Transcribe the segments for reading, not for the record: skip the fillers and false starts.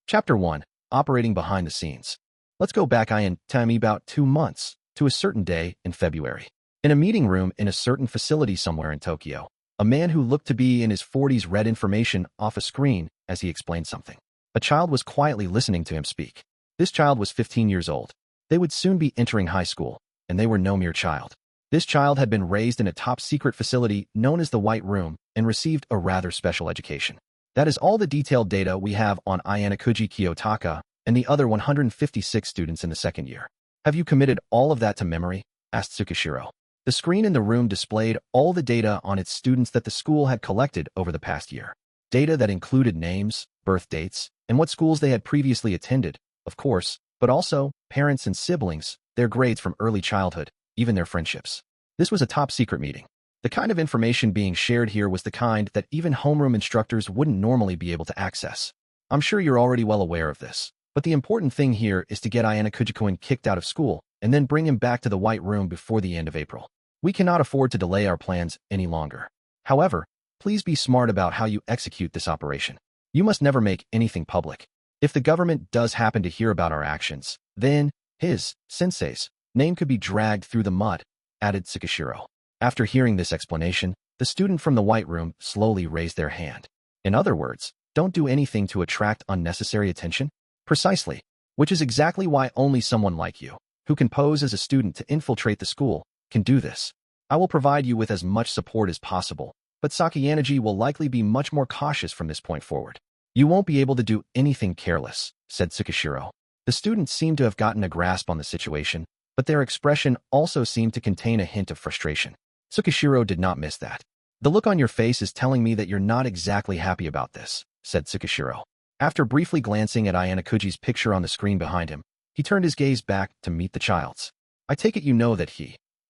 Chapter 1. Operating Behind the Scenes. Let's go back in time about 2 months, to a certain day in February. In a meeting room in a certain facility somewhere in Tokyo, a man who looked to be in his 40s read information off a screen as he explained something. A child was quietly listening to him speak. This child was 15 years old. They would soon be entering high school, and they were no mere child. This child had been raised in a top-secret facility known as the White Room and received a rather special education. That is all the detailed data we have on Ayanokouji Kiyotaka and the other 156 students in the second year. Have you committed all of that to memory? Asked Tsukishiro. The screen in the room displayed all the data on its students that the school had collected over the past year. Data that included names, birth dates, and what schools they had previously attended, of course, but also parents and siblings, their grades from early childhood, even their friendships. This was a top-secret meeting. The kind of information being shared here was the kind that even homeroom instructors wouldn't normally be able to access. I'm sure you're already well aware of this, but the important thing here is to get Ayanokouji kicked out of school and then bring him back to the White Room before the end of April. We cannot afford to delay our plans any longer. However, please be smart about how you execute this operation. You must never make anything public. If the government does happen to hear about our actions, then his, sensei's, name could be dragged through the mud, added Tsukishiro. After hearing this explanation, the student from the White Room slowly raised their hand. In other words, don't do anything to attract unnecessary attention? Precisely. Which is exactly why only someone like you, who can pose as a student to infiltrate the school, can do this. I will provide you with as much support as possible, but Sakayanagi will likely be much more cautious from this point forward. You won't be able to do anything careless, said Tsukishiro. The students seemed to have gotten a grasp on the situation, but their expression also seemed to contain a hint of frustration. Tsukishiro did not miss that. The look on your face is telling me that you're not exactly happy about this, said Tsukishiro. After briefly glancing at Ayanokouji's picture on the screen behind him, he turned his gaze back to meet the child's. I take it you know that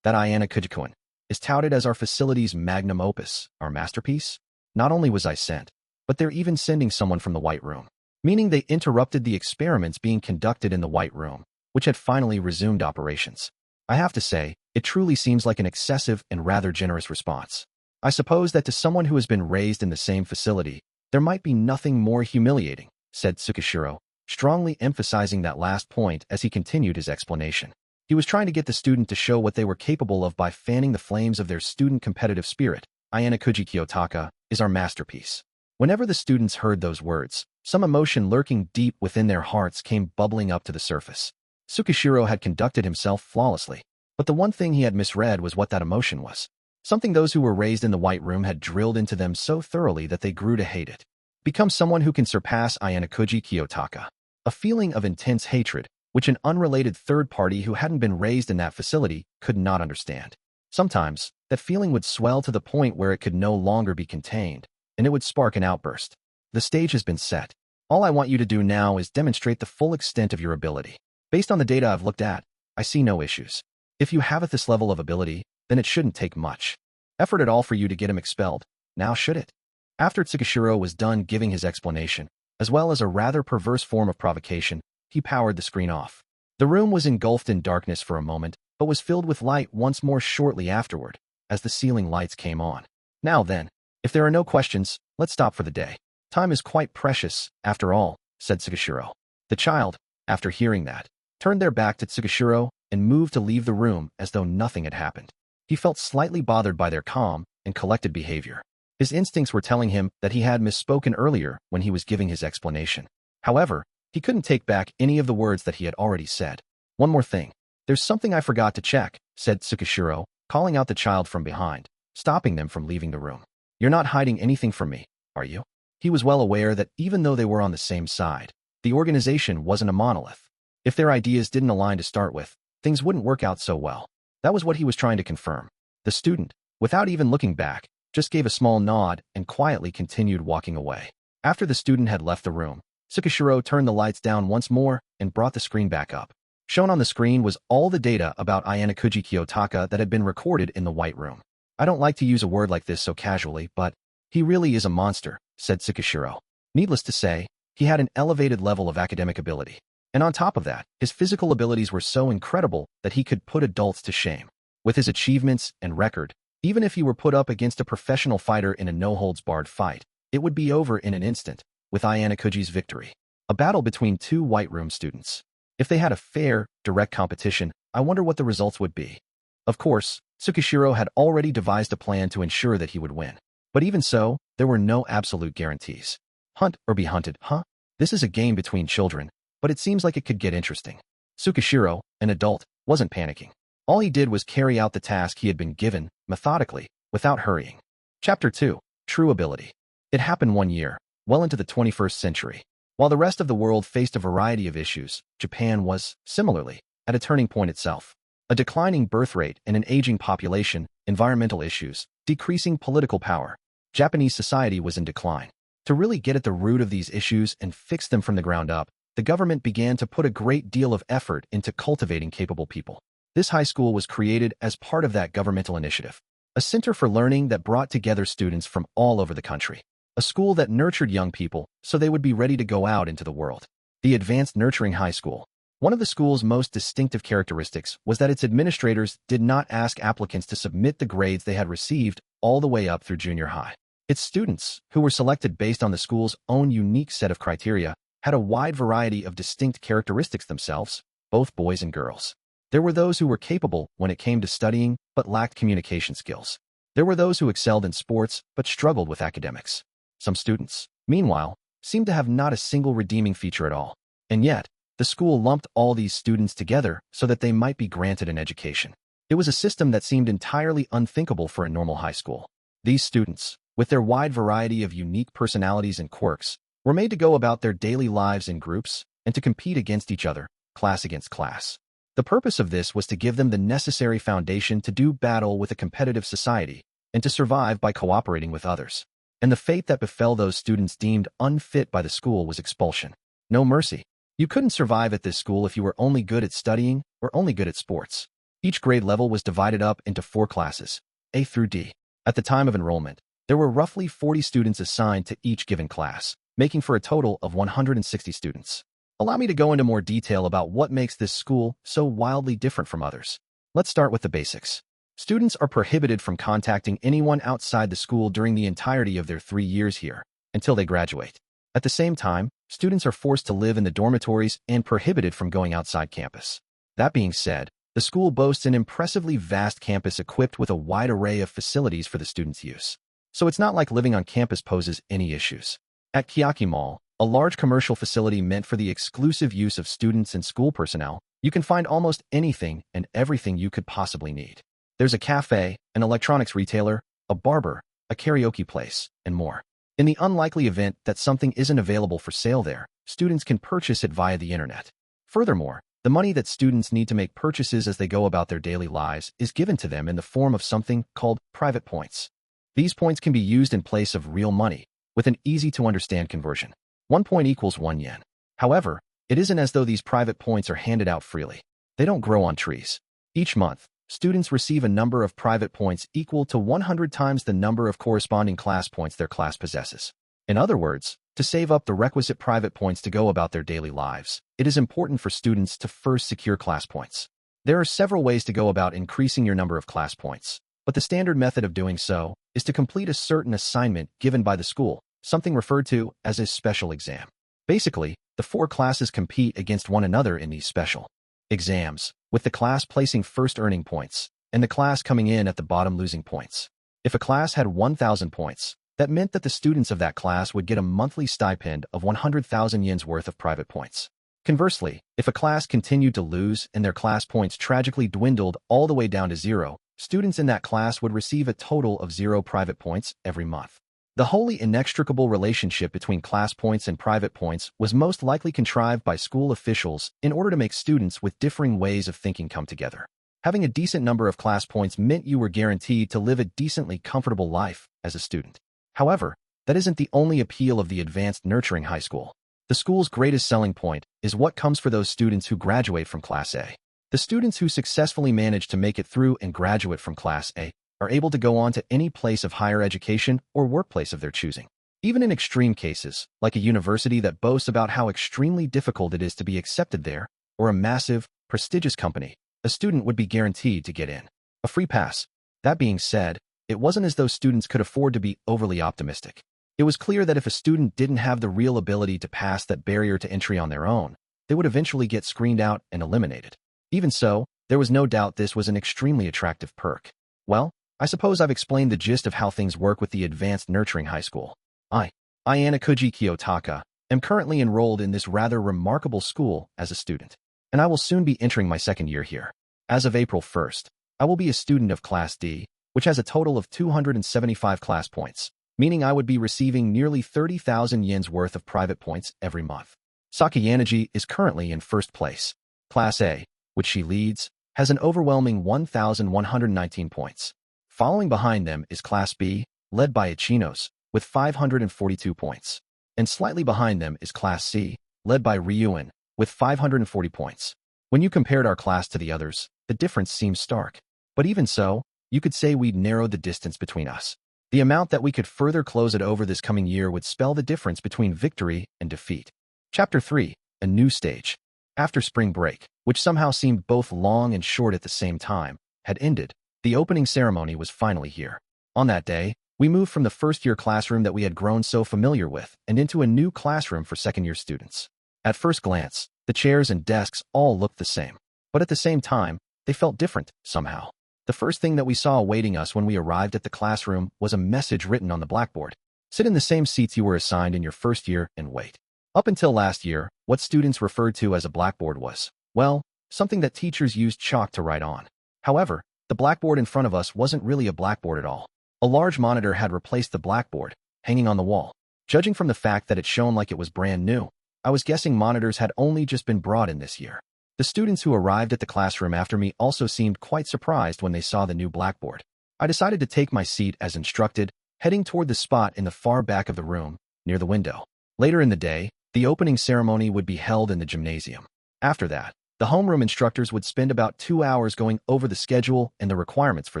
that Ayanokouji is touted as our facility's magnum opus, our masterpiece? Not only was I sent, but they're even sending someone from the White Room, meaning they interrupted the experiments being conducted in the White Room, which had finally resumed operations. I have to say, it truly seems like an excessive and rather generous response. I suppose that to someone who has been raised in the same facility, there might be nothing more humiliating, said Tsukishiro, strongly emphasizing that last point as he continued his explanation. He was trying to get the student to show what they were capable of by fanning the flames of their student competitive spirit. Ayanokouji Kiyotaka is our masterpiece. Whenever the students heard those words, some emotion lurking deep within their hearts came bubbling up to the surface. Tsukishiro had conducted himself flawlessly, but the one thing he had misread was what that emotion was. Something those who were raised in the White Room had drilled into them so thoroughly that they grew to hate it. Become someone who can surpass Ayanokouji Kiyotaka. A feeling of intense hatred, which an unrelated third party who hadn't been raised in that facility could not understand. Sometimes, that feeling would swell to the point where it could no longer be contained, and it would spark an outburst. The stage has been set. All I want you to do now is demonstrate the full extent of your ability. Based on the data I've looked at, I see no issues. If you have at this level of ability, then it shouldn't take much effort at all for you to get him expelled, now should it? After Tsukishiro was done giving his explanation, as well as a rather perverse form of provocation, he powered the screen off. The room was engulfed in darkness for a moment, but was filled with light once more shortly afterward, as the ceiling lights came on. Now then, if there are no questions, let's stop for the day. Time is quite precious, after all, said Tsukishiro. The child, after hearing that, turned their back to Tsukishiro and moved to leave the room as though nothing had happened. He felt slightly bothered by their calm and collected behavior. His instincts were telling him that he had misspoken earlier when he was giving his explanation. However, he couldn't take back any of the words that he had already said. One more thing. There's something I forgot to check, said Tsukishiro, calling out the child from behind, stopping them from leaving the room. You're not hiding anything from me, are you? He was well aware that even though they were on the same side, the organization wasn't a monolith. If their ideas didn't align to start with, things wouldn't work out so well. That was what he was trying to confirm. The student, without even looking back, just gave a small nod and quietly continued walking away. After the student had left the room, Tsukishiro turned the lights down once more and brought the screen back up. Shown on the screen was all the data about Ayanokouji Kiyotaka that had been recorded in the White Room. I don't like to use a word like this so casually, but he really is a monster, said Tsukishiro. Needless to say, he had an elevated level of academic ability. And on top of that, his physical abilities were so incredible that he could put adults to shame. With his achievements and record, even if he were put up against a professional fighter in a no-holds-barred fight, it would be over in an instant, with Ayanokouji's victory. A battle between two white room students. If they had a fair, direct competition, I wonder what the results would be. Of course, Tsukishiro had already devised a plan to ensure that he would win. But even so, there were no absolute guarantees. Hunt or be hunted, huh? This is a game between children, but it seems like it could get interesting. Tsukishiro, an adult, wasn't panicking. All he did was carry out the task he had been given, methodically, without hurrying. Chapter 2. True Ability. It happened one year, well into the 21st century. While the rest of the world faced a variety of issues, Japan was, similarly, at a turning point itself. A declining birth rate and an aging population, environmental issues, decreasing political power. Japanese society was in decline. To really get at the root of these issues and fix them from the ground up, the government began to put a great deal of effort into cultivating capable people. This high school was created as part of that governmental initiative. A center for learning that brought together students from all over the country. A school that nurtured young people so they would be ready to go out into the world. The Advanced Nurturing High School. One of the school's most distinctive characteristics was that its administrators did not ask applicants to submit the grades they had received all the way up through junior high. Its students, who were selected based on the school's own unique set of criteria, had a wide variety of distinct characteristics themselves, both boys and girls. There were those who were capable when it came to studying but lacked communication skills. There were those who excelled in sports but struggled with academics. Some students, meanwhile, seemed to have not a single redeeming feature at all. And yet, the school lumped all these students together so that they might be granted an education. It was a system that seemed entirely unthinkable for a normal high school. These students, with their wide variety of unique personalities and quirks, were made to go about their daily lives in groups and to compete against each other, class against class. The purpose of this was to give them the necessary foundation to do battle with a competitive society and to survive by cooperating with others. And the fate that befell those students deemed unfit by the school was expulsion. No mercy. You couldn't survive at this school if you were only good at studying or only good at sports. Each grade level was divided up into 4 classes, A through D. At the time of enrollment, there were roughly 40 students assigned to each given class, making for a total of 160 students. Allow me to go into more detail about what makes this school so wildly different from others. Let's start with the basics. Students are prohibited from contacting anyone outside the school during the entirety of their 3 years here, until they graduate. At the same time, students are forced to live in the dormitories and prohibited from going outside campus. That being said, the school boasts an impressively vast campus equipped with a wide array of facilities for the students' use. So it's not like living on campus poses any issues. At Kiyotaka Mall, a large commercial facility meant for the exclusive use of students and school personnel, you can find almost anything and everything you could possibly need. There's a cafe, an electronics retailer, a barber, a karaoke place, and more. In the unlikely event that something isn't available for sale there, students can purchase it via the internet. Furthermore, the money that students need to make purchases as they go about their daily lives is given to them in the form of something called private points. These points can be used in place of real money, with an easy-to-understand conversion. 1 point equals 1 yen. However, it isn't as though these private points are handed out freely. They don't grow on trees. Each month, students receive a number of private points equal to 100 times the number of corresponding class points their class possesses. In other words, to save up the requisite private points to go about their daily lives, it is important for students to first secure class points. There are several ways to go about increasing your number of class points, but the standard method of doing so is to complete a certain assignment given by the school, something referred to as a special exam. Basically, the 4 classes compete against one another in these special exams, with the class placing first earning points, and the class coming in at the bottom losing points. If a class had 1,000 points, that meant that the students of that class would get a monthly stipend of 100,000 yen's worth of private points. Conversely, if a class continued to lose and their class points tragically dwindled all the way down to 0, students in that class would receive a total of 0 private points every month. The wholly inextricable relationship between class points and private points was most likely contrived by school officials in order to make students with differing ways of thinking come together. Having a decent number of class points meant you were guaranteed to live a decently comfortable life as a student. However, that isn't the only appeal of the Advanced Nurturing High School. The school's greatest selling point is what comes for those students who graduate from Class A. The students who successfully manage to make it through and graduate from Class A are able to go on to any place of higher education or workplace of their choosing. Even in extreme cases, like a university that boasts about how extremely difficult it is to be accepted there, or a massive, prestigious company, a student would be guaranteed to get in. A free pass. That being said, it wasn't as though students could afford to be overly optimistic. It was clear that if a student didn't have the real ability to pass that barrier to entry on their own, they would eventually get screened out and eliminated. Even so, there was no doubt this was an extremely attractive perk. Well, I suppose I've explained the gist of how things work with the Advanced Nurturing High School. Ayanokouji Kiyotaka, am currently enrolled in this rather remarkable school as a student, and I will soon be entering my second year here. As of April 1st, I will be a student of Class D, which has a total of 275 class points, meaning I would be receiving nearly 30,000 yen's worth of private points every month. Sakayanaji is currently in first place. Class A, which she leads, has an overwhelming 1,119 points. Following behind them is Class B, led by Ichinos, with 542 points. And slightly behind them is Class C, led by Ryuan, with 540 points. When you compared our class to the others, the difference seems stark. But even so, you could say we'd narrowed the distance between us. The amount that we could further close it over this coming year would spell the difference between victory and defeat. Chapter 3, A New Stage. After spring break, which somehow seemed both long and short at the same time, had ended, the opening ceremony was finally here. On that day, we moved from the first-year classroom that we had grown so familiar with and into a new classroom for second-year students. At first glance, the chairs and desks all looked the same, but at the same time, they felt different somehow. The first thing that we saw awaiting us when we arrived at the classroom was a message written on the blackboard. Sit in the same seats you were assigned in your first year and wait. Up until last year, what students referred to as a blackboard was, well, something that teachers used chalk to write on. However, the blackboard in front of us wasn't really a blackboard at all. A large monitor had replaced the blackboard, hanging on the wall. Judging from the fact that it shone like it was brand new, I was guessing monitors had only just been brought in this year. The students who arrived at the classroom after me also seemed quite surprised when they saw the new blackboard. I decided to take my seat as instructed, heading toward the spot in the far back of the room, near the window. Later in the day, the opening ceremony would be held in the gymnasium. After that, the homeroom instructors would spend about 2 hours going over the schedule and the requirements for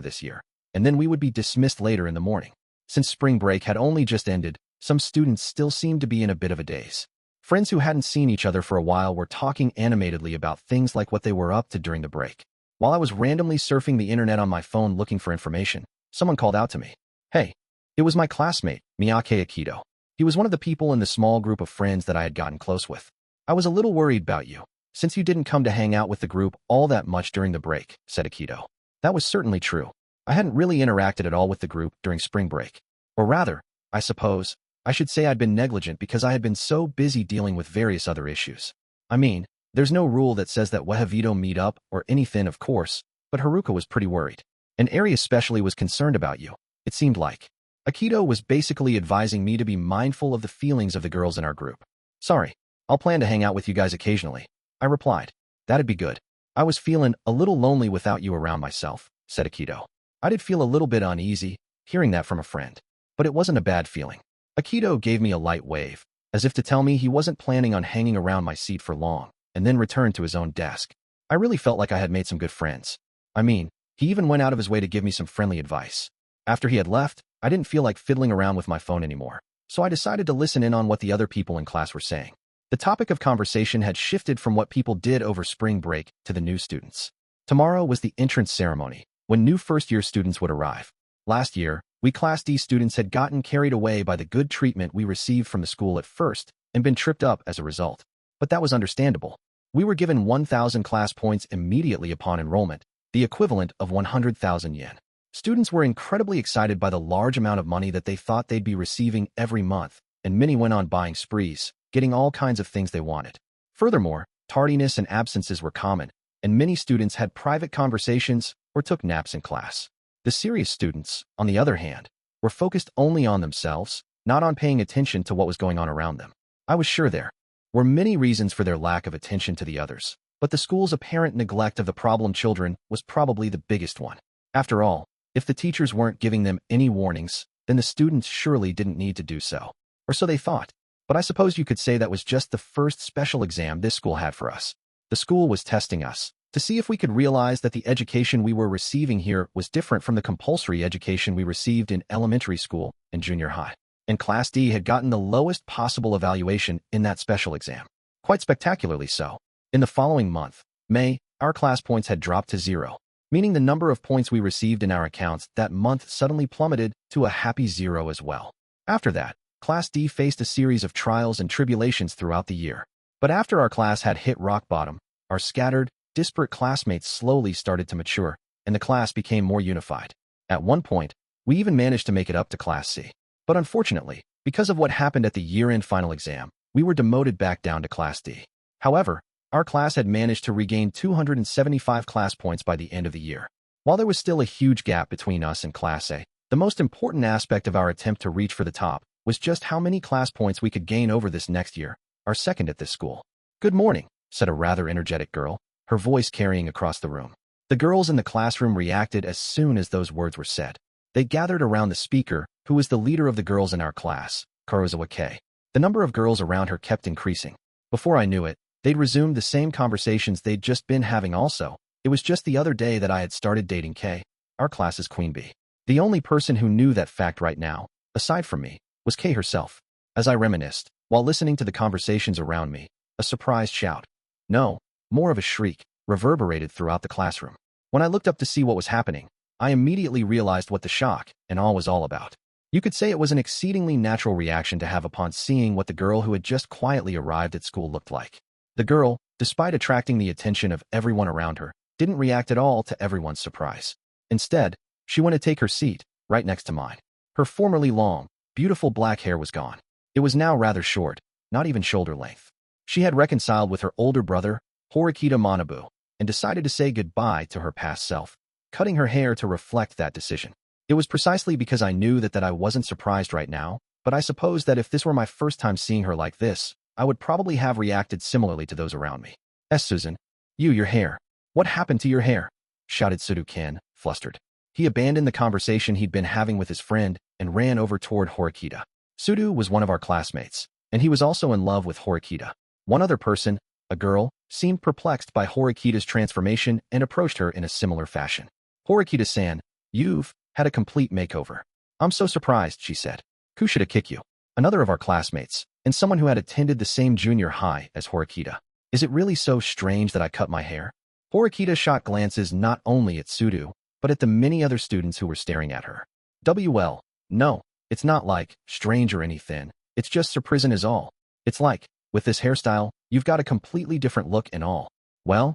this year, and then we would be dismissed later in the morning. Since spring break had only just ended, some students still seemed to be in a bit of a daze. Friends who hadn't seen each other for a while were talking animatedly about things like what they were up to during the break. While I was randomly surfing the internet on my phone looking for information, someone called out to me. Hey, it was my classmate, Miyake Akido. He was one of the people in the small group of friends that I had gotten close with. I was a little worried about you, since you didn't come to hang out with the group all that much during the break, said Akido. That was certainly true. I hadn't really interacted at all with the group during spring break. Or rather, I suppose, I should say I'd been negligent because I had been so busy dealing with various other issues. I mean, there's no rule that says that Wehavito meet up or anything, of course, but Haruka was pretty worried. And Eri especially was concerned about you, it seemed like. Akido was basically advising me to be mindful of the feelings of the girls in our group. Sorry, I'll plan to hang out with you guys occasionally, I replied. That'd be good. I was feeling a little lonely without you around myself, said Akido. I did feel a little bit uneasy, hearing that from a friend, but it wasn't a bad feeling. Akido gave me a light wave, as if to tell me he wasn't planning on hanging around my seat for long, and then returned to his own desk. I really felt like I had made some good friends. I mean, he even went out of his way to give me some friendly advice. After he had left, I didn't feel like fiddling around with my phone anymore, so I decided to listen in on what the other people in class were saying. The topic of conversation had shifted from what people did over spring break to the new students. Tomorrow was the entrance ceremony, when new first-year students would arrive. Last year, we Class D students had gotten carried away by the good treatment we received from the school at first and been tripped up as a result. But that was understandable. We were given 1,000 class points immediately upon enrollment, the equivalent of 100,000 yen. Students were incredibly excited by the large amount of money that they thought they'd be receiving every month, and many went on buying sprees, getting all kinds of things they wanted. Furthermore, tardiness and absences were common, and many students had private conversations or took naps in class. The serious students, on the other hand, were focused only on themselves, not on paying attention to what was going on around them. I was sure there were many reasons for their lack of attention to the others, but the school's apparent neglect of the problem children was probably the biggest one. After all, if the teachers weren't giving them any warnings, then the students surely didn't need to do so. Or so they thought. But I suppose you could say that was just the first special exam this school had for us. The school was testing us, to see if we could realize that the education we were receiving here was different from the compulsory education we received in elementary school and junior high. And Class D had gotten the lowest possible evaluation in that special exam. Quite spectacularly so. In the following month, May, our class points had dropped to 0. Meaning the number of points we received in our accounts that month suddenly plummeted to a happy 0 as well. After that, Class D faced a series of trials and tribulations throughout the year. But after our class had hit rock bottom, our scattered, disparate classmates slowly started to mature, and the class became more unified. At one point, we even managed to make it up to Class C. But unfortunately, because of what happened at the year-end final exam, we were demoted back down to Class D. However, our class had managed to regain 275 class points by the end of the year. While there was still a huge gap between us and Class A, the most important aspect of our attempt to reach for the top was just how many class points we could gain over this next year, our second at this school. "Good morning," said a rather energetic girl, her voice carrying across the room. The girls in the classroom reacted as soon as those words were said. They gathered around the speaker, who was the leader of the girls in our class, Kurosawa K. The number of girls around her kept increasing. Before I knew it, they'd resumed the same conversations they'd just been having also. It was just the other day that I had started dating K, our class's queen bee. The only person who knew that fact right now, aside from me, was K herself. As I reminisced, while listening to the conversations around me, a surprised shout, no, more of a shriek, reverberated throughout the classroom. When I looked up to see what was happening, I immediately realized what the shock and awe was all about. You could say it was an exceedingly natural reaction to have upon seeing what the girl who had just quietly arrived at school looked like. The girl, despite attracting the attention of everyone around her, didn't react at all to everyone's surprise. Instead, she went to take her seat, right next to mine. Her formerly long, beautiful black hair was gone. It was now rather short, not even shoulder length. She had reconciled with her older brother, Horikita Manabu, and decided to say goodbye to her past self, cutting her hair to reflect that decision. It was precisely because I knew that I wasn't surprised right now, but I suppose that if this were my first time seeing her like this, I would probably have reacted similarly to those around me. Susan, your hair. What happened to your hair?" shouted Sudu-ken, flustered. He abandoned the conversation he'd been having with his friend and ran over toward Horikita. Sudu was one of our classmates, and he was also in love with Horikita. One other person, a girl, seemed perplexed by Horikita's transformation and approached her in a similar fashion. "Horikita-san, you've had a complete makeover." "I'm so surprised," she said. "Kushida Kikyu," another of our classmates, and someone who had attended the same junior high as Horikita. "Is it really so strange that I cut my hair?" Horikita shot glances not only at Sudu, but at the many other students who were staring at her. "Well, no, it's not like strange or anything. It's just surprising is all. It's like, with this hairstyle, you've got a completely different look and all. Well,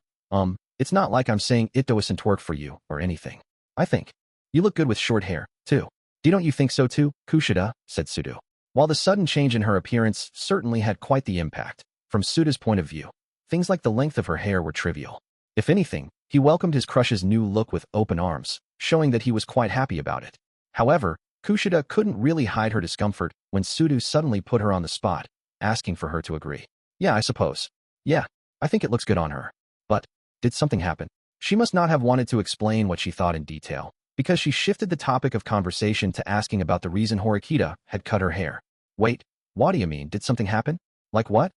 it's not like I'm saying it doesn't work for you or anything. I think you look good with short hair, too." "Don't you think so too, Kushida?" said Sudu. While the sudden change in her appearance certainly had quite the impact, from Suda's point of view, things like the length of her hair were trivial. If anything, he welcomed his crush's new look with open arms, showing that he was quite happy about it. However, Kushida couldn't really hide her discomfort when Sudu suddenly put her on the spot, asking for her to agree. "Yeah, I suppose. Yeah, I think it looks good on her. But, did something happen?" She must not have wanted to explain what she thought in detail, because she shifted the topic of conversation to asking about the reason Horikita had cut her hair. "Wait, what do you mean, did something happen? Like what?"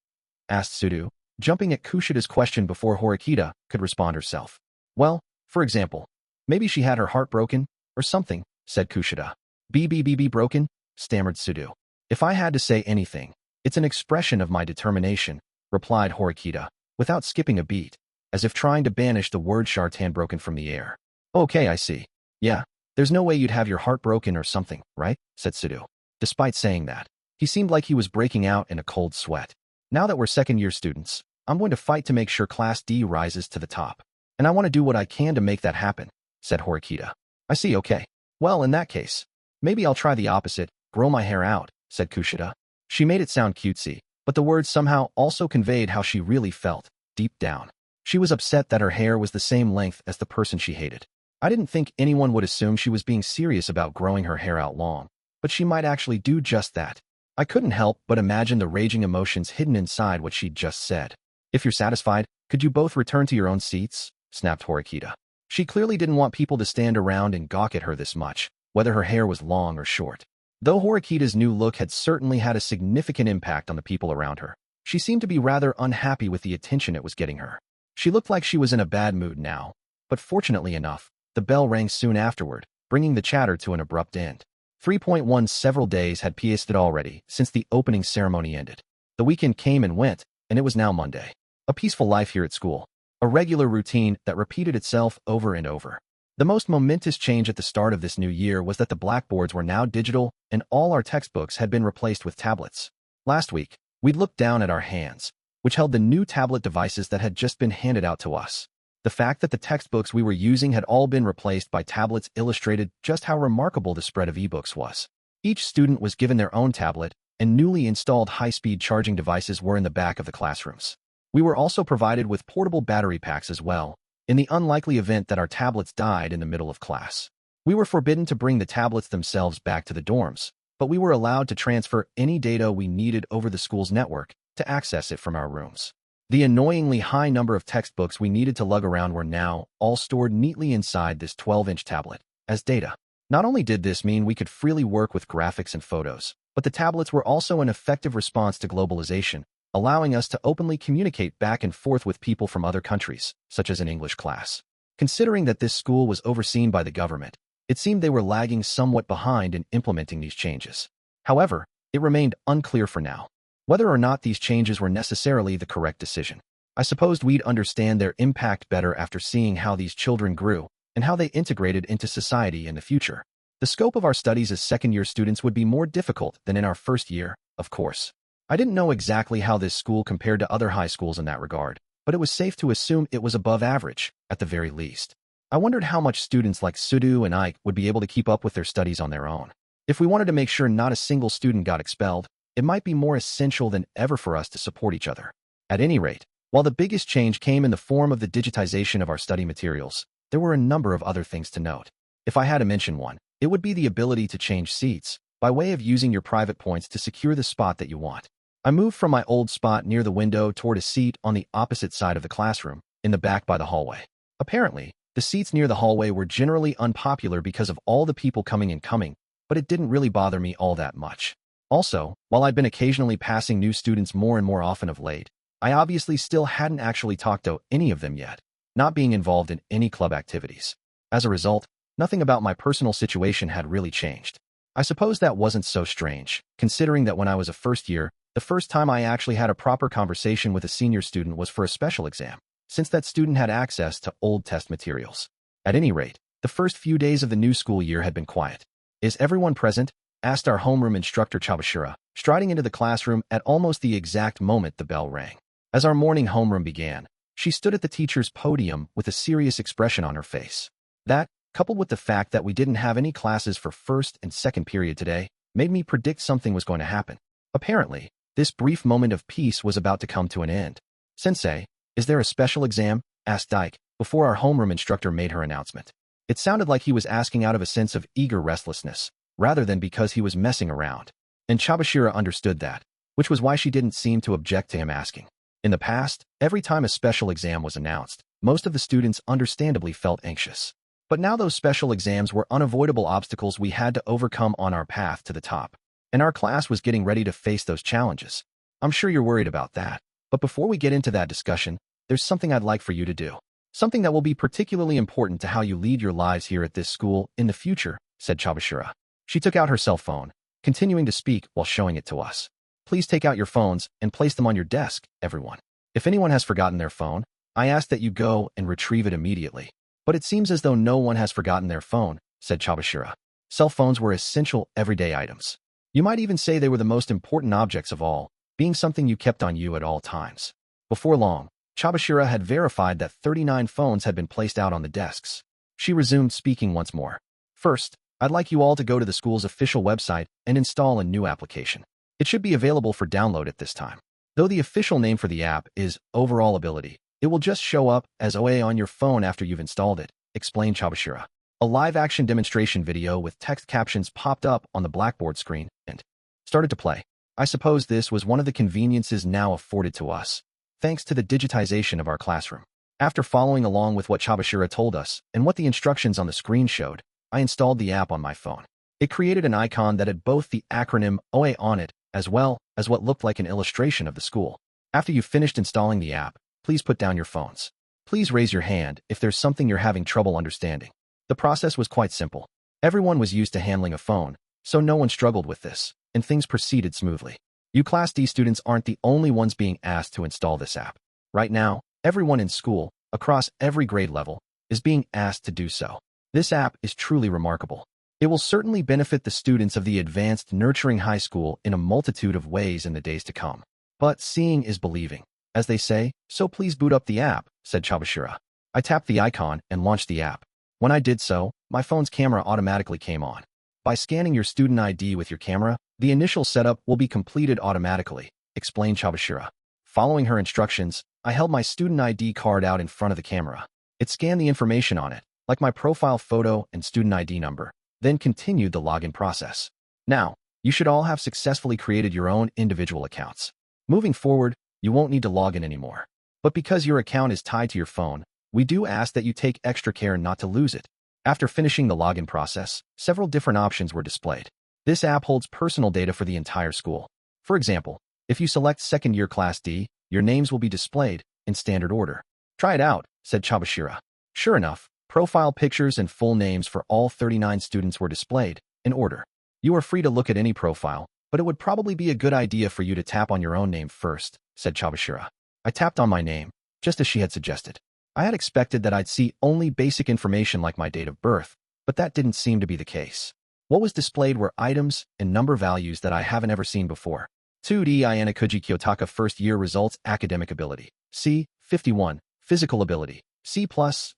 asked Sudu, jumping at Kushida's question before Horikita could respond herself. "Well, for example, maybe she had her heart broken, or something," said Kushida. "B broken?" stammered Sudu. "If I had to say anything, it's an expression of my determination," replied Horikita, without skipping a beat, as if trying to banish the word shartan broken from the air. "Okay, I see. Yeah, there's no way you'd have your heart broken or something, right?" said Sudu. Despite saying that, he seemed like he was breaking out in a cold sweat. "Now that we're second-year students, I'm going to fight to make sure Class D rises to the top. And I want to do what I can to make that happen," said Horikita. "I see, okay. Well, in that case, maybe I'll try the opposite, grow my hair out," said Kushida. She made it sound cutesy, but the words somehow also conveyed how she really felt, deep down. She was upset that her hair was the same length as the person she hated. I didn't think anyone would assume she was being serious about growing her hair out long, but she might actually do just that. I couldn't help but imagine the raging emotions hidden inside what she'd just said. "If you're satisfied, could you both return to your own seats?" snapped Horikita. She clearly didn't want people to stand around and gawk at her this much, whether her hair was long or short. Though Horikita's new look had certainly had a significant impact on the people around her, she seemed to be rather unhappy with the attention it was getting her. She looked like she was in a bad mood now, but fortunately enough, the bell rang soon afterward, bringing the chatter to an abrupt end. 3.1 Several days had passed already since the opening ceremony ended. The weekend came and went, and it was now Monday. A peaceful life here at school. A regular routine that repeated itself over and over. The most momentous change at the start of this new year was that the blackboards were now digital and all our textbooks had been replaced with tablets. Last week, we looked down at our hands, which held the new tablet devices that had just been handed out to us. The fact that the textbooks we were using had all been replaced by tablets illustrated just how remarkable the spread of ebooks was. Each student was given their own tablet, and newly installed high-speed charging devices were in the back of the classrooms. We were also provided with portable battery packs as well, in the unlikely event that our tablets died in the middle of class. We were forbidden to bring the tablets themselves back to the dorms, but we were allowed to transfer any data we needed over the school's network to access it from our rooms. The annoyingly high number of textbooks we needed to lug around were now all stored neatly inside this 12-inch tablet as data. Not only did this mean we could freely work with graphics and photos, but the tablets were also an effective response to globalization, allowing us to openly communicate back and forth with people from other countries, such as an English class. Considering that this school was overseen by the government, it seemed they were lagging somewhat behind in implementing these changes. However, it remained unclear for now whether or not these changes were necessarily the correct decision. I supposed we'd understand their impact better after seeing how these children grew and how they integrated into society in the future. The scope of our studies as second-year students would be more difficult than in our first year, of course. I didn't know exactly how this school compared to other high schools in that regard, but it was safe to assume it was above average, at the very least. I wondered how much students like Sudu and Ike would be able to keep up with their studies on their own. If we wanted to make sure not a single student got expelled, it might be more essential than ever for us to support each other. At any rate, while the biggest change came in the form of the digitization of our study materials, there were a number of other things to note. If I had to mention one, it would be the ability to change seats, by way of using your private points to secure the spot that you want. I moved from my old spot near the window toward a seat on the opposite side of the classroom, in the back by the hallway. Apparently, the seats near the hallway were generally unpopular because of all the people coming and coming, but it didn't really bother me all that much. Also, while I'd been occasionally passing new students more and more often of late, I obviously still hadn't actually talked to any of them yet, not being involved in any club activities. As a result, nothing about my personal situation had really changed. I suppose that wasn't so strange, considering that when I was a first year, the first time I actually had a proper conversation with a senior student was for a special exam, since that student had access to old test materials. At any rate, the first few days of the new school year had been quiet. "Is everyone present?" asked our homeroom instructor Chabashira, striding into the classroom at almost the exact moment the bell rang. As our morning homeroom began, she stood at the teacher's podium with a serious expression on her face. That, coupled with the fact that we didn't have any classes for first and second period today, made me predict something was going to happen. Apparently, this brief moment of peace was about to come to an end. "Sensei, is there a special exam?" asked Dike, before our homeroom instructor made her announcement. It sounded like he was asking out of a sense of eager restlessness, rather than because he was messing around. And Chabashira understood that, which was why she didn't seem to object to him asking. In the past, every time a special exam was announced, most of the students understandably felt anxious. But now those special exams were unavoidable obstacles we had to overcome on our path to the top. And our class was getting ready to face those challenges. I'm sure you're worried about that. But before we get into that discussion, there's something I'd like for you to do. Something that will be particularly important to how you lead your lives here at this school in the future, said Chabashira. She took out her cell phone, continuing to speak while showing it to us. Please take out your phones and place them on your desk, everyone. If anyone has forgotten their phone, I ask that you go and retrieve it immediately. But it seems as though no one has forgotten their phone, said Chabashira. Cell phones were essential everyday items. You might even say they were the most important objects of all, being something you kept on you at all times. Before long, Chabashira had verified that 39 phones had been placed out on the desks. She resumed speaking once more. First, I'd like you all to go to the school's official website and install a new application. It should be available for download at this time. Though the official name for the app is Overall Ability, it will just show up as OA on your phone after you've installed it, explained Chabashira. A live-action demonstration video with text captions popped up on the blackboard screen and started to play. I suppose this was one of the conveniences now afforded to us, thanks to the digitization of our classroom. After following along with what Chabashira told us and what the instructions on the screen showed, I installed the app on my phone. It created an icon that had both the acronym OA on it, as well as what looked like an illustration of the school. After you've finished installing the app, please put down your phones. Please raise your hand if there's something you're having trouble understanding. The process was quite simple. Everyone was used to handling a phone, so no one struggled with this, and things proceeded smoothly. You Class D students aren't the only ones being asked to install this app. Right now, everyone in school, across every grade level, is being asked to do so. This app is truly remarkable. It will certainly benefit the students of the advanced nurturing high school in a multitude of ways in the days to come. But seeing is believing, as they say, so please boot up the app, said Chabashira. I tapped the icon and launched the app. When I did so, my phone's camera automatically came on. By scanning your student ID with your camera, the initial setup will be completed automatically, explained Chabashira. Following her instructions, I held my student ID card out in front of the camera. It scanned the information on it, like my profile photo and student ID number, then continued the login process. Now, you should all have successfully created your own individual accounts. Moving forward, you won't need to log in anymore. But because your account is tied to your phone, we do ask that you take extra care not to lose it. After finishing the login process, several different options were displayed. This app holds personal data for the entire school. For example, if you select second year Class D, your names will be displayed in standard order. Try it out, said Chabashira. Sure enough, profile pictures and full names for all 39 students were displayed in order. You are free to look at any profile, but it would probably be a good idea for you to tap on your own name first, said Chabashira. I tapped on my name, just as she had suggested. I had expected that I'd see only basic information like my date of birth, but that didn't seem to be the case. What was displayed were items and number values that I haven't ever seen before. 2D Ayanokouji Kiyotaka first year results academic ability. C, 51, physical ability. C+,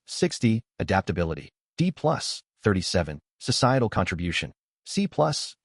60, adaptability. D+, 37, societal contribution. C+,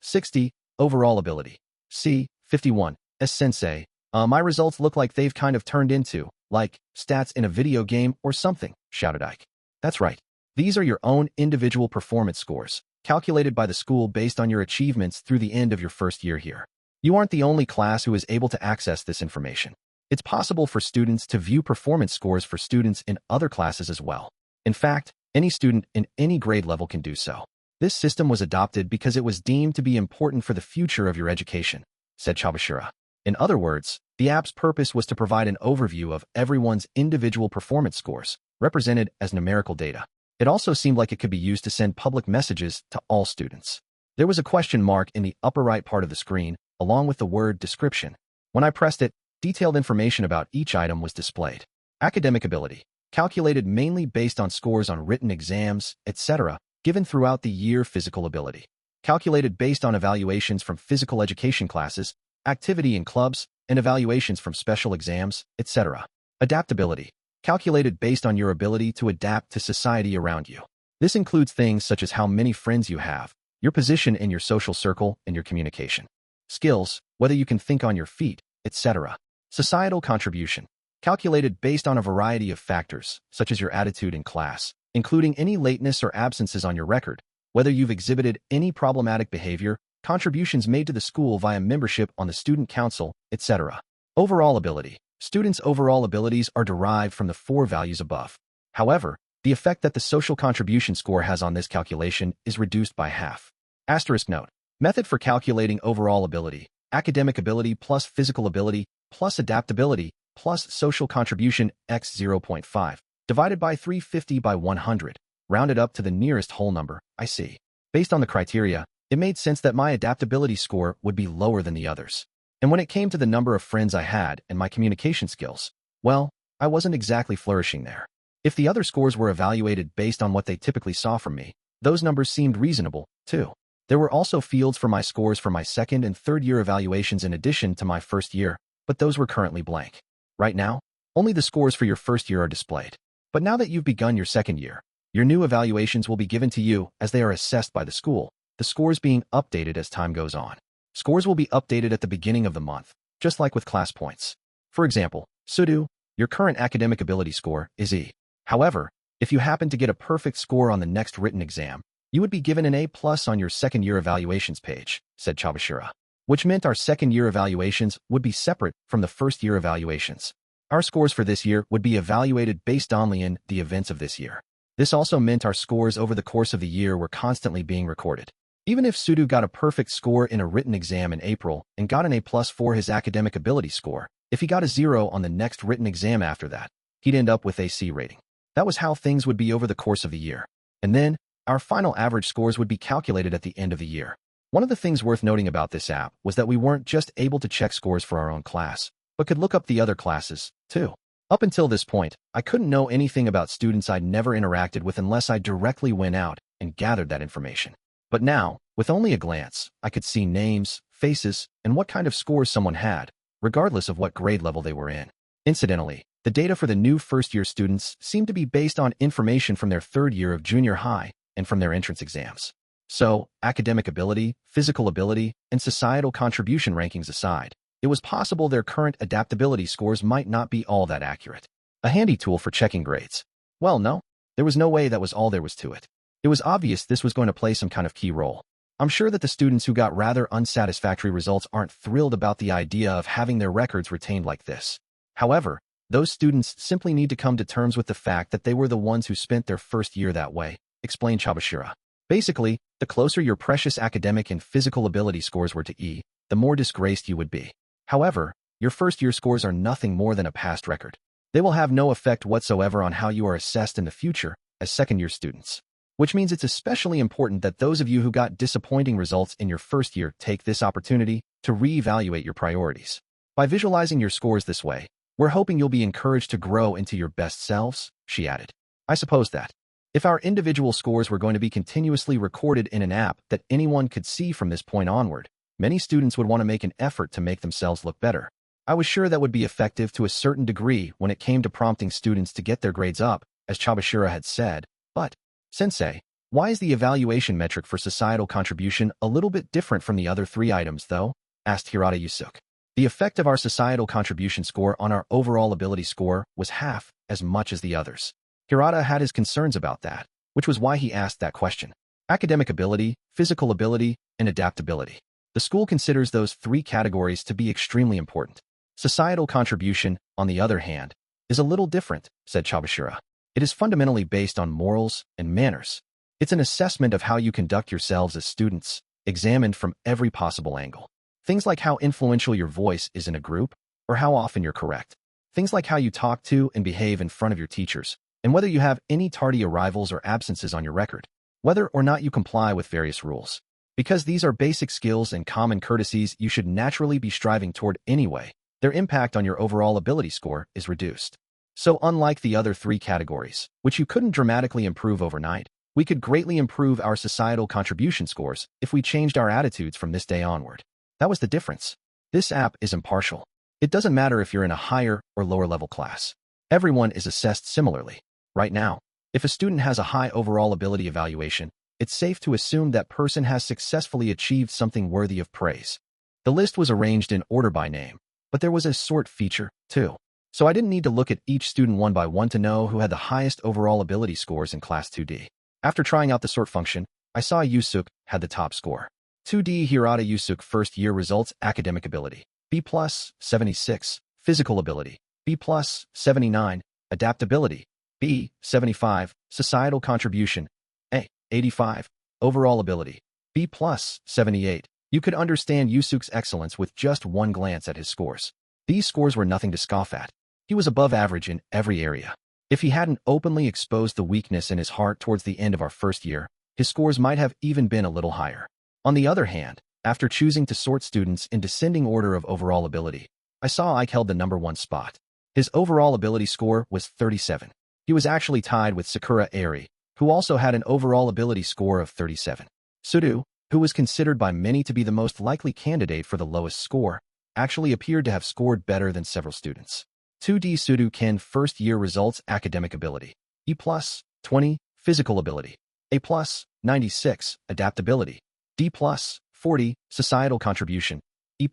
60, overall ability. C, 51, as sensei. My results look like they've kind of turned into, like, stats in a video game or something, shouted Ike. That's right. These are your own individual performance scores, calculated by the school based on your achievements through the end of your first year here. You aren't the only class who is able to access this information. It's possible for students to view performance scores for students in other classes as well. In fact, any student in any grade level can do so. This system was adopted because it was deemed to be important for the future of your education, said Chabashira. In other words, the app's purpose was to provide an overview of everyone's individual performance scores, represented as numerical data. It also seemed like it could be used to send public messages to all students. There was a question mark in the upper right part of the screen, along with the word description. When I pressed it, detailed information about each item was displayed. Academic ability, calculated mainly based on scores on written exams, etc., given throughout the year. Physical ability, calculated based on evaluations from physical education classes, activity in clubs, and evaluations from special exams, etc. Adaptability, calculated based on your ability to adapt to society around you. This includes things such as how many friends you have, your position in your social circle, and your communication skills, whether you can think on your feet, etc. Societal contribution, calculated based on a variety of factors, such as your attitude in class, including any lateness or absences on your record, whether you've exhibited any problematic behavior, contributions made to the school via membership on the student council, etc. Overall ability, students' overall abilities are derived from the 4 values above. However, the effect that the social contribution score has on this calculation is reduced by half. Asterisk note, method for calculating overall ability, academic ability plus physical ability plus adaptability plus social contribution x 0.5, divided by 350 by 100, rounded up to the nearest whole number, I see. Based on the criteria, it made sense that my adaptability score would be lower than the others. And when it came to the number of friends I had and my communication skills, well, I wasn't exactly flourishing there. If the other scores were evaluated based on what they typically saw from me, those numbers seemed reasonable, too. There were also fields for my scores for my second and third year evaluations in addition to my first year, but those were currently blank. Right now, only the scores for your first year are displayed. But now that you've begun your second year, your new evaluations will be given to you as they are assessed by the school, the scores being updated as time goes on. Scores will be updated at the beginning of the month, just like with class points. For example, Sudu, your current academic ability score is E. However, if you happen to get a perfect score on the next written exam, you would be given an A+ on your second year evaluations page, said Chabashira, which meant our second year evaluations would be separate from the first year evaluations. Our scores for this year would be evaluated based only in the events of this year. This also meant our scores over the course of the year were constantly being recorded. Even if Sudu got a perfect score in a written exam in April and got an A+ for his academic ability score, if he got a 0 on the next written exam after that, he'd end up with a C rating. That was how things would be over the course of the year. And then, our final average scores would be calculated at the end of the year. One of the things worth noting about this app was that we weren't just able to check scores for our own class, but could look up the other classes, too. Up until this point, I couldn't know anything about students I'd never interacted with unless I directly went out and gathered that information. But now, with only a glance, I could see names, faces, and what kind of scores someone had, regardless of what grade level they were in. Incidentally, the data for the new first-year students seemed to be based on information from their third year of junior high and from their entrance exams. So, academic ability, physical ability, and societal contribution rankings aside, it was possible their current adaptability scores might not be all that accurate. A handy tool for checking grades. Well, no, there was no way that was all there was to it. It was obvious this was going to play some kind of key role. I'm sure that the students who got rather unsatisfactory results aren't thrilled about the idea of having their records retained like this. However, those students simply need to come to terms with the fact that they were the ones who spent their first year that way, explained Chabashira. Basically, the closer your precious academic and physical ability scores were to E, the more disgraced you would be. However, your first-year scores are nothing more than a past record. They will have no effect whatsoever on how you are assessed in the future as second-year students. Which means it's especially important that those of you who got disappointing results in your first year take this opportunity to reevaluate your priorities. By visualizing your scores this way, we're hoping you'll be encouraged to grow into your best selves, she added. I suppose that if our individual scores were going to be continuously recorded in an app that anyone could see from this point onward, many students would want to make an effort to make themselves look better. I was sure that would be effective to a certain degree when it came to prompting students to get their grades up, as Chabashira had said, but, Sensei, why is the evaluation metric for societal contribution a little bit different from the other three items, though? Asked Hirata Yusuke. The effect of our societal contribution score on our overall ability score was half as much as the others. Hirata had his concerns about that, which was why he asked that question. Academic ability, physical ability, and adaptability. The school considers those three categories to be extremely important. Societal contribution, on the other hand, is a little different, said Chabashira. It is fundamentally based on morals and manners. It's an assessment of how you conduct yourselves as students, examined from every possible angle. Things like how influential your voice is in a group, or how often you're correct. Things like how you talk to and behave in front of your teachers, and whether you have any tardy arrivals or absences on your record. Whether or not you comply with various rules. Because these are basic skills and common courtesies you should naturally be striving toward anyway, their impact on your overall ability score is reduced. So unlike the other three categories, which you couldn't dramatically improve overnight, we could greatly improve our societal contribution scores if we changed our attitudes from this day onward. That was the difference. This app is impartial. It doesn't matter if you're in a higher or lower level class. Everyone is assessed similarly. Right now, if a student has a high overall ability evaluation, it's safe to assume that person has successfully achieved something worthy of praise. The list was arranged in order by name, but there was a sort feature, too. So I didn't need to look at each student one by one to know who had the highest overall ability scores in Class 2D. After trying out the sort function, I saw Yusuke had the top score. 2D Hirata Yusuke first year results academic ability, B+, 76, physical ability, B+, 79, adaptability, B, 75, societal contribution, A, 85, overall ability, B+, 78. You could understand Yusuke's excellence with just one glance at his scores. These scores were nothing to scoff at. He was above average in every area. If he hadn't openly exposed the weakness in his heart towards the end of our first year, his scores might have even been a little higher. On the other hand, after choosing to sort students in descending order of overall ability, I saw Ike held the #1 spot. His overall ability score was 37. He was actually tied with Sakura Eri, who also had an overall ability score of 37. Sudu, who was considered by many to be the most likely candidate for the lowest score, actually appeared to have scored better than several students. 2D Sudu Ken first year results academic ability, E+, 20, physical ability, A+, 96, adaptability, D+, 40, societal contribution, E+,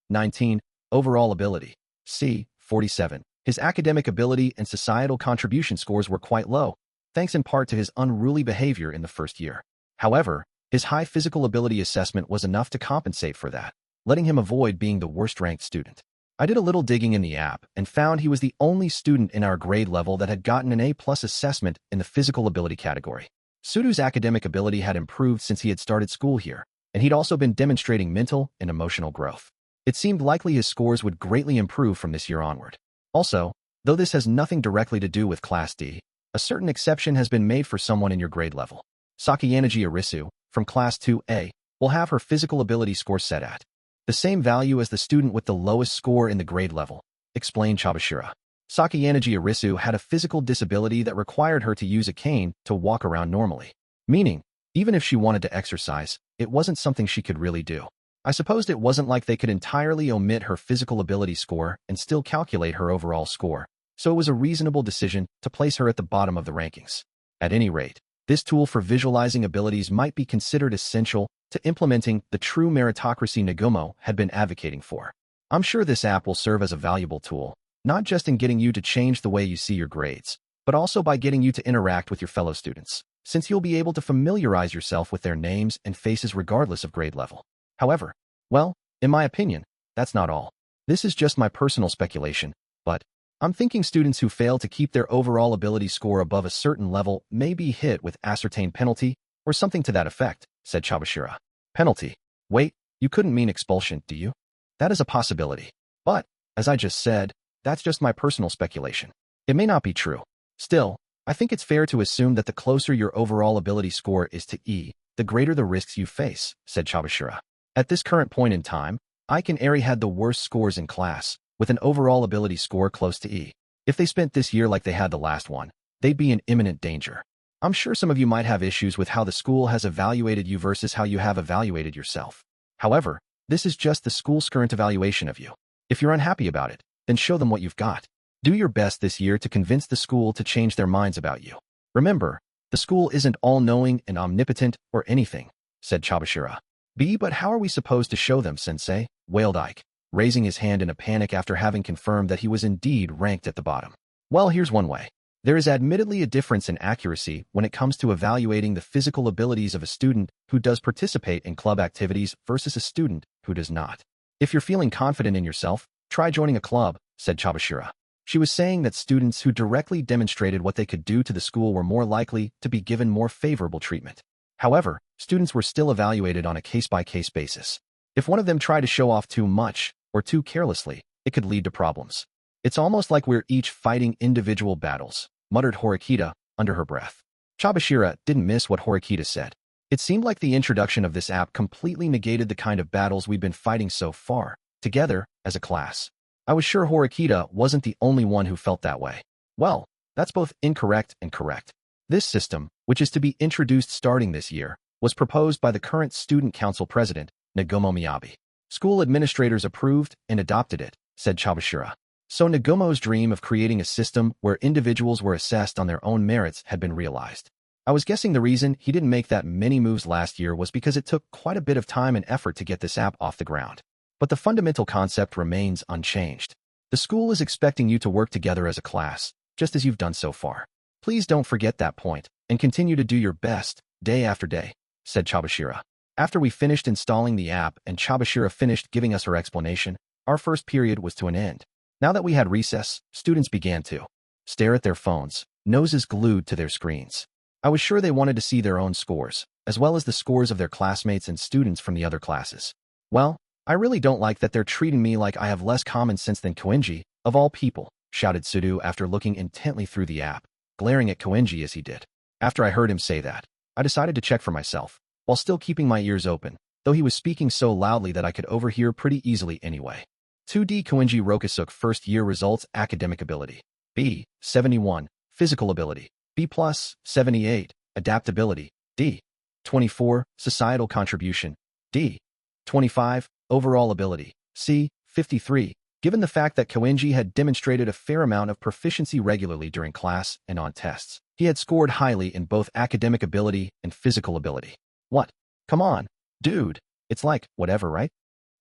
19, overall ability, C, 47. His academic ability and societal contribution scores were quite low, thanks in part to his unruly behavior in the first year. However, his high physical ability assessment was enough to compensate for that, letting him avoid being the worst-ranked student. I did a little digging in the app and found he was the only student in our grade level that had gotten an A+ assessment in the physical ability category. Sudu's academic ability had improved since he had started school here, and he'd also been demonstrating mental and emotional growth. It seemed likely his scores would greatly improve from this year onward. Also, though this has nothing directly to do with Class D, a certain exception has been made for someone in your grade level. Sakayanaji Arisu, from Class 2A, will have her physical ability score set at the same value as the student with the lowest score in the grade level, explained Chabashira. Sakayanagi Arisu had a physical disability that required her to use a cane to walk around normally. Meaning, even if she wanted to exercise, it wasn't something she could really do. I supposed it wasn't like they could entirely omit her physical ability score and still calculate her overall score, so it was a reasonable decision to place her at the bottom of the rankings. At any rate, this tool for visualizing abilities might be considered essential to implementing the true meritocracy Nagumo had been advocating for. I'm sure this app will serve as a valuable tool, not just in getting you to change the way you see your grades, but also by getting you to interact with your fellow students, since you'll be able to familiarize yourself with their names and faces regardless of grade level. However, well, in my opinion, that's not all. This is just my personal speculation, but I'm thinking students who fail to keep their overall ability score above a certain level may be hit with ascertained penalty or something to that effect, said Chabashira. Penalty? Wait, you couldn't mean expulsion, do you? That is a possibility. But, as I just said, that's just my personal speculation. It may not be true. Still, I think it's fair to assume that the closer your overall ability score is to E, the greater the risks you face, said Chabashira. At this current point in time, Ike and Eri had the worst scores in class, with an overall ability score close to E. If they spent this year like they had the last one, they'd be in imminent danger. I'm sure some of you might have issues with how the school has evaluated you versus how you have evaluated yourself. However, this is just the school's current evaluation of you. If you're unhappy about it, then show them what you've got. Do your best this year to convince the school to change their minds about you. Remember, the school isn't all-knowing and omnipotent or anything, said Chabashira. But how are we supposed to show them, sensei? Wailed Ike, raising his hand in a panic after having confirmed that he was indeed ranked at the bottom. Well, here's one way. There is admittedly a difference in accuracy when it comes to evaluating the physical abilities of a student who does participate in club activities versus a student who does not. If you're feeling confident in yourself, try joining a club, said Chabashira. She was saying that students who directly demonstrated what they could do to the school were more likely to be given more favorable treatment. However, students were still evaluated on a case-by-case basis. If one of them tried to show off too much or too carelessly, it could lead to problems. It's almost like we're each fighting individual battles, muttered Horikita under her breath. Chabashira didn't miss what Horikita said. It seemed like the introduction of this app completely negated the kind of battles we've been fighting so far, together, as a class. I was sure Horikita wasn't the only one who felt that way. Well, that's both incorrect and correct. This system, which is to be introduced starting this year, was proposed by the current Student Council President, Nagumo Miyabi. School administrators approved and adopted it, said Chabashira. So Nagumo's dream of creating a system where individuals were assessed on their own merits had been realized. I was guessing the reason he didn't make that many moves last year was because it took quite a bit of time and effort to get this app off the ground. But the fundamental concept remains unchanged. The school is expecting you to work together as a class, just as you've done so far. Please don't forget that point, and continue to do your best, day after day, said Chabashira. After we finished installing the app and Chabashira finished giving us her explanation, our first period was to an end. Now that we had recess, students began to stare at their phones, noses glued to their screens. I was sure they wanted to see their own scores, as well as the scores of their classmates and students from the other classes. Well, I really don't like that they're treating me like I have less common sense than Koenji, of all people, shouted Sudu after looking intently through the app, glaring at Koenji as he did. After I heard him say that, I decided to check for myself, while still keeping my ears open, though he was speaking so loudly that I could overhear pretty easily anyway. 2D Koenji Rokisuk first year results academic ability. B. 71. Physical ability. B+, 78. Adaptability. D. 24. Societal contribution. D. 25. Overall ability. C. 53. Given the fact that Koenji had demonstrated a fair amount of proficiency regularly during class and on tests, he had scored highly in both academic ability and physical ability. What? Come on, dude. It's like, whatever, right?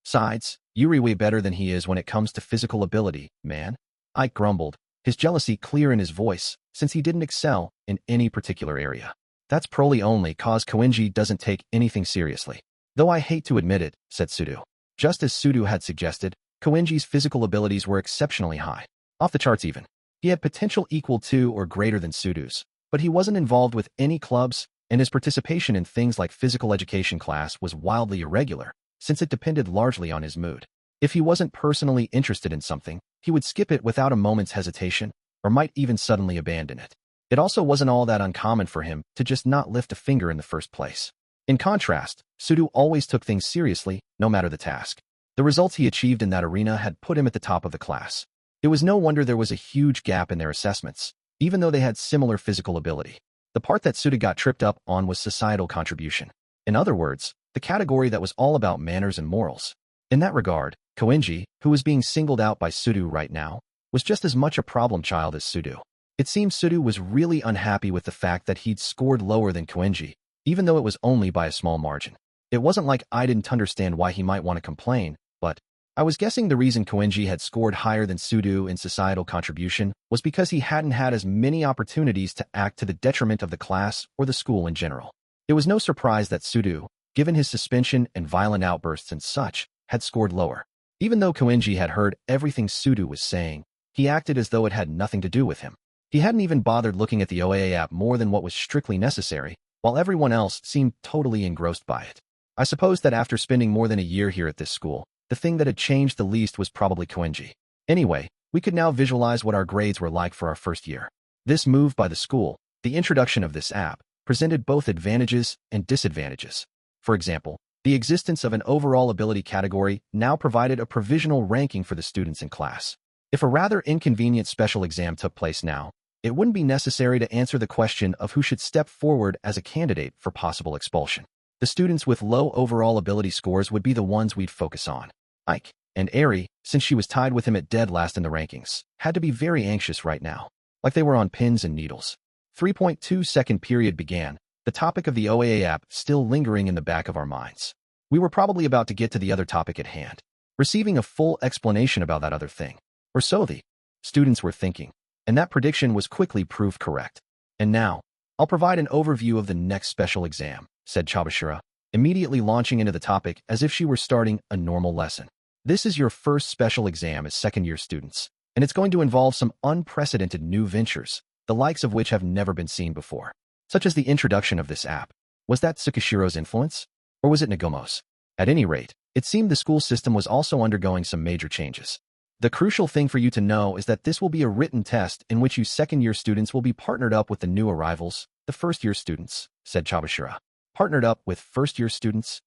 Sides, Yuri way better than he is when it comes to physical ability, man. Ike grumbled, his jealousy clear in his voice, since he didn't excel in any particular area. That's probably only cause Koenji doesn't take anything seriously. Though I hate to admit it, said Sudu. Just as Sudu had suggested, Koenji's physical abilities were exceptionally high. Off the charts even. He had potential equal to or greater than Sudu's, but he wasn't involved with any clubs, and his participation in things like physical education class was wildly irregular, since it depended largely on his mood. If he wasn't personally interested in something, he would skip it without a moment's hesitation, or might even suddenly abandon it. It also wasn't all that uncommon for him to just not lift a finger in the first place. In contrast, Sudu always took things seriously, no matter the task. The results he achieved in that arena had put him at the top of the class. It was no wonder there was a huge gap in their assessments, even though they had similar physical ability. The part that Suda got tripped up on was societal contribution. In other words, the category that was all about manners and morals. In that regard, Koenji, who was being singled out by Sudu right now, was just as much a problem child as Sudu. It seems Sudu was really unhappy with the fact that he'd scored lower than Koenji, even though it was only by a small margin. It wasn't like I didn't understand why he might want to complain, but I was guessing the reason Koenji had scored higher than Sudu in societal contribution was because he hadn't had as many opportunities to act to the detriment of the class or the school in general. It was no surprise that Sudu, given his suspension and violent outbursts and such, had scored lower. Even though Koenji had heard everything Sudu was saying, he acted as though it had nothing to do with him. He hadn't even bothered looking at the OAA app more than what was strictly necessary, while everyone else seemed totally engrossed by it. I suppose that after spending more than a year here at this school, the thing that had changed the least was probably Koenji. Anyway, we could now visualize what our grades were like for our first year. This move by the school, the introduction of this app, presented both advantages and disadvantages. For example, the existence of an overall ability category now provided a provisional ranking for the students in class. If a rather inconvenient special exam took place now, it wouldn't be necessary to answer the question of who should step forward as a candidate for possible expulsion. The students with low overall ability scores would be the ones we'd focus on. Ike and Eri, since she was tied with him at dead last in the rankings, had to be very anxious right now, like they were on pins and needles. 3.2-second period began, the topic of the OAA app still lingering in the back of our minds. We were probably about to get to the other topic at hand, receiving a full explanation about that other thing. Or so the students were thinking, and that prediction was quickly proved correct. And now, I'll provide an overview of the next special exam, said Chabashira, immediately launching into the topic as if she were starting a normal lesson. This is your first special exam as second-year students, and it's going to involve some unprecedented new ventures, the likes of which have never been seen before, such as the introduction of this app. Was that Tsukishiro's influence? Or was it Nagomo's? At any rate, it seemed the school system was also undergoing some major changes. The crucial thing for you to know is that this will be a written test in which you second-year students will be partnered up with the new arrivals, the first-year students, said Chabashira. Partnered up with first-year students?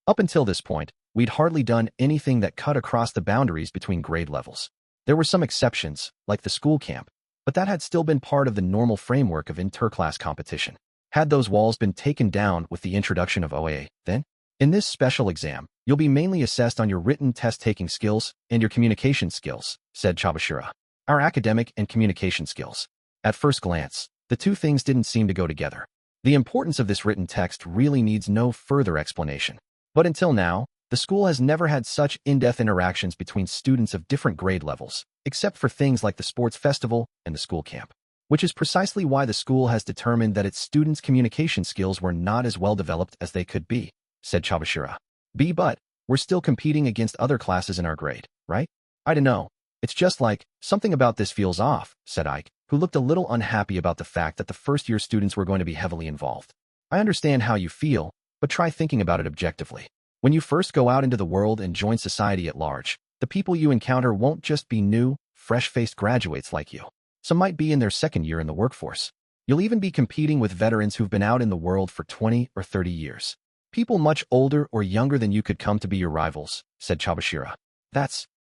Up until this point, we'd hardly done anything that cut across the boundaries between grade levels. There were some exceptions, like the school camp, but that had still been part of the normal framework of interclass competition. Had those walls been taken down with the introduction of OA, then? In this special exam, you'll be mainly assessed on your written test-taking skills and your communication skills, said Chabashira. Our academic and communication skills. At first glance, the two things didn't seem to go together. The importance of this written text really needs no further explanation. But until now, the school has never had such in-depth interactions between students of different grade levels, except for things like the sports festival and the school camp, which is precisely why the school has determined that its students' communication skills were not as well developed as they could be, said Chabashira. But we're still competing against other classes in our grade, right? I don't know. It's just like, something about this feels off, said Ike, who looked a little unhappy about the fact that the first-year students were going to be heavily involved. I understand how you feel, but try thinking about it objectively. When you first go out into the world and join society at large, the people you encounter won't just be new, fresh-faced graduates like you. Some might be in their second year in the workforce. You'll even be competing with veterans who've been out in the world for 20 or 30 years. People much older or younger than you could come to be your rivals, said Chabashira.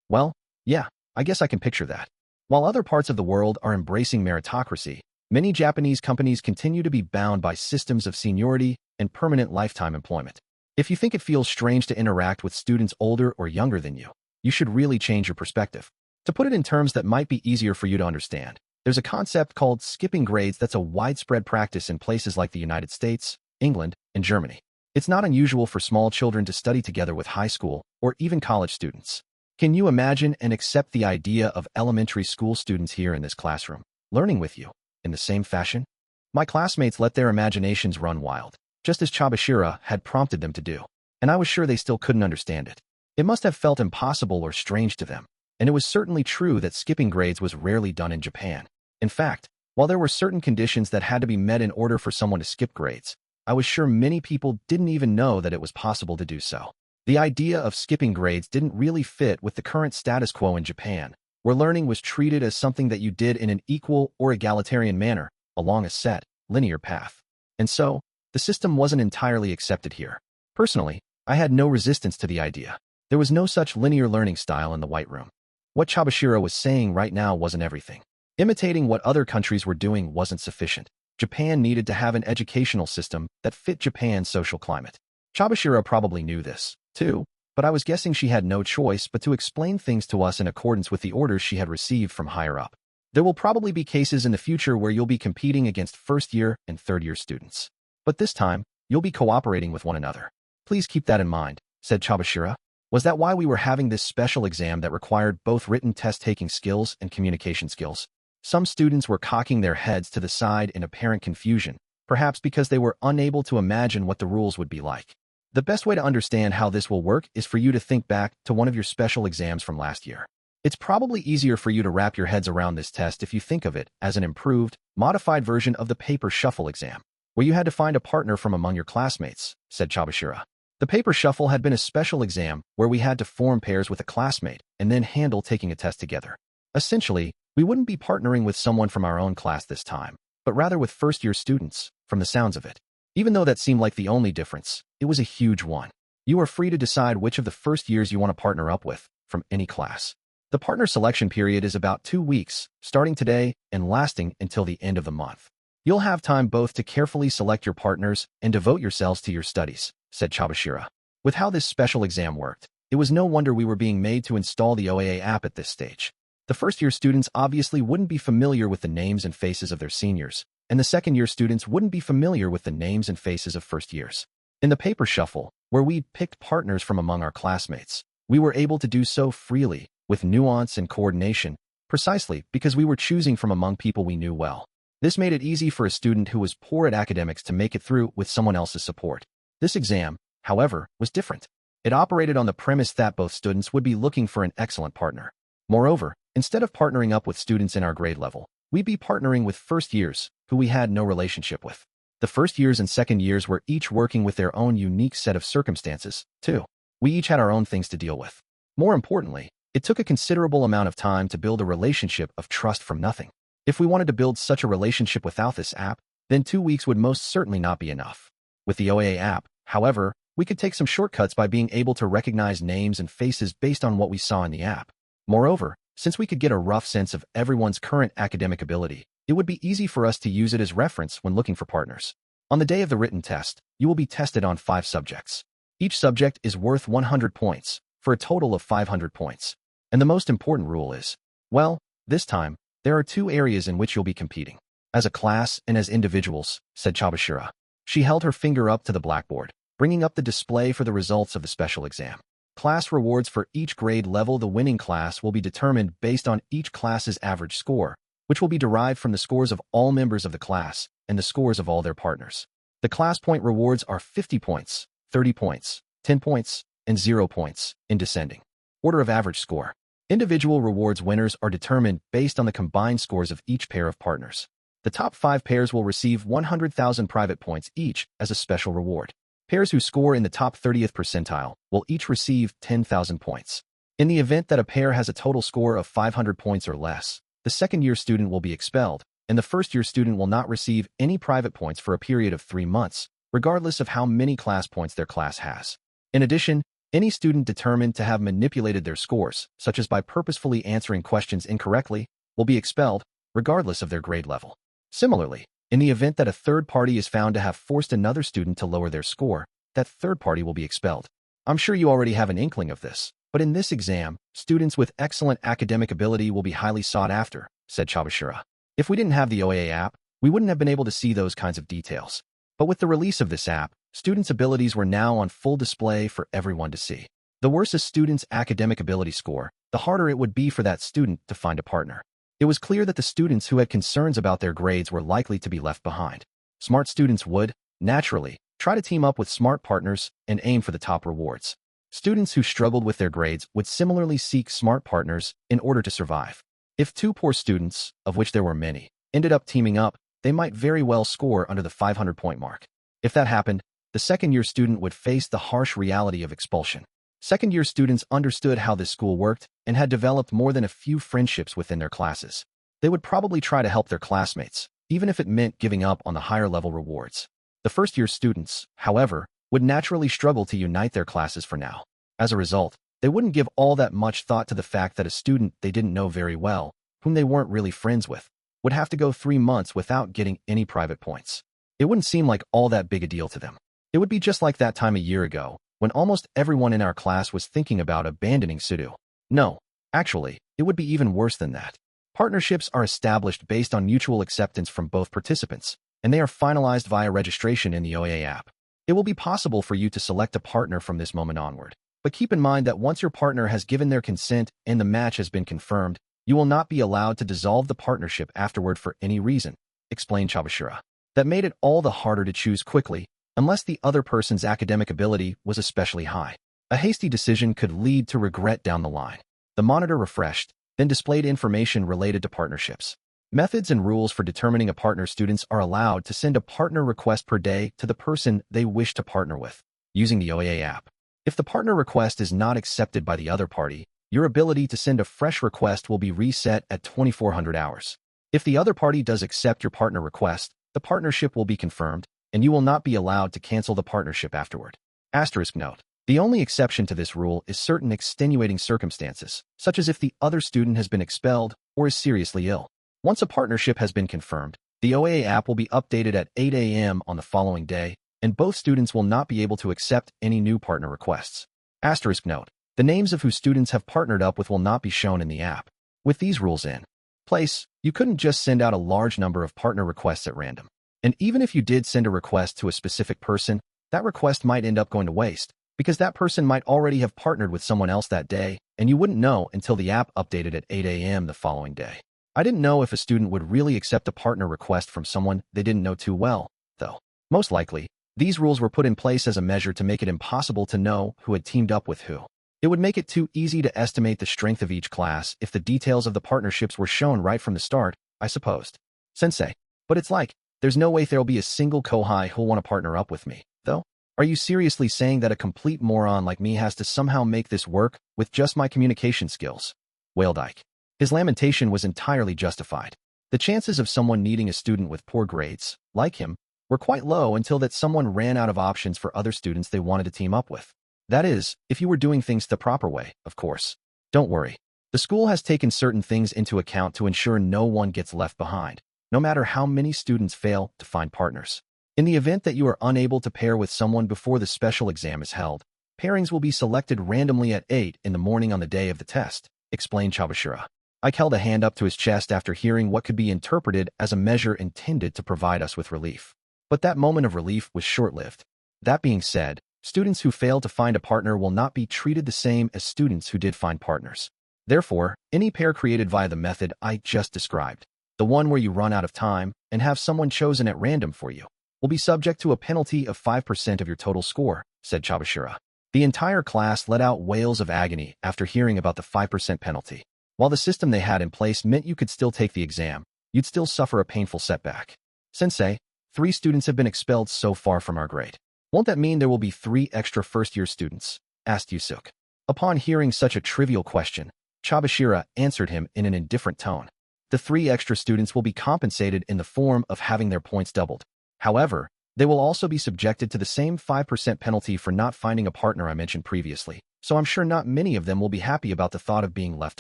Well, yeah, I guess I can picture that. While other parts of the world are embracing meritocracy, many Japanese companies continue to be bound by systems of seniority and permanent lifetime employment. If you think it feels strange to interact with students older or younger than you, you should really change your perspective. To put it in terms that might be easier for you to understand, there's a concept called skipping grades that's a widespread practice in places like the United States, England, and Germany. It's not unusual for small children to study together with high school or even college students. Can you imagine and accept the idea of elementary school students here in this classroom, learning with you, in the same fashion? My classmates let their imaginations run wild, just as Chabashira had prompted them to do, and I was sure they still couldn't understand it. It must have felt impossible or strange to them, and it was certainly true that skipping grades was rarely done in Japan. In fact, while there were certain conditions that had to be met in order for someone to skip grades, I was sure many people didn't even know that it was possible to do so. The idea of skipping grades didn't really fit with the current status quo in Japan, where learning was treated as something that you did in an equal or egalitarian manner, along a set, linear path. And so, the system wasn't entirely accepted here. Personally, I had no resistance to the idea. There was no such linear learning style in the White Room. What Chabashira was saying right now wasn't everything. Imitating what other countries were doing wasn't sufficient. Japan needed to have an educational system that fit Japan's social climate. Chabashira probably knew this, too, but I was guessing she had no choice but to explain things to us in accordance with the orders she had received from higher up. There will probably be cases in the future where you'll be competing against first-year and third-year students. But this time, you'll be cooperating with one another. Please keep that in mind, said Chabashira. Was that why we were having this special exam that required both written test-taking skills and communication skills? Some students were cocking their heads to the side in apparent confusion, perhaps because they were unable to imagine what the rules would be like. The best way to understand how this will work is for you to think back to one of your special exams from last year. It's probably easier for you to wrap your heads around this test if you think of it as an improved, modified version of the paper shuffle exam, where you had to find a partner from among your classmates, said Chabashira. The paper shuffle had been a special exam where we had to form pairs with a classmate and then handle taking a test together. Essentially, we wouldn't be partnering with someone from our own class this time, but rather with first-year students, from the sounds of it. Even though that seemed like the only difference, it was a huge one. You are free to decide which of the first years you want to partner up with, from any class. The partner selection period is about 2 weeks, starting today and lasting until the end of the month. You'll have time both to carefully select your partners and devote yourselves to your studies, said Chabashira. With how this special exam worked, it was no wonder we were being made to install the OAA app at this stage. The first-year students obviously wouldn't be familiar with the names and faces of their seniors, and the second-year students wouldn't be familiar with the names and faces of first years. In the paper shuffle, where we picked partners from among our classmates, we were able to do so freely, with nuance and coordination, precisely because we were choosing from among people we knew well. This made it easy for a student who was poor at academics to make it through with someone else's support. This exam, however, was different. It operated on the premise that both students would be looking for an excellent partner. Moreover, instead of partnering up with students in our grade level, we'd be partnering with first years who we had no relationship with. The first years and second years were each working with their own unique set of circumstances, too. We each had our own things to deal with. More importantly, it took a considerable amount of time to build a relationship of trust from nothing. If we wanted to build such a relationship without this app, then 2 weeks would most certainly not be enough. With the OAA app, however, we could take some shortcuts by being able to recognize names and faces based on what we saw in the app. Moreover, since we could get a rough sense of everyone's current academic ability, it would be easy for us to use it as reference when looking for partners. On the day of the written test, you will be tested on 5 subjects. Each subject is worth 100 points, for a total of 500 points. And the most important rule is, well, this time, there are 2 areas in which you'll be competing. As a class and as individuals, said Chabashira. She held her finger up to the blackboard, bringing up the display for the results of the special exam. Class rewards for each grade level. The winning class will be determined based on each class's average score, which will be derived from the scores of all members of the class and the scores of all their partners. The class point rewards are 50 points, 30 points, 10 points, and 0 points, in descending order of average score. Individual rewards winners are determined based on the combined scores of each pair of partners. The top 5 pairs will receive 100,000 private points each as a special reward. Pairs who score in the top 30th percentile will each receive 10,000 points. In the event that a pair has a total score of 500 points or less, the second-year student will be expelled, and the first-year student will not receive any private points for a period of 3 months, regardless of how many class points their class has. In addition, any student determined to have manipulated their scores, such as by purposefully answering questions incorrectly, will be expelled, regardless of their grade level. Similarly, in the event that a third party is found to have forced another student to lower their score, that third party will be expelled. I'm sure you already have an inkling of this, but in this exam, students with excellent academic ability will be highly sought after, said Chabashira. If we didn't have the OAA app, we wouldn't have been able to see those kinds of details. But with the release of this app, students' abilities were now on full display for everyone to see. The worse a student's academic ability score, the harder it would be for that student to find a partner. It was clear that the students who had concerns about their grades were likely to be left behind. Smart students would, naturally, try to team up with smart partners and aim for the top rewards. Students who struggled with their grades would similarly seek smart partners in order to survive. If 2 poor students, of which there were many, ended up teaming up, they might very well score under the 500-point mark. If that happened, the second-year student would face the harsh reality of expulsion. Second-year students understood how this school worked and had developed more than a few friendships within their classes. They would probably try to help their classmates, even if it meant giving up on the higher-level rewards. The first-year students, however, would naturally struggle to unite their classes for now. As a result, They wouldn't give all that much thought to the fact that a student they didn't know very well, whom they weren't really friends with, would have to go 3 months without getting any private points. It wouldn't seem like all that big a deal to them. It would be just like that time a year ago, when almost everyone in our class was thinking about abandoning Sudo. No, actually, it would be even worse than that. Partnerships are established based on mutual acceptance from both participants, and they are finalized via registration in the OA app. It will be possible for you to select a partner from this moment onward. But keep in mind that once your partner has given their consent and the match has been confirmed, you will not be allowed to dissolve the partnership afterward for any reason, explained Chabashira. That made it all the harder to choose quickly, unless the other person's academic ability was especially high. A hasty decision could lead to regret down the line. The monitor refreshed, then displayed information related to partnerships. Methods and rules for determining a partner. Students are allowed to send a partner request per day to the person they wish to partner with, using the OA app. If the partner request is not accepted by the other party, your ability to send a fresh request will be reset at 2400 hours. If the other party does accept your partner request, the partnership will be confirmed, and you will not be allowed to cancel the partnership afterward. Asterisk note. The only exception to this rule is certain extenuating circumstances, such as if the other student has been expelled or is seriously ill. Once a partnership has been confirmed, the OA app will be updated at 8 a.m. on the following day, and both students will not be able to accept any new partner requests. Asterisk note. The names of who students have partnered up with will not be shown in the app. With these rules in place, you couldn't just send out a large number of partner requests at random. And even if you did send a request to a specific person, that request might end up going to waste, because that person might already have partnered with someone else that day, and you wouldn't know until the app updated at 8 a.m. the following day. I didn't know if a student would really accept a partner request from someone they didn't know too well, though. Most likely, these rules were put in place as a measure to make it impossible to know who had teamed up with who. It would make it too easy to estimate the strength of each class if the details of the partnerships were shown right from the start, I supposed. Sensei. But it's like, there's no way there'll be a single Kohai who'll want to partner up with me, though? Are you seriously saying that a complete moron like me has to somehow make this work with just my communication skills? Wailed Ike. His lamentation was entirely justified. The chances of someone needing a student with poor grades, like him, were quite low until that someone ran out of options for other students they wanted to team up with. That is, if you were doing things the proper way, of course. Don't worry. The school has taken certain things into account to ensure no one gets left behind, no matter how many students fail to find partners. In the event that you are unable to pair with someone before the special exam is held, pairings will be selected randomly at 8 in the morning on the day of the test, explained Chabashira. Ike held a hand up to his chest after hearing what could be interpreted as a measure intended to provide us with relief. But that moment of relief was short-lived. That being said, students who fail to find a partner will not be treated the same as students who did find partners. Therefore, any pair created via the method I just described, the one where you run out of time and have someone chosen at random for you, will be subject to a penalty of 5% of your total score, said Chabashira. The entire class let out wails of agony after hearing about the 5% penalty. While the system they had in place meant you could still take the exam, you'd still suffer a painful setback. Sensei, 3 students have been expelled so far from our grade. Won't that mean there will be 3 extra first-year students? Asked Yusuke. Upon hearing such a trivial question, Chabashira answered him in an indifferent tone. The 3 extra students will be compensated in the form of having their points doubled. However, they will also be subjected to the same 5% penalty for not finding a partner I mentioned previously, so I'm sure not many of them will be happy about the thought of being left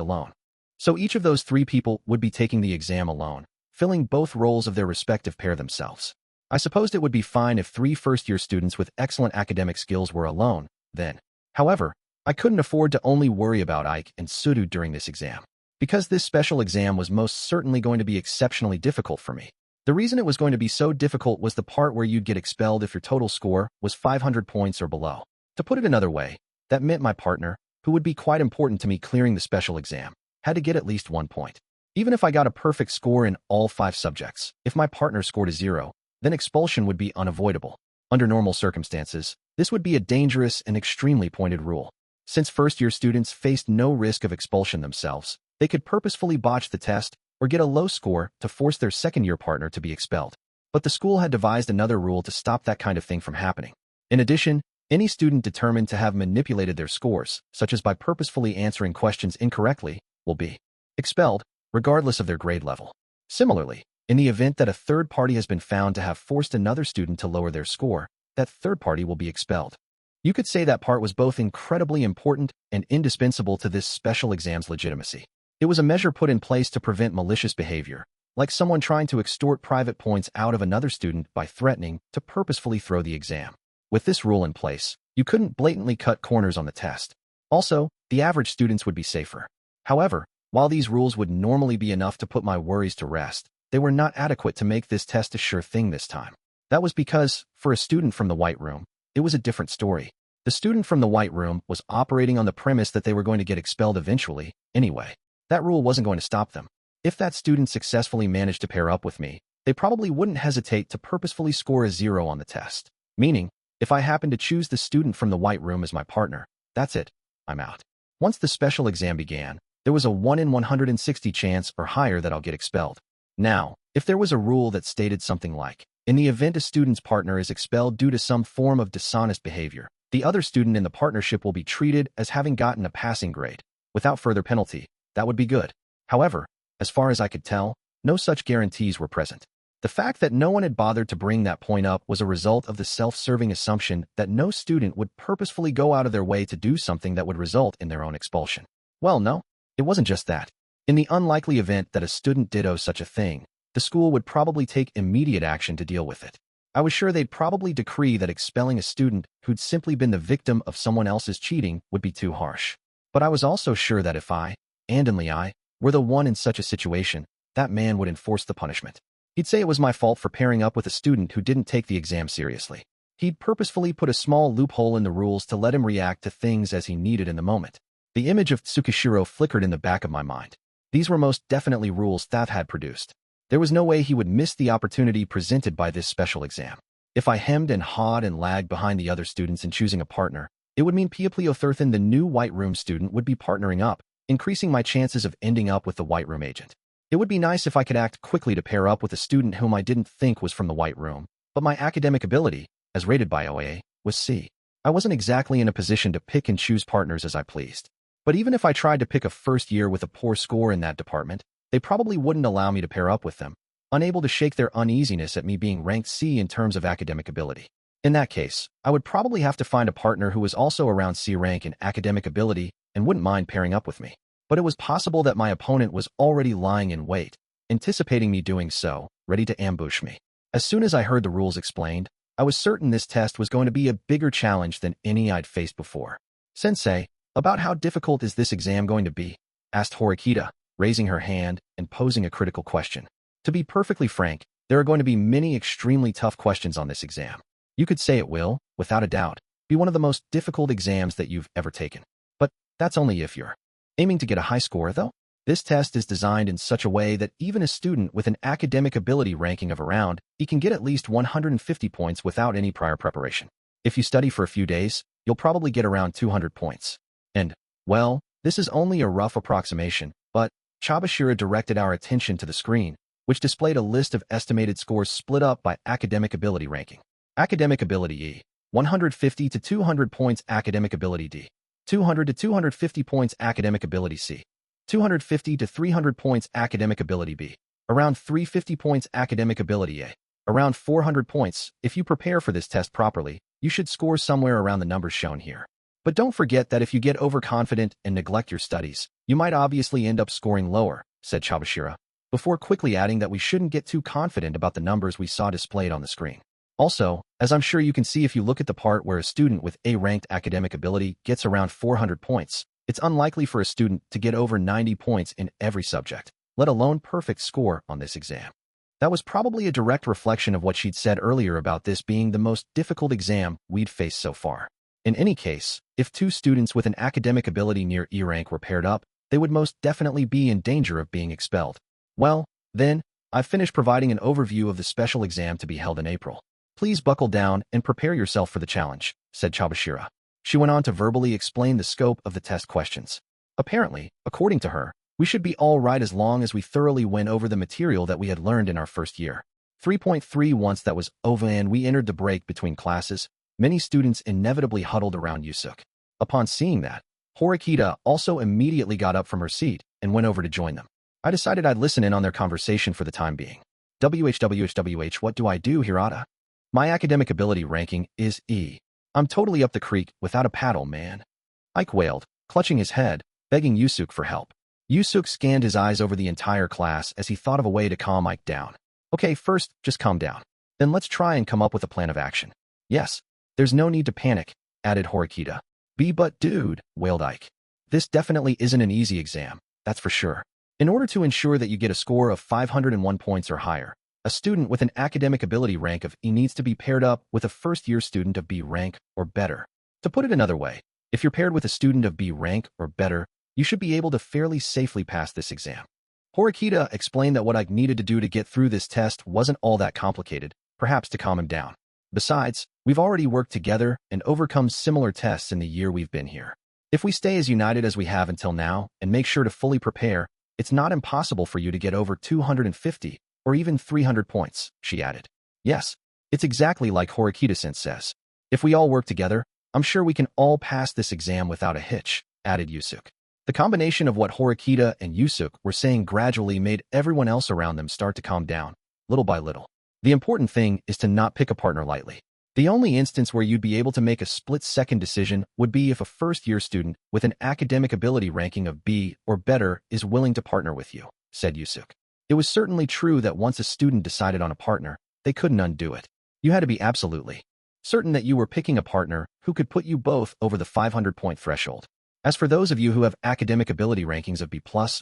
alone. So each of those 3 people would be taking the exam alone, filling both roles of their respective pair themselves. I supposed it would be fine if 3 first-year students with excellent academic skills were alone, then. However, I couldn't afford to only worry about Ike and Sudu during this exam, because this special exam was most certainly going to be exceptionally difficult for me. The reason it was going to be so difficult was the part where you'd get expelled if your total score was 500 points or below. To put it another way, that meant my partner, who would be quite important to me clearing the special exam, had to get at least 1 point. Even if I got a perfect score in all 5 subjects, if my partner scored a 0, then expulsion would be unavoidable. Under normal circumstances, this would be a dangerous and extremely pointed rule. Since first-year students faced no risk of expulsion themselves, they could purposefully botch the test or get a low score to force their second-year partner to be expelled. But the school had devised another rule to stop that kind of thing from happening. In addition, any student determined to have manipulated their scores, such as by purposefully answering questions incorrectly, will be expelled, regardless of their grade level. Similarly, in the event that a third party has been found to have forced another student to lower their score, that third party will be expelled. You could say that part was both incredibly important and indispensable to this special exam's legitimacy. It was a measure put in place to prevent malicious behavior, like someone trying to extort private points out of another student by threatening to purposefully throw the exam. With this rule in place, you couldn't blatantly cut corners on the test. Also, the average students would be safer. However, while these rules would normally be enough to put my worries to rest, they were not adequate to make this test a sure thing this time. That was because, for a student from the White Room, it was a different story. The student from the White Room was operating on the premise that they were going to get expelled eventually, anyway. That rule wasn't going to stop them. If that student successfully managed to pair up with me, they probably wouldn't hesitate to purposefully score a 0 on the test. Meaning, if I happened to choose the student from the White Room as my partner, that's it. I'm out. Once the special exam began, there was a 1 in 160 chance or higher that I'll get expelled. Now, if there was a rule that stated something like, in the event a student's partner is expelled due to some form of dishonest behavior, the other student in the partnership will be treated as having gotten a passing grade, without further penalty, that would be good. However, as far as I could tell, no such guarantees were present. The fact that no one had bothered to bring that point up was a result of the self-serving assumption that no student would purposefully go out of their way to do something that would result in their own expulsion. Well, no, it wasn't just that. In the unlikely event that a student did such a thing, the school would probably take immediate action to deal with it. I was sure they'd probably decree that expelling a student who'd simply been the victim of someone else's cheating would be too harsh. But I was also sure that if I, and only I, were the one in such a situation, that man would enforce the punishment. He'd say it was my fault for pairing up with a student who didn't take the exam seriously. He'd purposefully put a small loophole in the rules to let him react to things as he needed in the moment. The image of Tsukishiro flickered in the back of my mind. These were most definitely rules Thaf had produced. There was no way he would miss the opportunity presented by this special exam. If I hemmed and hawed and lagged behind the other students in choosing a partner, it would mean Piopliotherthan, the new White Room student, would be partnering up, increasing my chances of ending up with the White Room agent. It would be nice if I could act quickly to pair up with a student whom I didn't think was from the White Room, but my academic ability, as rated by OAA, was C. I wasn't exactly in a position to pick and choose partners as I pleased. But even if I tried to pick a first year with a poor score in that department, they probably wouldn't allow me to pair up with them, unable to shake their uneasiness at me being ranked C in terms of academic ability. In that case, I would probably have to find a partner who was also around C rank in academic ability and wouldn't mind pairing up with me. But it was possible that my opponent was already lying in wait, anticipating me doing so, ready to ambush me. As soon as I heard the rules explained, I was certain this test was going to be a bigger challenge than any I'd faced before. Sensei, about how difficult is this exam going to be? Asked Horikita, raising her hand and posing a critical question. To be perfectly frank, there are going to be many extremely tough questions on this exam. You could say it will, without a doubt, be one of the most difficult exams that you've ever taken. But that's only if you're aiming to get a high score, though. This test is designed in such a way that even a student with an academic ability ranking of around, he can get at least 150 points without any prior preparation. If you study for a few days, you'll probably get around 200 points. And, well, this is only a rough approximation, but Chabashira directed our attention to the screen, which displayed a list of estimated scores split up by academic ability ranking. Academic ability E, 150 to 200 points. Academic ability D, 200 to 250 points. Academic ability C, 250 to 300 points. Academic ability B, around 350 points. Academic ability A, around 400 points. If you prepare for this test properly, you should score somewhere around the numbers shown here. But don't forget that if you get overconfident and neglect your studies, you might obviously end up scoring lower, said Chabashira, before quickly adding that we shouldn't get too confident about the numbers we saw displayed on the screen. Also, as I'm sure you can see if you look at the part where a student with A-ranked academic ability gets around 400 points, it's unlikely for a student to get over 90 points in every subject, let alone perfect score on this exam. That was probably a direct reflection of what she'd said earlier about this being the most difficult exam we'd faced so far. In any case, if two students with an academic ability near E rank were paired up, they would most definitely be in danger of being expelled. Well, then, I've finished providing an overview of the special exam to be held in April. Please buckle down and prepare yourself for the challenge, said Chabashira. She went on to verbally explain the scope of the test questions. Apparently, according to her, we should be all right as long as we thoroughly went over the material that we had learned in our first year. 3.3 Once that was over and we entered the break between classes, many students inevitably huddled around Yusuke. Upon seeing that, Horikita also immediately got up from her seat and went over to join them. I decided I'd listen in on their conversation for the time being. WHWHWH, what do I do, Hirata? My academic ability ranking is E. I'm totally up the creek without a paddle, man. Ike wailed, clutching his head, begging Yusuke for help. Yusuke scanned his eyes over the entire class as he thought of a way to calm Ike down. Okay, first, just calm down. Then let's try and come up with a plan of action. Yes, there's no need to panic, added Horikita. But dude, wailed Ike. This definitely isn't an easy exam, that's for sure. In order to ensure that you get a score of 501 points or higher, a student with an academic ability rank of E needs to be paired up with a first-year student of B rank or better. To put it another way, if you're paired with a student of B rank or better, you should be able to fairly safely pass this exam. Horikita explained that what Ike needed to do to get through this test wasn't all that complicated, perhaps to calm him down. Besides, we've already worked together and overcome similar tests in the year we've been here. If we stay as united as we have until now and make sure to fully prepare, it's not impossible for you to get over 250 or even 300 points, she added. Yes, it's exactly like Horikita-sen says. If we all work together, I'm sure we can all pass this exam without a hitch, added Yusuke. The combination of what Horikita and Yusuke were saying gradually made everyone else around them start to calm down, little by little. The important thing is to not pick a partner lightly. The only instance where you'd be able to make a split-second decision would be if a first-year student with an academic ability ranking of B or better is willing to partner with you, said Yusuke. It was certainly true that once a student decided on a partner, they couldn't undo it. You had to be absolutely certain that you were picking a partner who could put you both over the 500-point threshold. As for those of you who have academic ability rankings of B+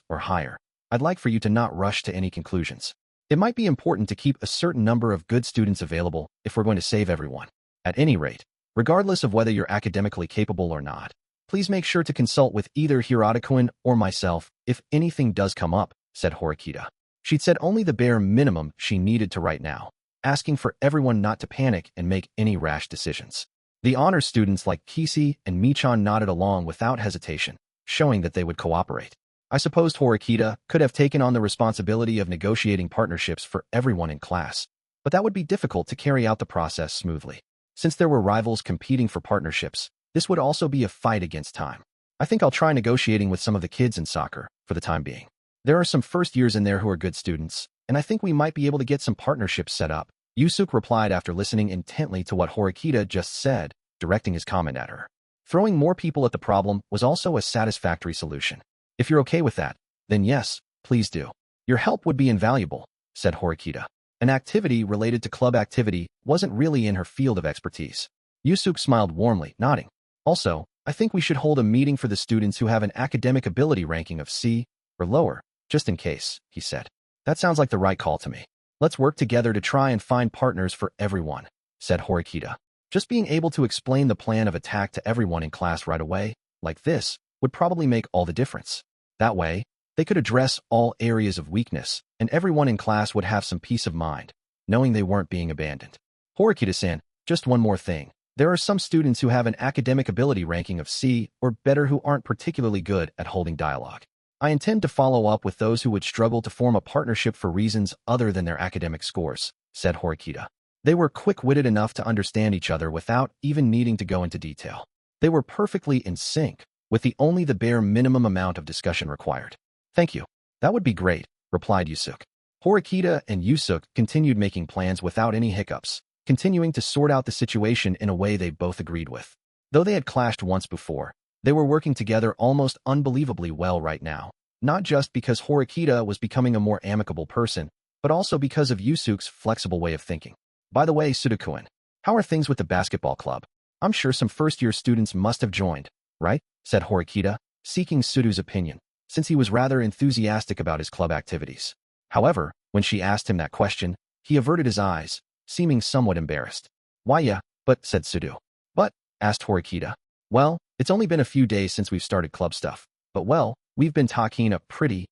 or higher, I'd like for you to not rush to any conclusions. It might be important to keep a certain number of good students available if we're going to save everyone. At any rate, regardless of whether you're academically capable or not, please make sure to consult with either Hirata-kun or myself if anything does come up, said Horikita. She'd said only the bare minimum she needed to right now, asking for everyone not to panic and make any rash decisions. The honor students like Kisi and Michan nodded along without hesitation, showing that they would cooperate. I supposed Horikita could have taken on the responsibility of negotiating partnerships for everyone in class, but that would be difficult to carry out the process smoothly. Since there were rivals competing for partnerships, this would also be a fight against time. I think I'll try negotiating with some of the kids in soccer, for the time being. There are some first years in there who are good students, and I think we might be able to get some partnerships set up, Yusuke replied after listening intently to what Horikita just said, directing his comment at her. Throwing more people at the problem was also a satisfactory solution. If you're okay with that, then yes, please do. Your help would be invaluable, said Horikita. An activity related to club activity wasn't really in her field of expertise. Yusuke smiled warmly, nodding. Also, I think we should hold a meeting for the students who have an academic ability ranking of C or lower, just in case, he said. That sounds like the right call to me. Let's work together to try and find partners for everyone, said Horikita. Just being able to explain the plan of attack to everyone in class right away, like this, would probably make all the difference. That way, they could address all areas of weakness, and everyone in class would have some peace of mind, knowing they weren't being abandoned. Horikita-san, just one more thing. There are some students who have an academic ability ranking of C or better who aren't particularly good at holding dialogue. I intend to follow up with those who would struggle to form a partnership for reasons other than their academic scores, said Horikita. They were quick-witted enough to understand each other without even needing to go into detail. They were perfectly in sync, with only the bare minimum amount of discussion required. Thank you. That would be great, replied Yusuke. Horikita and Yusuke continued making plans without any hiccups, continuing to sort out the situation in a way they both agreed with. Though they had clashed once before, they were working together almost unbelievably well right now, not just because Horikita was becoming a more amicable person, but also because of Yusuke's flexible way of thinking. By the way, Sudo-kun, how are things with the basketball club? I'm sure some first-year students must have joined, right? Said Horikita, seeking Sudo's opinion, since he was rather enthusiastic about his club activities. However, when she asked him that question, he averted his eyes, seeming somewhat embarrassed. Why yeah, but, said Sudo. But, asked Horikita. Well, it's only been a few days since we've started club stuff, but well, we've been talking a pretty,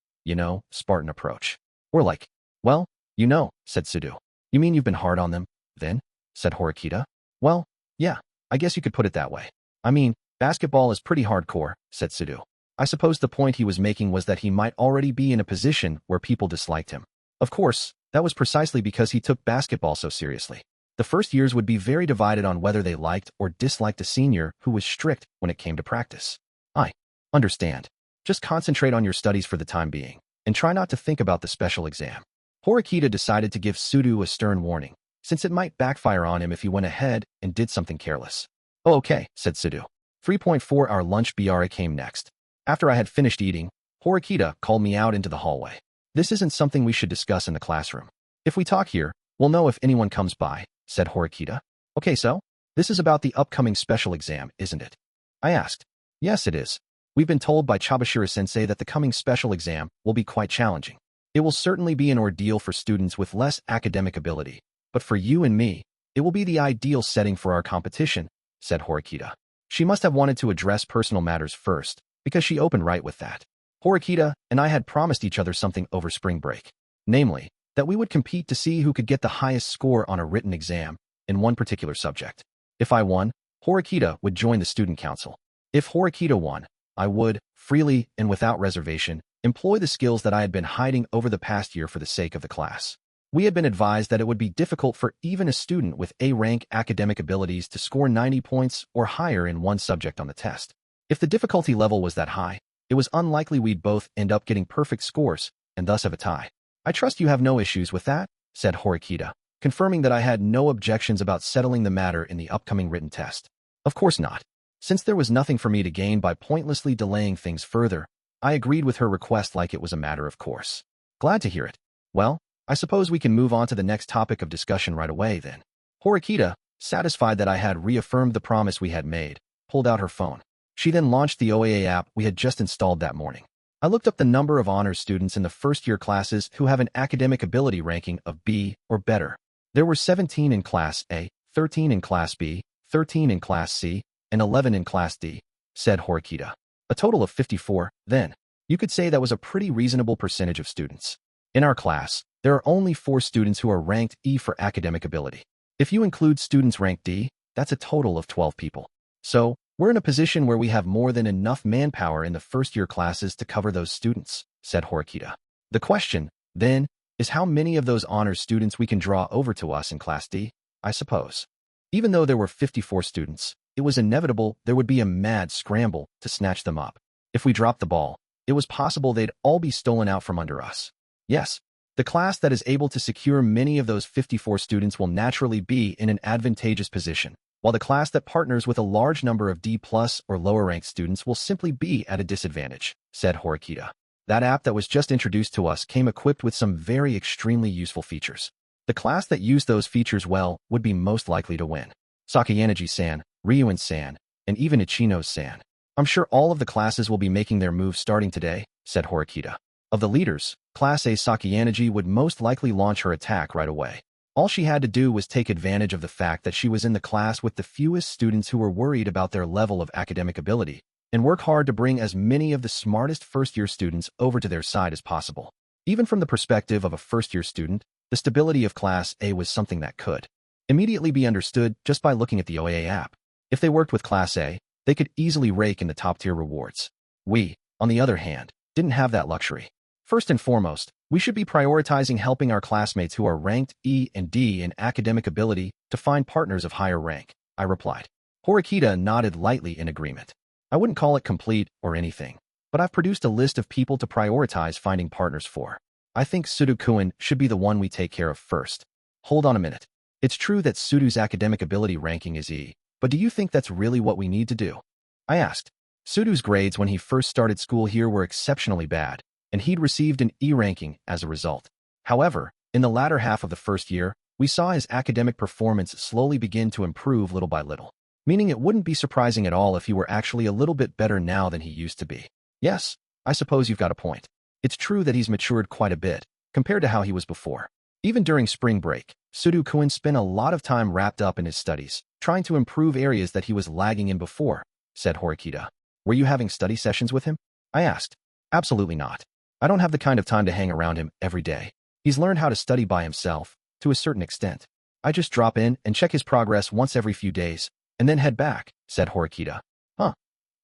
Spartan approach. Or like, well, said Sudo. You mean you've been hard on them, then? Said Horikita. Well, yeah, I guess you could put it that way. I mean, basketball is pretty hardcore, said Sudo. I suppose the point he was making was that he might already be in a position where people disliked him. Of course, that was precisely because he took basketball so seriously. The first years would be very divided on whether they liked or disliked a senior who was strict when it came to practice. I understand. Just concentrate on your studies for the time being, and try not to think about the special exam. Horikita decided to give Sudo a stern warning, since it might backfire on him if he went ahead and did something careless. Oh, okay, said Sudu. 3.4 Our lunch BRA came next. After I had finished eating, Horikita called me out into the hallway. This isn't something we should discuss in the classroom. If we talk here, we'll know if anyone comes by, said Horikita. Okay, so? This is about the upcoming special exam, isn't it? I asked. Yes, it is. We've been told by Chabashira-sensei that the coming special exam will be quite challenging. It will certainly be an ordeal for students with less academic ability, but for you and me, it will be the ideal setting for our competition, said Horikita. She must have wanted to address personal matters first, because she opened right with that. Horikita and I had promised each other something over spring break. Namely, that we would compete to see who could get the highest score on a written exam in one particular subject. If I won, Horikita would join the student council. If Horikita won, I would, freely and without reservation, employ the skills that I had been hiding over the past year for the sake of the class. We had been advised that it would be difficult for even a student with A-rank academic abilities to score 90 points or higher in one subject on the test. If the difficulty level was that high, it was unlikely we'd both end up getting perfect scores and thus have a tie. I trust you have no issues with that, said Horikita, confirming that I had no objections about settling the matter in the upcoming written test. Of course not. Since there was nothing for me to gain by pointlessly delaying things further, I agreed with her request like it was a matter of course. Glad to hear it. Well, I suppose we can move on to the next topic of discussion right away then. Horikita, satisfied that I had reaffirmed the promise we had made, pulled out her phone. She then launched the OAA app we had just installed that morning. I looked up the number of honors students in the first-year classes who have an academic ability ranking of B or better. There were 17 in Class A, 13 in Class B, 13 in Class C, and 11 in Class D, said Horikita. A total of 54, then. You could say that was a pretty reasonable percentage of students. In our class, there are only 4 students who are ranked E for academic ability. If you include students ranked D, that's a total of 12 people. So, we're in a position where we have more than enough manpower in the first-year classes to cover those students, said Horikita. The question, then, is how many of those honors students we can draw over to us in Class D, I suppose. Even though there were 54 students, it was inevitable there would be a mad scramble to snatch them up. If we dropped the ball, it was possible they'd all be stolen out from under us. Yes, the class that is able to secure many of those 54 students will naturally be in an advantageous position, while the class that partners with a large number of D+ or lower-ranked students will simply be at a disadvantage, said Horikita. That app that was just introduced to us came equipped with some very extremely useful features. The class that used those features well would be most likely to win. Sakayanagi-san, Ryuin-san, and even Ichino-san. I'm sure all of the classes will be making their moves starting today, said Horikita. Of the leaders, Class A Sakayanagi would most likely launch her attack right away. All she had to do was take advantage of the fact that she was in the class with the fewest students who were worried about their level of academic ability, and work hard to bring as many of the smartest first-year students over to their side as possible. Even from the perspective of a first-year student, the stability of Class A was something that could immediately be understood just by looking at the OAA app. If they worked with Class A, they could easily rake in the top-tier rewards. We, on the other hand, didn't have that luxury. First and foremost, we should be prioritizing helping our classmates who are ranked E and D in academic ability to find partners of higher rank, I replied. Horikita nodded lightly in agreement. I wouldn't call it complete or anything, but I've produced a list of people to prioritize finding partners for. I think Sudu-kun should be the one we take care of first. Hold on a minute. It's true that Sudu's academic ability ranking is E, but do you think that's really what we need to do? I asked. Sudu's grades when he first started school here were exceptionally bad, and he'd received an E ranking as a result. However, in the latter half of the first year, we saw his academic performance slowly begin to improve little by little, meaning it wouldn't be surprising at all if he were actually a little bit better now than he used to be. Yes, I suppose you've got a point. It's true that he's matured quite a bit, compared to how he was before. Even during spring break, Sudu-kun spent a lot of time wrapped up in his studies, trying to improve areas that he was lagging in before, said Horikita. Were you having study sessions with him? I asked. Absolutely not. I don't have the kind of time to hang around him every day. He's learned how to study by himself, to a certain extent. I just drop in and check his progress once every few days, and then head back, said Horikita. Huh.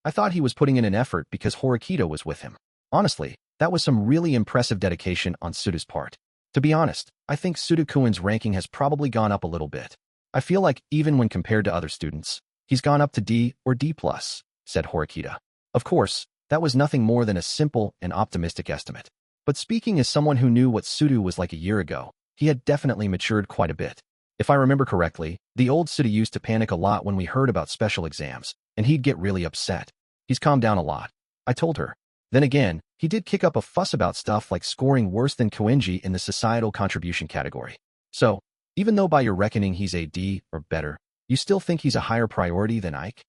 I thought he was putting in an effort because Horikita was with him. Honestly, that was some really impressive dedication on Sudu's part. To be honest, I think Sudu-kun's ranking has probably gone up a little bit. I feel like even when compared to other students, he's gone up to D or D+, said Horikita. Of course, that was nothing more than a simple and optimistic estimate. But speaking as someone who knew what Sudu was like a year ago, he had definitely matured quite a bit. If I remember correctly, the old Suda used to panic a lot when we heard about special exams, and he'd get really upset. He's calmed down a lot, I told her. Then again, he did kick up a fuss about stuff like scoring worse than Koenji in the societal contribution category. So, even though by your reckoning he's a D or better, you still think he's a higher priority than Ike?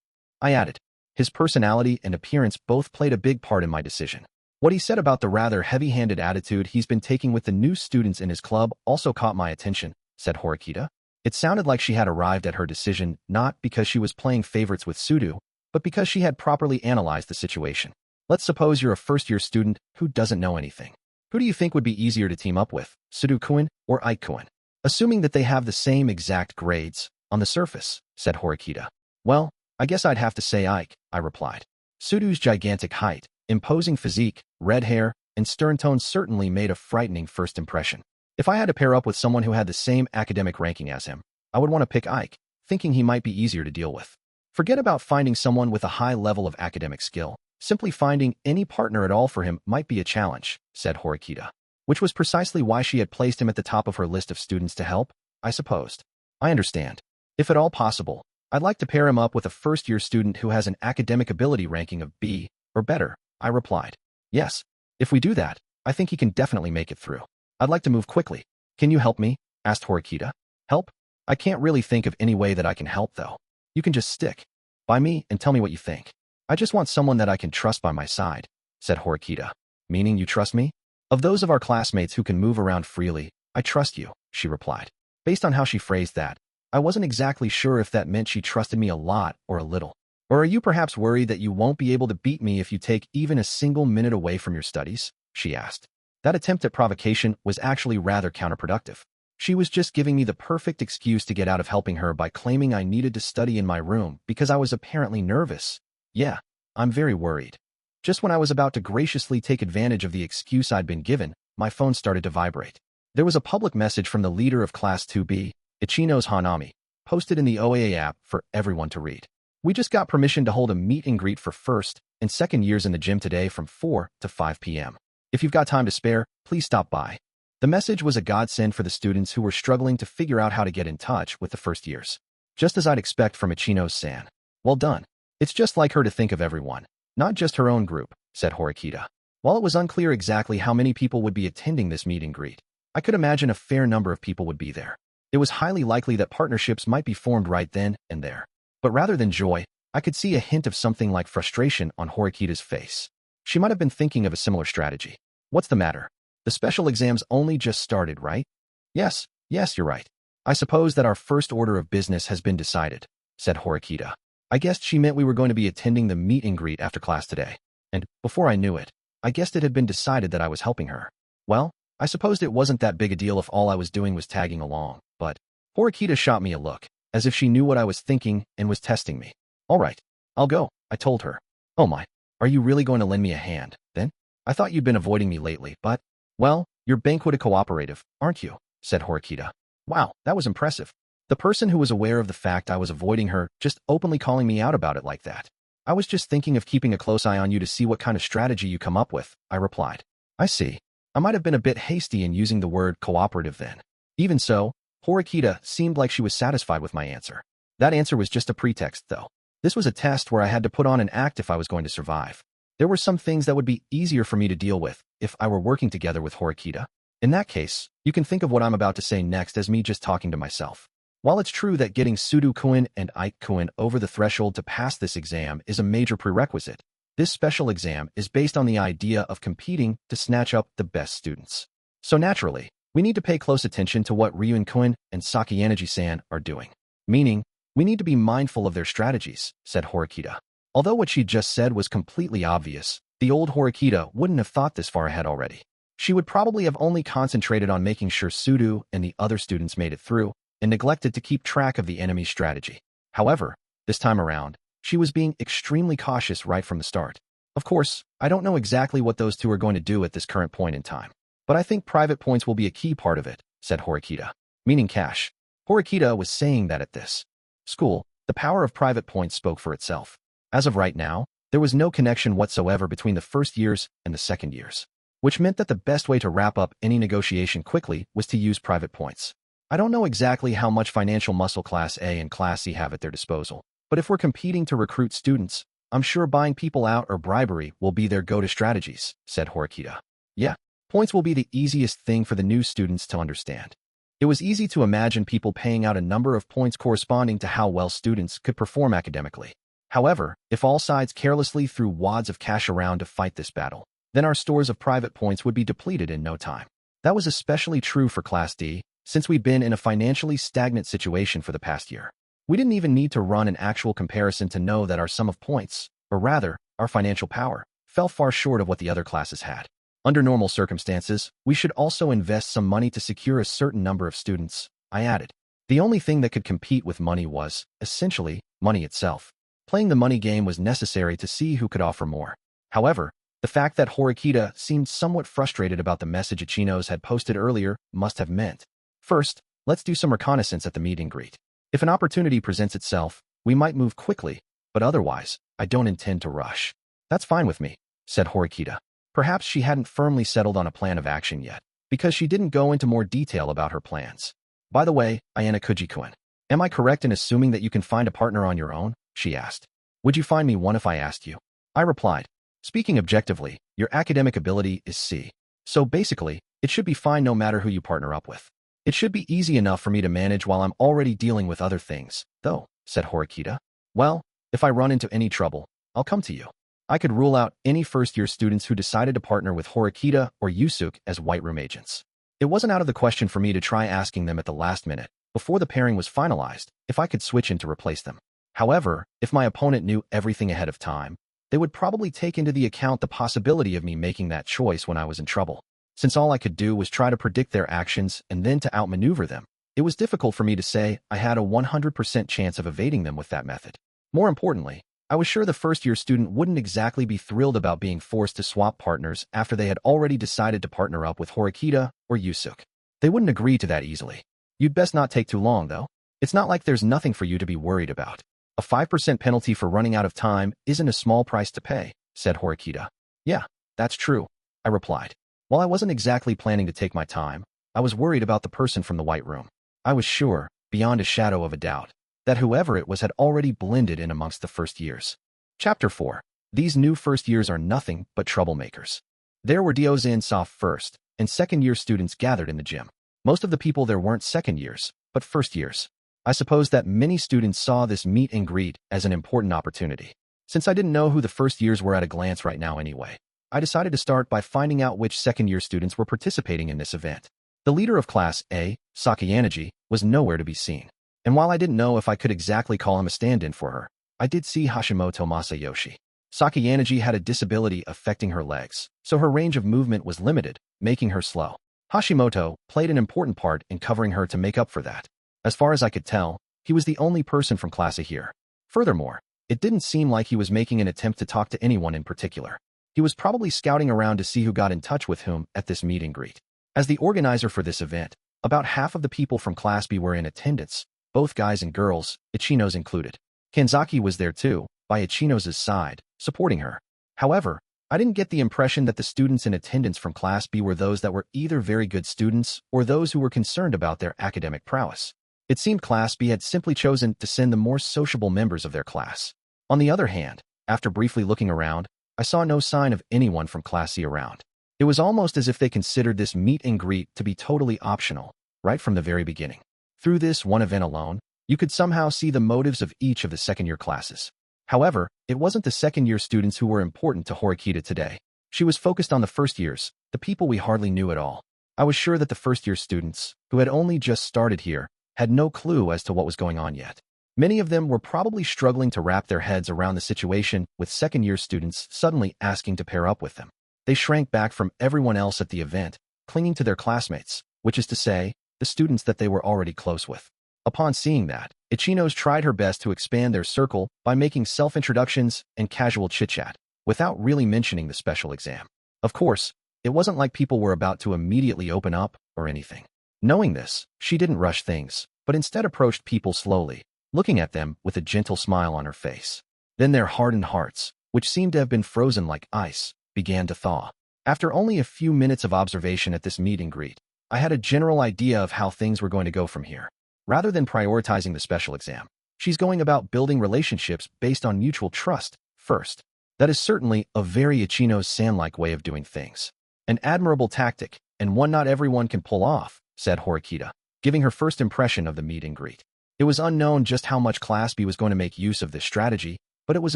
I added. His personality and appearance both played a big part in my decision. What he said about the rather heavy-handed attitude he's been taking with the new students in his club also caught my attention, said Horikita. It sounded like she had arrived at her decision not because she was playing favorites with Sudo, but because she had properly analyzed the situation. Let's suppose you're a first-year student who doesn't know anything. Who do you think would be easier to team up with, Sudo-kun or Ike-kun? Assuming that they have the same exact grades, on the surface, said Horikita. Well, I guess I'd have to say Ike, I replied. Sudo's gigantic height, imposing physique, red hair, and stern tone certainly made a frightening first impression. If I had to pair up with someone who had the same academic ranking as him, I would want to pick Ike, thinking he might be easier to deal with. Forget about finding someone with a high level of academic skill. Simply finding any partner at all for him might be a challenge, said Horikita. Which was precisely why she had placed him at the top of her list of students to help, I supposed. I understand. If at all possible, I'd like to pair him up with a first-year student who has an academic ability ranking of B or better, I replied. Yes, if we do that, I think he can definitely make it through. I'd like to move quickly. Can you help me? Asked Horikita. Help? I can't really think of any way that I can help, though. You can just stick by me and tell me what you think. I just want someone that I can trust by my side, said Horikita. Meaning you trust me? Of those of our classmates who can move around freely, I trust you, she replied. Based on how she phrased that, I wasn't exactly sure if that meant she trusted me a lot or a little. Or are you perhaps worried that you won't be able to beat me if you take even a single minute away from your studies? She asked. That attempt at provocation was actually rather counterproductive. She was just giving me the perfect excuse to get out of helping her by claiming I needed to study in my room because I was apparently nervous. Yeah, I'm very worried. Just when I was about to graciously take advantage of the excuse I'd been given, my phone started to vibrate. There was a public message from the leader of Class 2B, Ichino's Hanami, posted in the OAA app for everyone to read. We just got permission to hold a meet and greet for first and second years in the gym today from 4 to 5 p.m. If you've got time to spare, please stop by. The message was a godsend for the students who were struggling to figure out how to get in touch with the first years. Just as I'd expect from Ichino's san. Well done. It's just like her to think of everyone, not just her own group, said Horikita. While it was unclear exactly how many people would be attending this meet and greet, I could imagine a fair number of people would be there. It was highly likely that partnerships might be formed right then and there. But rather than joy, I could see a hint of something like frustration on Horikita's face. She might have been thinking of a similar strategy. What's the matter? The special exams only just started, right? Yes, you're right. I suppose that our first order of business has been decided, said Horikita. I guessed she meant we were going to be attending the meet and greet after class today. And, before I knew it, I guessed it had been decided that I was helping her. Well, I supposed it wasn't that big a deal if all I was doing was tagging along, but Horikita shot me a look, as if she knew what I was thinking and was testing me. All right, I'll go, I told her. Oh my, are you really going to lend me a hand, then? I thought you'd been avoiding me lately, but, well, you're banquet cooperative, aren't you? Said Horikita. Wow, that was impressive. The person who was aware of the fact I was avoiding her just openly calling me out about it like that. I was just thinking of keeping a close eye on you to see what kind of strategy you come up with, I replied. I see. I might have been a bit hasty in using the word cooperative then. Even so, Horikita seemed like she was satisfied with my answer. That answer was just a pretext, though. This was a test where I had to put on an act if I was going to survive. There were some things that would be easier for me to deal with if I were working together with Horikita. In that case, you can think of what I'm about to say next as me just talking to myself. While it's true that getting Sudo-kun and Ike-kun over the threshold to pass this exam is a major prerequisite, this special exam is based on the idea of competing to snatch up the best students. So naturally, we need to pay close attention to what Ryun-kun and Sakayanagi-san are doing. Meaning, we need to be mindful of their strategies, said Horikita. Although what she just said was completely obvious, the old Horikita wouldn't have thought this far ahead already. She would probably have only concentrated on making sure Sudo and the other students made it through, and neglected to keep track of the enemy's strategy. However, this time around, she was being extremely cautious right from the start. Of course, I don't know exactly what those two are going to do at this current point in time, but I think private points will be a key part of it, said Horikita. Meaning cash. Horikita was saying that at this school, the power of private points spoke for itself. As of right now, there was no connection whatsoever between the first years and the second years, which meant that the best way to wrap up any negotiation quickly was to use private points. I don't know exactly how much financial muscle Class A and Class C have at their disposal, but if we're competing to recruit students, I'm sure buying people out or bribery will be their go-to strategies, said Horikita. Yeah, points will be the easiest thing for the new students to understand. It was easy to imagine people paying out a number of points corresponding to how well students could perform academically. However, if all sides carelessly threw wads of cash around to fight this battle, then our stores of private points would be depleted in no time. That was especially true for Class D, since we'd been in a financially stagnant situation for the past year. We didn't even need to run an actual comparison to know that our sum of points, or rather, our financial power, fell far short of what the other classes had. Under normal circumstances, we should also invest some money to secure a certain number of students, I added. The only thing that could compete with money was, essentially, money itself. Playing the money game was necessary to see who could offer more. However, the fact that Horikita seemed somewhat frustrated about the message Ichinos had posted earlier must have meant. First, let's do some reconnaissance at the meet and greet. If an opportunity presents itself, we might move quickly, but otherwise, I don't intend to rush. That's fine with me, said Horikita. Perhaps she hadn't firmly settled on a plan of action yet, because she didn't go into more detail about her plans. By the way, Ayanokouji-kun, am I correct in assuming that you can find a partner on your own? She asked. Would you find me one if I asked you? I replied. Speaking objectively, your academic ability is C. So basically, it should be fine no matter who you partner up with. It should be easy enough for me to manage while I'm already dealing with other things, though, said Horikita. Well, if I run into any trouble, I'll come to you. I could rule out any first-year students who decided to partner with Horikita or Yusuke as White Room agents. It wasn't out of the question for me to try asking them at the last minute, before the pairing was finalized, if I could switch in to replace them. However, if my opponent knew everything ahead of time, they would probably take into the account the possibility of me making that choice when I was in trouble. Since all I could do was try to predict their actions and then to outmaneuver them, it was difficult for me to say I had a 100% chance of evading them with that method. More importantly, I was sure the first-year student wouldn't exactly be thrilled about being forced to swap partners after they had already decided to partner up with Horikita or Yusuke. They wouldn't agree to that easily. You'd best not take too long, though. It's not like there's nothing for you to be worried about. A 5% penalty for running out of time isn't a small price to pay, said Horikita. Yeah, that's true, I replied. While I wasn't exactly planning to take my time, I was worried about the person from the White Room. I was sure, beyond a shadow of a doubt, that whoever it was had already blended in amongst the first years. Chapter 4. These new first years are nothing but troublemakers. There were Diozan soft first and second-year students gathered in the gym. Most of the people there weren't second years, but first years. I suppose that many students saw this meet and greet as an important opportunity. Since I didn't know who the first years were at a glance right now anyway, I decided to start by finding out which second-year students were participating in this event. The leader of Class A, Sakayaneji, was nowhere to be seen. And while I didn't know if I could exactly call him a stand-in for her, I did see Hashimoto Masayoshi. Sakayaneji had a disability affecting her legs, so her range of movement was limited, making her slow. Hashimoto played an important part in covering her to make up for that. As far as I could tell, he was the only person from Class A here. Furthermore, it didn't seem like he was making an attempt to talk to anyone in particular. He was probably scouting around to see who got in touch with whom at this meet and greet. As the organizer for this event, about half of the people from Class B were in attendance, both guys and girls, Ichinos included. Kanzaki was there too, by Ichinos' side, supporting her. However, I didn't get the impression that the students in attendance from Class B were those that were either very good students or those who were concerned about their academic prowess. It seemed Class B had simply chosen to send the more sociable members of their class. On the other hand, after briefly looking around, I saw no sign of anyone from Class C around. It was almost as if they considered this meet and greet to be totally optional, right from the very beginning. Through this one event alone, you could somehow see the motives of each of the second-year classes. However, it wasn't the second-year students who were important to Horikita today. She was focused on the first years, the people we hardly knew at all. I was sure that the first-year students, who had only just started here, had no clue as to what was going on yet. Many of them were probably struggling to wrap their heads around the situation with second-year students suddenly asking to pair up with them. They shrank back from everyone else at the event, clinging to their classmates, which is to say, the students that they were already close with. Upon seeing that, Ichinos tried her best to expand their circle by making self-introductions and casual chit-chat, without really mentioning the special exam. Of course, it wasn't like people were about to immediately open up or anything. Knowing this, she didn't rush things, but instead approached people slowly, looking at them with a gentle smile on her face. Then their hardened hearts, which seemed to have been frozen like ice, began to thaw. After only a few minutes of observation at this meet and greet, I had a general idea of how things were going to go from here. Rather than prioritizing the special exam, she's going about building relationships based on mutual trust first. That is certainly a very Ichino-san-like way of doing things. An admirable tactic, and one not everyone can pull off, said Horikita, giving her first impression of the meet and greet. It was unknown just how much Class B was going to make use of this strategy, but it was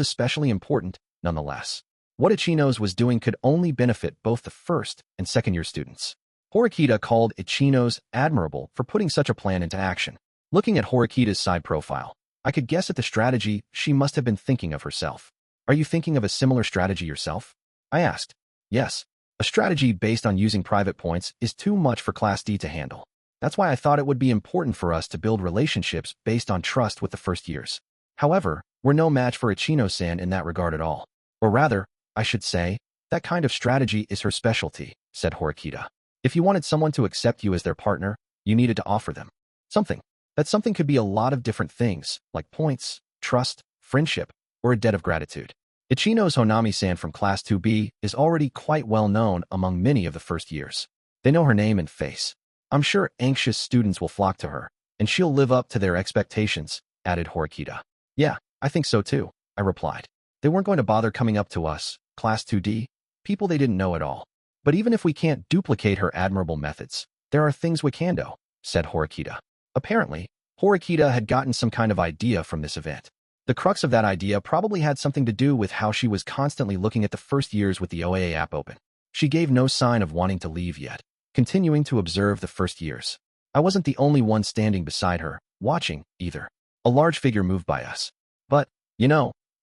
especially important, nonetheless. What Ichinos was doing could only benefit both the first and second-year students. Horikita called Ichinos admirable for putting such a plan into action. Looking at Horikita's side profile, I could guess at the strategy she must have been thinking of herself. Are you thinking of a similar strategy yourself? I asked. Yes. A strategy based on using private points is too much for Class D to handle. That's why I thought it would be important for us to build relationships based on trust with the first years. However, we're no match for Ichino-san in that regard at all. Or rather, I should say, that kind of strategy is her specialty, said Horikita. If you wanted someone to accept you as their partner, you needed to offer them something. That something could be a lot of different things, like points, trust, friendship, or a debt of gratitude. Ichino's Honami-san from Class 2B is already quite well known among many of the first years. They know her name and face. I'm sure anxious students will flock to her, and she'll live up to their expectations, added Horikita. Yeah, I think so too, I replied. They weren't going to bother coming up to us, Class 2D, people they didn't know at all. But even if we can't duplicate her admirable methods, there are things we can do, said Horikita. Apparently, Horikita had gotten some kind of idea from this event. The crux of that idea probably had something to do with how she was constantly looking at the first years with the OAA app open. She gave no sign of wanting to leave yet, continuing to observe the first years. I wasn't the only one standing beside her, watching, either. A large figure moved by us. But,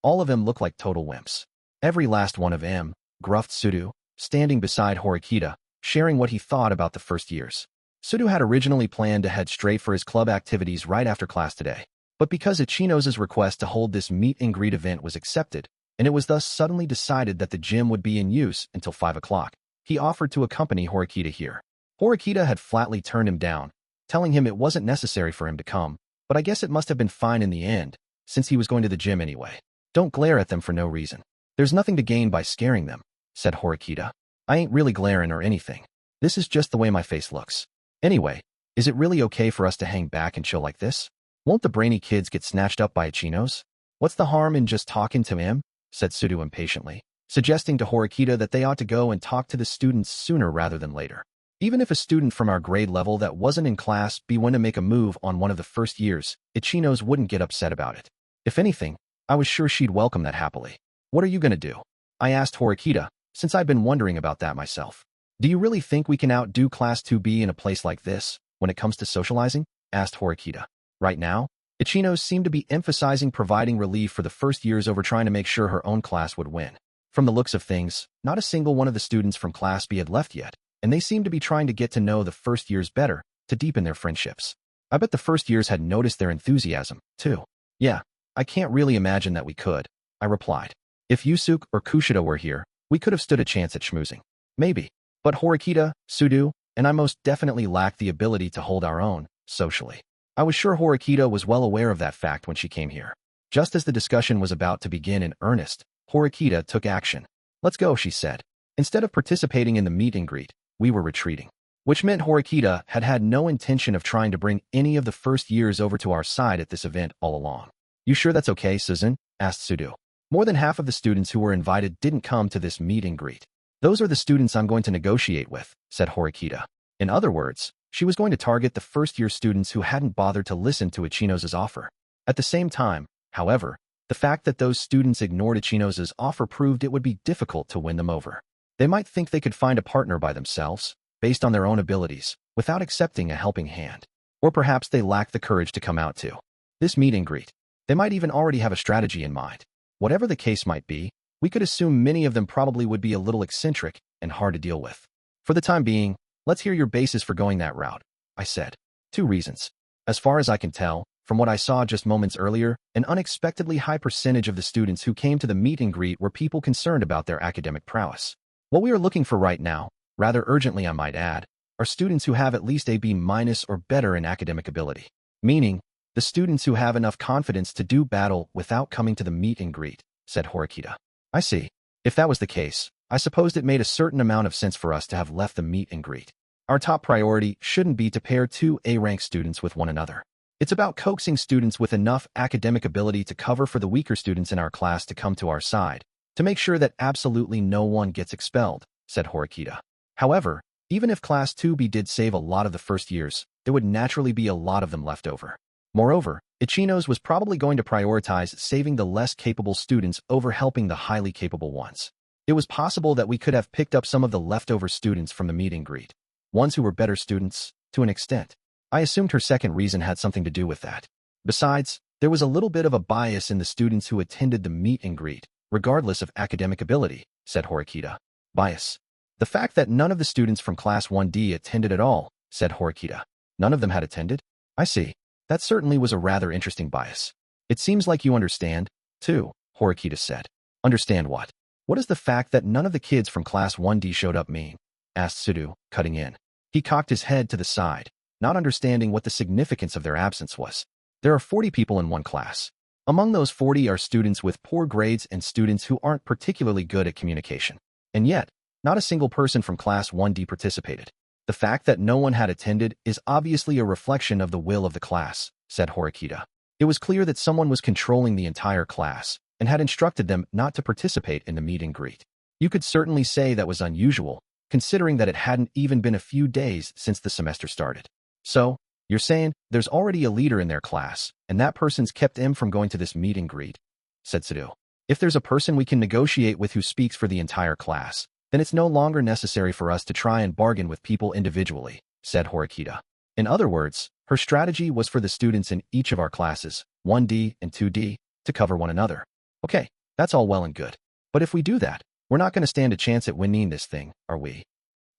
all of them looked like total wimps. Every last one of them, gruffed Sudo, standing beside Horikita, sharing what he thought about the first years. Sudo had originally planned to head straight for his club activities right after class today. But because Ichinos' request to hold this meet and greet event was accepted, and it was thus suddenly decided that the gym would be in use until 5 o'clock, he offered to accompany Horikita here. Horikita had flatly turned him down, telling him it wasn't necessary for him to come, but I guess it must have been fine in the end, since he was going to the gym anyway. Don't glare at them for no reason. There's nothing to gain by scaring them, said Horikita. I ain't really glaring or anything. This is just the way my face looks. Anyway, is it really okay for us to hang back and chill like this? Won't the brainy kids get snatched up by Ichinos? What's the harm in just talking to him? Said Sudo impatiently, suggesting to Horikita that they ought to go and talk to the students sooner rather than later. Even if a student from our grade level that wasn't in Class B went to make a move on one of the first years, Ichinos wouldn't get upset about it. If anything, I was sure she'd welcome that happily. What are you going to do? I asked Horikita, since I've been wondering about that myself. Do you really think we can outdo Class 2B in a place like this, when it comes to socializing? Asked Horikita. Right now, Ichinos seemed to be emphasizing providing relief for the first years over trying to make sure her own class would win. From the looks of things, not a single one of the students from Class B had left yet, and they seemed to be trying to get to know the first years better, to deepen their friendships. I bet the first years had noticed their enthusiasm, too. Yeah, I can't really imagine that we could, I replied. If Yusuke or Kushida were here, we could have stood a chance at schmoozing. Maybe. But Horikita, Sudo, and I most definitely lacked the ability to hold our own, socially. I was sure Horikita was well aware of that fact when she came here. Just as the discussion was about to begin in earnest, Horikita took action. Let's go, she said. Instead of participating in the meet and greet, we were retreating. Which meant Horikita had had no intention of trying to bring any of the first years over to our side at this event all along. You sure that's okay, Susan? Asked Sudo. More than half of the students who were invited didn't come to this meet and greet. Those are the students I'm going to negotiate with, said Horikita. In other words, she was going to target the first-year students who hadn't bothered to listen to Ichinos' offer. At the same time, however, the fact that those students ignored Ichinos' offer proved it would be difficult to win them over. They might think they could find a partner by themselves, based on their own abilities, without accepting a helping hand. Or perhaps they lacked the courage to come out to this meet and greet. They might even already have a strategy in mind. Whatever the case might be, we could assume many of them probably would be a little eccentric and hard to deal with. For the time being, let's hear your basis for going that route, I said. 2 reasons. As far as I can tell, from what I saw just moments earlier, an unexpectedly high percentage of the students who came to the meet and greet were people concerned about their academic prowess. What we are looking for right now, rather urgently I might add, are students who have at least a B- or better in academic ability. Meaning, the students who have enough confidence to do battle without coming to the meet and greet, said Horikita. I see. If that was the case, I supposed it made a certain amount of sense for us to have left the meet and greet. Our top priority shouldn't be to pair two A-rank students with one another. It's about coaxing students with enough academic ability to cover for the weaker students in our class to come to our side, to make sure that absolutely no one gets expelled, said Horikita. However, even if Class 2B did save a lot of the first years, there would naturally be a lot of them left over. Moreover, Ichino's was probably going to prioritize saving the less capable students over helping the highly capable ones. It was possible that we could have picked up some of the leftover students from the meet and greet, ones who were better students, to an extent. I assumed her second reason had something to do with that. Besides, there was a little bit of a bias in the students who attended the meet and greet, regardless of academic ability, said Horikita. Bias. The fact that none of the students from Class 1D attended at all, said Horikita. None of them had attended? I see. That certainly was a rather interesting bias. It seems like you understand, too, Horikita said. Understand what? What does the fact that none of the kids from Class 1D showed up mean? Asked Sudo, cutting in. He cocked his head to the side, not understanding what the significance of their absence was. There are 40 people in one class. Among those 40 are students with poor grades and students who aren't particularly good at communication. And yet, not a single person from Class 1D participated. The fact that no one had attended is obviously a reflection of the will of the class, said Horikita. It was clear that someone was controlling the entire class and had instructed them not to participate in the meet and greet. You could certainly say that was unusual, considering that it hadn't even been a few days since the semester started. So, you're saying there's already a leader in their class, and that person's kept him from going to this meet and greet, said Sudo. If there's a person we can negotiate with who speaks for the entire class, then it's no longer necessary for us to try and bargain with people individually, said Horikita. In other words, her strategy was for the students in each of our classes, 1D and 2D, to cover one another. Okay, that's all well and good. But if we do that, we're not going to stand a chance at winning this thing, are we?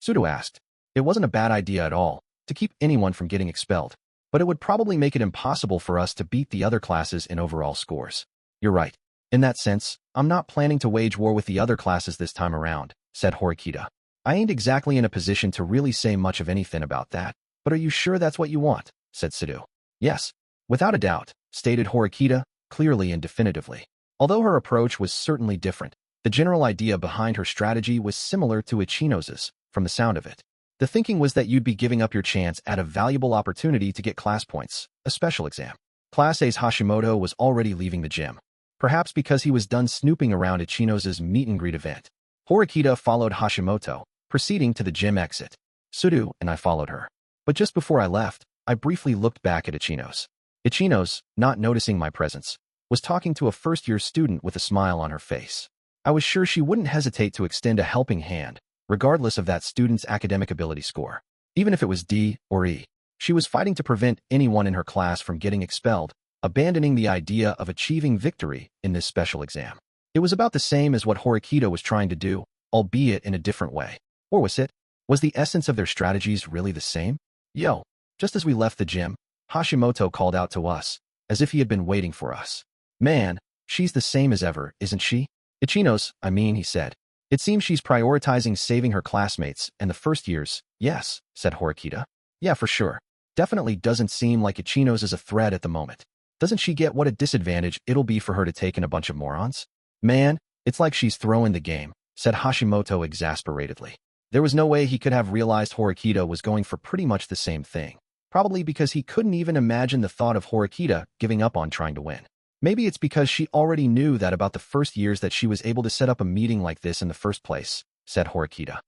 Sudo asked. It wasn't a bad idea at all, to keep anyone from getting expelled, but it would probably make it impossible for us to beat the other classes in overall scores. You're right. In that sense, I'm not planning to wage war with the other classes this time around, said Horikita. I ain't exactly in a position to really say much of anything about that, but are you sure that's what you want? Said Sudo. Yes, without a doubt, stated Horikita, clearly and definitively. Although her approach was certainly different, the general idea behind her strategy was similar to Ichino's, from the sound of it. The thinking was that you'd be giving up your chance at a valuable opportunity to get class points, a special exam. Class A's Hashimoto was already leaving the gym, perhaps because he was done snooping around Ichino's meet and greet event. Horikita followed Hashimoto, proceeding to the gym exit. Sudo and I followed her. But just before I left, I briefly looked back at Ichino's. Ichino's, not noticing my presence, was talking to a first-year student with a smile on her face. I was sure she wouldn't hesitate to extend a helping hand, regardless of that student's academic ability score. Even if it was D or E, she was fighting to prevent anyone in her class from getting expelled, abandoning the idea of achieving victory in this special exam. It was about the same as what Horikita was trying to do, albeit in a different way. Or was it? Was the essence of their strategies really the same? Yo, just as we left the gym, Hashimoto called out to us, as if he had been waiting for us. Man, she's the same as ever, isn't she? Ichino's, he said. It seems she's prioritizing saving her classmates and the first years. Yes, said Horikita. Yeah, for sure. Definitely doesn't seem like Ichino's is a threat at the moment. Doesn't she get what a disadvantage it'll be for her to take in a bunch of morons? Man, it's like she's throwing the game, said Hashimoto exasperatedly. There was no way he could have realized Horikita was going for pretty much the same thing, probably because he couldn't even imagine the thought of Horikita giving up on trying to win. Maybe it's because she already knew that about the first years that she was able to set up a meeting like this in the first place, said Horikita.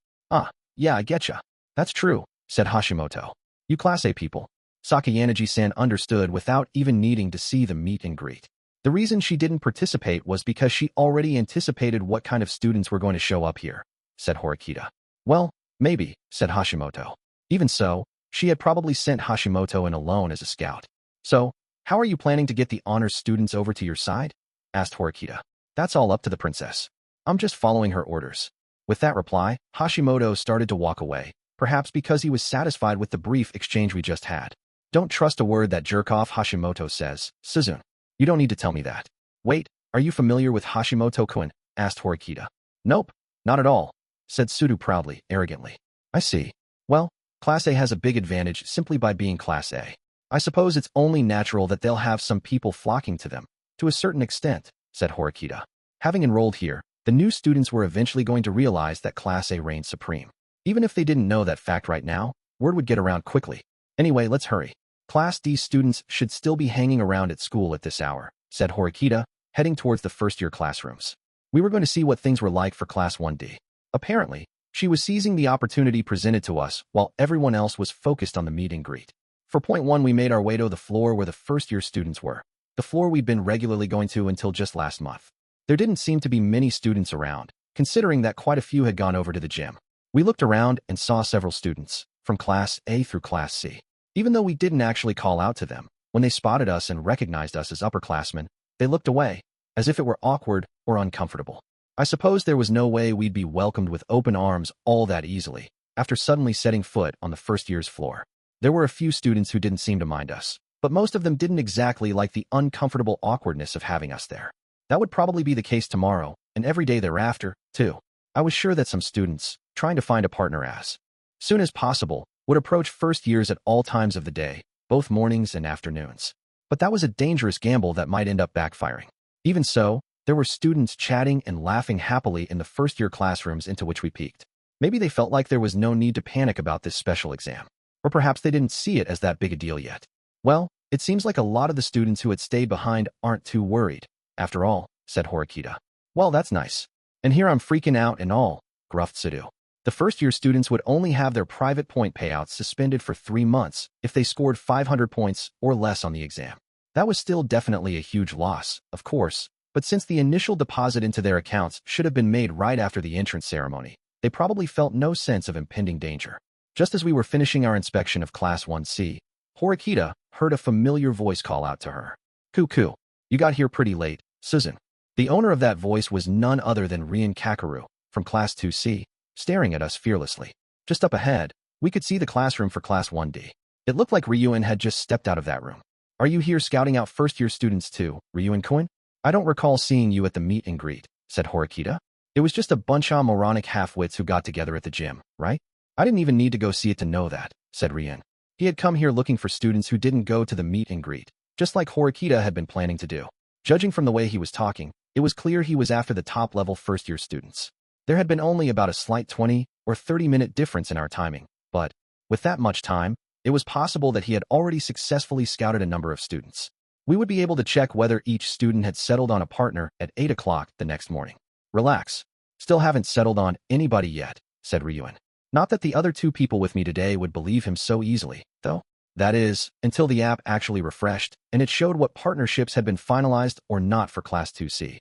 Yeah, I getcha. That's true, said Hashimoto. You Class A people. Sakayanagi-san understood without even needing to see the meet and greet. The reason she didn't participate was because she already anticipated what kind of students were going to show up here, said Horikita. Well, maybe, said Hashimoto. Even so, she had probably sent Hashimoto in alone as a scout. So, how are you planning to get the honors students over to your side? Asked Horikita. That's all up to the princess. I'm just following her orders. With that reply, Hashimoto started to walk away, perhaps because he was satisfied with the brief exchange we just had. Don't trust a word that jerk-off Hashimoto says, Suzune. You don't need to tell me that. Wait, are you familiar with Hashimoto-kun? Asked Horikita. Nope, not at all, said Sudo proudly, arrogantly. I see. Well, Class A has a big advantage simply by being Class A. I suppose it's only natural that they'll have some people flocking to them, to a certain extent, said Horikita. Having enrolled here, the new students were eventually going to realize that Class A reigned supreme. Even if they didn't know that fact right now, word would get around quickly. Anyway, let's hurry. Class D students should still be hanging around at school at this hour, said Horikita, heading towards the first-year classrooms. We were going to see what things were like for Class 1D. Apparently, she was seizing the opportunity presented to us while everyone else was focused on the meet and greet. For point 1, we made our way to the floor where the first-year students were, the floor we'd been regularly going to until just last month. There didn't seem to be many students around, considering that quite a few had gone over to the gym. We looked around and saw several students, from Class A through Class C. Even though we didn't actually call out to them, when they spotted us and recognized us as upperclassmen, they looked away, as if it were awkward or uncomfortable. I suppose there was no way we'd be welcomed with open arms all that easily, after suddenly setting foot on the first year's floor. There were a few students who didn't seem to mind us, but most of them didn't exactly like the uncomfortable awkwardness of having us there. That would probably be the case tomorrow, and every day thereafter, too. I was sure that some students, trying to find a partner as soon as possible, would approach first years at all times of the day, both mornings and afternoons. But that was a dangerous gamble that might end up backfiring. Even so, there were students chatting and laughing happily in the first-year classrooms into which we peeked. Maybe they felt like there was no need to panic about this special exam. Or perhaps they didn't see it as that big a deal yet. Well, it seems like a lot of the students who had stayed behind aren't too worried, after all, said Horikita. Well, that's nice. And here I'm freaking out and all, gruffed Sudo. The first-year students would only have their private point payouts suspended for 3 months if they scored 500 points or less on the exam. That was still definitely a huge loss, of course, but since the initial deposit into their accounts should have been made right after the entrance ceremony, they probably felt no sense of impending danger. Just as we were finishing our inspection of Class 1C, Horikita heard a familiar voice call out to her. "Cuckoo, you got here pretty late, Susan." The owner of that voice was none other than Rian Kakeru, from Class 2C, staring at us fearlessly. Just up ahead, we could see the classroom for Class 1D. It looked like Ryuin had just stepped out of that room. "Are you here scouting out first-year students too, Ryuin-kun? I don't recall seeing you at the meet and greet," said Horikita. "It was just a bunch of moronic half-wits who got together at the gym, right?" "I didn't even need to go see it to know that," said Rian. He had come here looking for students who didn't go to the meet and greet, just like Horikita had been planning to do. Judging from the way he was talking, it was clear he was after the top-level first-year students. There had been only about a slight 20 or 30-minute difference in our timing, but, with that much time, it was possible that he had already successfully scouted a number of students. We would be able to check whether each student had settled on a partner at 8 o'clock the next morning. "Relax. Still haven't settled on anybody yet," said Ryuin. "Not that the other 2 people with me today would believe him so easily, though. That is, until the app actually refreshed, and it showed what partnerships had been finalized or not for Class 2C.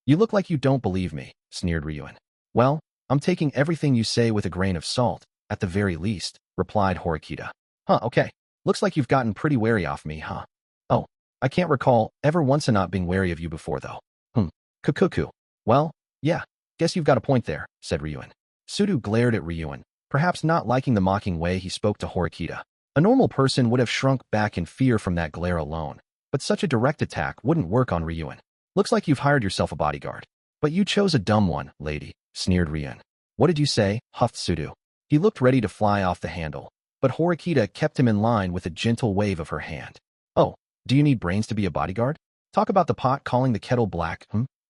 "You look like you don't believe me," sneered Ryuin. "Well, I'm taking everything you say with a grain of salt, at the very least," replied Horikita. "Huh, okay. Looks like you've gotten pretty wary of me, huh? Oh, I can't recall ever once not being wary of you before, though. Kukuku. Well, yeah, guess you've got a point there," said Ryuin. Sudo glared at Ryuin, perhaps not liking the mocking way he spoke to Horikita. A normal person would have shrunk back in fear from that glare alone, but such a direct attack wouldn't work on Ryuin. "Looks like you've hired yourself a bodyguard. But you chose a dumb one, lady," sneered Rian. "What did you say?" huffed Sudo. He looked ready to fly off the handle, but Horikita kept him in line with a gentle wave of her hand. "Oh, do you need brains to be a bodyguard? Talk about the pot calling the kettle black,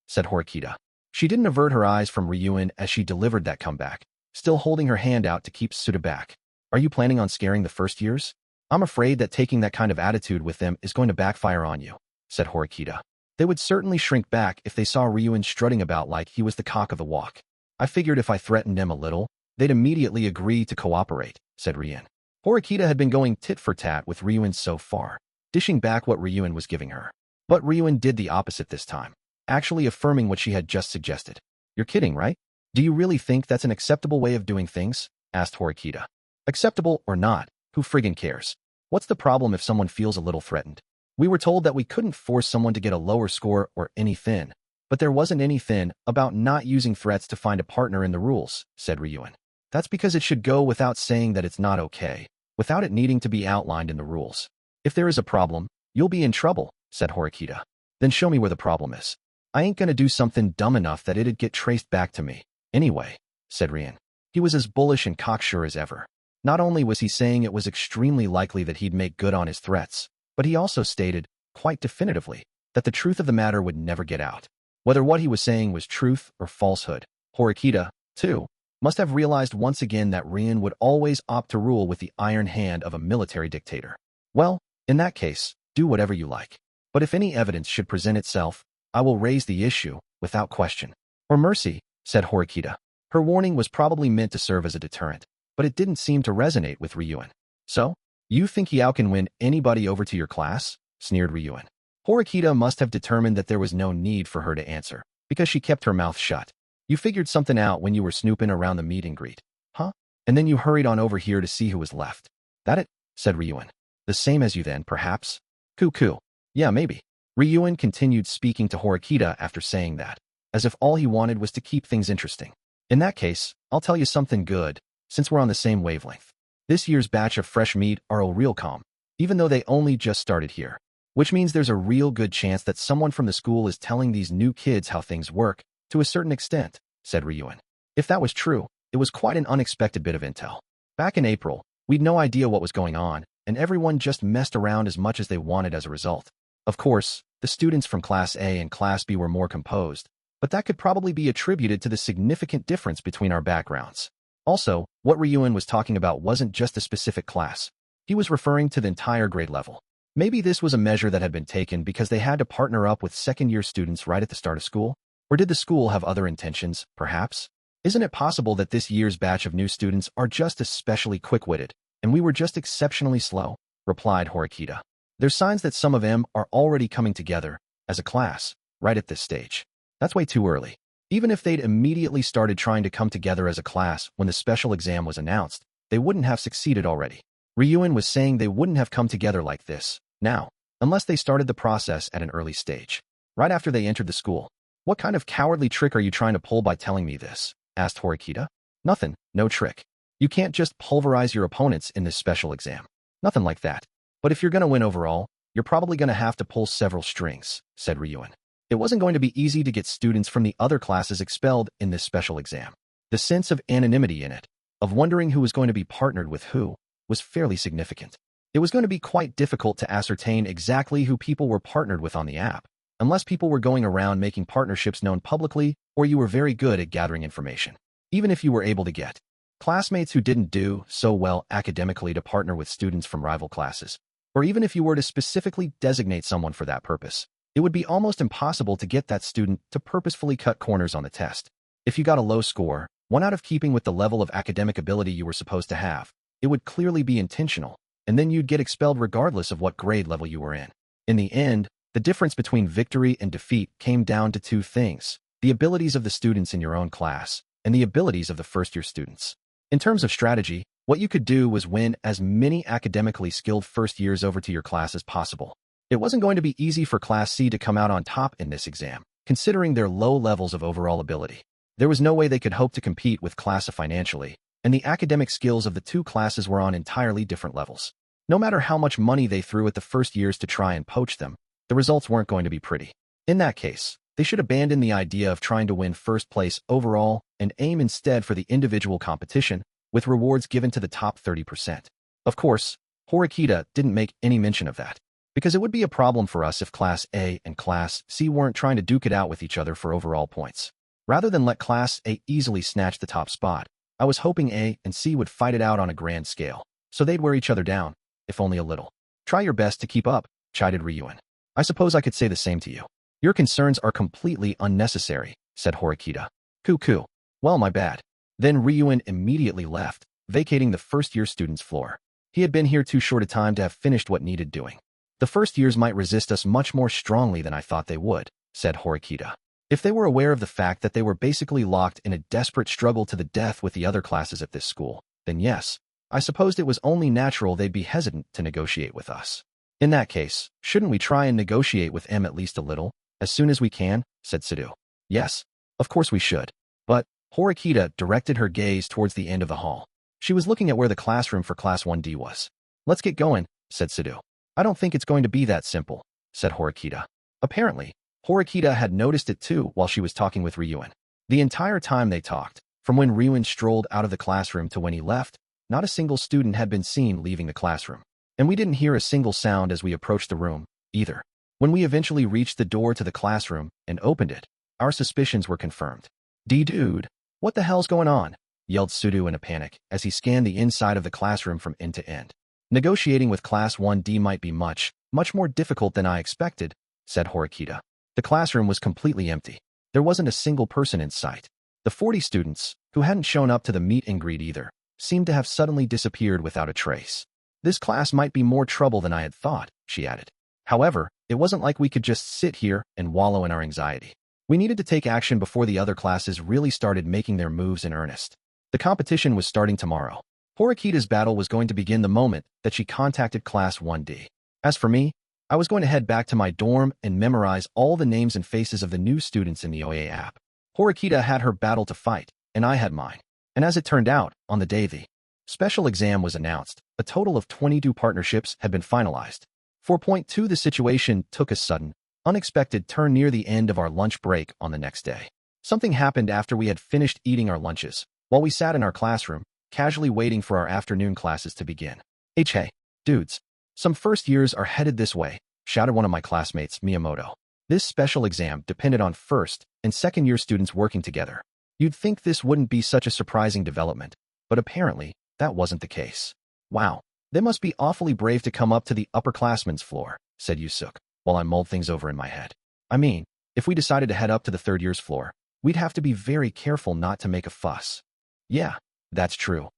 said Horikita. She didn't avert her eyes from Ryuin as she delivered that comeback, still holding her hand out to keep Suda back. "Are you planning on scaring the first years? I'm afraid that taking that kind of attitude with them is going to backfire on you," said Horikita. "They would certainly shrink back if they saw Ryuin strutting about like he was the cock of the walk. I figured if I threatened them a little, they'd immediately agree to cooperate," said Rian. Horikita had been going tit for tat with Ryuin so far, dishing back what Ryuin was giving her. But Ryuin did the opposite this time, actually affirming what she had just suggested. "You're kidding, right? Do you really think that's an acceptable way of doing things?" asked Horikita. "Acceptable or not, who friggin' cares? What's the problem if someone feels a little threatened? We were told that we couldn't force someone to get a lower score or anything, but there wasn't anything about not using threats to find a partner in the rules," said Ryuin. "That's because it should go without saying that it's not okay, without it needing to be outlined in the rules. If there is a problem, you'll be in trouble," said Horikita. "Then show me where the problem is. I ain't gonna do something dumb enough that it'd get traced back to me. Anyway," said Rian. He was as bullish and cocksure as ever. Not only was he saying it was extremely likely that he'd make good on his threats, but he also stated, quite definitively, that the truth of the matter would never get out. Whether what he was saying was truth or falsehood, Horikita, too, must have realized once again that Ryun would always opt to rule with the iron hand of a military dictator. Well, in that case, do whatever you like. But if any evidence should present itself, I will raise the issue, without question. Or mercy, said Horikita. Her warning was probably meant to serve as a deterrent, but it didn't seem to resonate with Ryun. So, you think Yao can win anybody over to your class? Sneered Ryun. Horikita must have determined that there was no need for her to answer, because she kept her mouth shut. You figured something out when you were snooping around the meet and greet, huh? And then you hurried on over here to see who was left. That it? Said Ryun. The same as you then, perhaps? Cuckoo. Yeah, maybe. Ryun continued speaking to Horikita after saying that, as if all he wanted was to keep things interesting. In that case, I'll tell you something good, since we're on the same wavelength. This year's batch of fresh meat are a real calm, even though they only just started here. Which means there's a real good chance that someone from the school is telling these new kids how things work, to a certain extent, said Ryun. If that was true, it was quite an unexpected bit of intel. Back in April, we'd no idea what was going on, and everyone just messed around as much as they wanted as a result. Of course, the students from Class A and Class B were more composed, but that could probably be attributed to the significant difference between our backgrounds. Also, what Ryun was talking about wasn't just a specific class. He was referring to the entire grade level. Maybe this was a measure that had been taken because they had to partner up with second-year students right at the start of school? Or did the school have other intentions, perhaps? Isn't it possible that this year's batch of new students are just especially quick-witted, and we were just exceptionally slow? Replied Horikita. There's signs that some of them are already coming together, as a class, right at this stage. That's way too early. Even if they'd immediately started trying to come together as a class when the special exam was announced, they wouldn't have succeeded already. Ryun was saying they wouldn't have come together like this, now, unless they started the process at an early stage, right after they entered the school. What kind of cowardly trick are you trying to pull by telling me this? Asked Horikita. Nothing, no trick. You can't just pulverize your opponents in this special exam. Nothing like that. But if you're going to win overall, you're probably going to have to pull several strings, said Ryun. It wasn't going to be easy to get students from the other classes expelled in this special exam. The sense of anonymity in it, of wondering who was going to be partnered with who, was fairly significant. It was going to be quite difficult to ascertain exactly who people were partnered with on the app, unless people were going around making partnerships known publicly or you were very good at gathering information. Even if you were able to get classmates who didn't do so well academically to partner with students from rival classes, or even if you were to specifically designate someone for that purpose, it would be almost impossible to get that student to purposefully cut corners on the test. If you got a low score, one out of keeping with the level of academic ability you were supposed to have, it would clearly be intentional, and then you'd get expelled regardless of what grade level you were in. In the end, the difference between victory and defeat came down to two things: the abilities of the students in your own class, and the abilities of the first-year students. In terms of strategy, what you could do was win as many academically skilled first years over to your class as possible. It wasn't going to be easy for Class C to come out on top in this exam, considering their low levels of overall ability. There was no way they could hope to compete with Class A financially, and the academic skills of the two classes were on entirely different levels. No matter how much money they threw at the first years to try and poach them, the results weren't going to be pretty. In that case, they should abandon the idea of trying to win first place overall and aim instead for the individual competition, with rewards given to the top 30%. Of course, Horikita didn't make any mention of that, because it would be a problem for us if Class A and Class C weren't trying to duke it out with each other for overall points. Rather than let Class A easily snatch the top spot, I was hoping A and C would fight it out on a grand scale, so they'd wear each other down, if only a little. Try your best to keep up, chided Ryun. I suppose I could say the same to you. Your concerns are completely unnecessary, said Horikita. Cuckoo. Well, my bad. Then Ryun immediately left, vacating the first-year student's floor. He had been here too short a time to have finished what needed doing. The first years might resist us much more strongly than I thought they would, said Horikita. If they were aware of the fact that they were basically locked in a desperate struggle to the death with the other classes at this school, then yes, I supposed it was only natural they'd be hesitant to negotiate with us. In that case, shouldn't we try and negotiate with them at least a little, as soon as we can, said Sidhu. Yes, of course we should. But Horikita directed her gaze towards the end of the hall. She was looking at where the classroom for Class 1D was. Let's get going, said Sidhu. I don't think it's going to be that simple, said Horikita. Apparently, Horikita had noticed it too while she was talking with Ryun. The entire time they talked, from when Ryun strolled out of the classroom to when he left, not a single student had been seen leaving the classroom. And we didn't hear a single sound as we approached the room, either. When we eventually reached the door to the classroom and opened it, our suspicions were confirmed. Dude, what the hell's going on? yelled Sudo in a panic as he scanned the inside of the classroom from end to end. Negotiating with Class 1D might be much more difficult than I expected, said Horikita. The classroom was completely empty. There wasn't a single person in sight. The 40 students, who hadn't shown up to the meet and greet either, seemed to have suddenly disappeared without a trace. This class might be more trouble than I had thought, she added. However, it wasn't like we could just sit here and wallow in our anxiety. We needed to take action before the other classes really started making their moves in earnest. The competition was starting tomorrow. Horikita's battle was going to begin the moment that she contacted Class 1D. As for me, I was going to head back to my dorm and memorize all the names and faces of the new students in the OA app. Horikita had her battle to fight, and I had mine. And as it turned out, on the day the special exam was announced, a total of 22 partnerships had been finalized. 4.2 The situation took a sudden, unexpected turn near the end of our lunch break on the next day. Something happened after we had finished eating our lunches, while we sat in our classroom, casually waiting for our afternoon classes to begin. Hey, dudes. Some first years are headed this way, shouted one of my classmates, Miyamoto. This special exam depended on first and second year students working together. You'd think this wouldn't be such a surprising development, but apparently, that wasn't the case. Wow, they must be awfully brave to come up to the upperclassmen's floor, said Yusuk, while I mulled things over in my head. I mean, if we decided to head up to the third year's floor, we'd have to be very careful not to make a fuss. Yeah, that's true.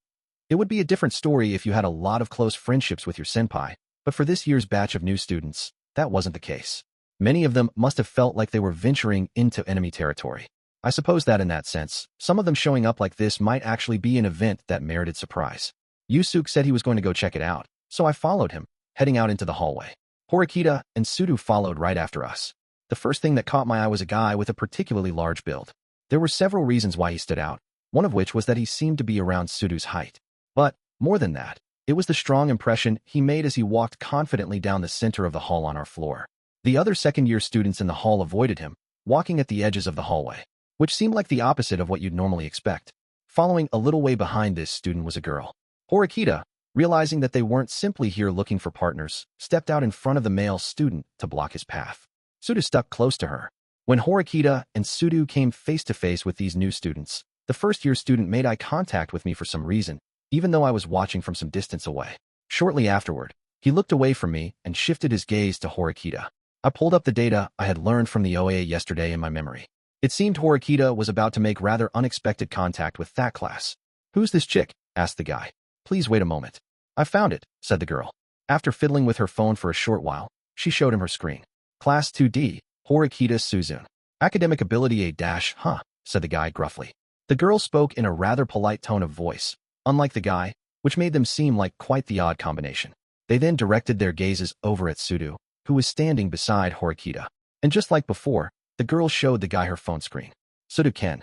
It would be a different story if you had a lot of close friendships with your senpai, but for this year's batch of new students, that wasn't the case. Many of them must have felt like they were venturing into enemy territory. I suppose that in that sense, some of them showing up like this might actually be an event that merited surprise. Yusuk said he was going to go check it out, so I followed him, heading out into the hallway. Horikita and Sudo followed right after us. The first thing that caught my eye was a guy with a particularly large build. There were several reasons why he stood out, one of which was that he seemed to be around Sudo's height. But, more than that, it was the strong impression he made as he walked confidently down the center of the hall on our floor. The other second-year students in the hall avoided him, walking at the edges of the hallway, which seemed like the opposite of what you'd normally expect. Following a little way behind this student was a girl. Horikita, realizing that they weren't simply here looking for partners, stepped out in front of the male student to block his path. Sudo stuck close to her. When Horikita and Sudo came face to face with these new students, the first-year student made eye contact with me for some reason, even though I was watching from some distance away. Shortly afterward, he looked away from me and shifted his gaze to Horikita. I pulled up the data I had learned from the OA yesterday in my memory. It seemed Horikita was about to make rather unexpected contact with that class. Who's this chick? Asked the guy. Please wait a moment. I found it, said the girl. After fiddling with her phone for a short while, she showed him her screen. Class 2D, Horikita Suzune. Academic ability A-, said the guy gruffly. The girl spoke in a rather polite tone of voice, unlike the guy, which made them seem like quite the odd combination. They then directed their gazes over at Sudo, who was standing beside Horikita. And just like before, the girl showed the guy her phone screen. Sudo-ken.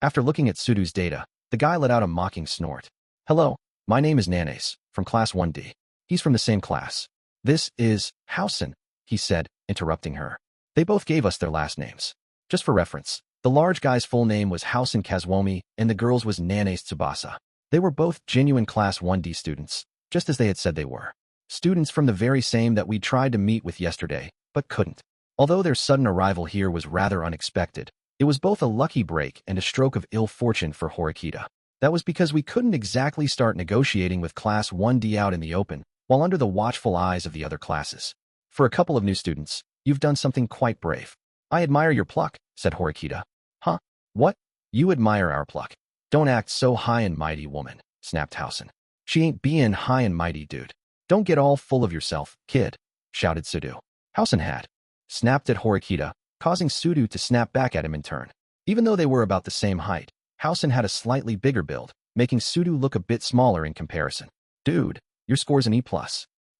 After looking at Sudo's data, the guy let out a mocking snort. Hello, my name is Nanes, from Class 1D. He's from the same class. This is Housen, he said, interrupting her. They both gave us their last names. Just for reference, the large guy's full name was Housen Kazuomi, and the girl's was Nanes Tsubasa. They were both genuine Class 1D students, just as they had said they were. Students from the very same that we tried to meet with yesterday, but couldn't. Although their sudden arrival here was rather unexpected, it was both a lucky break and a stroke of ill fortune for Horikita. That was because we couldn't exactly start negotiating with Class 1D out in the open, while under the watchful eyes of the other classes. For a couple of new students, you've done something quite brave. I admire your pluck, said Horikita. Huh? What? You admire our pluck? Don't act so high and mighty, woman, snapped Housen. She ain't bein' high and mighty, dude. Don't get all full of yourself, kid, shouted Sudo. Housen had snapped at Horikita, causing Sudo to snap back at him in turn. Even though they were about the same height, Housen had a slightly bigger build, making Sudo look a bit smaller in comparison. Dude, your score's an E+.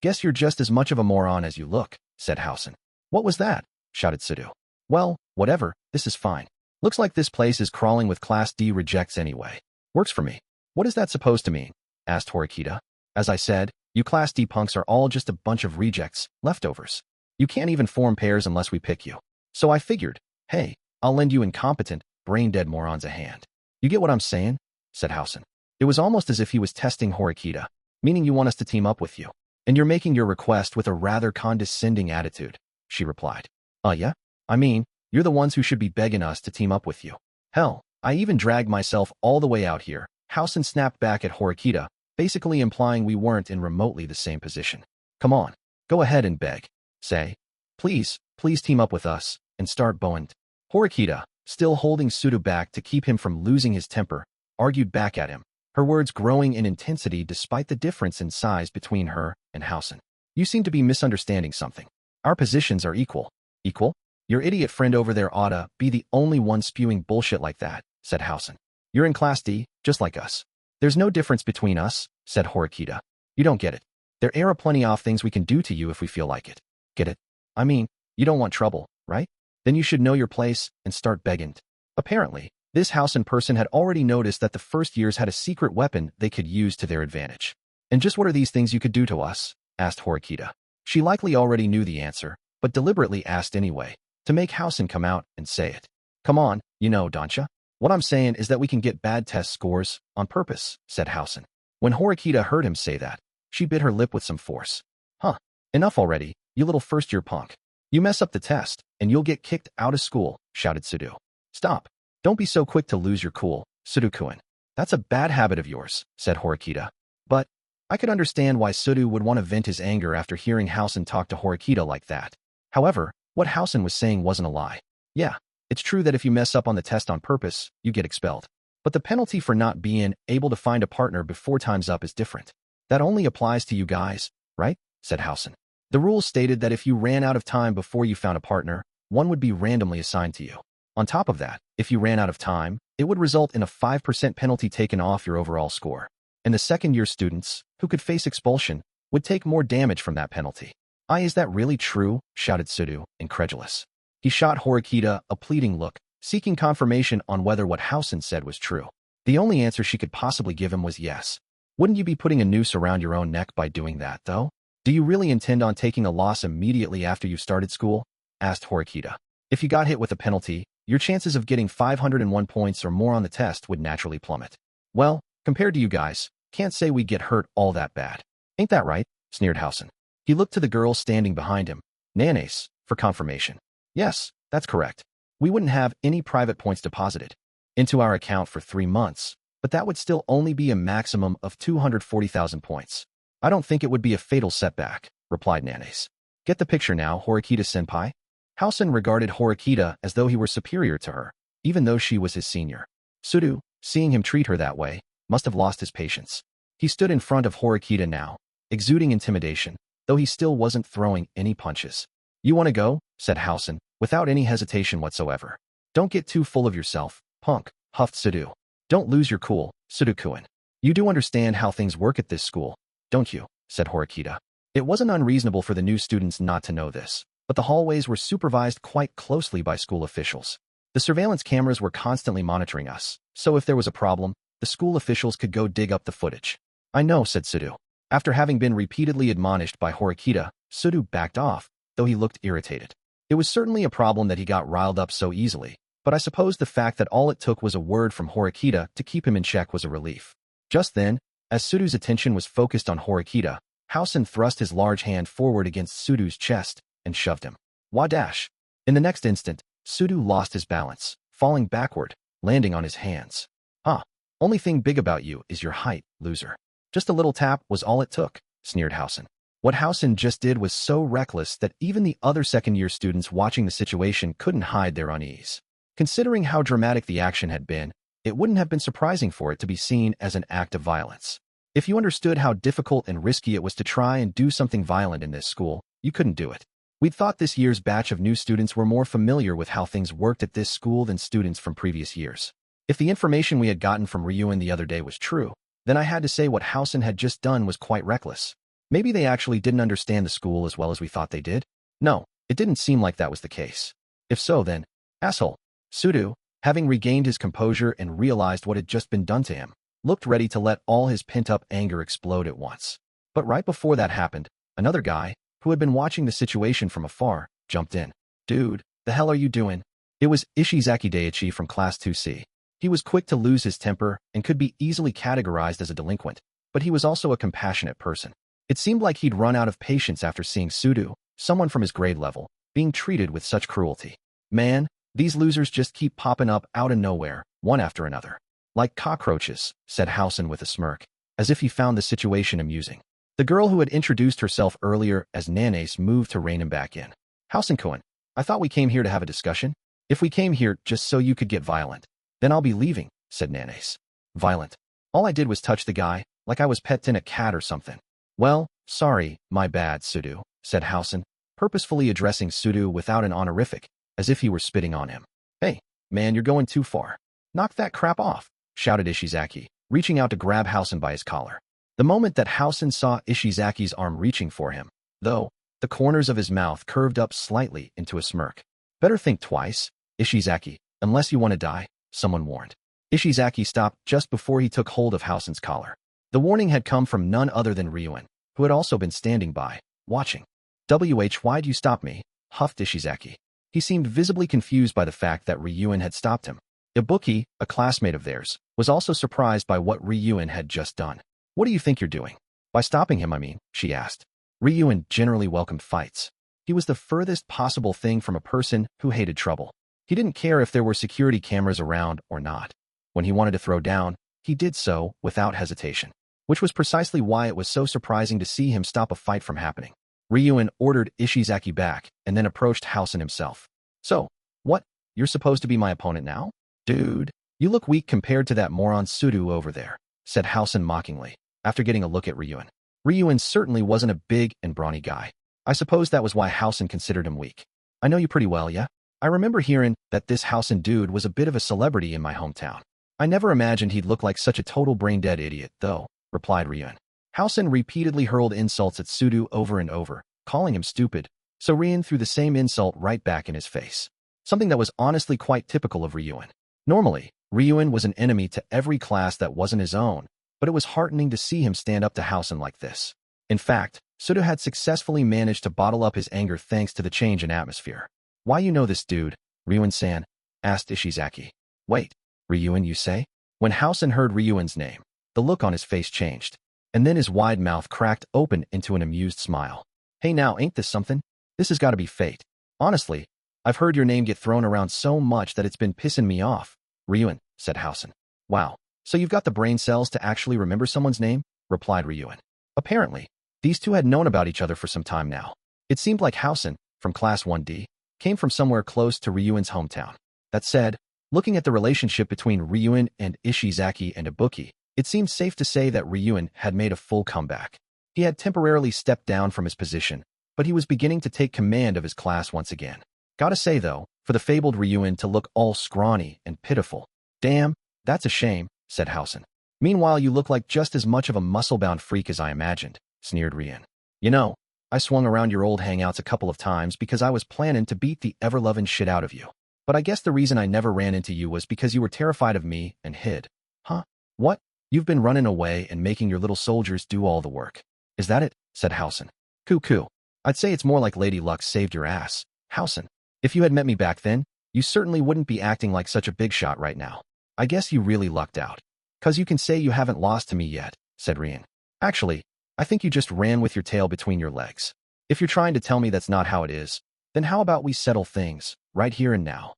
Guess you're just as much of a moron as you look, said Housen. What was that? Shouted Sudo. Well, whatever, this is fine. Looks like this place is crawling with Class D rejects anyway. Works for me. What is that supposed to mean? Asked Horikita. As I said, you Class D punks are all just a bunch of rejects, leftovers. You can't even form pairs unless we pick you. So I figured, hey, I'll lend you incompetent, brain-dead morons a hand. You get what I'm saying? Said Housen. It was almost as if he was testing Horikita, meaning you want us to team up with you. And you're making your request with a rather condescending attitude, she replied. Yeah? I mean, you're the ones who should be begging us to team up with you. Hell, I even dragged myself all the way out here. Housen snapped back at Horikita, basically implying we weren't in remotely the same position. Come on, go ahead and beg. Say, please team up with us, and start bowing. Horikita, still holding Sudu back to keep him from losing his temper, argued back at him, her words growing in intensity despite the difference in size between her and Housen. You seem to be misunderstanding something. Our positions are equal. Equal? Your idiot friend over there oughta be the only one spewing bullshit like that, said Housen. You're in Class D, just like us. There's no difference between us, said Horikita. You don't get it. There are plenty of things we can do to you if we feel like it. Get it? I mean, you don't want trouble, right? Then you should know your place and start begging. Apparently, this Housen person had already noticed that the first years had a secret weapon they could use to their advantage. And just what are these things you could do to us? Asked Horikita. She likely already knew the answer, but deliberately asked anyway, to make Housen come out and say it. Come on, you know, Doncha. What I'm saying is that we can get bad test scores on purpose, said Housen. When Horikita heard him say that, she bit her lip with some force. Huh, enough already, you little first-year punk. You mess up the test, and you'll get kicked out of school, shouted Sudu. Stop. Don't be so quick to lose your cool, Sudu-kun. That's a bad habit of yours, said Horikita. But I could understand why Sudu would want to vent his anger after hearing Housen talk to Horikita like that. However, what Housen was saying wasn't a lie. Yeah, it's true that if you mess up on the test on purpose, you get expelled. But the penalty for not being able to find a partner before time's up is different. That only applies to you guys, right? Said Housen. The rules stated that if you ran out of time before you found a partner, one would be randomly assigned to you. On top of that, if you ran out of time, it would result in a 5% penalty taken off your overall score. And the second-year students, who could face expulsion, would take more damage from that penalty. Is that really true? Shouted Sudu, incredulous. He shot Horikita a pleading look, seeking confirmation on whether what Housen said was true. The only answer she could possibly give him was yes. Wouldn't you be putting a noose around your own neck by doing that, though? Do you really intend on taking a loss immediately after you started school? Asked Horikita. If you got hit with a penalty, your chances of getting 501 points or more on the test would naturally plummet. Well, compared to you guys, can't say we get hurt all that bad. Ain't that right? Sneered Housen. He looked to the girl standing behind him, Nanace, for confirmation. Yes, that's correct. We wouldn't have any private points deposited into our account for 3 months, but that would still only be a maximum of 240,000 points. I don't think it would be a fatal setback, replied Nanace. Get the picture now, Horikita-senpai? Housen regarded Horikita as though he were superior to her, even though she was his senior. Sudu, seeing him treat her that way, must have lost his patience. He stood in front of Horikita now, exuding intimidation, though he still wasn't throwing any punches. You want to go? Said Housen, without any hesitation whatsoever. Don't get too full of yourself, punk, huffed Sudu. Don't lose your cool, Sudu-kun. You do understand how things work at this school, don't you? Said Horikita. It wasn't unreasonable for the new students not to know this, but the hallways were supervised quite closely by school officials. The surveillance cameras were constantly monitoring us, so if there was a problem, the school officials could go dig up the footage. I know, said Sudu. After having been repeatedly admonished by Horikita, Sudu backed off, though he looked irritated. It was certainly a problem that he got riled up so easily, but I suppose the fact that all it took was a word from Horikita to keep him in check was a relief. Just then, as Sudu's attention was focused on Horikita, Housen thrust his large hand forward against Sudu's chest and shoved him. Wadash! In the next instant, Sudu lost his balance, falling backward, landing on his hands. Only thing big about you is your height, loser. Just a little tap was all it took, sneered Housen. What Housen just did was so reckless that even the other second-year students watching the situation couldn't hide their unease. Considering how dramatic the action had been, it wouldn't have been surprising for it to be seen as an act of violence. If you understood how difficult and risky it was to try and do something violent in this school, you couldn't do it. We'd thought this year's batch of new students were more familiar with how things worked at this school than students from previous years. If the information we had gotten from Ryuin the other day was true, then I had to say what Housen had just done was quite reckless. Maybe they actually didn't understand the school as well as we thought they did? No, it didn't seem like that was the case. If so, then, asshole. Sudu, having regained his composure and realized what had just been done to him, looked ready to let all his pent-up anger explode at once. But right before that happened, another guy, who had been watching the situation from afar, jumped in. Dude, the hell are you doing? It was Ishizaki Daiichi from Class 2C. He was quick to lose his temper and could be easily categorized as a delinquent, but he was also a compassionate person. It seemed like he'd run out of patience after seeing Sudu, someone from his grade level, being treated with such cruelty. Man, these losers just keep popping up out of nowhere, one after another. Like cockroaches, said Housen with a smirk, as if he found the situation amusing. The girl who had introduced herself earlier as Nanace moved to rein him back in. Housen-kun, I thought we came here to have a discussion. If we came here just so you could get violent, then I'll be leaving, said Nanace. Violent? All I did was touch the guy, like I was petting a cat or something. Well, sorry, my bad, Sudu, said Housen, purposefully addressing Sudu without an honorific, as if he were spitting on him. Hey, man, you're going too far. Knock that crap off, shouted Ishizaki, reaching out to grab Housen by his collar. The moment that Housen saw Ishizaki's arm reaching for him, though, the corners of his mouth curved up slightly into a smirk. Better think twice, Ishizaki, unless you want to die, someone warned. Ishizaki stopped just before he took hold of Housen's collar. The warning had come from none other than Ryuen, who had also been standing by, watching. Why'd you stop me? Huffed Ishizaki. He seemed visibly confused by the fact that Ryuen had stopped him. Ibuki, a classmate of theirs, was also surprised by what Ryuen had just done. What do you think you're doing? By stopping him, I mean, she asked. Ryuen generally welcomed fights. He was the furthest possible thing from a person who hated trouble. He didn't care if there were security cameras around or not. When he wanted to throw down, he did so without hesitation, which was precisely why it was so surprising to see him stop a fight from happening. Ryuen ordered Ishizaki back and then approached Housen himself. So, what? You're supposed to be my opponent now? Dude, you look weak compared to that moron Sudu over there, said Housen mockingly, after getting a look at Ryuen. Ryuen certainly wasn't a big and brawny guy. I suppose that was why Housen considered him weak. I know you pretty well, yeah? I remember hearing that this Housen dude was a bit of a celebrity in my hometown. I never imagined he'd look like such a total brain-dead idiot, though, replied Ryuen. Housen repeatedly hurled insults at Sudu over and over, calling him stupid, so Ryuen threw the same insult right back in his face. Something that was honestly quite typical of Ryuen. Normally, Ryuen was an enemy to every class that wasn't his own, but it was heartening to see him stand up to Housen like this. In fact, Sudu had successfully managed to bottle up his anger thanks to the change in atmosphere. Why you know this dude, Ryuen-san? Asked Ishizaki. Wait, Ryuen you say? When Housen heard Ryuen's name, the look on his face changed, and then his wide mouth cracked open into an amused smile. Hey now, ain't this something? This has got to be fate. Honestly, I've heard your name get thrown around so much that it's been pissing me off. Ryuen, said Housen. Wow, so you've got the brain cells to actually remember someone's name? Replied Ryuen. Apparently, these two had known about each other for some time now. It seemed like Housen, from Class 1D, came from somewhere close to Ryuen's hometown. That said, looking at the relationship between Ryuen and Ishizaki and Ibuki, it seemed safe to say that Ryuen had made a full comeback. He had temporarily stepped down from his position, but he was beginning to take command of his class once again. Gotta say, though, for the fabled Ryuen to look all scrawny and pitiful. Damn, that's a shame, said Housen. Meanwhile, you look like just as much of a muscle-bound freak as I imagined, sneered Ryuen. You know, I swung around your old hangouts a couple of times because I was planning to beat the ever-loving shit out of you. But I guess the reason I never ran into you was because you were terrified of me and hid. Huh? What? You've been running away and making your little soldiers do all the work. Is that it? Said Housen. Cuckoo. I'd say it's more like Lady Luck saved your ass. Housen, if you had met me back then, you certainly wouldn't be acting like such a big shot right now. I guess you really lucked out. 'Cause you can say you haven't lost to me yet, said Ryuen. Actually, I think you just ran with your tail between your legs. If you're trying to tell me that's not how it is, then how about we settle things, right here and now?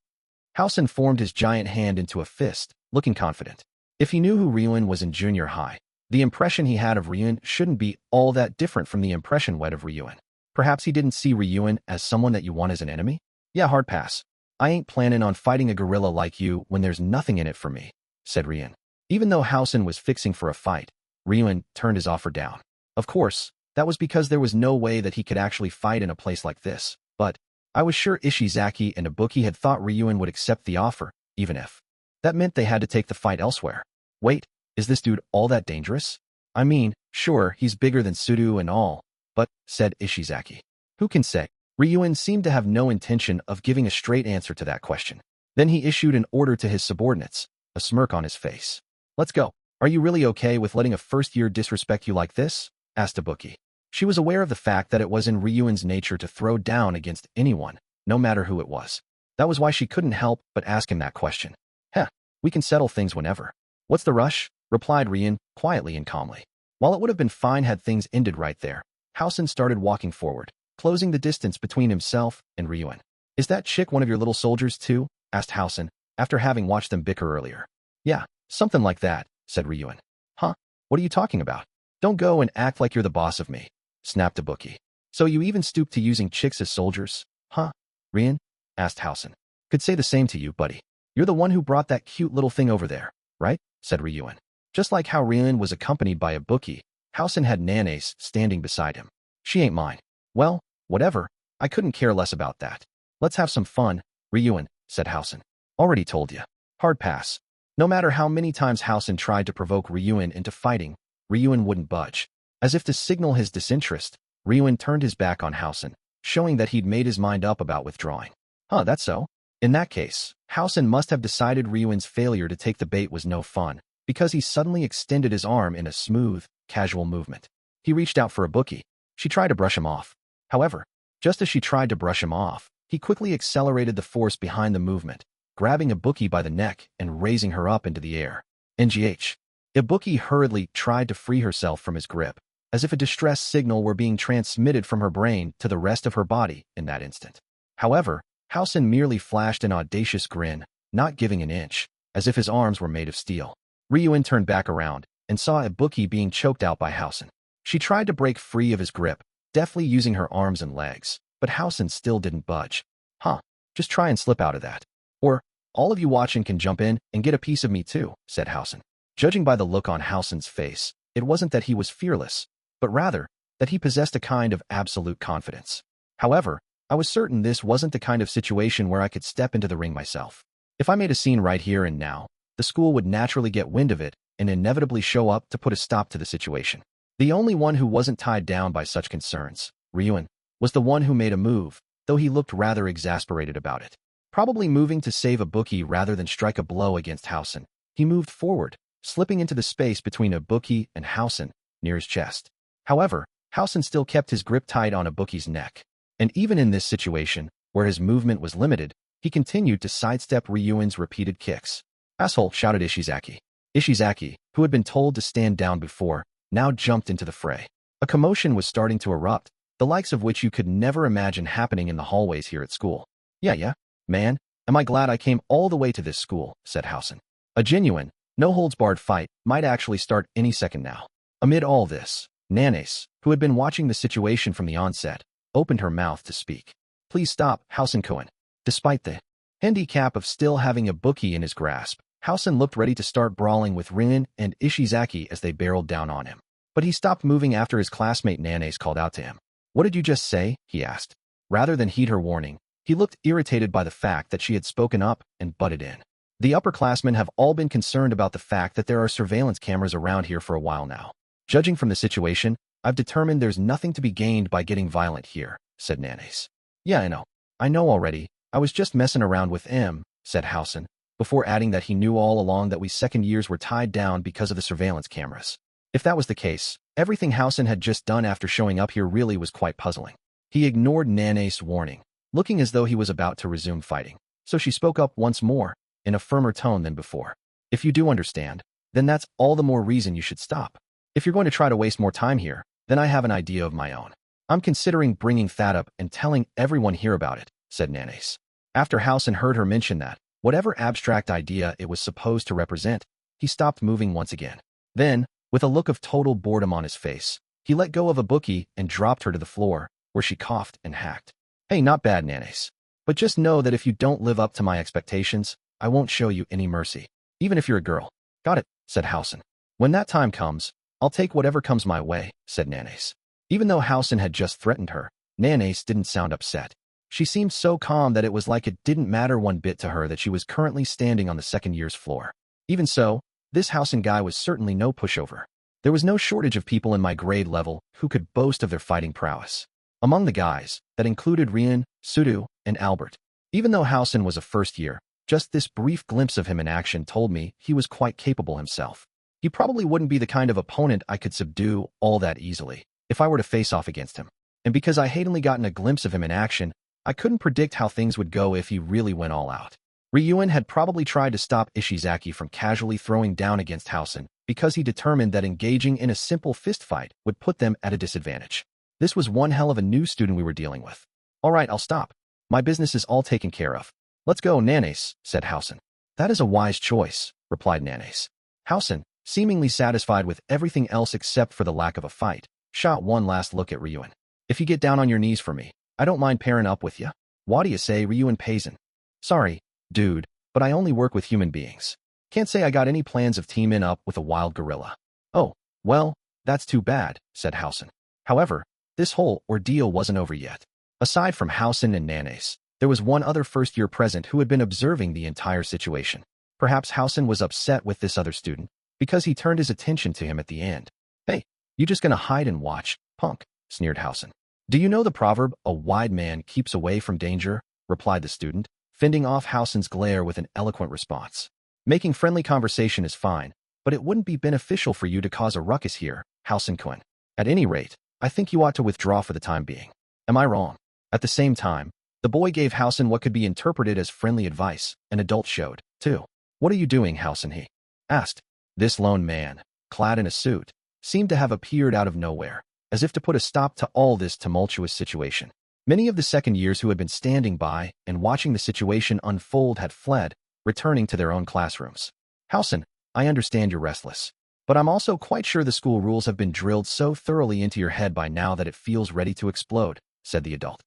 Housen formed his giant hand into a fist, looking confident. If he knew who Ryuen was in junior high, the impression he had of Ryuen shouldn't be all that different from the impression we had of Ryuen. Perhaps he didn't see Ryuen as someone that you want as an enemy? Yeah, hard pass. I ain't planning on fighting a gorilla like you when there's nothing in it for me, said Ryuen. Even though Housen was fixing for a fight, Ryuen turned his offer down. Of course, that was because there was no way that he could actually fight in a place like this, but I was sure Ishizaki and Ibuki had thought Ryuen would accept the offer, even if that meant they had to take the fight elsewhere. Wait, is this dude all that dangerous? I mean, sure, he's bigger than Sudu and all, but, said Ishizaki. Who can say? Ryuen seemed to have no intention of giving a straight answer to that question. Then he issued an order to his subordinates, a smirk on his face. Let's go. Are you really okay with letting a first-year disrespect you like this? Asked Ibuki. She was aware of the fact that it was in Ryuen's nature to throw down against anyone, no matter who it was. That was why she couldn't help but ask him that question. Heh, we can settle things whenever. What's the rush? Replied Ryuen, quietly and calmly. While it would have been fine had things ended right there, Housen started walking forward, closing the distance between himself and Ryuen. Is that chick one of your little soldiers too? Asked Housen, after having watched them bicker earlier. Yeah, something like that, said Ryuen. Huh? What are you talking about? Don't go and act like you're the boss of me, snapped Ibuki. So you even stooped to using chicks as soldiers? Huh? Ryuen? Asked Housen. Could say the same to you, buddy. You're the one who brought that cute little thing over there, right? Said Ryuen. Just like how Ryuen was accompanied by Ibuki, Housen had Nanace standing beside him. She ain't mine. Well, whatever. I couldn't care less about that. Let's have some fun, Ryuen, said Housen. Already told you. Hard pass. No matter how many times Housen tried to provoke Ryuen into fighting, Ryuen wouldn't budge. As if to signal his disinterest, Ryuen turned his back on Housen, showing that he'd made his mind up about withdrawing. Huh, that's so? In that case, Housen must have decided Ryuen's failure to take the bait was no fun, because he suddenly extended his arm in a smooth, casual movement. He reached out for Ibuki. She tried to brush him off. However, just as she tried to brush him off, he quickly accelerated the force behind the movement, grabbing Ibuki by the neck and raising her up into the air. NGH. Ibuki hurriedly tried to free herself from his grip, as if a distress signal were being transmitted from her brain to the rest of her body in that instant. However, Housen merely flashed an audacious grin, not giving an inch, as if his arms were made of steel. Ryuen turned back around and saw Ibuki being choked out by Housen. She tried to break free of his grip, deftly using her arms and legs, but Housen still didn't budge. Huh, just try and slip out of that. Or, all of you watching can jump in and get a piece of me too, said Housen. Judging by the look on Housen's face, it wasn't that he was fearless, but rather that he possessed a kind of absolute confidence. However, I was certain this wasn't the kind of situation where I could step into the ring myself. If I made a scene right here and now, the school would naturally get wind of it and inevitably show up to put a stop to the situation. The only one who wasn't tied down by such concerns, Ryuen, was the one who made a move, though he looked rather exasperated about it. Probably moving to save Ibuki rather than strike a blow against Housen, he moved forward, slipping into the space between Ibuki and Housen, near his chest. However, Housen still kept his grip tight on Ibuki's neck. And even in this situation, where his movement was limited, he continued to sidestep Ryuen's repeated kicks. Asshole, shouted Ishizaki. Ishizaki, who had been told to stand down before, now jumped into the fray. A commotion was starting to erupt, the likes of which you could never imagine happening in the hallways here at school. Yeah, man, am I glad I came all the way to this school, said Housen. A genuine, no-holds-barred fight might actually start any second now. Amid all this, Nanace, who had been watching the situation from the onset, opened her mouth to speak. Please stop, Housen-kun. Despite the handicap of still having Ibuki in his grasp, Housen looked ready to start brawling with Ryuen and Ishizaki as they barreled down on him. But he stopped moving after his classmate Nanace called out to him. What did you just say? He asked. Rather than heed her warning, he looked irritated by the fact that she had spoken up and butted in. The upperclassmen have all been concerned about the fact that there are surveillance cameras around here for a while now. Judging from the situation, I've determined there's nothing to be gained by getting violent here, said Nanace. Yeah, I know. I know already. I was just messing around with him, said Housen, before adding that he knew all along that we second years were tied down because of the surveillance cameras. If that was the case, everything Housen had just done after showing up here really was quite puzzling. He ignored Nanace's warning, looking as though he was about to resume fighting. So she spoke up once more, in a firmer tone than before. If you do understand, then that's all the more reason you should stop. If you're going to try to waste more time here, then I have an idea of my own. I'm considering bringing that up and telling everyone here about it, said Nanace. After Housen heard her mention that, whatever abstract idea it was supposed to represent, he stopped moving once again. Then, with a look of total boredom on his face, he let go of Ibuki and dropped her to the floor, where she coughed and hacked. Hey, not bad, Nanace. But just know that if you don't live up to my expectations, I won't show you any mercy, even if you're a girl. Got it, said Housen. When that time comes, I'll take whatever comes my way, said Nanace. Even though Housen had just threatened her, Nanace didn't sound upset. She seemed so calm that it was like it didn't matter one bit to her that she was currently standing on the second year's floor. Even so, this Housen guy was certainly no pushover. There was no shortage of people in my grade level who could boast of their fighting prowess. Among the guys, that included Ryuen, Sudo, and Albert. Even though Housen was a first year, just this brief glimpse of him in action told me he was quite capable himself. He probably wouldn't be the kind of opponent I could subdue all that easily if I were to face off against him. And because I had only gotten a glimpse of him in action, I couldn't predict how things would go if he really went all out. Ryuen had probably tried to stop Ishizaki from casually throwing down against Housen because he determined that engaging in a simple fistfight would put them at a disadvantage. This was one hell of a new student we were dealing with. All right, I'll stop. My business is all taken care of. Let's go, Nanace, said Housen. That is a wise choice, replied Nanace. Housen, seemingly satisfied with everything else except for the lack of a fight, shot one last look at Ryuan. If you get down on your knees for me, I don't mind pairing up with you. What do you say, Ryuan Paisan? Sorry, dude, but I only work with human beings. Can't say I got any plans of teaming up with a wild gorilla. Oh, well, that's too bad, said Housen. However, this whole ordeal wasn't over yet. Aside from Housen and Nanace, there was one other first-year present who had been observing the entire situation. Perhaps Housen was upset with this other student, because he turned his attention to him at the end. Hey, you just gonna hide and watch, punk, sneered Housen. Do you know the proverb, a wide man keeps away from danger? Replied the student, fending off Housen's glare with an eloquent response. Making friendly conversation is fine, but it wouldn't be beneficial for you to cause a ruckus here, Housen-kun. At any rate, I think you ought to withdraw for the time being. Am I wrong? At the same time, the boy gave Housen what could be interpreted as friendly advice, an adult showed, too. What are you doing, Housen? He asked. This lone man, clad in a suit, seemed to have appeared out of nowhere, as if to put a stop to all this tumultuous situation. Many of the second years who had been standing by and watching the situation unfold had fled, returning to their own classrooms. Housen, I understand you're restless, but I'm also quite sure the school rules have been drilled so thoroughly into your head by now that it feels ready to explode, said the adult.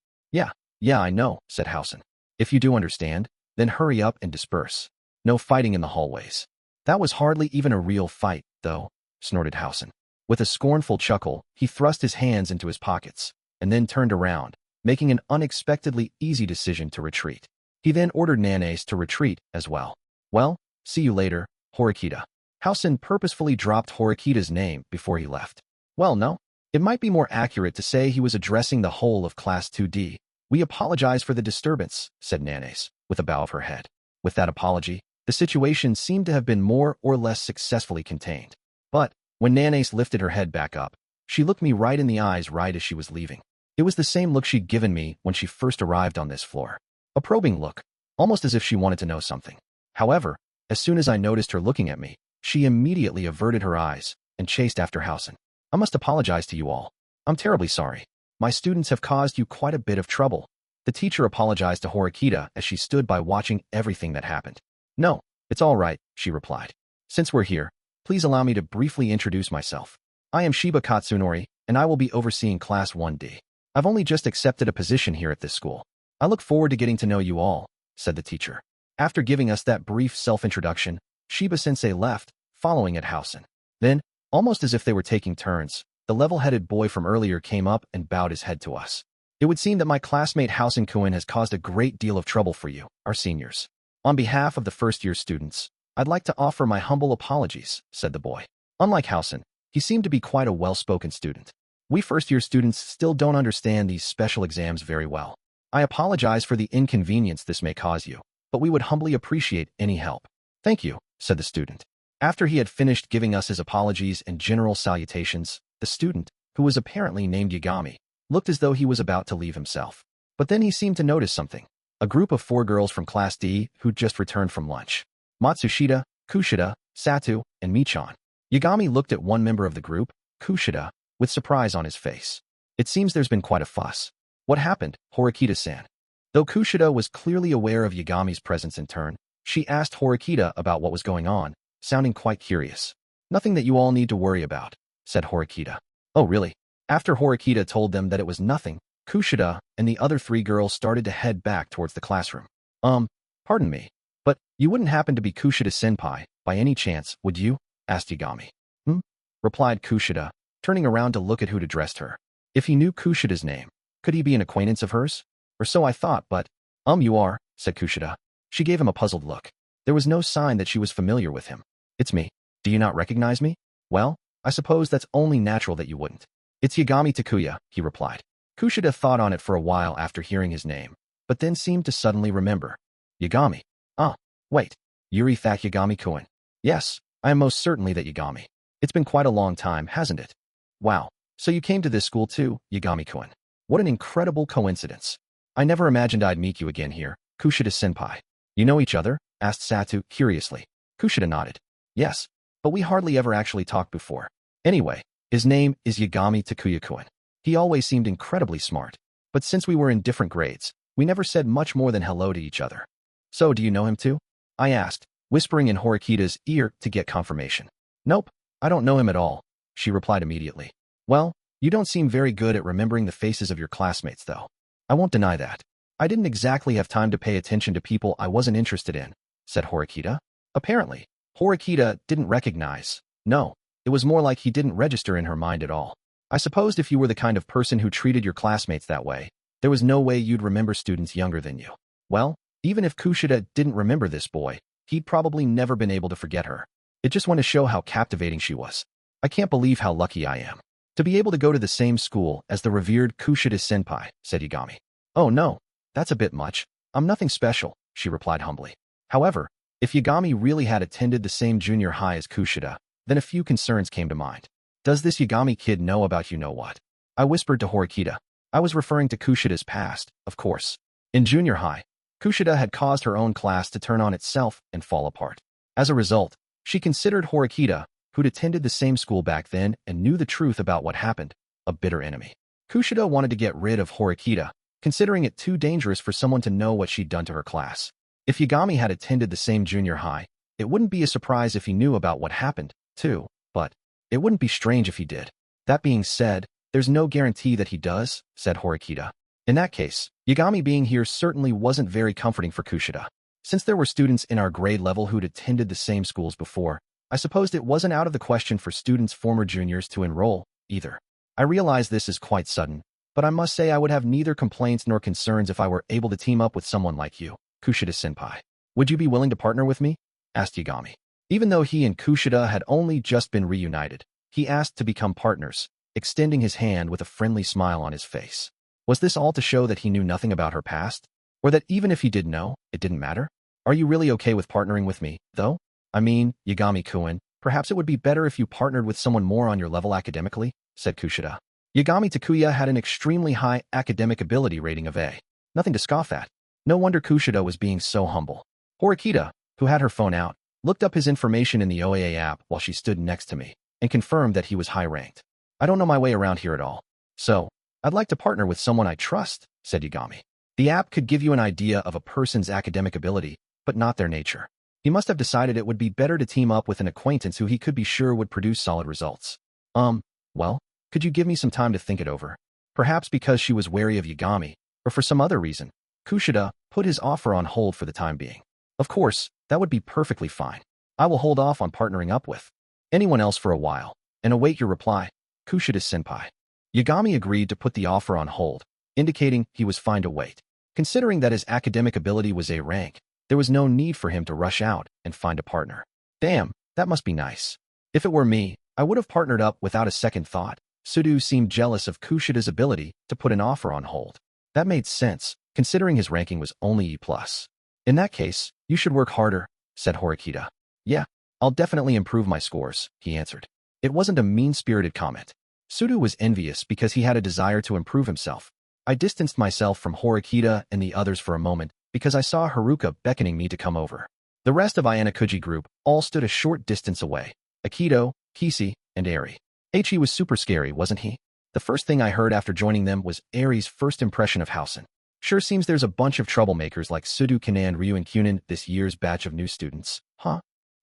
Yeah, I know, said Housen. If you do understand, then hurry up and disperse. No fighting in the hallways. That was hardly even a real fight, though, snorted Housen. With a scornful chuckle, he thrust his hands into his pockets, and then turned around, making an unexpectedly easy decision to retreat. He then ordered Nanace to retreat as well. Well, see you later, Horikita. Housen purposefully dropped Horikita's name before he left. Well, no. It might be more accurate to say he was addressing the whole of Class 2D. We apologize for the disturbance, said Nanace, with a bow of her head. With that apology, the situation seemed to have been more or less successfully contained. But, when Nanace lifted her head back up, she looked me right in the eyes right as she was leaving. It was the same look she'd given me when she first arrived on this floor. A probing look, almost as if she wanted to know something. However, as soon as I noticed her looking at me, she immediately averted her eyes and chased after Housen. I must apologize to you all. I'm terribly sorry. My students have caused you quite a bit of trouble. The teacher apologized to Horikita as she stood by watching everything that happened. No, it's all right, she replied. Since we're here, please allow me to briefly introduce myself. I am Shiba Katsunori, and I will be overseeing Class 1D. I've only just accepted a position here at this school. I look forward to getting to know you all, said the teacher. After giving us that brief self-introduction, Shiba-sensei left, following at Housen. Then, almost as if they were taking turns, the level-headed boy from earlier came up and bowed his head to us. It would seem that my classmate Housen-kun has caused a great deal of trouble for you, our seniors. On behalf of the first-year students, I'd like to offer my humble apologies, said the boy. Unlike Housen, he seemed to be quite a well-spoken student. We first-year students still don't understand these special exams very well. I apologize for the inconvenience this may cause you, but we would humbly appreciate any help. Thank you, said the student. After he had finished giving us his apologies and general salutations, the student, who was apparently named Yagami, looked as though he was about to leave himself. But then he seemed to notice something. A group of 4 girls from Class D who'd just returned from lunch. Matsushita, Kushida, Satu, and Michan. Yagami looked at one member of the group, Kushida, with surprise on his face. It seems there's been quite a fuss. What happened, Horikita-san? Though Kushida was clearly aware of Yagami's presence in turn, she asked Horikita about what was going on, sounding quite curious. Nothing that you all need to worry about, said Horikita. Oh, really? After Horikita told them that it was nothing, Kushida and the other 3 girls started to head back towards the classroom. Pardon me, but you wouldn't happen to be Kushida-senpai, by any chance, would you? Asked Yagami. Replied Kushida, turning around to look at who'd addressed her. If he knew Kushida's name, could he be an acquaintance of hers? Or so I thought, but, you are, said Kushida. She gave him a puzzled look. There was no sign that she was familiar with him. It's me. Do you not recognize me? Well, I suppose that's only natural that you wouldn't. It's Yagami Takuya, he replied. Kushida thought on it for a while after hearing his name, but then seemed to suddenly remember. Yagami. Wait. Yuri Thak Yagami-kun. Yes, I am most certainly that Yagami. It's been quite a long time, hasn't it? Wow. So you came to this school too, Yagami-kun. What an incredible coincidence. I never imagined I'd meet you again here, Kushida-senpai. You know each other? Asked Satu curiously. Kushida nodded. Yes, but we hardly ever actually talked before. Anyway, his name is Yagami Takuya-kun. He always seemed incredibly smart, but since we were in different grades, we never said much more than hello to each other. So do you know him too? I asked, whispering in Horikita's ear to get confirmation. Nope, I don't know him at all, she replied immediately. Well, you don't seem very good at remembering the faces of your classmates, though. I won't deny that. I didn't exactly have time to pay attention to people I wasn't interested in, said Horikita. Apparently, Horikita didn't recognize. No, it was more like he didn't register in her mind at all. I supposed if you were the kind of person who treated your classmates that way, there was no way you'd remember students younger than you. Well, even if Kushida didn't remember this boy, he'd probably never been able to forget her. It just went to show how captivating she was. I can't believe how lucky I am to be able to go to the same school as the revered Kushida-senpai, said Yagami. Oh no, that's a bit much. I'm nothing special, she replied humbly. However, if Yagami really had attended the same junior high as Kushida, then a few concerns came to mind. Does this Yagami kid know about you-know-what? I whispered to Horikita. I was referring to Kushida's past, of course. In junior high, Kushida had caused her own class to turn on itself and fall apart. As a result, she considered Horikita, who'd attended the same school back then and knew the truth about what happened, a bitter enemy. Kushida wanted to get rid of Horikita, considering it too dangerous for someone to know what she'd done to her class. If Yagami had attended the same junior high, it wouldn't be a surprise if he knew about what happened, too, but it wouldn't be strange if he did. That being said, there's no guarantee that he does, said Horikita. In that case, Yagami being here certainly wasn't very comforting for Kushida. Since there were students in our grade level who'd attended the same schools before, I supposed it wasn't out of the question for students former juniors to enroll, either. I realize this is quite sudden, but I must say I would have neither complaints nor concerns if I were able to team up with someone like you, Kushida-senpai. Would you be willing to partner with me? Asked Yagami. Even though he and Kushida had only just been reunited, he asked to become partners, extending his hand with a friendly smile on his face. Was this all to show that he knew nothing about her past? Or that even if he did know, it didn't matter? Are you really okay with partnering with me, though? I mean, Yagami-kun, perhaps it would be better if you partnered with someone more on your level academically, said Kushida. Yagami Takuya had an extremely high academic ability rating of A. Nothing to scoff at. No wonder Kushida was being so humble. Horikita, who had her phone out, looked up his information in the OAA app while she stood next to me, and confirmed that he was high-ranked. I don't know my way around here at all. So, I'd like to partner with someone I trust, said Yagami. The app could give you an idea of a person's academic ability, but not their nature. He must have decided it would be better to team up with an acquaintance who he could be sure would produce solid results. Well, could you give me some time to think it over? Perhaps because she was wary of Yagami, or for some other reason, Kushida put his offer on hold for the time being. Of course, that would be perfectly fine. I will hold off on partnering up with anyone else for a while, and await your reply, Kushida-senpai. Yagami agreed to put the offer on hold, indicating he was fine to wait. Considering that his academic ability was A rank, there was no need for him to rush out and find a partner. Damn, that must be nice. If it were me, I would have partnered up without a second thought. Sudu seemed jealous of Kushida's ability to put an offer on hold. That made sense, considering his ranking was only E+. In that case, you should work harder, said Horikita. Yeah, I'll definitely improve my scores, he answered. It wasn't a mean-spirited comment. Sudu was envious because he had a desire to improve himself. I distanced myself from Horikita and the others for a moment because I saw Haruka beckoning me to come over. The rest of Ayanokouji group all stood a short distance away. Akito, Kisi, and Eri. Aichi was super scary, wasn't he? The first thing I heard after joining them was Eri's first impression of Housen. Sure seems there's a bunch of troublemakers like Sudu-kun and Ryuen-kun this year's batch of new students, huh?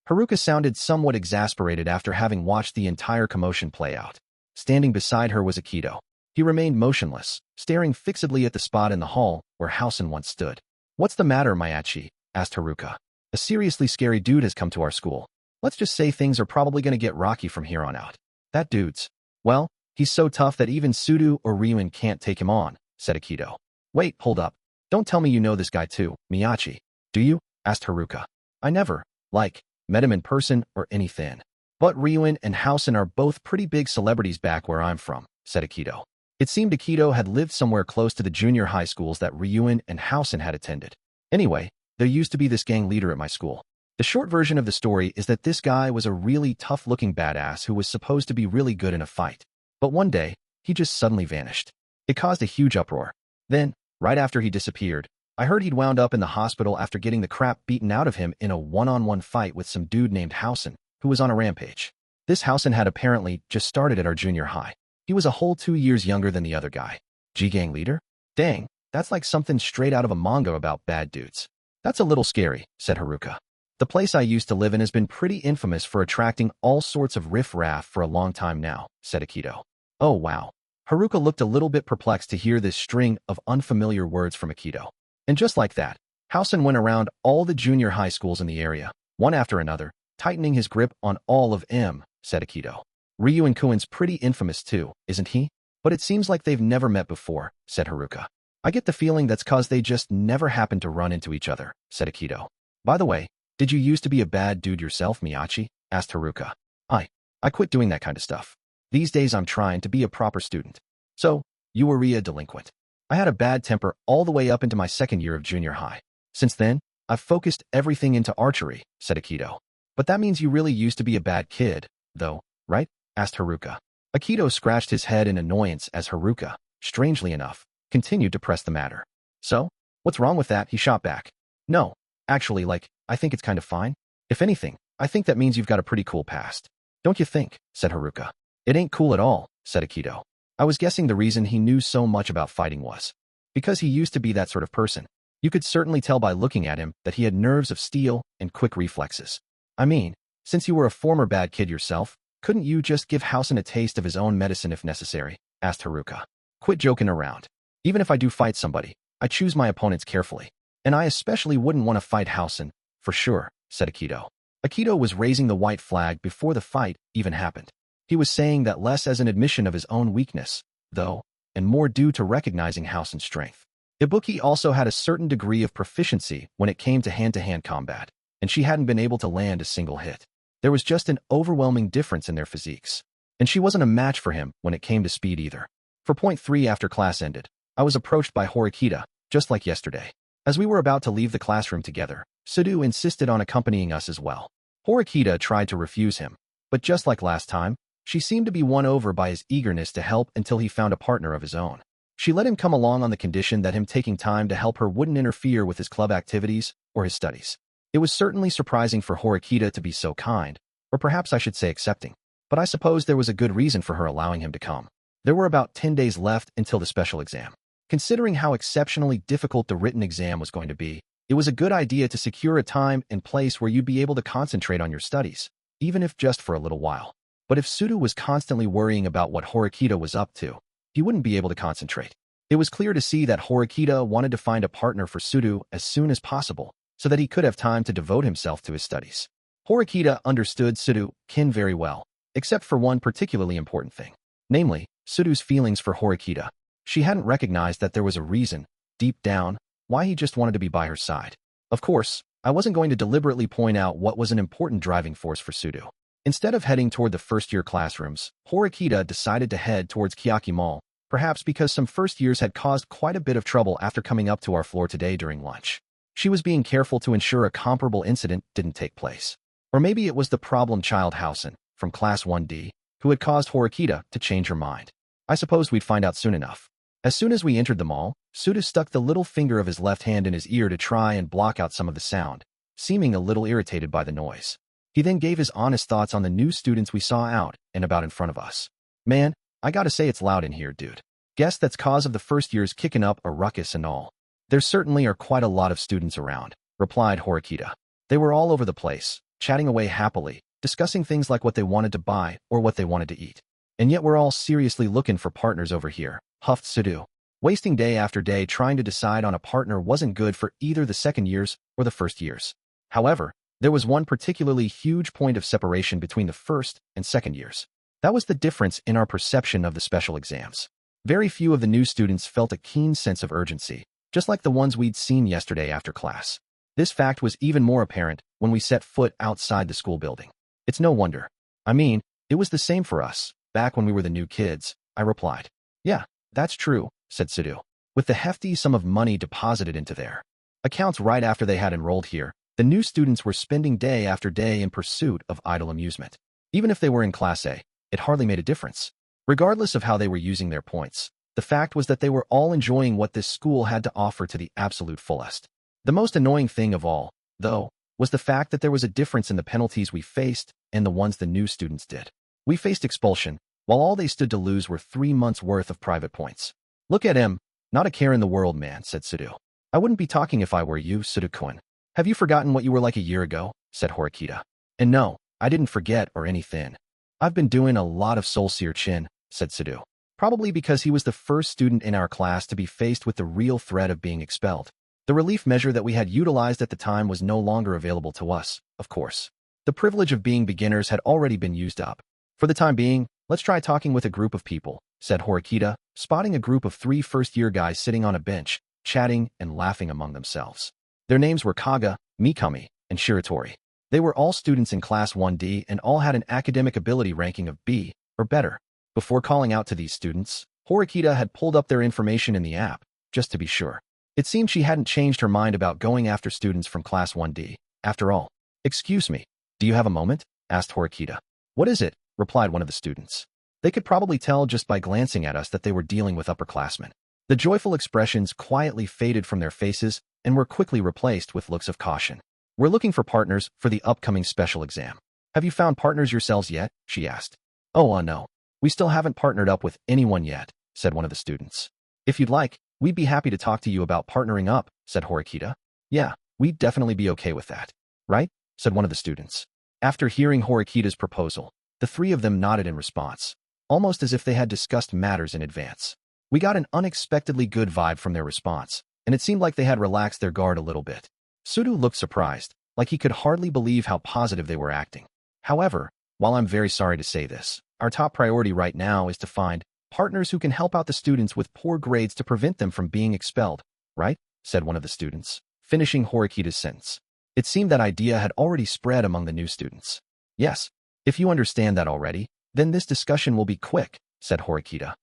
Haruka sounded somewhat exasperated after having watched the entire commotion play out. Standing beside her was Akito. He remained motionless, staring fixedly at the spot in the hall where Housen once stood. What's the matter, Miyachi? Asked Haruka. A seriously scary dude has come to our school. Let's just say things are probably going to get rocky from here on out. That dude's. Well, he's so tough that even Sudu or Ryuen can't take him on, said Akito. Wait, hold up. Don't tell me you know this guy too, Miyachi. Do you? Asked Haruka. I never, met him in person or anything. But Ryuen and Housen are both pretty big celebrities back where I'm from, said Akito. It seemed Akito had lived somewhere close to the junior high schools that Ryuen and Housen had attended. Anyway, there used to be this gang leader at my school. The short version of the story is that this guy was a really tough-looking badass who was supposed to be really good in a fight. But one day, he just suddenly vanished. It caused a huge uproar. Then, right after he disappeared, I heard he'd wound up in the hospital after getting the crap beaten out of him in a one-on-one fight with some dude named Housen, who was on a rampage. This Housen had apparently just started at our junior high. He was a whole 2 years younger than the other guy. G-gang leader? Dang, that's like something straight out of a manga about bad dudes. That's a little scary, said Haruka. The place I used to live in has been pretty infamous for attracting all sorts of riff-raff for a long time now, said Akito. Oh wow. Haruka looked a little bit perplexed to hear this string of unfamiliar words from Akito. And just like that, Housen went around all the junior high schools in the area, one after another, tightening his grip on all of them, said Akito. Ryu and Kuin's pretty infamous too, isn't he? But it seems like they've never met before, said Haruka. I get the feeling that's cause they just never happened to run into each other, said Akito. By the way, did you used to be a bad dude yourself, Miyachi? Asked Haruka. I quit doing that kind of stuff. These days I'm trying to be a proper student. So, you were a delinquent. I had a bad temper all the way up into my second year of junior high. Since then, I've focused everything into archery, said Akito. But that means you really used to be a bad kid, though, right? Asked Haruka. Akito scratched his head in annoyance as Haruka, strangely enough, continued to press the matter. So, what's wrong with that? He shot back. No, actually, I think it's kind of fine. If anything, I think that means you've got a pretty cool past. Don't you think? Said Haruka. It ain't cool at all, said Akito. I was guessing the reason he knew so much about fighting was because he used to be that sort of person. You could certainly tell by looking at him that he had nerves of steel and quick reflexes. I mean, since you were a former bad kid yourself, couldn't you just give Housen a taste of his own medicine if necessary? Asked Haruka. Quit joking around. Even if I do fight somebody, I choose my opponents carefully. And I especially wouldn't want to fight Housen, for sure, said Akito. Akito was raising the white flag before the fight even happened. He was saying that less as an admission of his own weakness, though, and more due to recognizing Housen's strength. Ibuki also had a certain degree of proficiency when it came to hand-to-hand combat, and she hadn't been able to land a single hit. There was just an overwhelming difference in their physiques, and she wasn't a match for him when it came to speed either. For point 3 after class ended, I was approached by Horikita, just like yesterday. As we were about to leave the classroom together, Sudo insisted on accompanying us as well. Horikita tried to refuse him, but just like last time, she seemed to be won over by his eagerness to help until he found a partner of his own. She let him come along on the condition that him taking time to help her wouldn't interfere with his club activities or his studies. It was certainly surprising for Horikita to be so kind, or perhaps I should say accepting, but I suppose there was a good reason for her allowing him to come. There were about 10 days left until the special exam. Considering how exceptionally difficult the written exam was going to be, it was a good idea to secure a time and place where you'd be able to concentrate on your studies, even if just for a little while. But if Sudo was constantly worrying about what Horikita was up to, he wouldn't be able to concentrate. It was clear to see that Horikita wanted to find a partner for Sudo as soon as possible, so that he could have time to devote himself to his studies. Horikita understood Sudo-kin very well, except for one particularly important thing, namely, Sudo's feelings for Horikita. She hadn't recognized that there was a reason, deep down, why he just wanted to be by her side. Of course, I wasn't going to deliberately point out what was an important driving force for Sudo. Instead of heading toward the first-year classrooms, Horikita decided to head towards Kiyaki Mall, perhaps because some first years had caused quite a bit of trouble after coming up to our floor today during lunch. She was being careful to ensure a comparable incident didn't take place. Or maybe it was the problem child Housen, from Class 1D, who had caused Horikita to change her mind. I suppose we'd find out soon enough. As soon as we entered the mall, Suda stuck the little finger of his left hand in his ear to try and block out some of the sound, seeming a little irritated by the noise. He then gave his honest thoughts on the new students we saw out and about in front of us. Man, I gotta say it's loud in here, dude. Guess that's cause of the first years kicking up a ruckus and all. There certainly are quite a lot of students around, replied Horikita. They were all over the place, chatting away happily, discussing things like what they wanted to buy or what they wanted to eat. And yet we're all seriously looking for partners over here, huffed Sudo. Wasting day after day trying to decide on a partner wasn't good for either the second years or the first years. However, there was one particularly huge point of separation between the first and second years. That was the difference in our perception of the special exams. Very few of the new students felt a keen sense of urgency, just like the ones we'd seen yesterday after class. This fact was even more apparent when we set foot outside the school building. It's no wonder. I mean, it was the same for us, back when we were the new kids, I replied. Yeah, that's true, said Sudo. With the hefty sum of money deposited into their accounts right after they had enrolled here, the new students were spending day after day in pursuit of idle amusement. Even if they were in Class A, it hardly made a difference. Regardless of how they were using their points, the fact was that they were all enjoying what this school had to offer to the absolute fullest. The most annoying thing of all, though, was the fact that there was a difference in the penalties we faced and the ones the new students did. We faced expulsion, while all they stood to lose were 3 months' worth of private points. Look at him, not a care in the world, man, said Sudo. I wouldn't be talking if I were you, Sudo-kun. Have you forgotten what you were like a year ago? said Horikita. And no, I didn't forget or anything. I've been doing a lot of soul searching, said Sudo. Probably because he was the first student in our class to be faced with the real threat of being expelled. The relief measure that we had utilized at the time was no longer available to us, of course. The privilege of being beginners had already been used up. For the time being, let's try talking with a group of people, said Horikita, spotting a group of 3 first-year guys sitting on a bench, chatting and laughing among themselves. Their names were Kaga, Mikami, and Shiratori. They were all students in Class 1D and all had an academic ability ranking of B, or better. Before calling out to these students, Horikita had pulled up their information in the app, just to be sure. It seemed she hadn't changed her mind about going after students from Class 1D, after all. Excuse me, do you have a moment? Asked Horikita. What is it? Replied one of the students. They could probably tell just by glancing at us that they were dealing with upperclassmen. The joyful expressions quietly faded from their faces and were quickly replaced with looks of caution. We're looking for partners for the upcoming special exam. Have you found partners yourselves yet? She asked. Oh, no. We still haven't partnered up with anyone yet, said one of the students. If you'd like, we'd be happy to talk to you about partnering up, said Horikita. Yeah, we'd definitely be okay with that. Right? Said one of the students. After hearing Horikita's proposal, the 3 of them nodded in response, almost as if they had discussed matters in advance. We got an unexpectedly good vibe from their response, and it seemed like they had relaxed their guard a little bit. Sudo looked surprised, like he could hardly believe how positive they were acting. However, while I'm very sorry to say this, our top priority right now is to find partners who can help out the students with poor grades to prevent them from being expelled, right? Said one of the students, finishing Horikita's sentence. It seemed that idea had already spread among the new students. Yes, if you understand that already, then this discussion will be quick, said Horikita.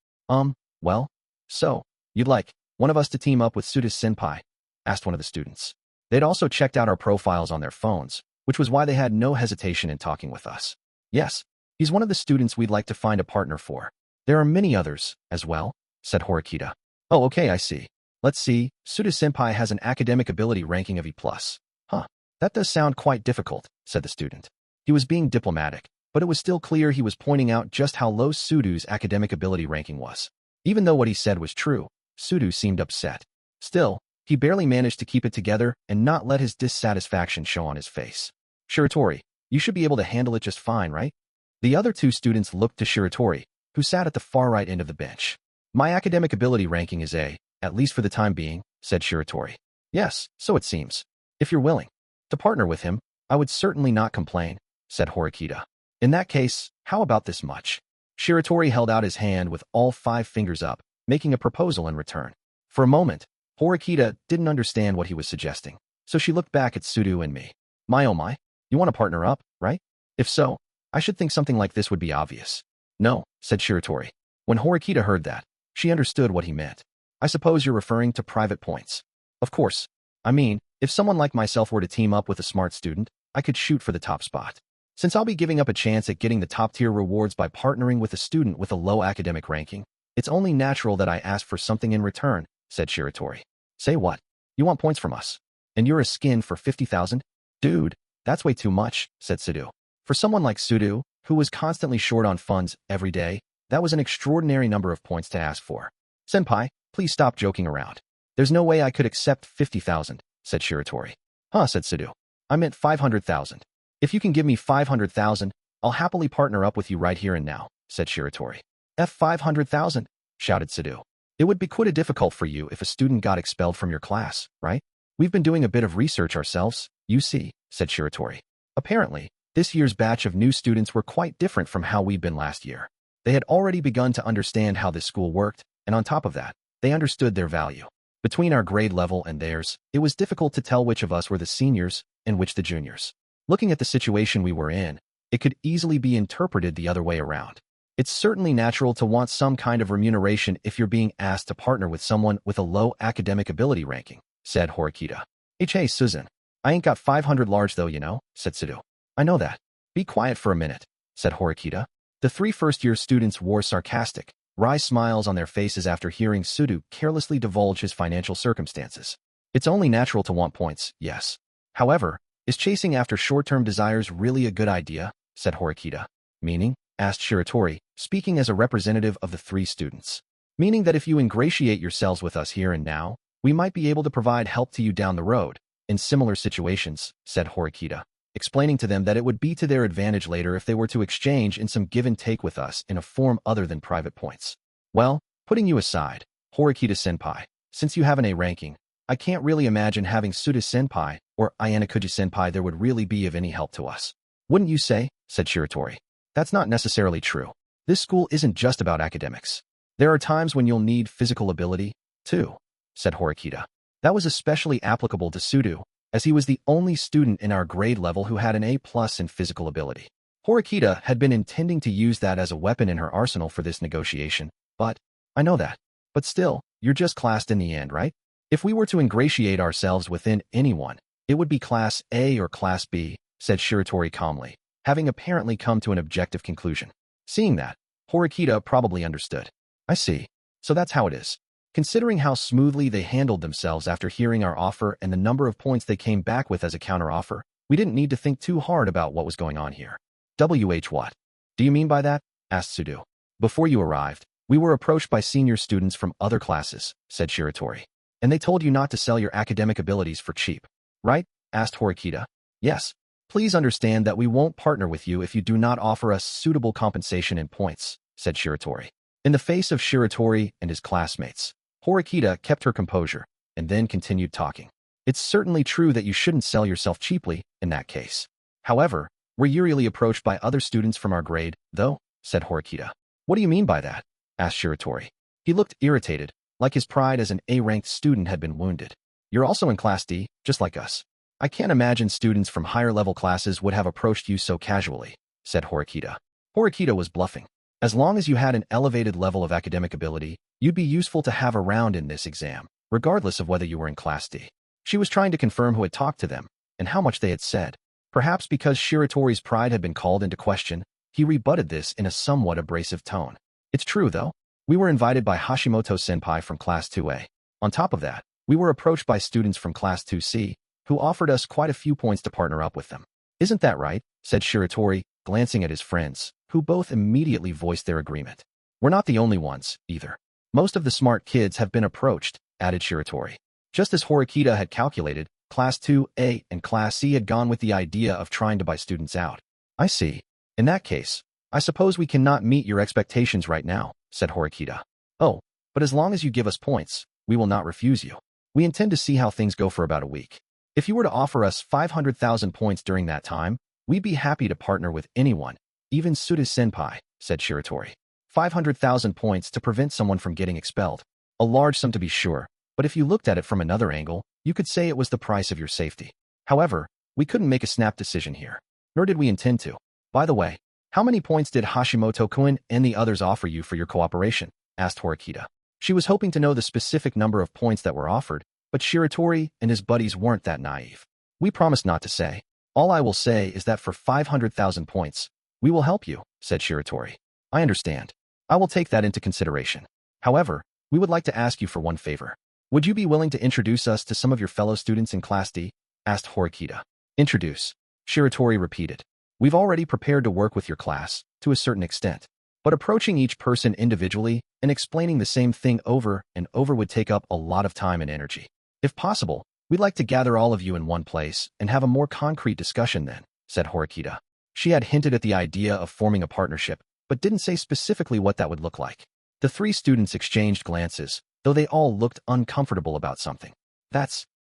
Well, so, you'd like one of us to team up with Suda's senpai? Asked one of the students. They'd also checked out our profiles on their phones, which was why they had no hesitation in talking with us. Yes, he's one of the students we'd like to find a partner for. There are many others, as well, said Horikita. Oh, okay, I see. Let's see, Suda-senpai has an academic ability ranking of E+. Huh, that does sound quite difficult, said the student. He was being diplomatic, but it was still clear he was pointing out just how low Sudu's academic ability ranking was. Even though what he said was true, Sudu seemed upset. Still, he barely managed to keep it together and not let his dissatisfaction show on his face. Shiratori, you should be able to handle it just fine, right? The other 2 students looked to Shiratori, who sat at the far right end of the bench. My academic ability ranking is A, at least for the time being, said Shiratori. Yes, so it seems. If you're willing to partner with him, I would certainly not complain, said Horikita. In that case, how about this much? Shiratori held out his hand with all 5 fingers up, making a proposal in return. For a moment, Horikita didn't understand what he was suggesting, so she looked back at Sudu and me. My oh my, you want to partner up, right? If so, I should think something like this would be obvious. No, said Shiratori. When Horikita heard that, she understood what he meant. I suppose you're referring to private points. Of course. I mean, if someone like myself were to team up with a smart student, I could shoot for the top spot. Since I'll be giving up a chance at getting the top-tier rewards by partnering with a student with a low academic ranking, it's only natural that I ask for something in return, said Shiratori. Say what? You want points from us? And you're a skin for 50,000? Dude, that's way too much, said Sudu. For someone like Sudu, who was constantly short on funds every day, that was an extraordinary number of points to ask for. Senpai, please stop joking around. There's no way I could accept 50,000, said Shiratori. Huh, said Sudu. I meant 500,000. If you can give me 500,000, I'll happily partner up with you right here and now, said Shiratori. F 500,000, shouted Sudu. It would be quite difficult for you if a student got expelled from your class, right? We've been doing a bit of research ourselves, you see, said Shiratori. Apparently, this year's batch of new students were quite different from how we'd been last year. They had already begun to understand how this school worked, and on top of that, they understood their value. Between our grade level and theirs, it was difficult to tell which of us were the seniors and which the juniors. Looking at the situation we were in, it could easily be interpreted the other way around. It's certainly natural to want some kind of remuneration if you're being asked to partner with someone with a low academic ability ranking, said Horikita. Hey, Susan. I ain't got 500 large though, you know, said Sudu. I know that. Be quiet for a minute, said Horikita. The 3 first-year students wore sarcastic, wry smiles on their faces after hearing Sudu carelessly divulge his financial circumstances. It's only natural to want points, yes. However, is chasing after short-term desires really a good idea? Said Horikita. Meaning? Asked Shiratori, speaking as a representative of the 3 students. Meaning that if you ingratiate yourselves with us here and now, we might be able to provide help to you down the road, in similar situations, said Horikita. explaining to them that it would be to their advantage later if they were to exchange in some give and take with us in a form other than private points. Well, putting you aside, Horikita-senpai, since you have an A ranking, I can't really imagine having Suda-senpai or Ayanokouji-senpai there would really be of any help to us. Wouldn't you say? Said Shiratori. That's not necessarily true. This school isn't just about academics. There are times when you'll need physical ability, too, said Horikita. That was especially applicable to Sudu, as he was the only student in our grade level who had an A+ in physical ability. Horikita had been intending to use that as a weapon in her arsenal for this negotiation, but I know that. But still, you're just classed in the end, right? If we were to ingratiate ourselves within anyone, it would be Class A or Class B, said Shiratori calmly, having apparently come to an objective conclusion. Seeing that, Horikita probably understood. I see. So that's how it is. Considering how smoothly they handled themselves after hearing our offer and the number of points they came back with as a counteroffer, we didn't need to think too hard about what was going on here. What? Do you mean by that? Asked Sudu. Before you arrived, we were approached by senior students from other classes, said Shiratori. And they told you not to sell your academic abilities for cheap, right? Asked Horikita. Yes. Please understand that we won't partner with you if you do not offer us suitable compensation in points, said Shiratori. In the face of Shiratori and his classmates, Horikita kept her composure and then continued talking. It's certainly true that you shouldn't sell yourself cheaply in that case. However, we're yearly approached by other students from our grade, though, said Horikita. What do you mean by that? Asked Shiratori. He looked irritated, like his pride as an A-ranked student had been wounded. You're also in Class D, just like us. I can't imagine students from higher-level classes would have approached you so casually, said Horikita. Horikita was bluffing. As long as you had an elevated level of academic ability, you'd be useful to have around in this exam, regardless of whether you were in Class D. She was trying to confirm who had talked to them and how much they had said. Perhaps because Shiratori's pride had been called into question, he rebutted this in a somewhat abrasive tone. It's true, though. We were invited by Hashimoto-senpai from Class 2A. On top of that, we were approached by students from Class 2C, who offered us quite a few points to partner up with them. Isn't that right? Said Shiratori, glancing at his friends, who both immediately voiced their agreement. We're not the only ones, either. Most of the smart kids have been approached, added Shiratori. Just as Horikita had calculated, Class 2A and Class C had gone with the idea of trying to buy students out. I see. In that case, I suppose we cannot meet your expectations right now, said Horikita. Oh, but as long as you give us points, we will not refuse you. We intend to see how things go for about a week. If you were to offer us 500,000 points during that time, we'd be happy to partner with anyone, even Suda-senpai, said Shiratori. 500,000 points to prevent someone from getting expelled. A large sum to be sure, but if you looked at it from another angle, you could say it was the price of your safety. However, we couldn't make a snap decision here, nor did we intend to. By the way, how many points did Hashimoto-kun and the others offer you for your cooperation? Asked Horikita. She was hoping to know the specific number of points that were offered, but Shiratori and his buddies weren't that naive. We promised not to say. All I will say is that for 500,000 points, we will help you, said Shiratori. I understand. I will take that into consideration. However, we would like to ask you for one favor. Would you be willing to introduce us to some of your fellow students in Class D? Asked Horikita. Introduce. Shiratori repeated. We've already prepared to work with your class, to a certain extent. But approaching each person individually and explaining the same thing over and over would take up a lot of time and energy. If possible, we'd like to gather all of you in one place and have a more concrete discussion then, said Horikita. She had hinted at the idea of forming a partnership, but didn't say specifically what that would look like. The three students exchanged glances, though they all looked uncomfortable about something.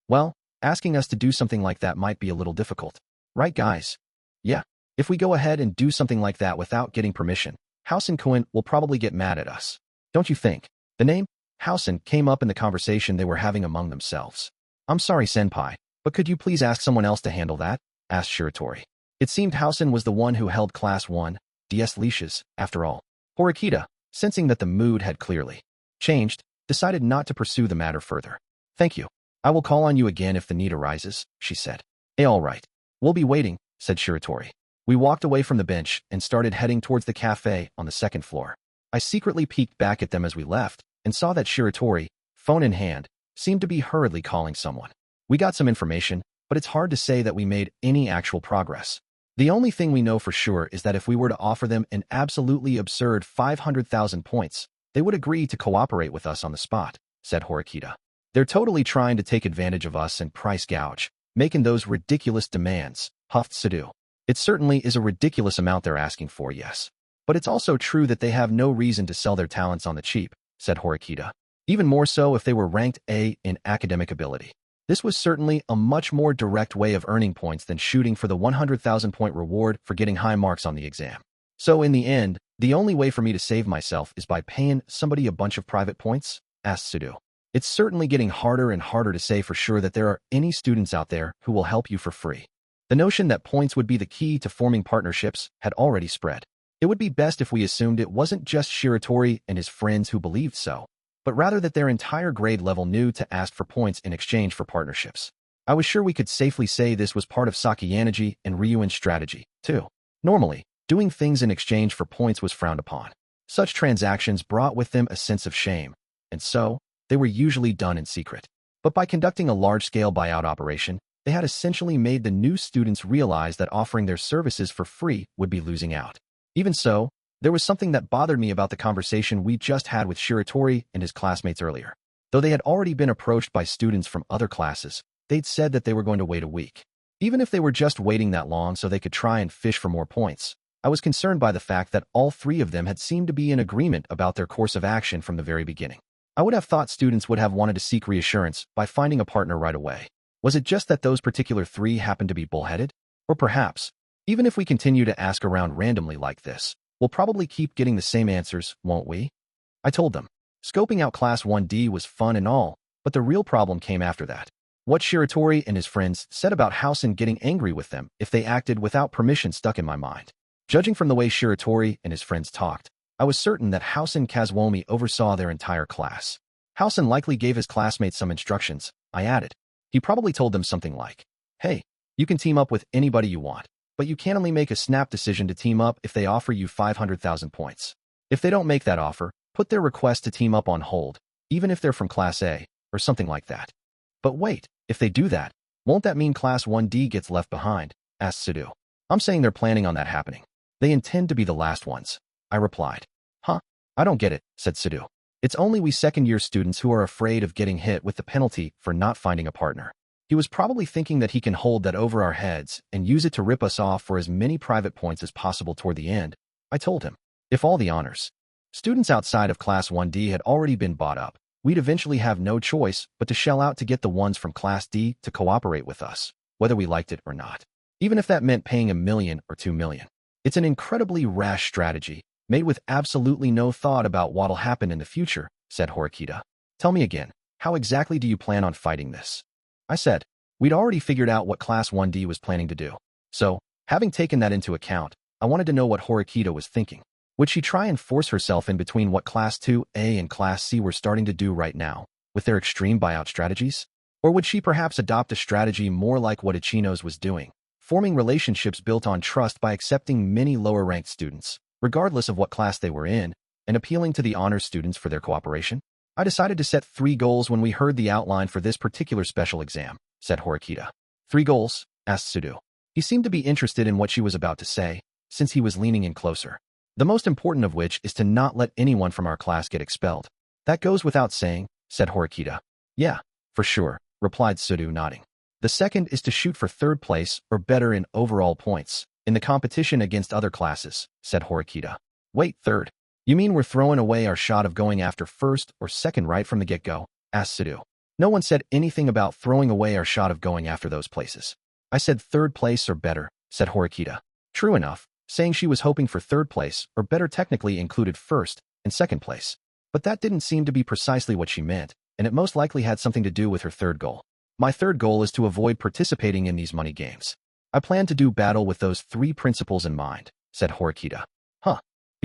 Well, asking us to do something like that might be a little difficult. Right, guys? Yeah. If we go ahead and do something like that without getting permission, Housen-kun will probably get mad at us. Don't you think? The name, Housen, came up in the conversation they were having among themselves. I'm sorry, senpai, but could you please ask someone else to handle that? Asked Shiratori. It seemed Housen was the one who held Class 1, DS leashes, after all. Horikita, sensing that the mood had clearly changed, decided not to pursue the matter further. Thank you. I will call on you again if the need arises, she said. All right. We'll be waiting, said Shiratori. We walked away from the bench and started heading towards the cafe on the second floor. I secretly peeked back at them as we left and saw that Shiratori, phone in hand, seemed to be hurriedly calling someone. We got some information, but it's hard to say that we made any actual progress. The only thing we know for sure is that if we were to offer them an absolutely absurd 500,000 points, they would agree to cooperate with us on the spot, said Horikita. They're totally trying to take advantage of us and price gouge, making those ridiculous demands, huffed Sadu. It certainly is a ridiculous amount they're asking for, yes. But it's also true that they have no reason to sell their talents on the cheap, said Horikita. Even more so if they were ranked A in academic ability. This was certainly a much more direct way of earning points than shooting for the 100,000-point reward for getting high marks on the exam. So in the end, the only way for me to save myself is by paying somebody a bunch of private points? Asked Sadu. It's certainly getting harder and harder to say for sure that there are any students out there who will help you for free. The notion that points would be the key to forming partnerships had already spread. It would be best if we assumed it wasn't just Shiratori and his friends who believed so, but rather that their entire grade level knew to ask for points in exchange for partnerships. I was sure we could safely say this was part of Sakayaneji and Ryuin's strategy, too. Normally, doing things in exchange for points was frowned upon. Such transactions brought with them a sense of shame, and so, they were usually done in secret. But by conducting a large-scale buyout operation, they had essentially made the new students realize that offering their services for free would be losing out. Even so, there was something that bothered me about the conversation we just had with Shiratori and his classmates earlier. Though they had already been approached by students from other classes, they'd said that they were going to wait a week. Even if they were just waiting that long so they could try and fish for more points, I was concerned by the fact that all three of them had seemed to be in agreement about their course of action from the very beginning. I would have thought students would have wanted to seek reassurance by finding a partner right away. Was it just that those particular three happened to be bullheaded? Or perhaps, even if we continue to ask around randomly like this, we'll probably keep getting the same answers, won't we? I told them. Scoping out Class 1D was fun and all, but the real problem came after that. What Shiratori and his friends said about Housen getting angry with them if they acted without permission stuck in my mind. Judging from the way Shiratori and his friends talked, I was certain that Housen Kazuomi oversaw their entire class. Housen likely gave his classmates some instructions, I added. He probably told them something like, hey, you can team up with anybody you want, but you can only make a snap decision to team up if they offer you 500,000 points. If they don't make that offer, put their request to team up on hold, even if they're from Class A, or something like that. But wait, if they do that, won't that mean Class 1D gets left behind? Asked Sadu. I'm saying they're planning on that happening. They intend to be the last ones. I replied. Huh? I don't get it, said Sadu. It's only we second-year students who are afraid of getting hit with the penalty for not finding a partner. He was probably thinking that he can hold that over our heads and use it to rip us off for as many private points as possible toward the end. I told him. If all the honors students outside of Class 1D had already been bought up, we'd eventually have no choice but to shell out to get the ones from Class D to cooperate with us, whether we liked it or not. Even if that meant paying $1 million or $2 million. It's an incredibly rash strategy, made with absolutely no thought about what'll happen in the future, said Horikita. Tell me again, how exactly do you plan on fighting this? I said, we'd already figured out what Class 1D was planning to do. So, having taken that into account, I wanted to know what Horikita was thinking. Would she try and force herself in between what Class 2A and Class C were starting to do right now, with their extreme buyout strategies? Or would she perhaps adopt a strategy more like what Ichino's was doing, forming relationships built on trust by accepting many lower-ranked students, regardless of what class they were in, and appealing to the honors students for their cooperation? I decided to set 3 goals when we heard the outline for this particular special exam, said Horikita. 3 goals? Asked Sadu. He seemed to be interested in what she was about to say, since he was leaning in closer. The most important of which is to not let anyone from our class get expelled. That goes without saying, said Horikita. Yeah, for sure, replied Sadu, nodding. The second is to shoot for 3rd place or better in overall points, in the competition against other classes, said Horikita. Wait, 3rd? You mean we're throwing away our shot of going after 1st or 2nd right from the get-go? Asked Sadu. No one said anything about throwing away our shot of going after those places. I said 3rd place or better, said Horikita. True enough, saying she was hoping for 3rd place or better technically included 1st and 2nd place. But that didn't seem to be precisely what she meant, and it most likely had something to do with her 3rd goal. My 3rd goal is to avoid participating in these money games. I plan to do battle with those 3 principles in mind, said Horikita. Huh.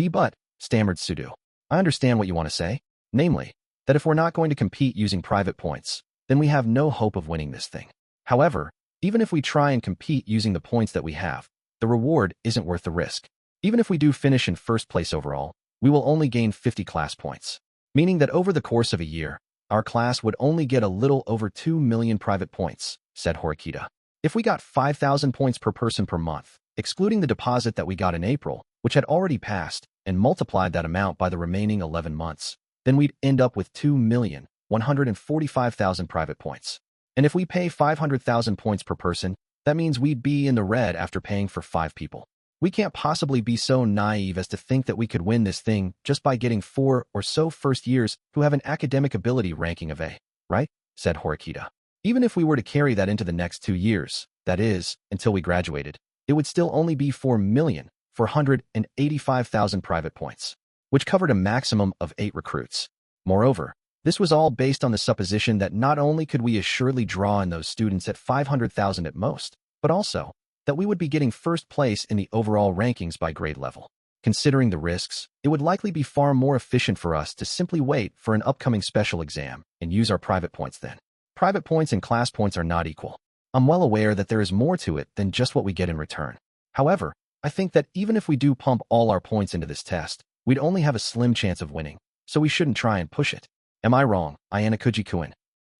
But, stammered Sadu. I understand what you want to say, namely, that if we're not going to compete using private points, then we have no hope of winning this thing. However, even if we try and compete using the points that we have, the reward isn't worth the risk. Even if we do finish in 1st place overall, we will only gain 50 class points, meaning that over the course of a year, our class would only get a little over 2 million private points, said Horikita. If we got 5,000 points per person per month, excluding the deposit that we got in April, which had already passed, and multiplied that amount by the remaining 11 months, then we'd end up with 2,145,000 private points. And if we pay 500,000 points per person, That means we'd be in the red after paying for 5 people. We can't possibly be so naive as to think that we could win this thing just by getting 4 or so first years who have an academic ability ranking of A, right? Said Horikita. Even if we were to carry that into the next 2 years, that is, until we graduated, it would still only be 4,485,000 private points, which covered a maximum of 8 recruits. Moreover, this was all based on the supposition that not only could we assuredly draw in those students at 500,000 at most, but also that we would be getting first place in the overall rankings by grade level. Considering the risks, it would likely be far more efficient for us to simply wait for an upcoming special exam and use our private points then. Private points and class points are not equal. I'm well aware that there is more to it than just what we get in return. However, I think that even if we do pump all our points into this test, we'd only have a slim chance of winning, so we shouldn't try and push it. Am I wrong, Ayanokouji-kun?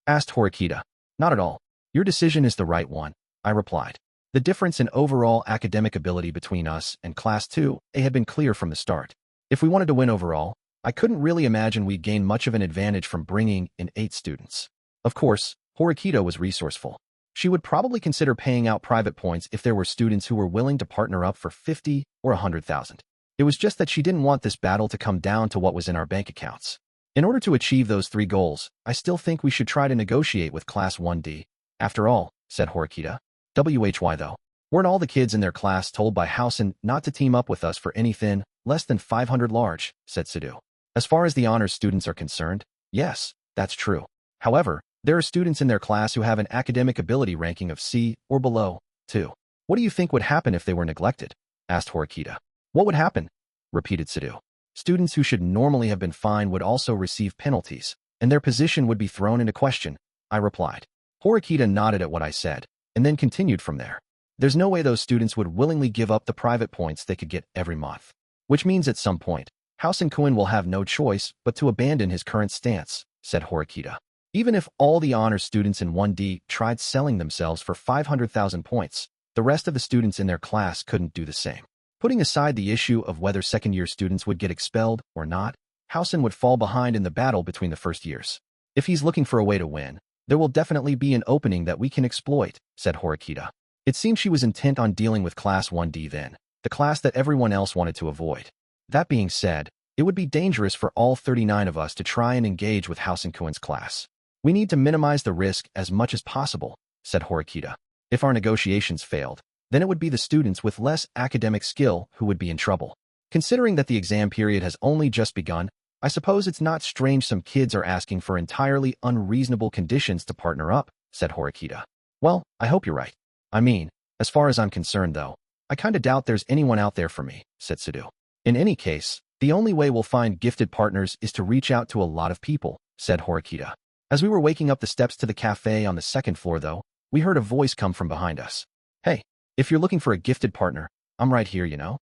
Asked Horikita. Not at all. Your decision is the right one, I replied. The difference in overall academic ability between us and Class 2A had been clear from the start. If we wanted to win overall, I couldn't really imagine we'd gain much of an advantage from bringing in 8 students. Of course, Horikita was resourceful. She would probably consider paying out private points if there were students who were willing to partner up for 50 or 100,000. It was just that she didn't want this battle to come down to what was in our bank accounts. In order to achieve those 3 goals, I still think we should try to negotiate with Class 1D. After all, said Horikita. WHY though? Weren't all the kids in their class told by Housen not to team up with us for anything less than 500 large, said Sidhu. As far as the honors students are concerned, yes, that's true. However, there are students in their class who have an academic ability ranking of C or below, too. What do you think would happen if they were neglected? Asked Horikita. What would happen? Repeated Sidhu. Students who should normally have been fine would also receive penalties, and their position would be thrown into question, I replied. Horikita nodded at what I said, and then continued from there. There's no way those students would willingly give up the private points they could get every month. Which means at some point, Housen-kun will have no choice but to abandon his current stance, said Horikita. Even if all the honors students in 1D tried selling themselves for 500,000 points, the rest of the students in their class couldn't do the same. Putting aside the issue of whether second-year students would get expelled or not, Housen would fall behind in the battle between the first years. If he's looking for a way to win, there will definitely be an opening that we can exploit, said Horikita. It seemed she was intent on dealing with Class 1D then, the class that everyone else wanted to avoid. That being said, it would be dangerous for all 39 of us to try and engage with Housen-kun's class. We need to minimize the risk as much as possible, said Horikita. If our negotiations failed, then it would be the students with less academic skill who would be in trouble. Considering that the exam period has only just begun, I suppose it's not strange some kids are asking for entirely unreasonable conditions to partner up, said Horikita. Well, I hope you're right. I mean, as far as I'm concerned though, I kinda doubt there's anyone out there for me, said Sidhu. In any case, the only way we'll find gifted partners is to reach out to a lot of people, said Horikita. As we were waking up the steps to the cafe on the 2nd floor though, we heard a voice come from behind us. Hey, if you're looking for a gifted partner, I'm right here, you know?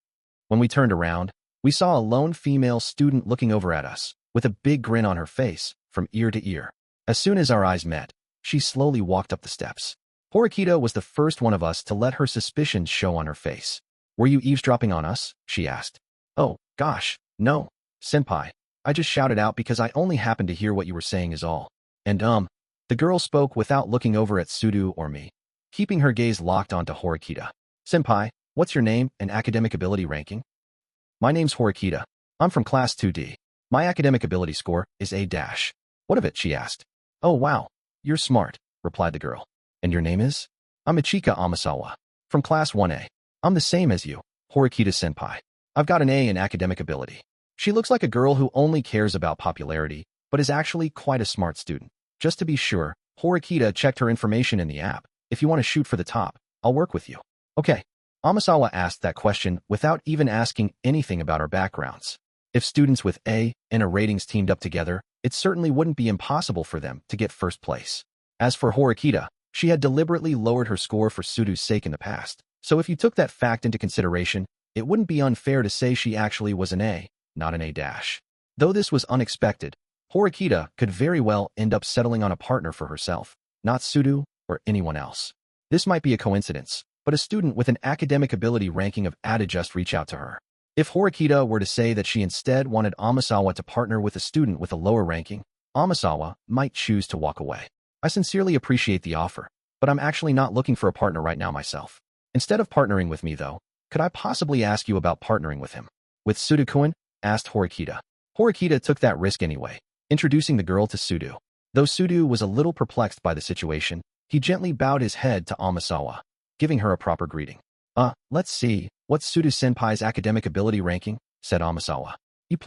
When we turned around, we saw a lone female student looking over at us, with a big grin on her face, from ear to ear. As soon as our eyes met, she slowly walked up the steps. Horikita was the first one of us to let her suspicions show on her face. Were you eavesdropping on us? She asked. Oh, gosh, no, senpai. I just shouted out because I only happened to hear what you were saying is all. And the girl spoke without looking over at Sidhu or me, keeping her gaze locked onto Horikita. Senpai, what's your name and academic ability ranking? My name's Horikita. I'm from Class 2D. My academic ability score is A-. What of it? She asked. Oh wow, you're smart, replied the girl. And your name is? I'm Ichika Amasawa, from Class 1A. I'm the same as you, Horikita-senpai. I've got an A in academic ability. She looks like a girl who only cares about popularity, but is actually quite a smart student. Just to be sure, Horikita checked her information in the app. If you want to shoot for the top, I'll work with you. Okay. Amasawa asked that question without even asking anything about our backgrounds. If students with A and A ratings teamed up together, it certainly wouldn't be impossible for them to get first place. As for Horikita, she had deliberately lowered her score for Sidhu's sake in the past, so if you took that fact into consideration, it wouldn't be unfair to say she actually was an A, not an A-. Though this was unexpected, Horikita could very well end up settling on a partner for herself, not Sidhu or anyone else. This might be a coincidence, but a student with an academic ability ranking of A to just reach out to her. If Horikita were to say that she instead wanted Amasawa to partner with a student with a lower ranking, Amasawa might choose to walk away. I sincerely appreciate the offer, but I'm actually not looking for a partner right now myself. Instead of partnering with me, though, could I possibly ask you about partnering with him? With Sudo-kun? Asked Horikita. Horikita took that risk anyway, introducing the girl to Sudo. Though Sudo was a little perplexed by the situation, he gently bowed his head to Amasawa, giving her a proper greeting. Let's see, what's Sudo-senpai's academic ability ranking? Said Amasawa. E+.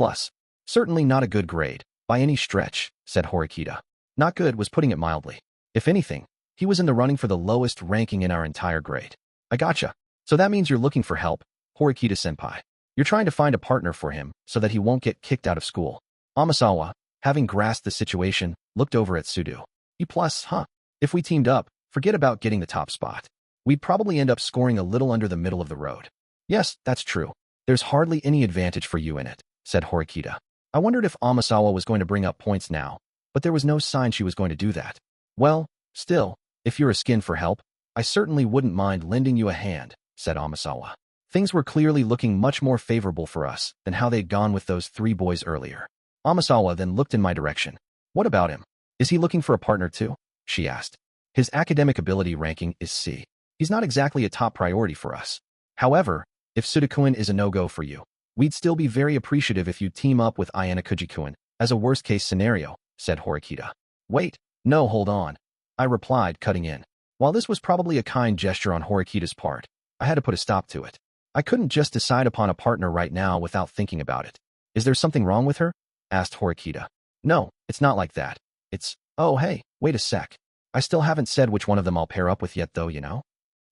Certainly not a good grade, by any stretch, said Horikita. Not good was putting it mildly. If anything, he was in the running for the lowest ranking in our entire grade. I gotcha. So that means you're looking for help, Horikita-senpai. You're trying to find a partner for him so that he won't get kicked out of school. Amasawa, having grasped the situation, looked over at Sudo. E+, huh? If we teamed up, forget about getting the top spot. We'd probably end up scoring a little under the middle of the road. Yes, that's true. There's hardly any advantage for you in it, said Horikita. I wondered if Amasawa was going to bring up points now, but there was no sign she was going to do that. Well, still, if you're a skin for help, I certainly wouldn't mind lending you a hand, said Amasawa. Things were clearly looking much more favorable for us than how they'd gone with those 3 boys earlier. Amasawa then looked in my direction. What about him? Is he looking for a partner too? She asked. His academic ability ranking is C. He's not exactly a top priority for us. However, if Sudo-kun is a no-go for you, we'd still be very appreciative if you team up with Ayanokouji-kun as a worst-case scenario, said Horikita. Wait, no, hold on, I replied, cutting in. While this was probably a kind gesture on Horikita's part, I had to put a stop to it. I couldn't just decide upon a partner right now without thinking about it. Is there something wrong with her? Asked Horikita. No, it's not like that. It's, oh hey, wait a sec. I still haven't said which one of them I'll pair up with yet though, you know?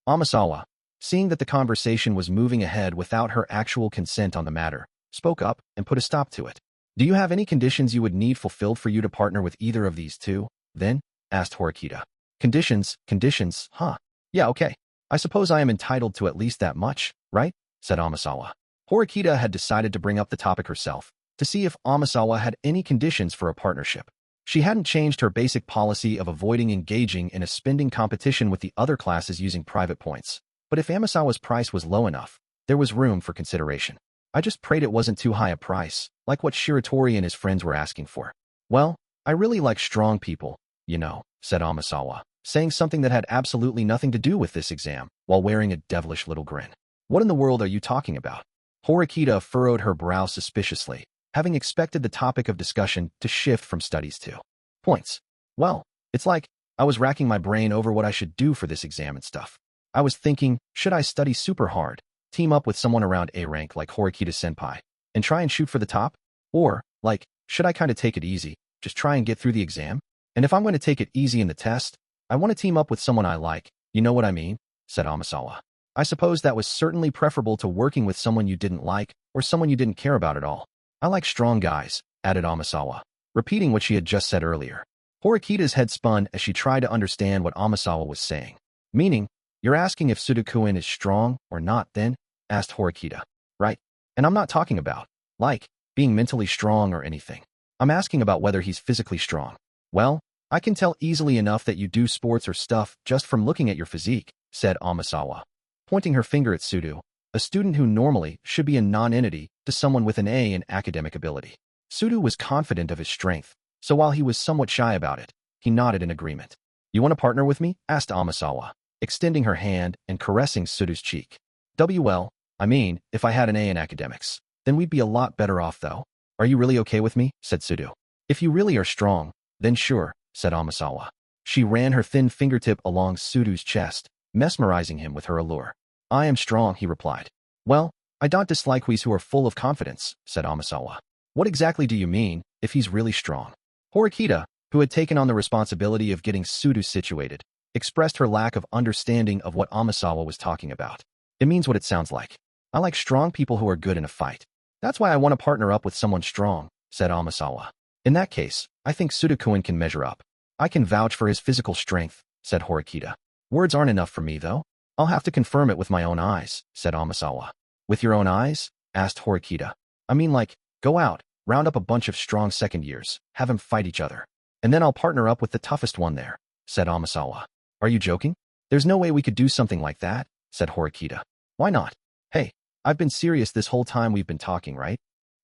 Amasawa, seeing that the conversation was moving ahead without her actual consent on the matter, spoke up and put a stop to it. Do you have any conditions you would need fulfilled for you to partner with either of these two, then? Asked Horikita. Conditions, huh? Yeah, okay. I suppose I am entitled to at least that much, right? Said Amasawa. Horikita had decided to bring up the topic herself, to see if Amasawa had any conditions for a partnership. She hadn't changed her basic policy of avoiding engaging in a spending competition with the other classes using private points. But if Amasawa's price was low enough, there was room for consideration. I just prayed it wasn't too high a price, like what Shiratori and his friends were asking for. Well, I really like strong people, you know, said Amasawa, saying something that had absolutely nothing to do with this exam, while wearing a devilish little grin. What in the world are you talking about? Horikita furrowed her brow suspiciously, having expected the topic of discussion to shift from studies to points. Well, it's like, I was racking my brain over what I should do for this exam and stuff. I was thinking, should I study super hard, team up with someone around A rank like Horikita-senpai, and try and shoot for the top? Or, like, should I kind of take it easy, just try and get through the exam? And if I'm going to take it easy in the test, I want to team up with someone I like, you know what I mean? Said Amasawa. I suppose that was certainly preferable to working with someone you didn't like, or someone you didn't care about at all. I like strong guys, added Amasawa, repeating what she had just said earlier. Horikita's head spun as she tried to understand what Amasawa was saying. Meaning, you're asking if Sudo-kun is strong or not then? Asked Horikita. Right. And I'm not talking about, like, being mentally strong or anything. I'm asking about whether he's physically strong. Well, I can tell easily enough that you do sports or stuff just from looking at your physique, said Amasawa, pointing her finger at Sudo, a student who normally should be a non-entity to someone with an A in academic ability. Sudo was confident of his strength, so while he was somewhat shy about it, he nodded in agreement. You want to partner with me? Asked Amasawa, extending her hand and caressing Sudo's cheek. Well, I mean, if I had an A in academics, then we'd be a lot better off though. Are you really okay with me? Said Sudo. If you really are strong, then sure, said Amasawa. She ran her thin fingertip along Sudo's chest, mesmerizing him with her allure. I am strong, he replied. Well, I don't dislike wees who are full of confidence, said Amasawa. What exactly do you mean, if he's really strong? Horikita, who had taken on the responsibility of getting Sudo situated, expressed her lack of understanding of what Amasawa was talking about. It means what it sounds like. I like strong people who are good in a fight. That's why I want to partner up with someone strong, said Amasawa. In that case, I think Sudo-kun can measure up. I can vouch for his physical strength, said Horikita. Words aren't enough for me, though. I'll have to confirm it with my own eyes, said Amasawa. With your own eyes? Asked Horikita. I mean like, go out, round up a bunch of strong second years, have them fight each other. And then I'll partner up with the toughest one there, said Amasawa. Are you joking? There's no way we could do something like that, said Horikita. Why not? Hey, I've been serious this whole time we've been talking, right?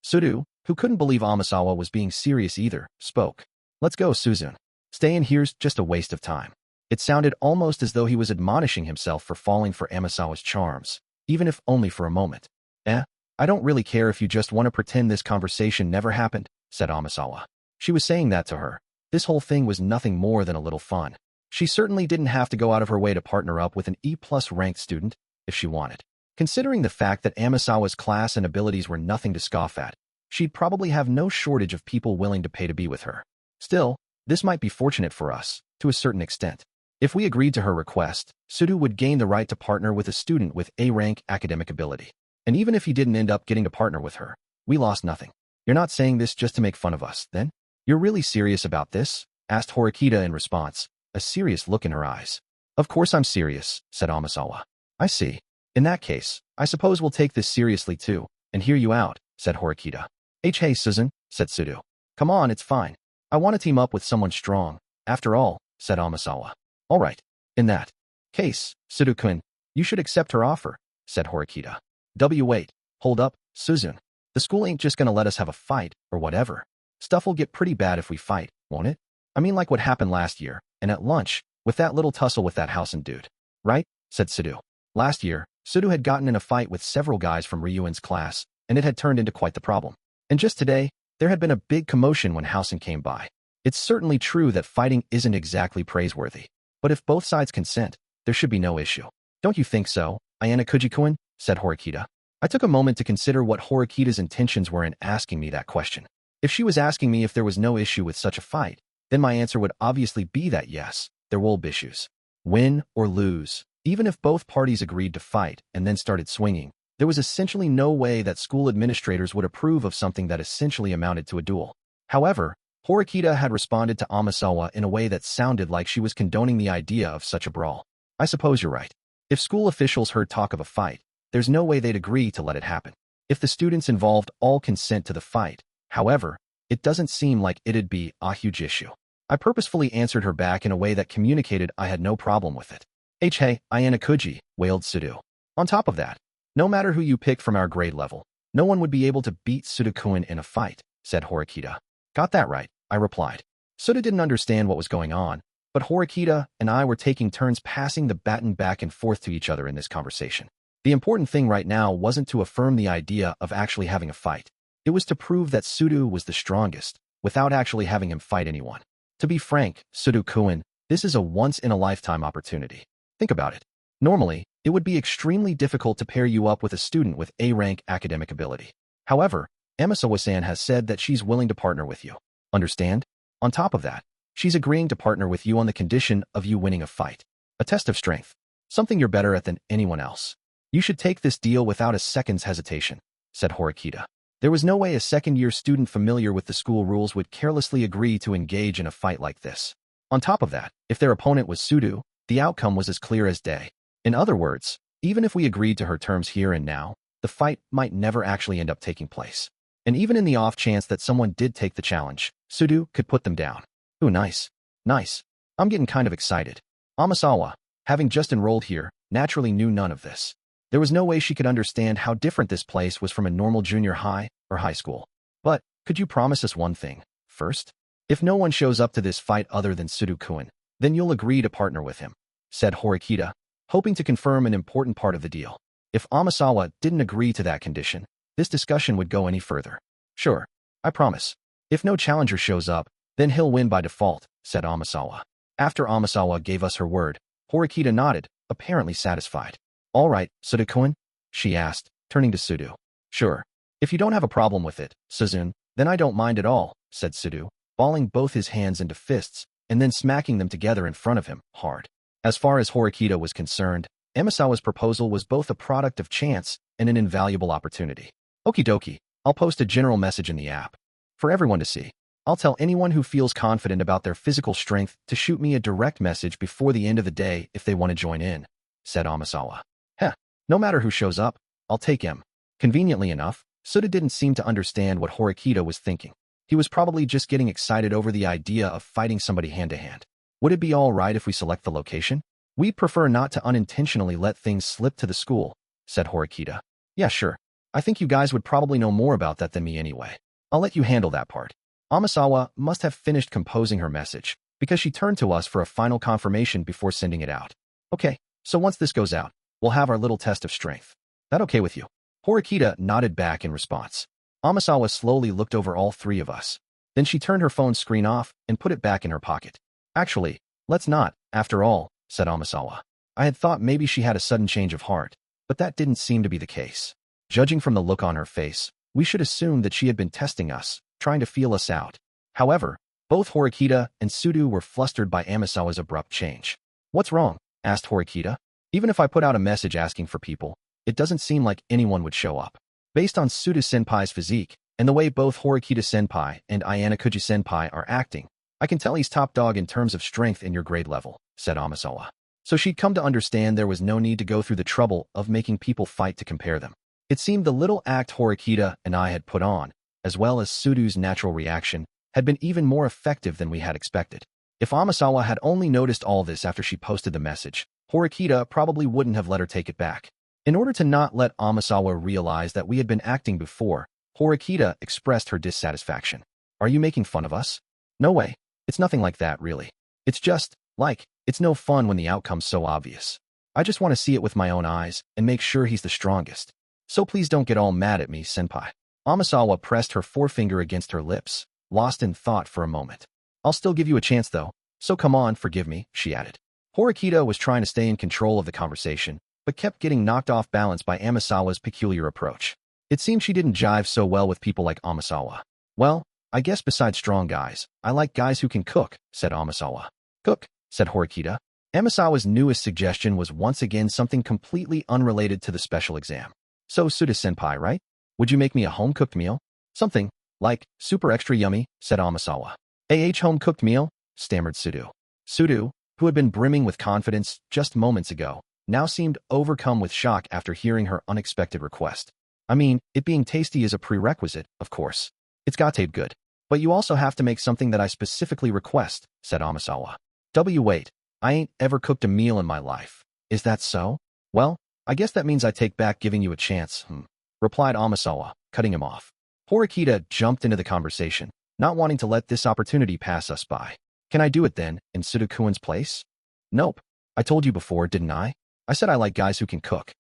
Sudo, who couldn't believe Amasawa was being serious either, spoke. Let's go, Suzune. Staying here's just a waste of time. It sounded almost as though he was admonishing himself for falling for Amasawa's charms, even if only for a moment. I don't really care if you just want to pretend this conversation never happened, said Amasawa. She was saying that to her. This whole thing was nothing more than a little fun. She certainly didn't have to go out of her way to partner up with an E+ ranked student if she wanted. Considering the fact that Amasawa's class and abilities were nothing to scoff at, she'd probably have no shortage of people willing to pay to be with her. Still, this might be fortunate for us, to a certain extent. If we agreed to her request, Sudo would gain the right to partner with a student with A-rank academic ability. And even if he didn't end up getting to partner with her, we lost nothing. You're not saying this just to make fun of us, then? You're really serious about this? Asked Horikita in response, a serious look in her eyes. Of course I'm serious, said Amasawa. I see. In that case, I suppose we'll take this seriously too, and hear you out, said Horikita. Hey Susan, said Sudo. Come on, it's fine. I want to team up with someone strong. After all, said Amasawa. All right. In that case, Sudo-kun, you should accept her offer, said Horikita. Wait, hold up, Susan. The school ain't just gonna let us have a fight, or whatever. Stuff will get pretty bad if we fight, won't it? I mean like what happened last year, and at lunch, with that little tussle with that Housen dude. Right? Said Sudo. Last year, Sudo had gotten in a fight with several guys from Ryuan's class, and it had turned into quite the problem. And just today, there had been a big commotion when Housen came by. It's certainly true that fighting isn't exactly praiseworthy, but if both sides consent, there should be no issue. Don't you think so, Ayanokouji-kun? Said Horikita. I took a moment to consider what Horikita's intentions were in asking me that question. If she was asking me if there was no issue with such a fight, then my answer would obviously be that yes, there will be issues. Win or lose, even if both parties agreed to fight and then started swinging, there was essentially no way that school administrators would approve of something that essentially amounted to a duel. However, Horikita had responded to Amasawa in a way that sounded like she was condoning the idea of such a brawl. I suppose you're right. If school officials heard talk of a fight, there's no way they'd agree to let it happen. If the students involved all consent to the fight, however, it doesn't seem like it'd be a huge issue. I purposefully answered her back in a way that communicated I had no problem with it. Hey, Ayanokouji, wailed Sudo. On top of that, no matter who you pick from our grade level, no one would be able to beat Sudo-kun in a fight, said Horikita. Got that right, I replied. Sudo didn't understand what was going on, but Horikita and I were taking turns passing the baton back and forth to each other in this conversation. The important thing right now wasn't to affirm the idea of actually having a fight. It was to prove that Sudo was the strongest, without actually having him fight anyone. To be frank, Sudo-kun, this is a once-in-a-lifetime opportunity. Think about it. Normally, it would be extremely difficult to pair you up with a student with A-rank academic ability. However, Amasawa-san has said that she's willing to partner with you. Understand? On top of that, she's agreeing to partner with you on the condition of you winning a fight. A test of strength. Something you're better at than anyone else. You should take this deal without a second's hesitation, said Horikita. There was no way a second-year student familiar with the school rules would carelessly agree to engage in a fight like this. On top of that, if their opponent was Sudo, the outcome was as clear as day. In other words, even if we agreed to her terms here and now, the fight might never actually end up taking place. And even in the off chance that someone did take the challenge, Sudo could put them down. Ooh, nice. Nice. I'm getting kind of excited. Amasawa, having just enrolled here, naturally knew none of this. There was no way she could understand how different this place was from a normal junior high or high school. But, could you promise us one thing, first? If no one shows up to this fight other than Sudo-kun, then you'll agree to partner with him, said Horikita, hoping to confirm an important part of the deal. If Amasawa didn't agree to that condition, this discussion would go any further. Sure, I promise. If no challenger shows up, then he'll win by default, said Amasawa. After Amasawa gave us her word, Horikita nodded, apparently satisfied. All right, Sudo-kun? She asked, turning to Sudo. Sure. If you don't have a problem with it, Suzune, then I don't mind at all, said Sudo, balling both his hands into fists, and then smacking them together in front of him, hard. As far as Horikita was concerned, Amasawa's proposal was both a product of chance and an invaluable opportunity. Okie dokie, I'll post a general message in the app. For everyone to see. I'll tell anyone who feels confident about their physical strength to shoot me a direct message before the end of the day if they want to join in, said Amasawa. No matter who shows up, I'll take him. Conveniently enough, Suda didn't seem to understand what Horikita was thinking. He was probably just getting excited over the idea of fighting somebody hand-to-hand. Would it be all right if we select the location? We'd prefer not to unintentionally let things slip to the school, said Horikita. Yeah, sure. I think you guys would probably know more about that than me anyway. I'll let you handle that part. Amasawa must have finished composing her message, because she turned to us for a final confirmation before sending it out. Okay, so once this goes out, we'll have our little test of strength. That okay with you? Horikita nodded back in response. Amasawa slowly looked over all three of us. Then she turned her phone screen off and put it back in her pocket. Actually, let's not, after all, said Amasawa. I had thought maybe she had a sudden change of heart, but that didn't seem to be the case. Judging from the look on her face, we should assume that she had been testing us, trying to feel us out. However, both Horikita and Sudo were flustered by Amasawa's abrupt change. What's wrong? Asked Horikita. Even if I put out a message asking for people, it doesn't seem like anyone would show up. Based on Sudo-senpai's physique, and the way both Horikita-senpai and Ayanokouji-senpai are acting, I can tell he's top dog in terms of strength in your grade level, said Amasawa. So she'd come to understand there was no need to go through the trouble of making people fight to compare them. It seemed the little act Horikita and I had put on, as well as Sudo's natural reaction, had been even more effective than we had expected. If Amasawa had only noticed all this after she posted the message, Horikita probably wouldn't have let her take it back. In order to not let Amasawa realize that we had been acting before, Horikita expressed her dissatisfaction. Are you making fun of us? No way. It's nothing like that, really. It's just, it's no fun when the outcome's so obvious. I just want to see it with my own eyes and make sure he's the strongest. So please don't get all mad at me, senpai. Amasawa pressed her forefinger against her lips, lost in thought for a moment. I'll still give you a chance though, so come on, forgive me, she added. Horikita was trying to stay in control of the conversation, but kept getting knocked off balance by Amasawa's peculiar approach. It seemed she didn't jive so well with people like Amasawa. Well, I guess besides strong guys, I like guys who can cook, said Amasawa. Cook, said Horikita. Amasawa's newest suggestion was once again something completely unrelated to the special exam. So Suda-senpai, right? Would you make me a home-cooked meal? Something like super extra yummy, said Amasawa. Home-cooked meal, stammered Sudo. Sudo, who had been brimming with confidence just moments ago, now seemed overcome with shock after hearing her unexpected request. I mean, it being tasty is a prerequisite, of course. It's got to be good. But you also have to make something that I specifically request, said Amasawa. Wait, I ain't ever cooked a meal in my life. Is that so? Well, I guess that means I take back giving you a chance, replied Amasawa, cutting him off. Horikita jumped into the conversation, not wanting to let this opportunity pass us by. Can I do it then, in Sudo-kuin's place? Nope. I told you before, didn't I? I said I like guys who can cook.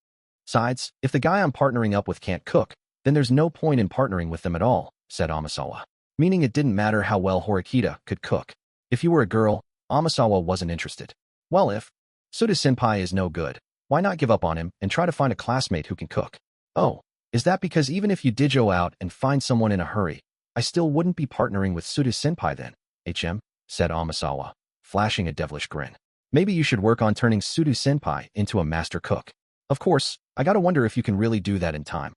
Besides, if the guy I'm partnering up with can't cook, then there's no point in partnering with them at all, said Amasawa. Meaning it didn't matter how well Horikita could cook. If you were a girl, Amasawa wasn't interested. Well, if Suda-senpai is no good, why not give up on him and try to find a classmate who can cook? Oh, is that because even if you did go out and find someone in a hurry, I still wouldn't be partnering with Suda-senpai then, said Amasawa, flashing a devilish grin. Maybe you should work on turning Suda-senpai into a master cook. Of course, I gotta wonder if you can really do that in time.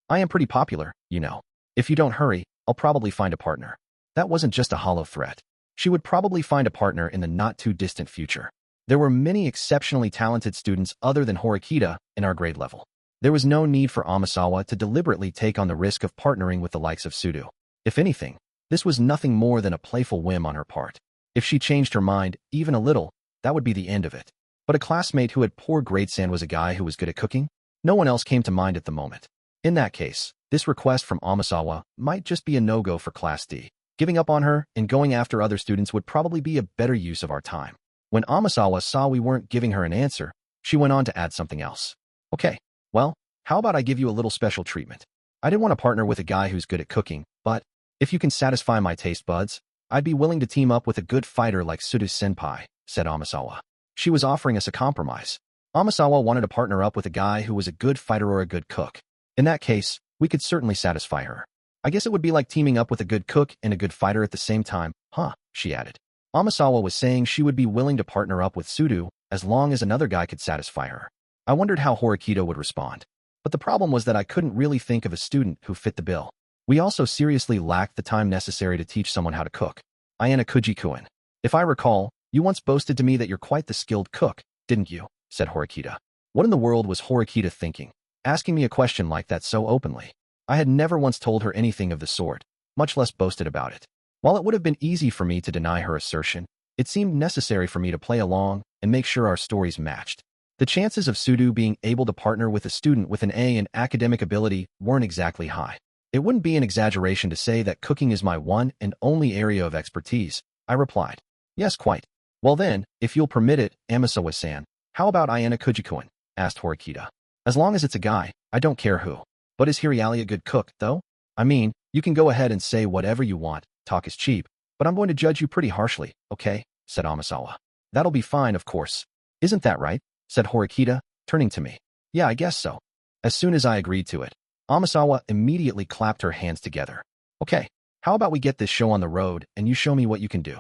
I am pretty popular, you know. If you don't hurry, I'll probably find a partner. That wasn't just a hollow threat. She would probably find a partner in the not-too-distant future. There were many exceptionally talented students other than Horikita in our grade level. There was no need for Amasawa to deliberately take on the risk of partnering with the likes of Sudo. If anything, this was nothing more than a playful whim on her part. If she changed her mind, even a little, that would be the end of it. But a classmate who had poor grades and was a guy who was good at cooking? No one else came to mind at the moment. In that case, this request from Amasawa might just be a no-go for Class D. Giving up on her and going after other students would probably be a better use of our time. When Amasawa saw we weren't giving her an answer, she went on to add something else. Okay, well, how about I give you a little special treatment? I didn't want to partner with a guy who's good at cooking, but if you can satisfy my taste buds, I'd be willing to team up with a good fighter like Suda-senpai, said Amasawa. She was offering us a compromise. Amasawa wanted to partner up with a guy who was a good fighter or a good cook. In that case, we could certainly satisfy her. I guess it would be like teaming up with a good cook and a good fighter at the same time, she added. Amasawa was saying she would be willing to partner up with Sudo as long as another guy could satisfy her. I wondered how Horikita would respond. But the problem was that I couldn't really think of a student who fit the bill. We also seriously lacked the time necessary to teach someone how to cook. Ayanokouji-kun. If I recall, you once boasted to me that you're quite the skilled cook, didn't you? Said Horikita. What in the world was Horikita thinking, asking me a question like that so openly? I had never once told her anything of the sort, much less boasted about it. While it would have been easy for me to deny her assertion, it seemed necessary for me to play along and make sure our stories matched. The chances of Sudo being able to partner with a student with an A in academic ability weren't exactly high. It wouldn't be an exaggeration to say that cooking is my one and only area of expertise, I replied. Yes, quite. Well then, if you'll permit it, Amasawa-san, how about Ayanokouji-kun? Asked Horikita. As long as it's a guy, I don't care who. But is Hiryali a good cook, though? I mean, you can go ahead and say whatever you want, talk is cheap, but I'm going to judge you pretty harshly, okay? Said Amasawa. That'll be fine, of course. Isn't that right? Said Horikita, turning to me. Yeah, I guess so. As soon as I agreed to it, Amasawa immediately clapped her hands together. Okay, how about we get this show on the road and you show me what you can do?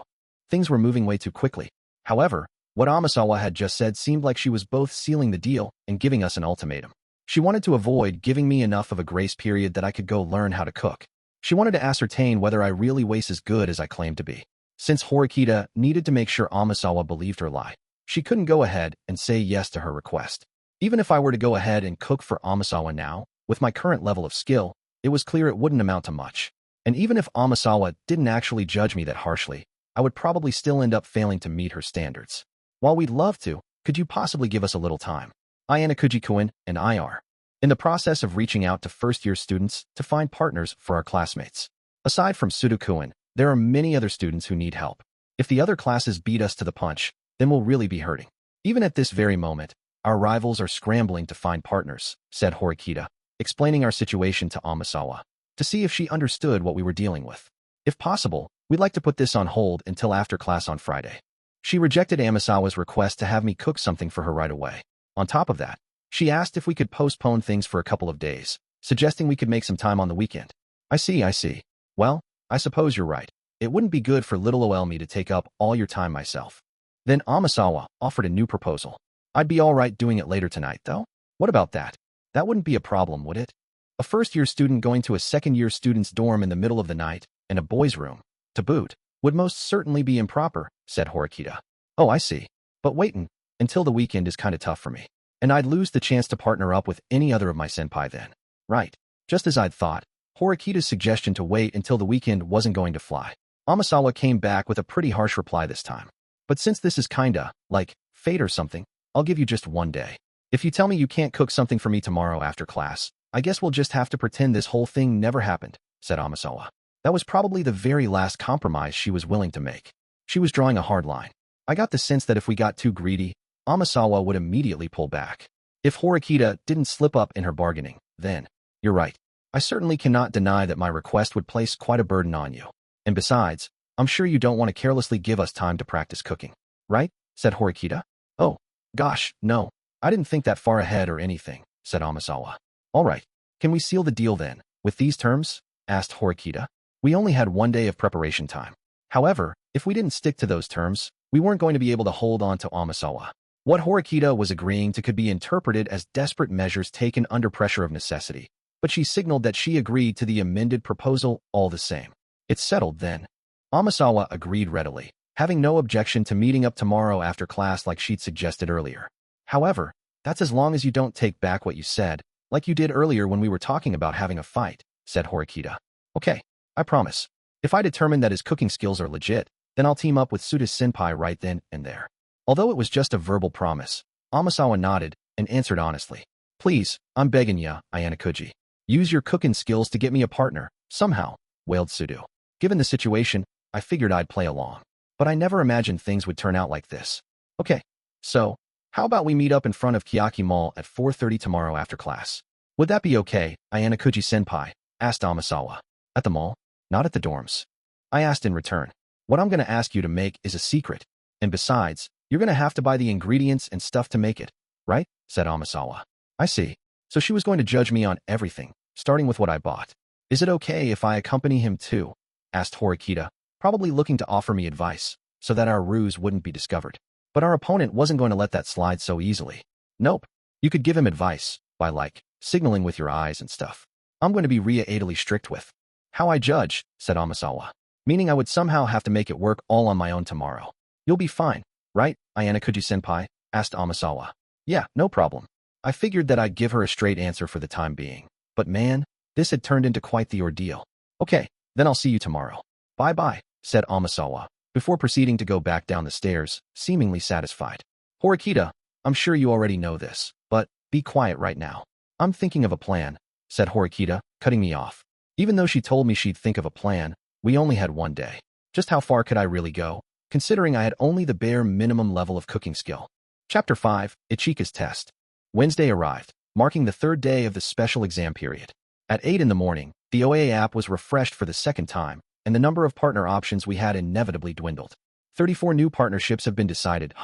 Things were moving way too quickly. However, what Amasawa had just said seemed like she was both sealing the deal and giving us an ultimatum. She wanted to avoid giving me enough of a grace period that I could go learn how to cook. She wanted to ascertain whether I really was as good as I claimed to be. Since Horikita needed to make sure Amasawa believed her lie, she couldn't go ahead and say yes to her request. Even if I were to go ahead and cook for Amasawa now, with my current level of skill, it was clear it wouldn't amount to much. And even if Amasawa didn't actually judge me that harshly, I would probably still end up failing to meet her standards. While we'd love to, could you possibly give us a little time? Ayanokouji-kun and I are in the process of reaching out to first-year students to find partners for our classmates. Aside from Sudo-kun, there are many other students who need help. If the other classes beat us to the punch, then we'll really be hurting. Even at this very moment, our rivals are scrambling to find partners, said Horikita, explaining our situation to Amasawa, to see if she understood what we were dealing with. If possible, we'd like to put this on hold until after class on Friday. She rejected Amasawa's request to have me cook something for her right away. On top of that, she asked if we could postpone things for a couple of days, suggesting we could make some time on the weekend. I see. Well, I suppose you're right. It wouldn't be good for little ol me to take up all your time myself. Then Amasawa offered a new proposal. I'd be all right doing it later tonight, though. What about that? That wouldn't be a problem, would it? A first-year student going to a second-year student's dorm in the middle of the night, in a boys' room, to boot, would most certainly be improper, said Horikita. Oh, I see. But waitin' until the weekend is kinda tough for me. And I'd lose the chance to partner up with any other of my senpai then. Right. Just as I'd thought, Horikita's suggestion to wait until the weekend wasn't going to fly. Amasawa came back with a pretty harsh reply this time. But since this is kinda, like, fate or something, I'll give you just one day. If you tell me you can't cook something for me tomorrow after class, I guess we'll just have to pretend this whole thing never happened, said Amasawa. That was probably the very last compromise she was willing to make. She was drawing a hard line. I got the sense that if we got too greedy, Amasawa would immediately pull back. If Horikita didn't slip up in her bargaining, then, you're right. I certainly cannot deny that my request would place quite a burden on you. And besides, I'm sure you don't want to carelessly give us time to practice cooking, right? Said Horikita. Oh, gosh, no. I didn't think that far ahead or anything, said Amasawa. All right, can we seal the deal then, with these terms? Asked Horikita. We only had one day of preparation time. However, if we didn't stick to those terms, we weren't going to be able to hold on to Amasawa. What Horikita was agreeing to could be interpreted as desperate measures taken under pressure of necessity, but she signaled that she agreed to the amended proposal all the same. It's settled then. Amasawa agreed readily, having no objection to meeting up tomorrow after class like she'd suggested earlier. However, that's as long as you don't take back what you said, like you did earlier when we were talking about having a fight, said Horikita. Okay, I promise. If I determine that his cooking skills are legit, then I'll team up with Suda's senpai right then and there. Although it was just a verbal promise, Amasawa nodded and answered honestly. Please, I'm begging ya, Ayanokouji. Use your cooking skills to get me a partner, somehow, wailed Sudo. Given the situation, I figured I'd play along. But I never imagined things would turn out like this. Okay, so, how about we meet up in front of Kiyaki Mall at 4:30 tomorrow after class? Would that be okay, Ayanokouji-senpai? Asked Amasawa. At the mall? Not at the dorms. I asked in return. What I'm going to ask you to make is a secret. And besides, you're going to have to buy the ingredients and stuff to make it, right? Said Amasawa. I see. So she was going to judge me on everything, starting with what I bought. Is it okay if I accompany him too? Asked Horikita, probably looking to offer me advice, so that our ruse wouldn't be discovered. But our opponent wasn't going to let that slide so easily. Nope. You could give him advice, by signaling with your eyes and stuff. I'm going to be really strict with how I judge, said Amasawa. Meaning I would somehow have to make it work all on my own tomorrow. You'll be fine, right, Ayanokouji-senpai? Asked Amasawa. Yeah, no problem. I figured that I'd give her a straight answer for the time being. But man, this had turned into quite the ordeal. Okay, then I'll see you tomorrow. Bye-bye, said Amasawa, before proceeding to go back down the stairs, seemingly satisfied. Horikita, I'm sure you already know this, but be quiet right now. I'm thinking of a plan, said Horikita, cutting me off. Even though she told me she'd think of a plan, we only had one day. Just how far could I really go? considering I had only the bare minimum level of cooking skill. Chapter 5, Ichika's Test. Wednesday arrived, marking the third day of the special exam period. At 8 in the morning, the OA app was refreshed for the second time, and the number of partner options we had inevitably dwindled. 34 new partnerships have been decided,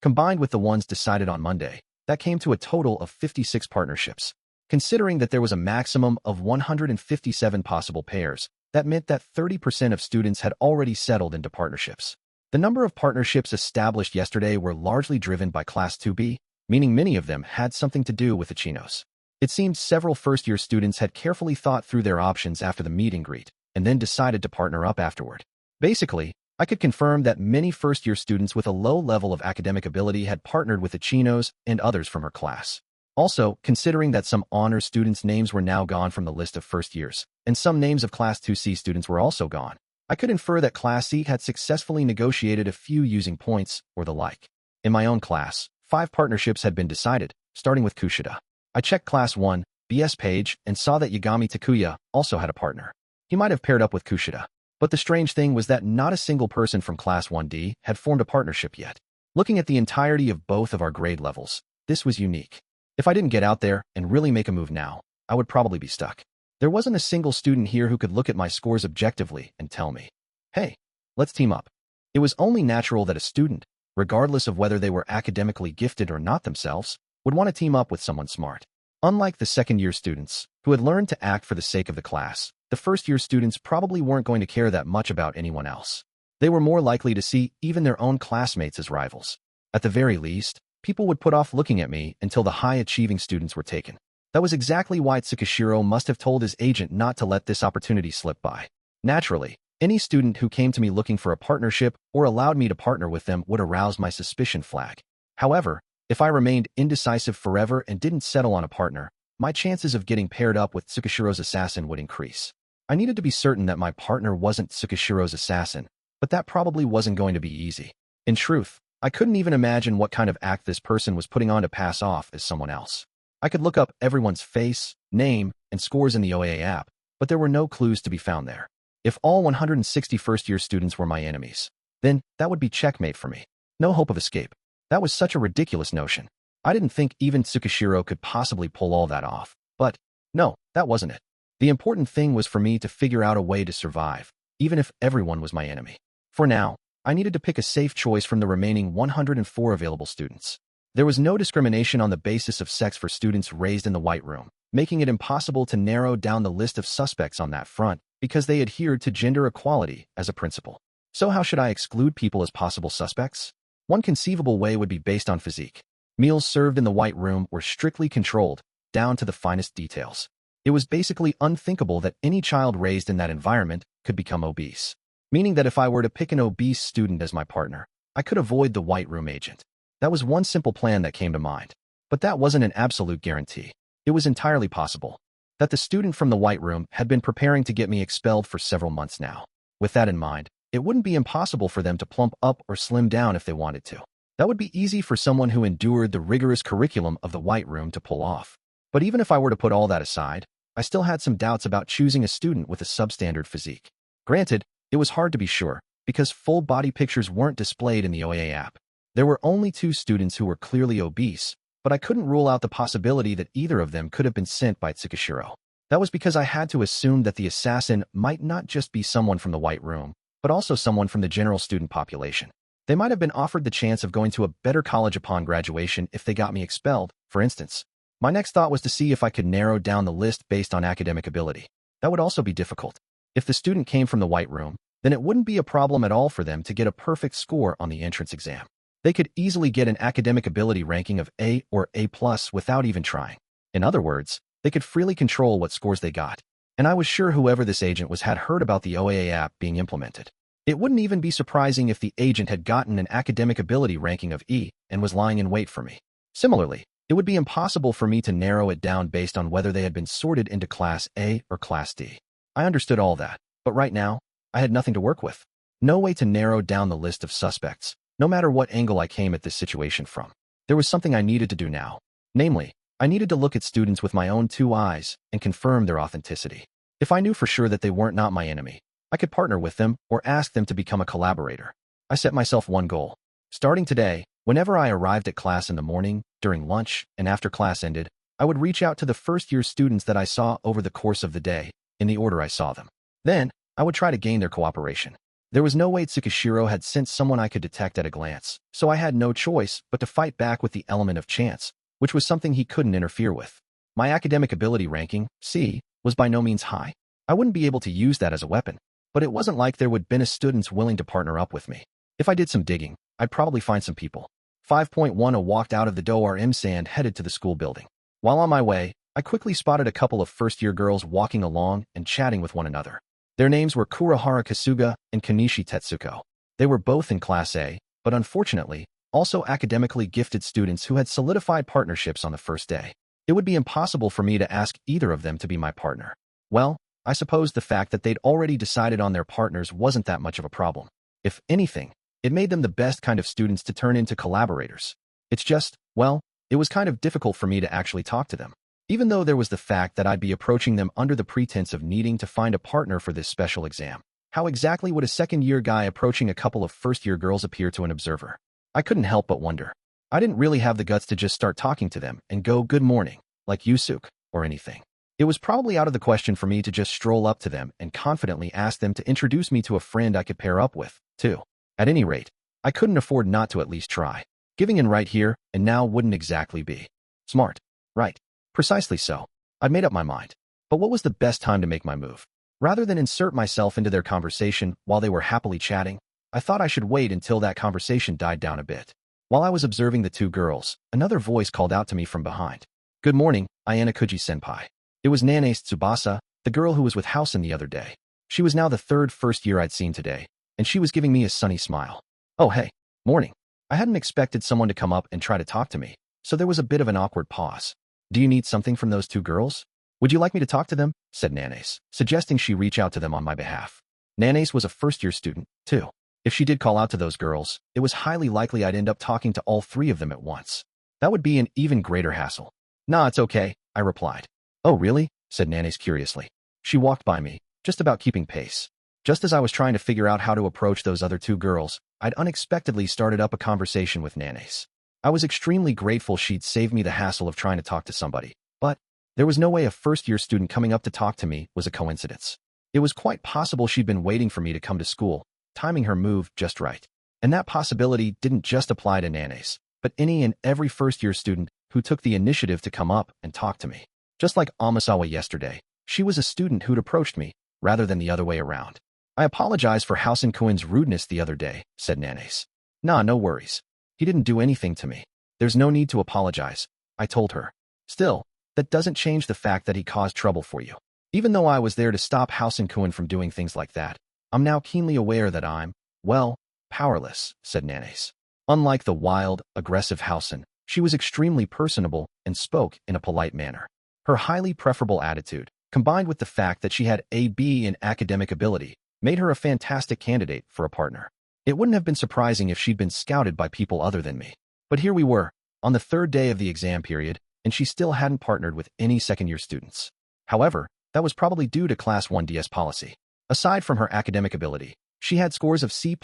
Combined with the ones decided on Monday, that came to a total of 56 partnerships. Considering that there was a maximum of 157 possible pairs, that meant that 30% of students had already settled into partnerships. The number of partnerships established yesterday were largely driven by Class 2B, meaning many of them had something to do with the chinos. It seemed several first-year students had carefully thought through their options after the meet and greet, and then decided to partner up afterward. Basically, I could confirm that many first-year students with a low level of academic ability had partnered with the chinos and others from her class. Also, considering that some honors students' names were now gone from the list of first years, and some names of Class 2C students were also gone, I could infer that Class C had successfully negotiated a few using points or the like. In my own class, 5 partnerships had been decided, starting with Kushida. I checked Class 1, BS page, and saw that Yagami Takuya also had a partner. He might have paired up with Kushida. But the strange thing was that not a single person from Class 1D had formed a partnership yet. Looking at the entirety of both of our grade levels, this was unique. If I didn't get out there and really make a move now, I would probably be stuck. There wasn't a single student here who could look at my scores objectively and tell me, hey, let's team up. It was only natural that a student, regardless of whether they were academically gifted or not themselves, would want to team up with someone smart. Unlike the second-year students, who had learned to act for the sake of the class, the first-year students probably weren't going to care that much about anyone else. They were more likely to see even their own classmates as rivals. At the very least, people would put off looking at me until the high-achieving students were taken. That was exactly why Tsukishiro must have told his agent not to let this opportunity slip by. Naturally, any student who came to me looking for a partnership or allowed me to partner with them would arouse my suspicion flag. However, if I remained indecisive forever and didn't settle on a partner, my chances of getting paired up with Tsukishiro's assassin would increase. I needed to be certain that my partner wasn't Tsukishiro's assassin, but that probably wasn't going to be easy. In truth, I couldn't even imagine what kind of act this person was putting on to pass off as someone else. I could look up everyone's face, name, and scores in the OAA app, but there were no clues to be found there. If all 160 first-year students were my enemies, then that would be checkmate for me. No hope of escape. That was such a ridiculous notion. I didn't think even Tsukishiro could possibly pull all that off. But no, that wasn't it. The important thing was for me to figure out a way to survive, even if everyone was my enemy. For now, I needed to pick a safe choice from the remaining 104 available students. There was no discrimination on the basis of sex for students raised in the white room, making it impossible to narrow down the list of suspects on that front because they adhered to gender equality as a principle. So how should I exclude people as possible suspects? One conceivable way would be based on physique. Meals served in the white room were strictly controlled, down to the finest details. It was basically unthinkable that any child raised in that environment could become obese, meaning that if I were to pick an obese student as my partner, I could avoid the white room agent. That was one simple plan that came to mind. But that wasn't an absolute guarantee. It was entirely possible that the student from the white room had been preparing to get me expelled for several months now. With that in mind, it wouldn't be impossible for them to plump up or slim down if they wanted to. That would be easy for someone who endured the rigorous curriculum of the white room to pull off. But even if I were to put all that aside, I still had some doubts about choosing a student with a substandard physique. Granted, it was hard to be sure, because full body pictures weren't displayed in the OAA app. There were only 2 students who were clearly obese, but I couldn't rule out the possibility that either of them could have been sent by Tsukishiro. That was because I had to assume that the assassin might not just be someone from the white room, but also someone from the general student population. They might have been offered the chance of going to a better college upon graduation if they got me expelled, for instance. My next thought was to see if I could narrow down the list based on academic ability. That would also be difficult. If the student came from the white room, then it wouldn't be a problem at all for them to get a perfect score on the entrance exam. They could easily get an academic ability ranking of A or A+ without even trying. In other words, they could freely control what scores they got. And I was sure whoever this agent was had heard about the OAA app being implemented. It wouldn't even be surprising if the agent had gotten an academic ability ranking of E and was lying in wait for me. Similarly, it would be impossible for me to narrow it down based on whether they had been sorted into Class A or Class D. I understood all that, but right now, I had nothing to work with. No way to narrow down the list of suspects, no matter what angle I came at this situation from. There was something I needed to do now. Namely, I needed to look at students with my own 2 eyes and confirm their authenticity. If I knew for sure that they weren't not my enemy, I could partner with them or ask them to become a collaborator. I set myself one goal. Starting today, whenever I arrived at class in the morning, during lunch, and after class ended, I would reach out to the first-year students that I saw over the course of the day, in the order I saw them. Then, I would try to gain their cooperation. There was no way Tsukishiro had sent someone I could detect at a glance, so I had no choice but to fight back with the element of chance, which was something he couldn't interfere with. My academic ability ranking, C, was by no means high. I wouldn't be able to use that as a weapon, but it wasn't like there would been students willing to partner up with me. If I did some digging, I'd probably find some people. 5.1 I walked out of the dorm and headed to the school building. While on my way, I quickly spotted a couple of first-year girls walking along and chatting with one another. Their names were Kurihara Kasuga and Kanishi Tetsuko. They were both in Class A, but unfortunately, also academically gifted students who had solidified partnerships on the first day. It would be impossible for me to ask either of them to be my partner. Well, I suppose the fact that they'd already decided on their partners wasn't that much of a problem. If anything, it made them the best kind of students to turn into collaborators. It's just, well, it was kind of difficult for me to actually talk to them. Even though there was the fact that I'd be approaching them under the pretense of needing to find a partner for this special exam. How exactly would a second-year guy approaching a couple of first-year girls appear to an observer? I couldn't help but wonder. I didn't really have the guts to just start talking to them and go good morning, like Yusuke, or anything. It was probably out of the question for me to just stroll up to them and confidently ask them to introduce me to a friend I could pair up with, too. At any rate, I couldn't afford not to at least try. Giving in right here and now wouldn't exactly be smart, right? Precisely so. I'd made up my mind. But what was the best time to make my move? Rather than insert myself into their conversation while they were happily chatting, I thought I should wait until that conversation died down a bit. While I was observing the two girls, another voice called out to me from behind. Good morning, Ayanokouji-senpai. It was Nanase Tsubasa, the girl who was with Housen the other day. She was now the third first year I'd seen today, and she was giving me a sunny smile. Oh hey, morning. I hadn't expected someone to come up and try to talk to me, so there was a bit of an awkward pause. Do you need something from those two girls? Would you like me to talk to them? Said Nanase, suggesting she reach out to them on my behalf. Nanase was a first-year student, too. If she did call out to those girls, it was highly likely I'd end up talking to all three of them at once. That would be an even greater hassle. Nah, it's okay, I replied. Oh really? Said Nanase curiously. She walked by me, just about keeping pace. Just as I was trying to figure out how to approach those other two girls, I'd unexpectedly started up a conversation with Nanase. I was extremely grateful she'd saved me the hassle of trying to talk to somebody, but there was no way a first-year student coming up to talk to me was a coincidence. It was quite possible she'd been waiting for me to come to school, timing her move just right. And that possibility didn't just apply to Nanase, but any and every first-year student who took the initiative to come up and talk to me. Just like Amasawa yesterday, she was a student who'd approached me, rather than the other way around. I apologize for Housen-kun's rudeness the other day, said Nanase. Nah, no worries. He didn't do anything to me. There's no need to apologize, I told her. Still, that doesn't change the fact that he caused trouble for you. Even though I was there to stop Housen-kun from doing things like that, I'm now keenly aware that I'm, well, powerless, said Nanase. Unlike the wild, aggressive Housen, she was extremely personable and spoke in a polite manner. Her highly preferable attitude, combined with the fact that she had a B in academic ability, made her a fantastic candidate for a partner. It wouldn't have been surprising if she'd been scouted by people other than me. But here we were, on the third day of the exam period, and she still hadn't partnered with any second-year students. However, that was probably due to Class 1DS policy. Aside from her academic ability, she had scores of C+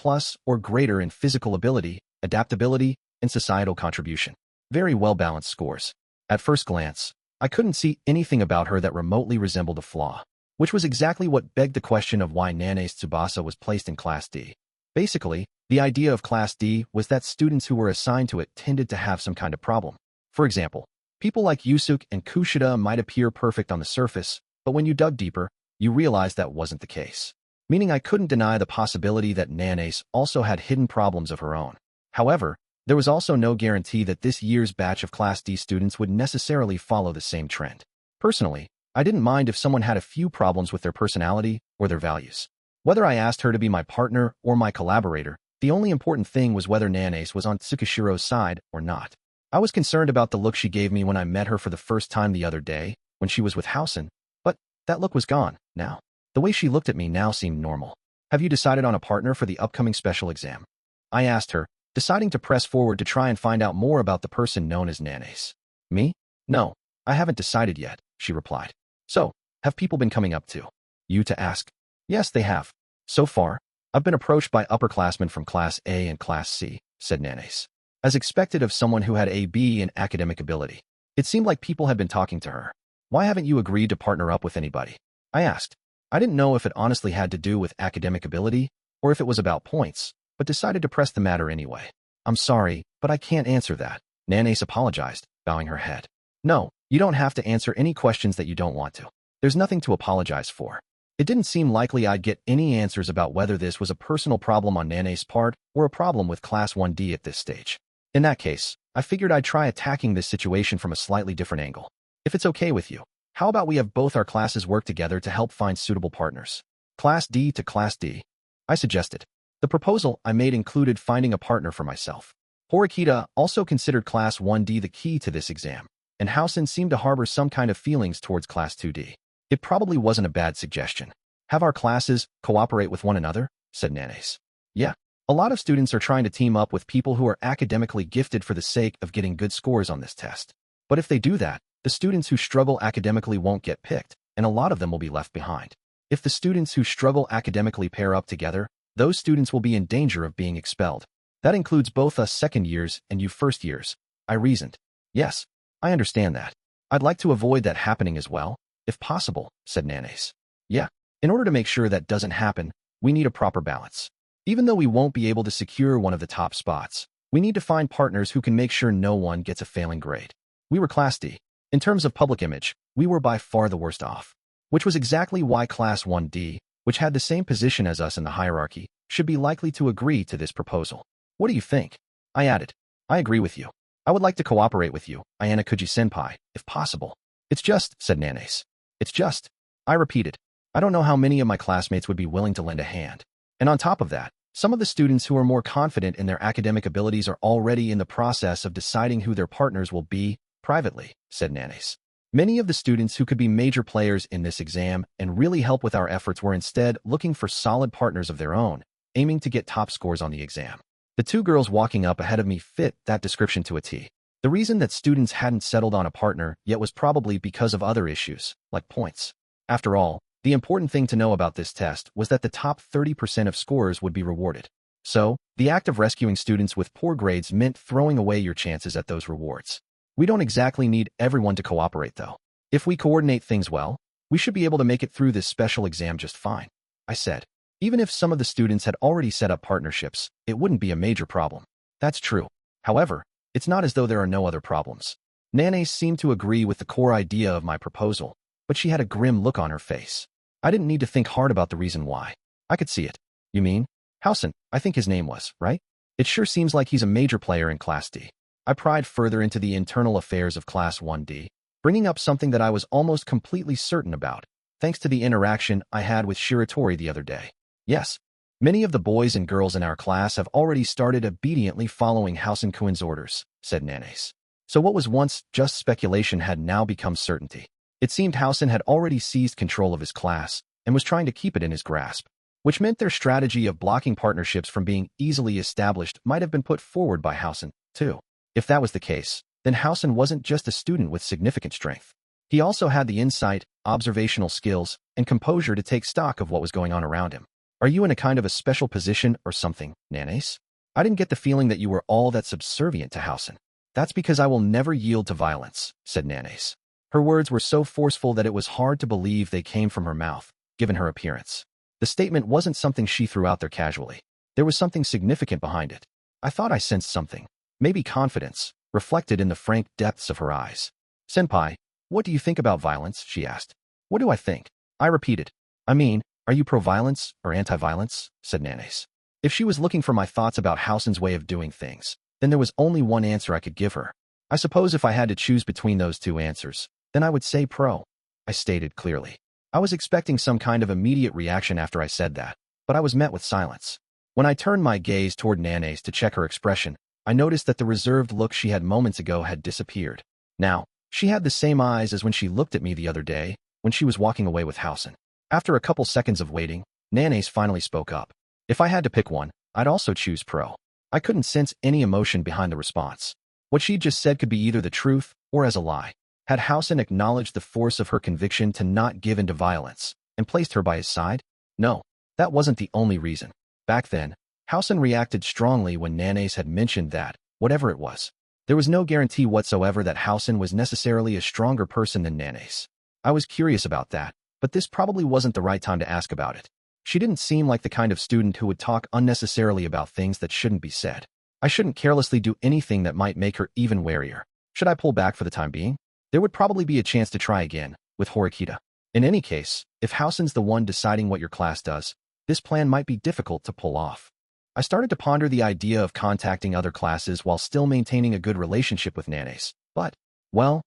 or greater in physical ability, adaptability, and societal contribution. Very well-balanced scores. At first glance, I couldn't see anything about her that remotely resembled a flaw, which was exactly what begged the question of why Nanase Tsubasa was placed in Class D. Basically, the idea of Class D was that students who were assigned to it tended to have some kind of problem. For example, people like Yusuke and Kushida might appear perfect on the surface, but when you dug deeper, you realized that wasn't the case. Meaning I couldn't deny the possibility that Nanase also had hidden problems of her own. However, there was also no guarantee that this year's batch of Class D students would necessarily follow the same trend. Personally, I didn't mind if someone had a few problems with their personality or their values. Whether I asked her to be my partner or my collaborator, the only important thing was whether Nanase was on Tsukishiro's side or not. I was concerned about the look she gave me when I met her for the first time the other day, when she was with Housen, but that look was gone now. The way she looked at me now seemed normal. Have you decided on a partner for the upcoming special exam? I asked her, deciding to press forward to try and find out more about the person known as Nanase. Me? No, I haven't decided yet, she replied. So, have people been coming up to you to ask? Yes, they have. So far, I've been approached by upperclassmen from Class A and Class C, said Nanes. As expected of someone who had a B in academic ability. It seemed like people had been talking to her. Why haven't you agreed to partner up with anybody? I asked. I didn't know if it honestly had to do with academic ability or if it was about points, but decided to press the matter anyway. I'm sorry, but I can't answer that. Nanes apologized, bowing her head. No, you don't have to answer any questions that you don't want to. There's nothing to apologize for. It didn't seem likely I'd get any answers about whether this was a personal problem on Nane's part or a problem with Class 1D at this stage. In that case, I figured I'd try attacking this situation from a slightly different angle. If it's okay with you, how about we have both our classes work together to help find suitable partners? Class D to Class D, I suggested. The proposal I made included finding a partner for myself. Horikita also considered Class 1D the key to this exam, and Housen seemed to harbor some kind of feelings towards Class 2D. It probably wasn't a bad suggestion. Have our classes cooperate with one another, said Nanes. Yeah, a lot of students are trying to team up with people who are academically gifted for the sake of getting good scores on this test. But if they do that, the students who struggle academically won't get picked, and a lot of them will be left behind. If the students who struggle academically pair up together, those students will be in danger of being expelled. That includes both us second years and you first years, I reasoned. Yes, I understand that. I'd like to avoid that happening as well, if possible, said Nanes. Yeah, in order to make sure that doesn't happen, we need a proper balance. Even though we won't be able to secure one of the top spots, we need to find partners who can make sure no one gets a failing grade. We were Class D. In terms of public image, we were by far the worst off, which was exactly why Class 1D, which had the same position as us in the hierarchy, should be likely to agree to this proposal. What do you think? I added. I agree with you. I would like to cooperate with you, Ayanokouji-senpai, if possible. It's just, said Nanes. It's just, I repeated. I don't know how many of my classmates would be willing to lend a hand. And on top of that, some of the students who are more confident in their academic abilities are already in the process of deciding who their partners will be, privately, said Nanes. Many of the students who could be major players in this exam and really help with our efforts were instead looking for solid partners of their own, aiming to get top scores on the exam. The two girls walking up ahead of me fit that description to a T. The reason that students hadn't settled on a partner yet was probably because of other issues, like points. After all, the important thing to know about this test was that the top 30% of scorers would be rewarded. So, the act of rescuing students with poor grades meant throwing away your chances at those rewards. We don't exactly need everyone to cooperate, though. If we coordinate things well, we should be able to make it through this special exam just fine, I said. Even if some of the students had already set up partnerships, it wouldn't be a major problem. That's true. However, it's not as though there are no other problems. Nanes seemed to agree with the core idea of my proposal, but she had a grim look on her face. I didn't need to think hard about the reason why. I could see it. You mean? Housen, I think his name was, right? It sure seems like he's a major player in Class D. I pried further into the internal affairs of Class 1D, bringing up something that I was almost completely certain about, thanks to the interaction I had with Shiratori the other day. Yes, many of the boys and girls in our class have already started obediently following Housen-kun's orders, said Nanes. So what was once just speculation had now become certainty. It seemed Housen had already seized control of his class and was trying to keep it in his grasp, which meant their strategy of blocking partnerships from being easily established might have been put forward by Housen, too. If that was the case, then Housen wasn't just a student with significant strength. He also had the insight, observational skills, and composure to take stock of what was going on around him. Are you in a kind of a special position or something, Nanes? I didn't get the feeling that you were all that subservient to Housen. That's because I will never yield to violence, said Nanes. Her words were so forceful that it was hard to believe they came from her mouth, given her appearance. The statement wasn't something she threw out there casually. There was something significant behind it. I thought I sensed something. Maybe confidence, reflected in the frank depths of her eyes. Senpai, what do you think about violence? She asked. What do I think? I repeated. I mean, are you pro-violence or anti-violence? Said Nanes. If she was looking for my thoughts about Housen's way of doing things, then there was only one answer I could give her. I suppose if I had to choose between those two answers, then I would say pro. I stated clearly. I was expecting some kind of immediate reaction after I said that, but I was met with silence. When I turned my gaze toward Nanes to check her expression, I noticed that the reserved look she had moments ago had disappeared. Now, she had the same eyes as when she looked at me the other day, when she was walking away with Housen. After a couple seconds of waiting, Nanes finally spoke up. If I had to pick one, I'd also choose pro. I couldn't sense any emotion behind the response. What she'd just said could be either the truth or as a lie. Had Housen acknowledged the force of her conviction to not give in to violence and placed her by his side? No, that wasn't the only reason. Back then, Housen reacted strongly when Nanes had mentioned that, whatever it was, there was no guarantee whatsoever that Housen was necessarily a stronger person than Nanes. I was curious about that, but this probably wasn't the right time to ask about it. She didn't seem like the kind of student who would talk unnecessarily about things that shouldn't be said. I shouldn't carelessly do anything that might make her even warier. Should I pull back for the time being? There would probably be a chance to try again, with Horikita. In any case, if Housen's the one deciding what your class does, this plan might be difficult to pull off. I started to ponder the idea of contacting other classes while still maintaining a good relationship with Nanes. But, well,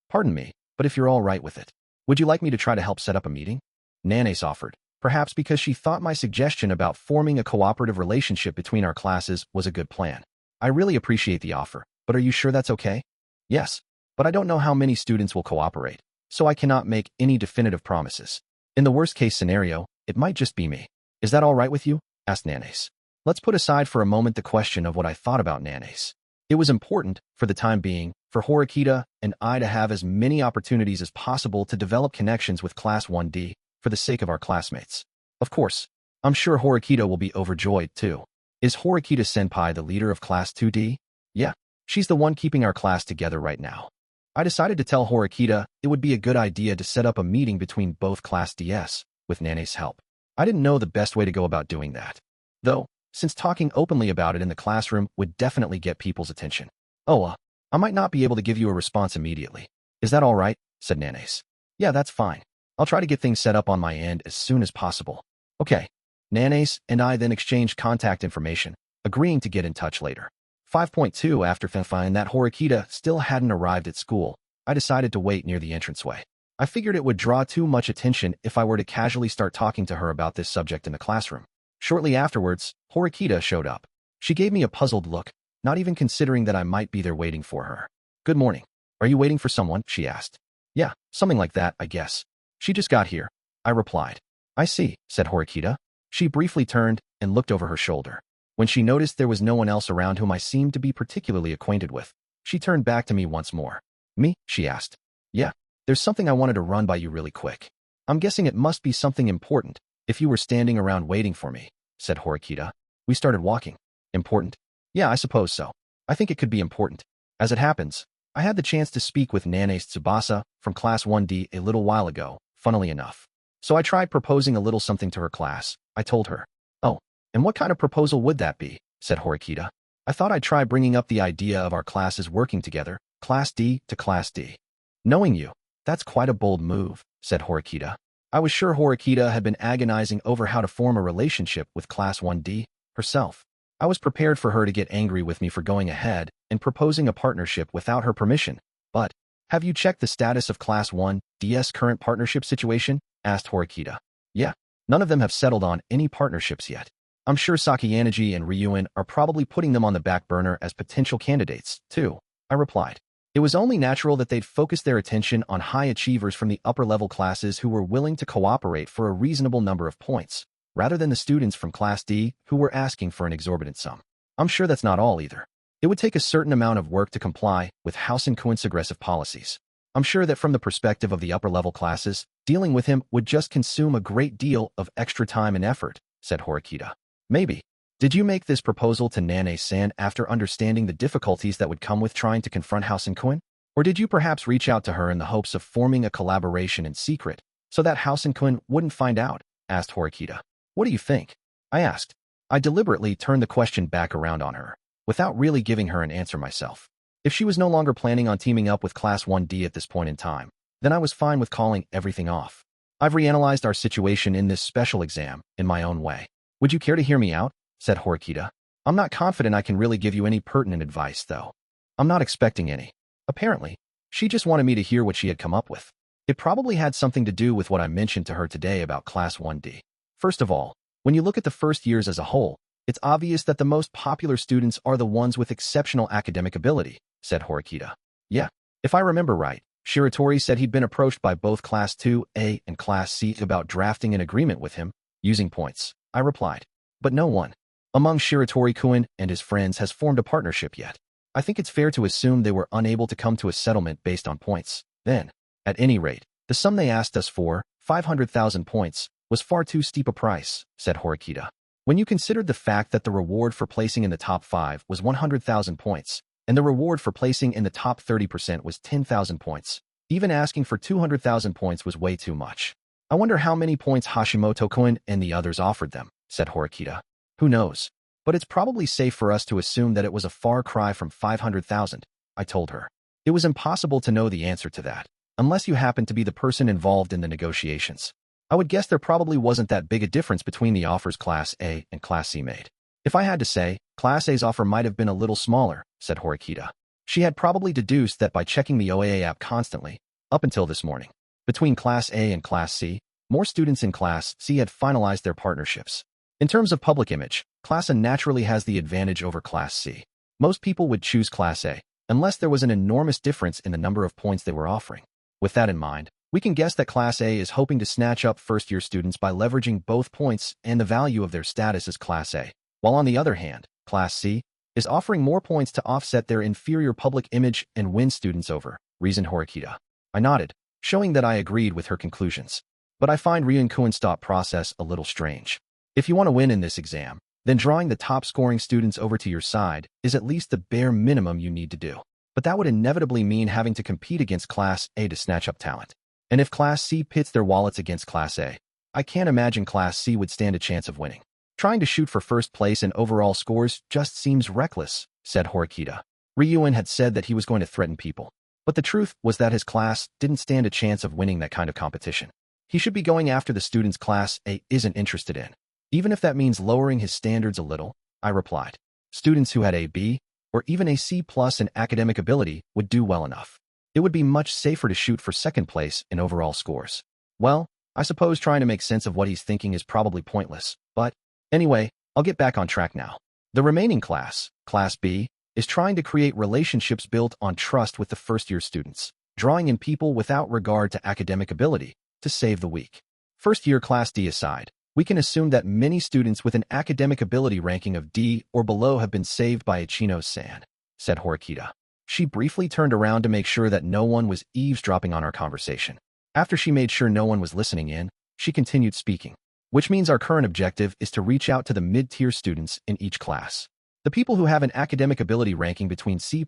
pardon me, but if you're all right with it, would you like me to try to help set up a meeting? Nanes offered, perhaps because she thought my suggestion about forming a cooperative relationship between our classes was a good plan. I really appreciate the offer, but are you sure that's okay? Yes, but I don't know how many students will cooperate, so I cannot make any definitive promises. In the worst-case scenario, it might just be me. Is that all right with you? Asked Nanes. Let's put aside for a moment the question of what I thought about Nanes. It was important, for the time being, for Horikita and I to have as many opportunities as possible to develop connections with Class 1D for the sake of our classmates. Of course, I'm sure Horikita will be overjoyed too. Is Horikita Senpai the leader of Class 2D? Yeah, she's the one keeping our class together right now. I decided to tell Horikita it would be a good idea to set up a meeting between both Class DS, with Nane's help. I didn't know the best way to go about doing that, though, since talking openly about it in the classroom would definitely get people's attention. I might not be able to give you a response immediately. Is that all right? Said Nanes. Yeah, that's fine. I'll try to get things set up on my end as soon as possible. Okay. Nanes and I then exchanged contact information, agreeing to get in touch later. 5.2 After finding that Horikita still hadn't arrived at school, I decided to wait near the entranceway. I figured it would draw too much attention if I were to casually start talking to her about this subject in the classroom. Shortly afterwards, Horikita showed up. She gave me a puzzled look, not even considering that I might be there waiting for her. Good morning. Are you waiting for someone? She asked. Yeah, something like that, I guess. She just got here. I replied. I see, said Horikita. She briefly turned and looked over her shoulder. When she noticed there was no one else around whom I seemed to be particularly acquainted with, she turned back to me once more. Me? She asked. Yeah, there's something I wanted to run by you really quick. I'm guessing it must be something important if you were standing around waiting for me, said Horikita. We started walking. Important? Yeah, I suppose so. I think it could be important. As it happens, I had the chance to speak with Nanes Tsubasa from Class 1D a little while ago, funnily enough. So I tried proposing a little something to her class. I told her. Oh, and what kind of proposal would that be? Said Horikita. I thought I'd try bringing up the idea of our classes working together, Class D to Class D. Knowing you, that's quite a bold move, said Horikita. I was sure Horikita had been agonizing over how to form a relationship with Class 1D herself. I was prepared for her to get angry with me for going ahead and proposing a partnership without her permission. But, have you checked the status of Class 1D's current partnership situation? Asked Horikita. Yeah, none of them have settled on any partnerships yet. I'm sure Sakayanaji and Ryuin are probably putting them on the back burner as potential candidates, too, I replied. It was only natural that they'd focus their attention on high achievers from the upper-level classes who were willing to cooperate for a reasonable number of points, rather than the students from Class D who were asking for an exorbitant sum. I'm sure that's not all either. It would take a certain amount of work to comply with Housen Kuin's aggressive policies. I'm sure that from the perspective of the upper-level classes, dealing with him would just consume a great deal of extra time and effort, said Horikita. Maybe. Did you make this proposal to Nane-san after understanding the difficulties that would come with trying to confront Housen Kuin? Or did you perhaps reach out to her in the hopes of forming a collaboration in secret, so that Housen Kuin wouldn't find out? Asked Horikita. What do you think? I asked. I deliberately turned the question back around on her, without really giving her an answer myself. If she was no longer planning on teaming up with Class 1D at this point in time, then I was fine with calling everything off. I've reanalyzed our situation in this special exam in my own way. Would you care to hear me out? Said Horikita. I'm not confident I can really give you any pertinent advice, though. I'm not expecting any. Apparently, she just wanted me to hear what she had come up with. It probably had something to do with what I mentioned to her today about Class 1D. First of all, when you look at the first years as a whole, it's obvious that the most popular students are the ones with exceptional academic ability, said Horikita. Yeah, if I remember right, Shiratori said he'd been approached by both Class 2A and Class C about drafting an agreement with him, using points. I replied. But no one among Shiratori-kun and his friends has formed a partnership yet. I think it's fair to assume they were unable to come to a settlement based on points. Then, at any rate, the sum they asked us for, 500,000 points, was far too steep a price, said Horikita. When you considered the fact that the reward for placing in the top 5 was 100,000 points, and the reward for placing in the top 30% was 10,000 points, even asking for 200,000 points was way too much. I wonder how many points Hashimoto-kun and the others offered them, said Horikita. Who knows? But it's probably safe for us to assume that it was a far cry from 500,000, I told her. It was impossible to know the answer to that, unless you happened to be the person involved in the negotiations. I would guess there probably wasn't that big a difference between the offers Class A and Class C made. If I had to say, Class A's offer might have been a little smaller, said Horikita. She had probably deduced that by checking the OAA app constantly, up until this morning. Between Class A and Class C, more students in Class C had finalized their partnerships. In terms of public image, Class A naturally has the advantage over Class C. Most people would choose Class A, unless there was an enormous difference in the number of points they were offering. With that in mind, we can guess that Class A is hoping to snatch up first-year students by leveraging both points and the value of their status as Class A, while on the other hand, Class C is offering more points to offset their inferior public image and win students over, reasoned Horikita. I nodded, showing that I agreed with her conclusions. But I find Ryun-kun's thought process a little strange. If you want to win in this exam, then drawing the top-scoring students over to your side is at least the bare minimum you need to do. But that would inevitably mean having to compete against Class A to snatch up talent. And if Class C pits their wallets against Class A, I can't imagine Class C would stand a chance of winning. Trying to shoot for first place in overall scores just seems reckless, said Horikita. Ryun had said that he was going to threaten people. But the truth was that his class didn't stand a chance of winning that kind of competition. He should be going after the students Class A isn't interested in. Even if that means lowering his standards a little, I replied. Students who had a B, or even a C+ in academic ability would do well enough. It would be much safer to shoot for second place in overall scores. Well, I suppose trying to make sense of what he's thinking is probably pointless, but anyway, I'll get back on track now. The remaining class, Class B, is trying to create relationships built on trust with the first-year students, drawing in people without regard to academic ability to save the week. First-year Class D aside, we can assume that many students with an academic ability ranking of D or below have been saved by Ichino-san, said Horikita. She briefly turned around to make sure that no one was eavesdropping on our conversation. After she made sure no one was listening in, she continued speaking, which means our current objective is to reach out to the mid-tier students in each class. The people who have an academic ability ranking between C+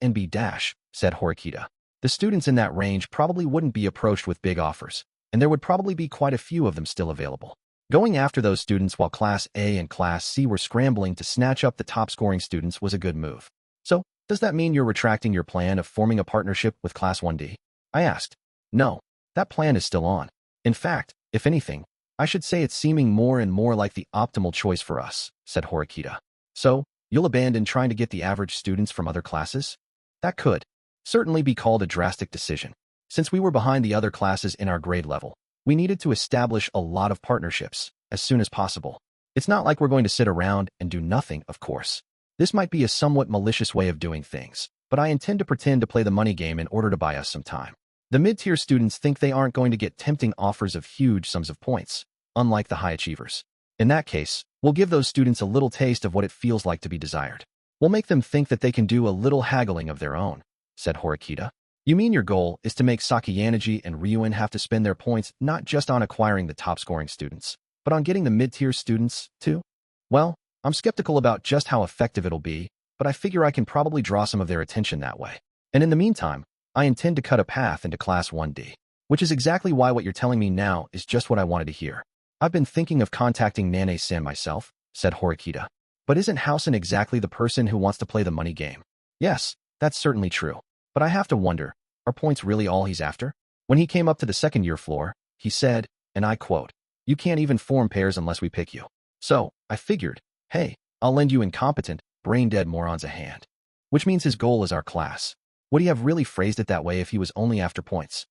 and B-, said Horikita. The students in that range probably wouldn't be approached with big offers, and there would probably be quite a few of them still available. Going after those students while Class A and Class C were scrambling to snatch up the top-scoring students was a good move. So, does that mean you're retracting your plan of forming a partnership with Class 1D? I asked. No, that plan is still on. In fact, if anything, I should say it's seeming more and more like the optimal choice for us, said Horikita. So, you'll abandon trying to get the average students from other classes? That could certainly be called a drastic decision. Since we were behind the other classes in our grade level, we needed to establish a lot of partnerships as soon as possible. It's not like we're going to sit around and do nothing, of course. This might be a somewhat malicious way of doing things, but I intend to pretend to play the money game in order to buy us some time. The mid-tier students think they aren't going to get tempting offers of huge sums of points, unlike the high achievers. In that case, we'll give those students a little taste of what it feels like to be desired. We'll make them think that they can do a little haggling of their own, said Horikita. You mean your goal is to make Sakayanagi and Ryun have to spend their points not just on acquiring the top-scoring students, but on getting the mid-tier students, too? Well, I'm skeptical about just how effective it'll be, but I figure I can probably draw some of their attention that way. And in the meantime, I intend to cut a path into Class 1D, which is exactly why what you're telling me now is just what I wanted to hear. I've been thinking of contacting Nane-san myself, said Horikita. But isn't Housen exactly the person who wants to play the money game? Yes, that's certainly true. But I have to wonder, are points really all he's after? When he came up to the second-year floor, he said, and I quote, "You can't even form pairs unless we pick you." So, I figured, hey, I'll lend you incompetent, brain-dead morons a hand. Which means his goal is our class. Would he have really phrased it that way if he was only after points?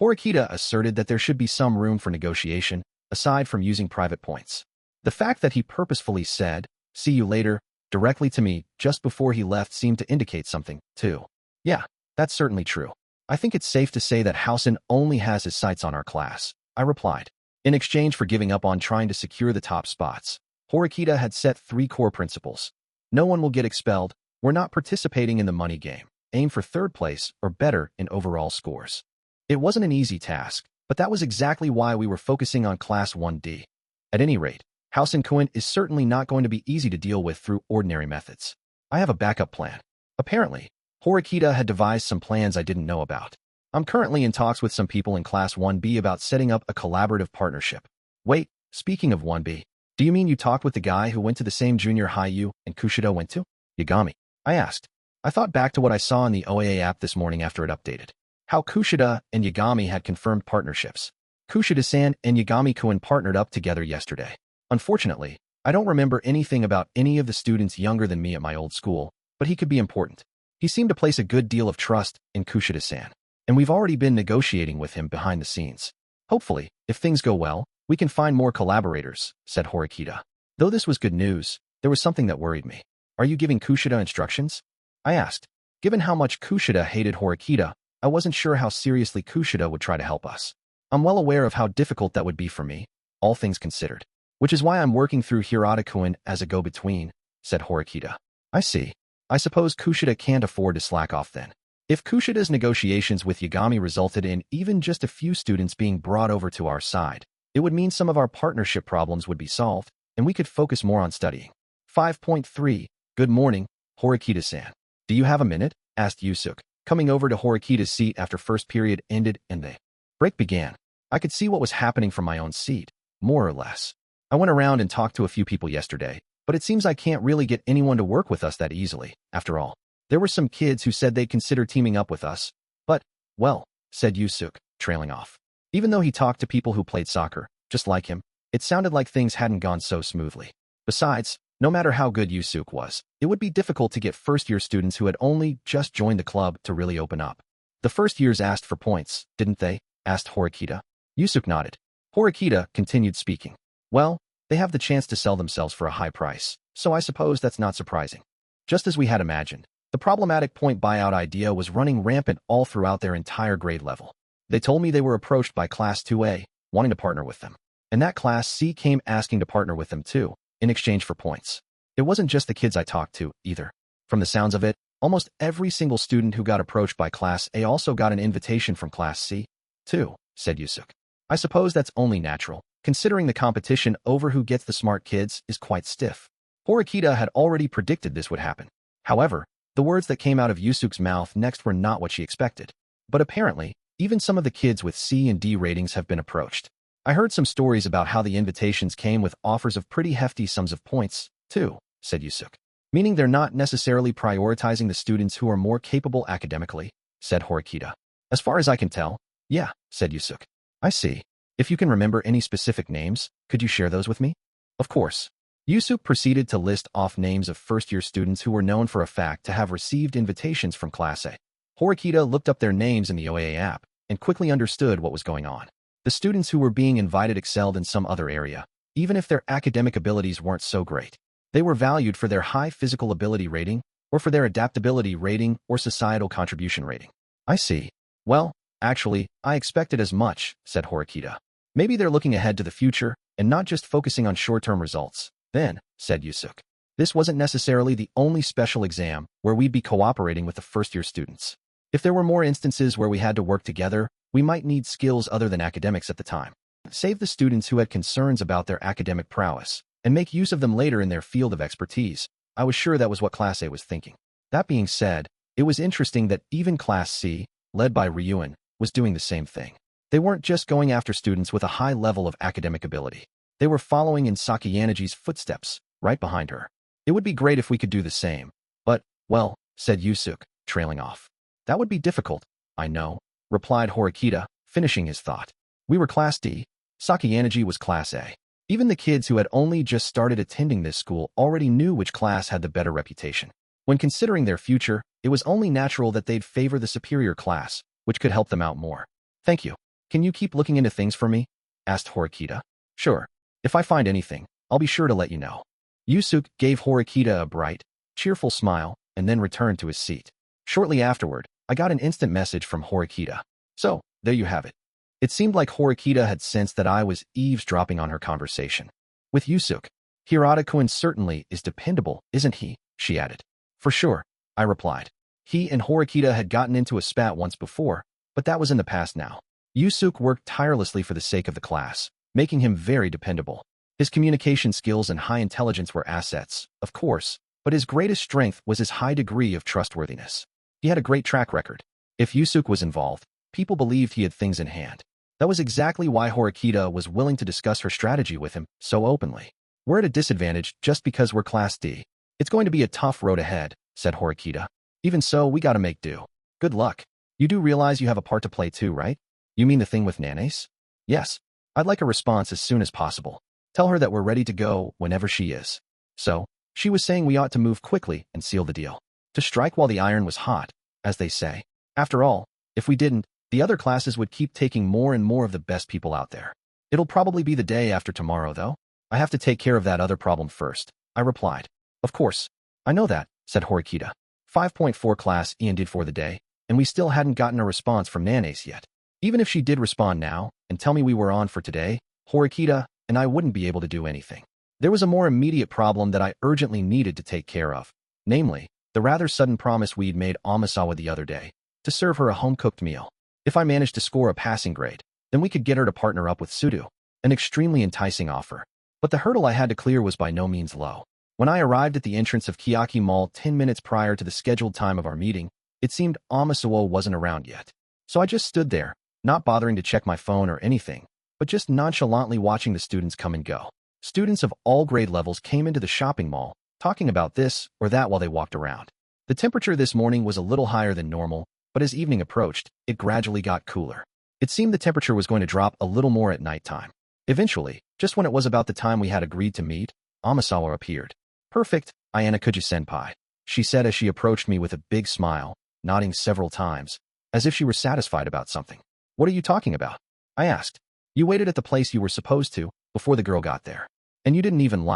Horikita asserted that there should be some room for negotiation, aside from using private points. The fact that he purposefully said, "See you later," directly to me just before he left seemed to indicate something, too. Yeah, that's certainly true. I think it's safe to say that Housen only has his sights on our class, I replied. In exchange for giving up on trying to secure the top spots, Horikita had set 3 core principles. No one will get expelled, we're not participating in the money game, aim for third place or better in overall scores. It wasn't an easy task, but that was exactly why we were focusing on Class 1D. At any rate, House and Kuin is certainly not going to be easy to deal with through ordinary methods. I have a backup plan. Apparently, Horikita had devised some plans I didn't know about. I'm currently in talks with some people in Class 1B about setting up a collaborative partnership. Wait, speaking of 1B, do you mean you talked with the guy who went to the same junior high you and Kushida went to? Yagami. I asked. I thought back to what I saw in the OAA app this morning after it updated. How Kushida and Yagami had confirmed partnerships. Kushida-san and Yagami-kun partnered up together yesterday. Unfortunately, I don't remember anything about any of the students younger than me at my old school, but he could be important. He seemed to place a good deal of trust in Kushida-san, and we've already been negotiating with him behind the scenes. Hopefully, if things go well, we can find more collaborators, said Horikita. Though this was good news, there was something that worried me. Are you giving Kushida instructions? I asked. Given how much Kushida hated Horikita, I wasn't sure how seriously Kushida would try to help us. I'm well aware of how difficult that would be for me, all things considered. Which is why I'm working through Hirata-kun as a go-between, said Horikita. I see. I suppose Kushida can't afford to slack off then. If Kushida's negotiations with Yagami resulted in even just a few students being brought over to our side, it would mean some of our partnership problems would be solved, and we could focus more on studying. 5.3. Good morning, Horikita-san. Do you have a minute? Asked Yusuke, coming over to Horikita's seat after first period ended and the break began. I could see what was happening from my own seat, more or less. I went around and talked to a few people yesterday, but it seems I can't really get anyone to work with us that easily, after all. There were some kids who said they'd consider teaming up with us, but, well, said Yusuke, trailing off. Even though he talked to people who played soccer, just like him, it sounded like things hadn't gone so smoothly. Besides, no matter how good Yusuke was, it would be difficult to get first-year students who had only just joined the club to really open up. The first years asked for points, didn't they? Asked Horikita. Yusuke nodded. Horikita continued speaking. Well, they have the chance to sell themselves for a high price, so I suppose that's not surprising. Just as we had imagined, the problematic point buyout idea was running rampant all throughout their entire grade level. They told me they were approached by Class 2A, wanting to partner with them. And that Class C came asking to partner with them too, in exchange for points. It wasn't just the kids I talked to, either. From the sounds of it, almost every single student who got approached by Class A also got an invitation from Class C, too, said Yusuke. I suppose that's only natural, considering the competition over who gets the smart kids is quite stiff. Horikita had already predicted this would happen. However, the words that came out of Yusuke's mouth next were not what she expected. But apparently, even some of the kids with C and D ratings have been approached. I heard some stories about how the invitations came with offers of pretty hefty sums of points, too, said Yusuke. Meaning they're not necessarily prioritizing the students who are more capable academically, said Horikita. As far as I can tell, yeah, said Yusuke. I see. If you can remember any specific names, could you share those with me? Of course. Yusuke proceeded to list off names of first-year students who were known for a fact to have received invitations from Class A. Horikita looked up their names in the OAA app and quickly understood what was going on. The students who were being invited excelled in some other area, even if their academic abilities weren't so great. They were valued for their high physical ability rating, or for their adaptability rating or societal contribution rating. I see. Well, actually, I expected as much, said Horikita. Maybe they're looking ahead to the future and not just focusing on short-term results. Then, said Yusuke, this wasn't necessarily the only special exam where we'd be cooperating with the first-year students. If there were more instances where we had to work together, we might need skills other than academics at the time. Save the students who had concerns about their academic prowess, and make use of them later in their field of expertise. I was sure that was what Class A was thinking. That being said, it was interesting that even Class C, led by Ryuan, was doing the same thing. They weren't just going after students with a high level of academic ability. They were following in Sakayanagi's footsteps, right behind her. It would be great if we could do the same. But, well, said Yusuke, trailing off. That would be difficult, I know, replied Horikita, finishing his thought. We were Class D. Sakayanagi was Class A. Even the kids who had only just started attending this school already knew which class had the better reputation. When considering their future, it was only natural that they'd favor the superior class, which could help them out more. Thank you. Can you keep looking into things for me? Asked Horikita. Sure. If I find anything, I'll be sure to let you know. Yusuke gave Horikita a bright, cheerful smile and then returned to his seat. Shortly afterward, I got an instant message from Horikita. So, there you have it. It seemed like Horikita had sensed that I was eavesdropping on her conversation. With Yusuke, Hirata-kun certainly is dependable, isn't he? She added. For sure, I replied. He and Horikita had gotten into a spat once before, but that was in the past now. Yusuke worked tirelessly for the sake of the class, making him very dependable. His communication skills and high intelligence were assets, of course, but his greatest strength was his high degree of trustworthiness. He had a great track record. If Yusuke was involved, people believed he had things in hand. That was exactly why Horikita was willing to discuss her strategy with him so openly. We're at a disadvantage just because we're Class D. It's going to be a tough road ahead, said Horikita. Even so, we gotta make do. Good luck. You do realize you have a part to play too, right? You mean the thing with Nanace? Yes. I'd like a response as soon as possible. Tell her that we're ready to go whenever she is. So, she was saying we ought to move quickly and seal the deal. To strike while the iron was hot, as they say. After all, if we didn't, the other classes would keep taking more and more of the best people out there. It'll probably be the day after tomorrow, though. I have to take care of that other problem first, I replied. Of course. I know that, said Horikita. 5.4 class ended for the day, and we still hadn't gotten a response from Nanace yet. Even if she did respond now and tell me we were on for today, Horikita and I wouldn't be able to do anything. There was a more immediate problem that I urgently needed to take care of, namely, the rather sudden promise we'd made Amasawa the other day, to serve her a home-cooked meal. If I managed to score a passing grade, then we could get her to partner up with Sudo, an extremely enticing offer. But the hurdle I had to clear was by no means low. When I arrived at the entrance of Kiyaki Mall 10 minutes prior to the scheduled time of our meeting, it seemed Amasawa wasn't around yet. So I just stood there, not bothering to check my phone or anything, but just nonchalantly watching the students come and go. Students of all grade levels came into the shopping mall, talking about this or that while they walked around. The temperature this morning was a little higher than normal, but as evening approached, it gradually got cooler. It seemed the temperature was going to drop a little more at nighttime. Eventually, just when it was about the time we had agreed to meet, Amasawa appeared. Perfect, Ayanokouji-senpai, she said as she approached me with a big smile, nodding several times, as if she were satisfied about something. What are you talking about? I asked. You waited at the place you were supposed to, before the girl got there. And you didn't even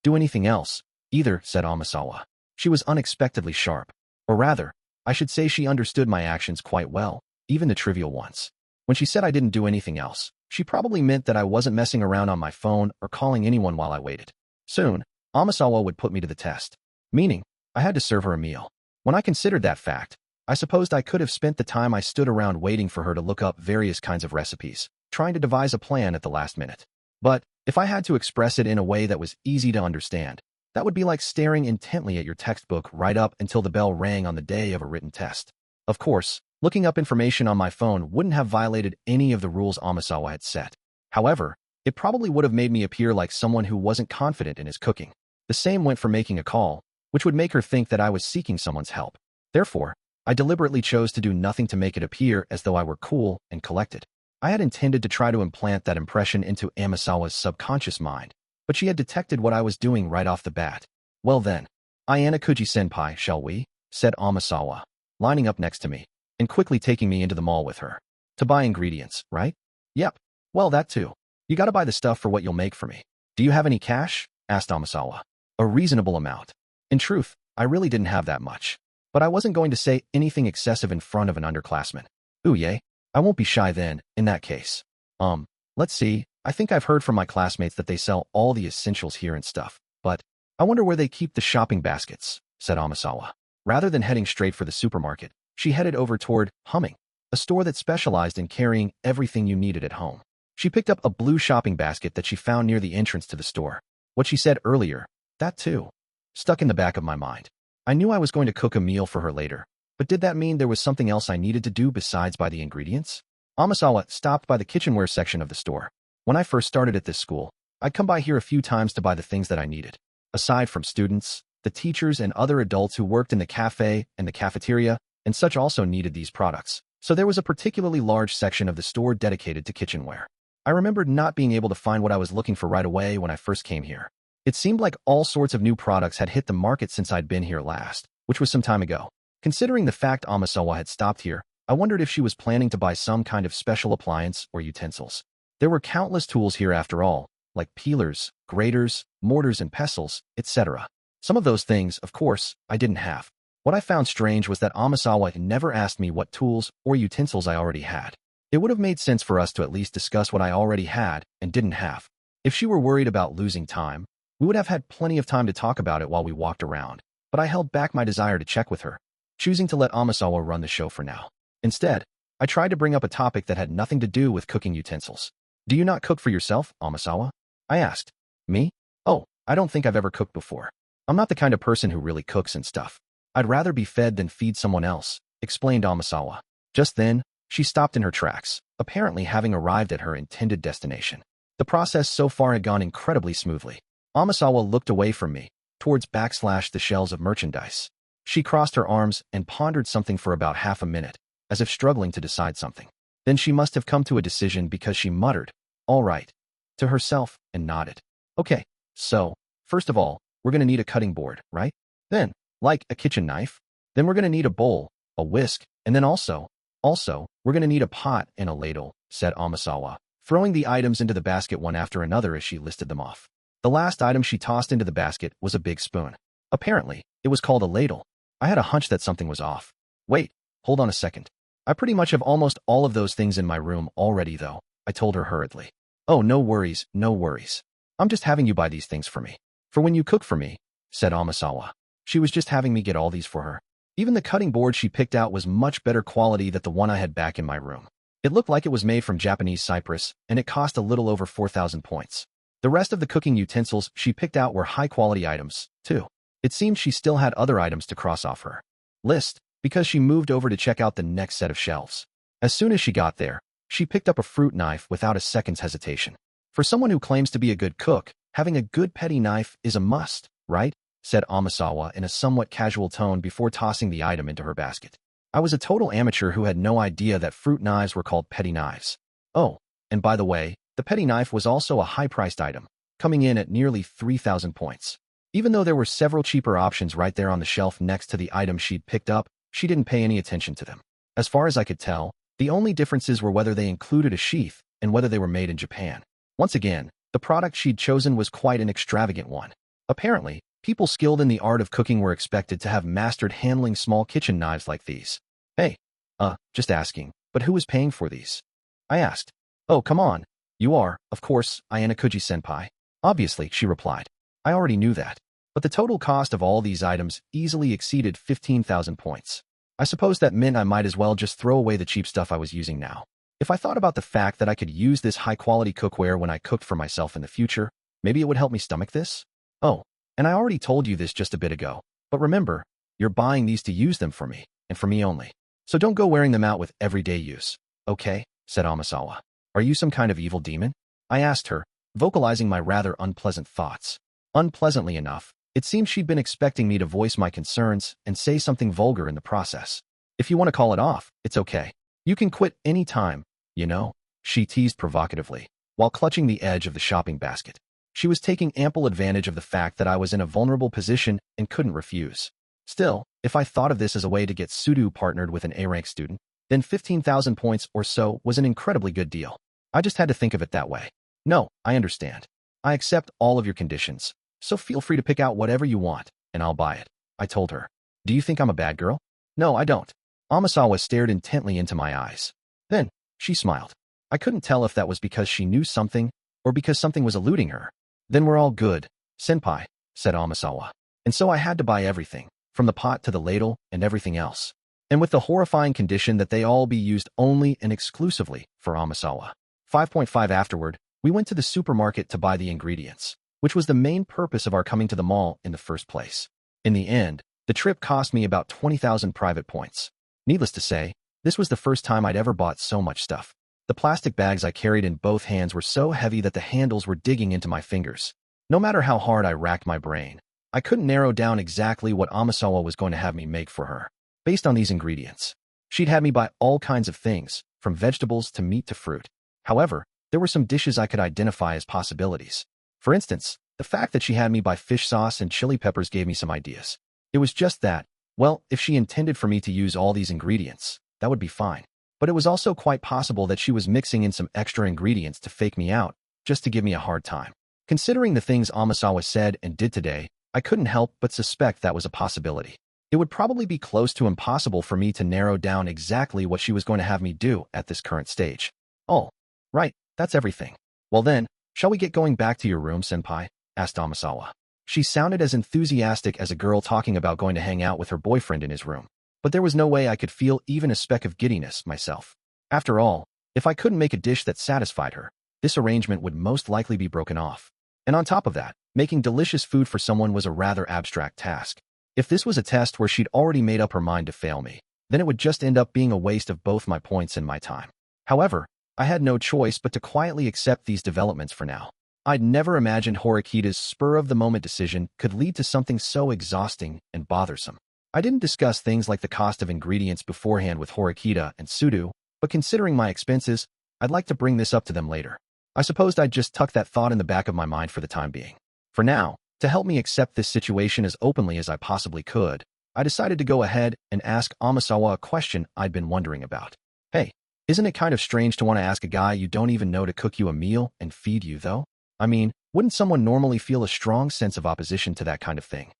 do anything else, either, said Amasawa. She was unexpectedly sharp. Or rather, I should say she understood my actions quite well, even the trivial ones. When she said I didn't do anything else, she probably meant that I wasn't messing around on my phone or calling anyone while I waited. Soon, Amasawa would put me to the test, meaning I had to serve her a meal. When I considered that fact, I supposed I could have spent the time I stood around waiting for her to look up various kinds of recipes, trying to devise a plan at the last minute. But if I had to express it in a way that was easy to understand, that would be like staring intently at your textbook right up until the bell rang on the day of a written test. Of course, looking up information on my phone wouldn't have violated any of the rules Amasawa had set. However, it probably would have made me appear like someone who wasn't confident in his cooking. The same went for making a call, which would make her think that I was seeking someone's help. Therefore, I deliberately chose to do nothing to make it appear as though I were cool and collected. I had intended to try to implant that impression into Amasawa's subconscious mind, but she had detected what I was doing right off the bat. Well then, Ayanokouji-senpai, shall we? Said Amasawa, lining up next to me, and quickly taking me into the mall with her. To buy ingredients, right? Yep. Well, that too. You gotta buy the stuff for what you'll make for me. Do you have any cash? Asked Amasawa. A reasonable amount. In truth, I really didn't have that much. But I wasn't going to say anything excessive in front of an underclassman. Ooh, yay. I won't be shy then, in that case. Let's see. I think I've heard from my classmates that they sell all the essentials here and stuff. But I wonder where they keep the shopping baskets, said Amasawa. Rather than heading straight for the supermarket, she headed over toward Humming, a store that specialized in carrying everything you needed at home. She picked up a blue shopping basket that she found near the entrance to the store. What she said earlier, that too, stuck in the back of my mind. I knew I was going to cook a meal for her later, but did that mean there was something else I needed to do besides buy the ingredients? Amasawa stopped by the kitchenware section of the store. When I first started at this school, I'd come by here a few times to buy the things that I needed. Aside from students, the teachers and other adults who worked in the cafe and the cafeteria and such also needed these products, so there was a particularly large section of the store dedicated to kitchenware. I remembered not being able to find what I was looking for right away when I first came here. It seemed like all sorts of new products had hit the market since I'd been here last, which was some time ago. Considering the fact Amasawa had stopped here, I wondered if she was planning to buy some kind of special appliance or utensils. There were countless tools here after all, like peelers, graters, mortars and pestles, etc. Some of those things, of course, I didn't have. What I found strange was that Amasawa never asked me what tools or utensils I already had. It would have made sense for us to at least discuss what I already had and didn't have. If she were worried about losing time, we would have had plenty of time to talk about it while we walked around, but I held back my desire to check with her, choosing to let Amasawa run the show for now. Instead, I tried to bring up a topic that had nothing to do with cooking utensils. Do you not cook for yourself, Amasawa? I asked. Me? Oh, I don't think I've ever cooked before. I'm not the kind of person who really cooks and stuff. I'd rather be fed than feed someone else, explained Amasawa. Just then, she stopped in her tracks, apparently having arrived at her intended destination. The process so far had gone incredibly smoothly. Amasawa looked away from me, towards the shelves of merchandise. She crossed her arms and pondered something for about half a minute, as if struggling to decide something. Then she must have come to a decision because she muttered, "All right," to herself and nodded. "Okay, so, first of all, we're going to need a cutting board, right? Then, like a kitchen knife. Then we're going to need a bowl, a whisk, and then also, we're going to need a pot and a ladle," said Amasawa, throwing the items into the basket one after another as she listed them off. The last item she tossed into the basket was a big spoon. Apparently, it was called a ladle. I had a hunch that something was off. "Wait, hold on a second. I pretty much have almost all of those things in my room already though," I told her hurriedly. "Oh, no worries, no worries. I'm just having you buy these things for me. For when you cook for me," said Amasawa. She was just having me get all these for her. Even the cutting board she picked out was much better quality than the one I had back in my room. It looked like it was made from Japanese cypress, and it cost a little over 4,000 points. The rest of the cooking utensils she picked out were high-quality items, too. It seemed she still had other items to cross off her list, because she moved over to check out the next set of shelves. As soon as she got there, she picked up a fruit knife without a second's hesitation. For someone who claims to be a good cook, having a good petty knife is a must, right? Said Amasawa in a somewhat casual tone before tossing the item into her basket. I was a total amateur who had no idea that fruit knives were called petty knives. Oh, and by the way, the petty knife was also a high-priced item, coming in at nearly 3,000 points. Even though there were several cheaper options right there on the shelf next to the item she'd picked up, she didn't pay any attention to them. As far as I could tell, the only differences were whether they included a sheath and whether they were made in Japan. Once again, the product she'd chosen was quite an extravagant one. Apparently, people skilled in the art of cooking were expected to have mastered handling small kitchen knives like these. Hey, just asking, but who is paying for these? I asked. Oh, come on. You are, of course, Ayanokouji-senpai. Obviously, she replied. I already knew that. But the total cost of all these items easily exceeded 15,000 points. I suppose that meant I might as well just throw away the cheap stuff I was using now. If I thought about the fact that I could use this high-quality cookware when I cooked for myself in the future, maybe it would help me stomach this? Oh, and I already told you this just a bit ago, but remember, you're buying these to use them for me, and for me only. So don't go wearing them out with everyday use. Okay, said Amasawa. Are you some kind of evil demon? I asked her, vocalizing my rather unpleasant thoughts. Unpleasantly enough, it seemed she'd been expecting me to voice my concerns and say something vulgar in the process. If you want to call it off, it's okay. You can quit any time, you know, she teased provocatively, while clutching the edge of the shopping basket. She was taking ample advantage of the fact that I was in a vulnerable position and couldn't refuse. Still, if I thought of this as a way to get pseudo partnered with an A-rank student, then 15,000 points or so was an incredibly good deal. I just had to think of it that way. No, I understand. I accept all of your conditions, so feel free to pick out whatever you want, and I'll buy it, I told her. Do you think I'm a bad girl? No, I don't. Amasawa stared intently into my eyes. Then, she smiled. I couldn't tell if that was because she knew something, or because something was eluding her. Then we're all good, senpai, said Amasawa. And so I had to buy everything, from the pot to the ladle and everything else. And with the horrifying condition that they all be used only and exclusively for Amasawa. 5.5 afterward, we went to the supermarket to buy the ingredients, which was the main purpose of our coming to the mall in the first place. In the end, the trip cost me about 20,000 private points. Needless to say, this was the first time I'd ever bought so much stuff. The plastic bags I carried in both hands were so heavy that the handles were digging into my fingers. No matter how hard I racked my brain, I couldn't narrow down exactly what Amasawa was going to have me make for her. Based on these ingredients, she'd had me buy all kinds of things, from vegetables to meat to fruit. However, there were some dishes I could identify as possibilities. For instance, the fact that she had me buy fish sauce and chili peppers gave me some ideas. It was just that, well, if she intended for me to use all these ingredients, that would be fine. But it was also quite possible that she was mixing in some extra ingredients to fake me out, just to give me a hard time. Considering the things Amasawa said and did today, I couldn't help but suspect that was a possibility. It would probably be close to impossible for me to narrow down exactly what she was going to have me do at this current stage. Oh, right, that's everything. Well then, shall we get going back to your room, senpai? Asked Amasawa. She sounded as enthusiastic as a girl talking about going to hang out with her boyfriend in his room. But there was no way I could feel even a speck of giddiness myself. After all, if I couldn't make a dish that satisfied her, this arrangement would most likely be broken off. And on top of that, making delicious food for someone was a rather abstract task. If this was a test where she'd already made up her mind to fail me, then it would just end up being a waste of both my points and my time. However, I had no choice but to quietly accept these developments for now. I'd never imagined Horikita's spur-of-the-moment decision could lead to something so exhausting and bothersome. I didn't discuss things like the cost of ingredients beforehand with Horikita and Sudo, but considering my expenses, I'd like to bring this up to them later. I supposed I'd just tuck that thought in the back of my mind for the time being. For now, to help me accept this situation as openly as I possibly could, I decided to go ahead and ask Amasawa a question I'd been wondering about. Hey, isn't it kind of strange to want to ask a guy you don't even know to cook you a meal and feed you, though? I mean, wouldn't someone normally feel a strong sense of opposition to that kind of thing?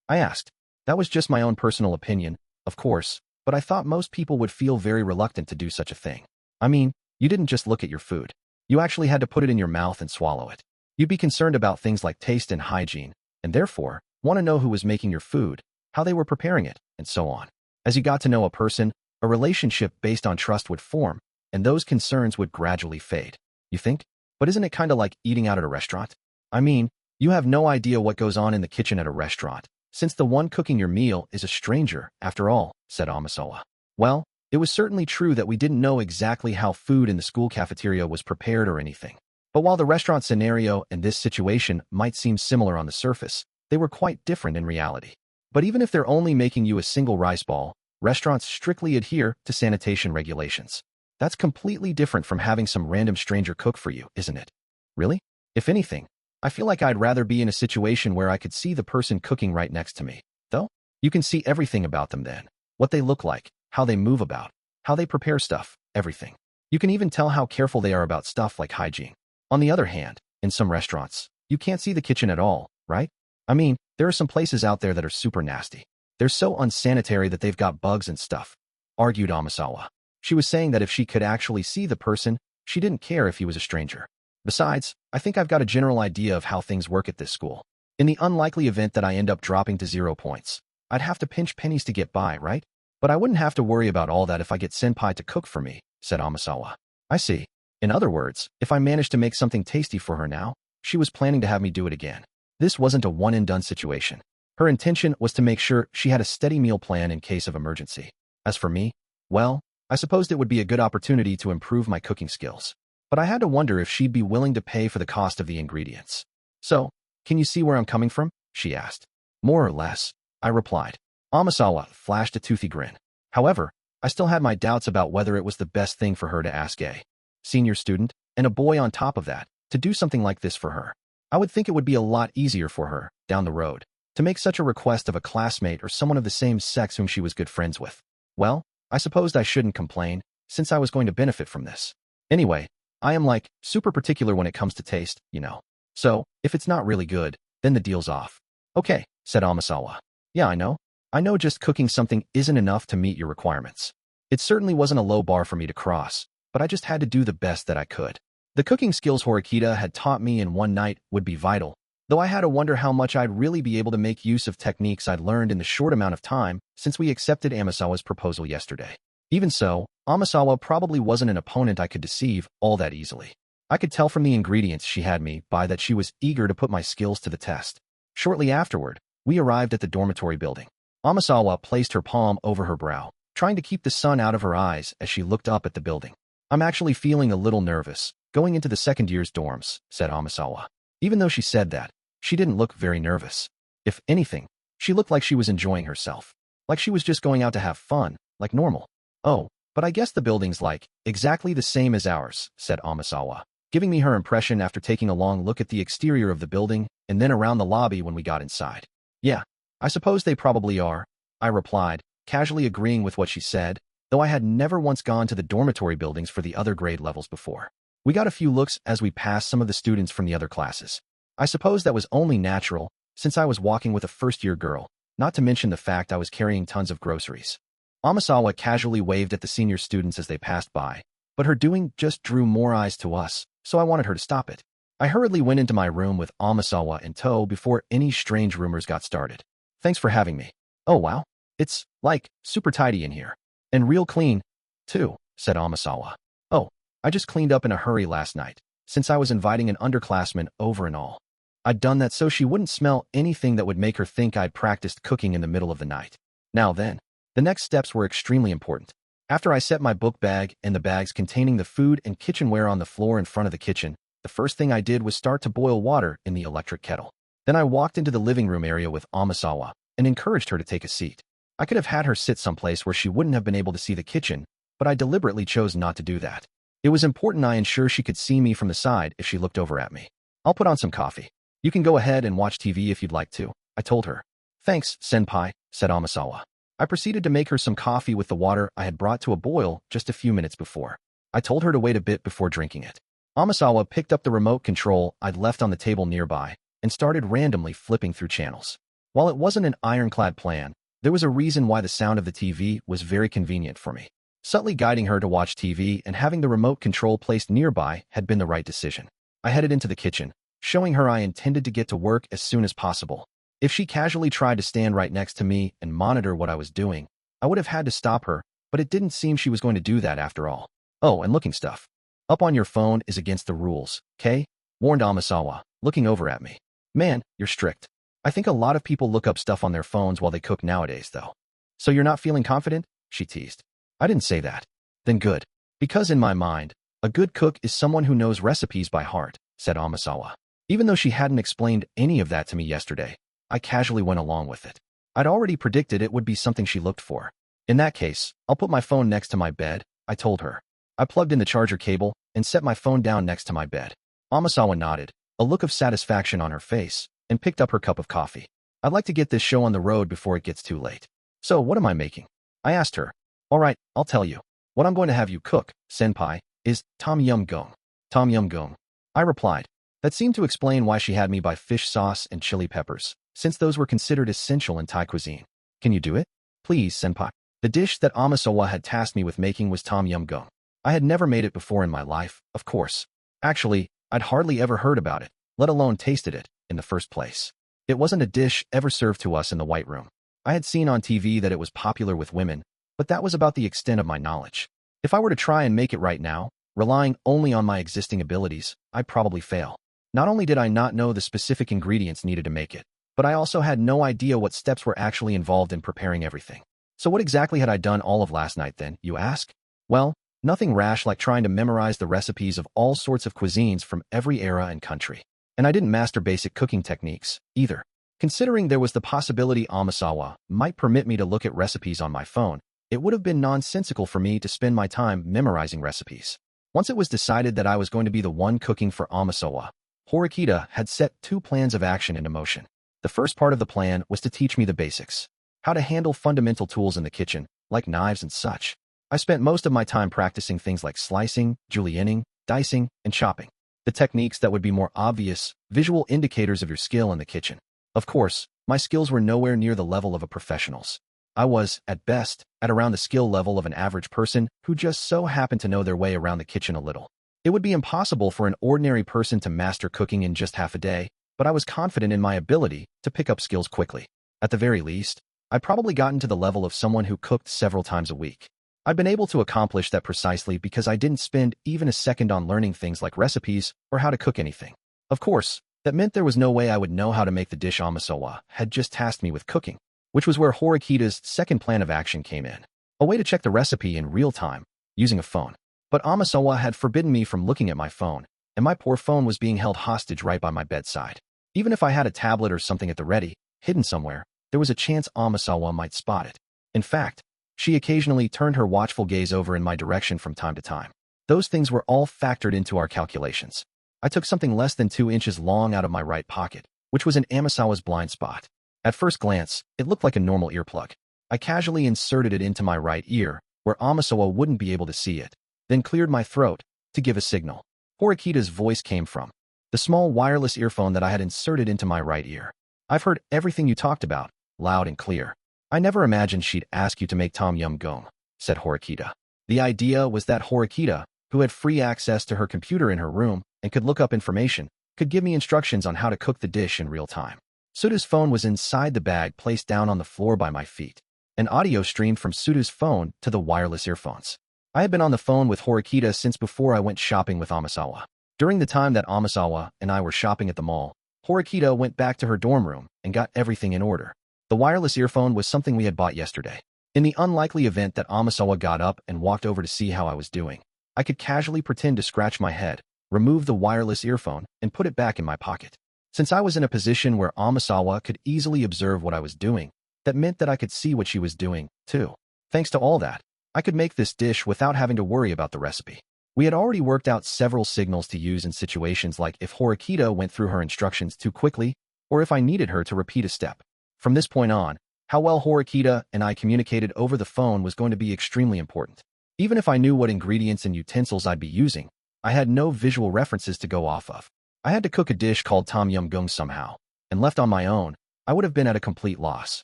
I asked. That was just my own personal opinion, of course, but I thought most people would feel very reluctant to do such a thing. I mean, you didn't just look at your food. You actually had to put it in your mouth and swallow it. You'd be concerned about things like taste and hygiene, and therefore, want to know who was making your food, how they were preparing it, and so on. As you got to know a person, a relationship based on trust would form, and those concerns would gradually fade. You think? But isn't it kind of like eating out at a restaurant? I mean, you have no idea what goes on in the kitchen at a restaurant, since the one cooking your meal is a stranger, after all, said Amasawa. Well, it was certainly true that we didn't know exactly how food in the school cafeteria was prepared or anything. But while the restaurant scenario and this situation might seem similar on the surface, they were quite different in reality. But even if they're only making you a single rice ball, restaurants strictly adhere to sanitation regulations. That's completely different from having some random stranger cook for you, isn't it? Really? If anything, I feel like I'd rather be in a situation where I could see the person cooking right next to me. Though, you can see everything about them then. What they look like, how they move about, how they prepare stuff, everything. You can even tell how careful they are about stuff like hygiene. On the other hand, in some restaurants, you can't see the kitchen at all, right? I mean, there are some places out there that are super nasty. They're so unsanitary that they've got bugs and stuff, argued Amasawa. She was saying that if she could actually see the person, she didn't care if he was a stranger. Besides, I think I've got a general idea of how things work at this school. In the unlikely event that I end up dropping to 0 points, I'd have to pinch pennies to get by, right? But I wouldn't have to worry about all that if I get senpai to cook for me, said Amasawa. I see. In other words, if I managed to make something tasty for her now, she was planning to have me do it again. This wasn't a one-and-done situation. Her intention was to make sure she had a steady meal plan in case of emergency. As for me, well, I supposed it would be a good opportunity to improve my cooking skills. But I had to wonder if she'd be willing to pay for the cost of the ingredients. So, can you see where I'm coming from? She asked. More or less, I replied. Amasawa flashed a toothy grin. However, I still had my doubts about whether it was the best thing for her to ask a senior student, and a boy on top of that, to do something like this for her. I would think it would be a lot easier for her, down the road, to make such a request of a classmate or someone of the same sex whom she was good friends with. Well, I supposed I shouldn't complain, since I was going to benefit from this. Anyway, I am like, super particular when it comes to taste, you know. So, if it's not really good, then the deal's off. Okay, said Amasawa. Yeah, I know. I know just cooking something isn't enough to meet your requirements. It certainly wasn't a low bar for me to cross, but I just had to do the best that I could. The cooking skills Horikita had taught me in one night would be vital, though I had to wonder how much I'd really be able to make use of techniques I'd learned in the short amount of time since we accepted Amasawa's proposal yesterday. Even so, Amasawa probably wasn't an opponent I could deceive all that easily. I could tell from the ingredients she had me by that she was eager to put my skills to the test. Shortly afterward, we arrived at the dormitory building. Amasawa placed her palm over her brow, trying to keep the sun out of her eyes as she looked up at the building. I'm actually feeling a little nervous, going into the second year's dorms, said Amasawa. Even though she said that, she didn't look very nervous. If anything, she looked like she was enjoying herself. Like she was just going out to have fun, like normal. Oh, but I guess the building's like, exactly the same as ours, said Amasawa, giving me her impression after taking a long look at the exterior of the building and then around the lobby when we got inside. Yeah, I suppose they probably are, I replied, casually agreeing with what she said, though I had never once gone to the dormitory buildings for the other grade levels before. We got a few looks as we passed some of the students from the other classes. I suppose that was only natural, since I was walking with a first-year girl, not to mention the fact I was carrying tons of groceries. Amasawa casually waved at the senior students as they passed by, but her doing just drew more eyes to us, so I wanted her to stop it. I hurriedly went into my room with Amasawa in tow before any strange rumors got started. Thanks for having me. Oh wow, it's, like, super tidy in here. And real clean, too, said Amasawa. Oh, I just cleaned up in a hurry last night, since I was inviting an underclassman over and all. I'd done that so she wouldn't smell anything that would make her think I'd practiced cooking in the middle of the night. Now then, the next steps were extremely important. After I set my book bag and the bags containing the food and kitchenware on the floor in front of the kitchen, the first thing I did was start to boil water in the electric kettle. Then I walked into the living room area with Amasawa and encouraged her to take a seat. I could have had her sit someplace where she wouldn't have been able to see the kitchen, but I deliberately chose not to do that. It was important I ensure she could see me from the side if she looked over at me. I'll put on some coffee. You can go ahead and watch TV if you'd like to, I told her. Thanks, senpai, said Amasawa. I proceeded to make her some coffee with the water I had brought to a boil just a few minutes before. I told her to wait a bit before drinking it. Amasawa picked up the remote control I'd left on the table nearby and started randomly flipping through channels. While it wasn't an ironclad plan, there was a reason why the sound of the TV was very convenient for me. Subtly guiding her to watch TV and having the remote control placed nearby had been the right decision. I headed into the kitchen, showing her I intended to get to work as soon as possible. If she casually tried to stand right next to me and monitor what I was doing, I would have had to stop her, but it didn't seem she was going to do that after all. Oh, and looking stuff up on your phone is against the rules, okay? Warned Amasawa, looking over at me. Man, you're strict. I think a lot of people look up stuff on their phones while they cook nowadays, though. So you're not feeling confident? She teased. I didn't say that. Then good. Because in my mind, a good cook is someone who knows recipes by heart, said Amasawa. Even though she hadn't explained any of that to me yesterday, I casually went along with it. I'd already predicted it would be something she looked for. In that case, I'll put my phone next to my bed, I told her. I plugged in the charger cable and set my phone down next to my bed. Amasawa nodded, a look of satisfaction on her face, and picked up her cup of coffee. I'd like to get this show on the road before it gets too late. So what am I making? I asked her. All right, I'll tell you. What I'm going to have you cook, senpai, is tom yum goong. Tom yum goong. I replied. That seemed to explain why she had me buy fish sauce and chili peppers, since those were considered essential in Thai cuisine. Can you do it? Please, senpai. The dish that Amasawa had tasked me with making was tom yum goong. I had never made it before in my life, of course. Actually, I'd hardly ever heard about it, let alone tasted it, in the first place. It wasn't a dish ever served to us in the White Room. I had seen on TV that it was popular with women, but that was about the extent of my knowledge. If I were to try and make it right now, relying only on my existing abilities, I'd probably fail. Not only did I not know the specific ingredients needed to make it, but I also had no idea what steps were actually involved in preparing everything. So what exactly had I done all of last night then, you ask? Well, nothing rash like trying to memorize the recipes of all sorts of cuisines from every era and country. And I didn't master basic cooking techniques, either. Considering there was the possibility Amasawa might permit me to look at recipes on my phone, it would have been nonsensical for me to spend my time memorizing recipes. Once it was decided that I was going to be the one cooking for Amasawa, Horikita had set 2 plans of action into motion. The first part of the plan was to teach me the basics, how to handle fundamental tools in the kitchen, like knives and such. I spent most of my time practicing things like slicing, julienning, dicing, and chopping. The techniques that would be more obvious, visual indicators of your skill in the kitchen. Of course, my skills were nowhere near the level of a professional's. I was, at best, at around the skill level of an average person who just so happened to know their way around the kitchen a little. It would be impossible for an ordinary person to master cooking in just half a day, but I was confident in my ability to pick up skills quickly. At the very least, I'd probably gotten to the level of someone who cooked several times a week. I'd been able to accomplish that precisely because I didn't spend even a second on learning things like recipes or how to cook anything. Of course, that meant there was no way I would know how to make the dish Amasawa had just tasked me with cooking, which was where Horikita's second plan of action came in. A way to check the recipe in real time, using a phone. But Amasawa had forbidden me from looking at my phone, and my poor phone was being held hostage right by my bedside. Even if I had a tablet or something at the ready, hidden somewhere, there was a chance Amasawa might spot it. In fact, she occasionally turned her watchful gaze over in my direction from time to time. Those things were all factored into our calculations. I took something less than 2 inches long out of my right pocket, which was in Amasawa's blind spot. At first glance, it looked like a normal earplug. I casually inserted it into my right ear, where Amasawa wouldn't be able to see it, then cleared my throat to give a signal. Horikita's voice came from the small wireless earphone that I had inserted into my right ear. I've heard everything you talked about, loud and clear. I never imagined she'd ask you to make tom yum goong, said Horikita. The idea was that Horikita, who had free access to her computer in her room and could look up information, could give me instructions on how to cook the dish in real time. Suda's phone was inside the bag placed down on the floor by my feet. An audio streamed from Suda's phone to the wireless earphones. I had been on the phone with Horikita since before I went shopping with Amasawa. During the time that Amasawa and I were shopping at the mall, Horikita went back to her dorm room and got everything in order. The wireless earphone was something we had bought yesterday. In the unlikely event that Amasawa got up and walked over to see how I was doing, I could casually pretend to scratch my head, remove the wireless earphone, and put it back in my pocket. Since I was in a position where Amasawa could easily observe what I was doing, that meant that I could see what she was doing, too. Thanks to all that, I could make this dish without having to worry about the recipe. We had already worked out several signals to use in situations like if Horikita went through her instructions too quickly, or if I needed her to repeat a step. From this point on, how well Horikita and I communicated over the phone was going to be extremely important. Even if I knew what ingredients and utensils I'd be using, I had no visual references to go off of. I had to cook a dish called tom yum goong somehow, and left on my own, I would have been at a complete loss.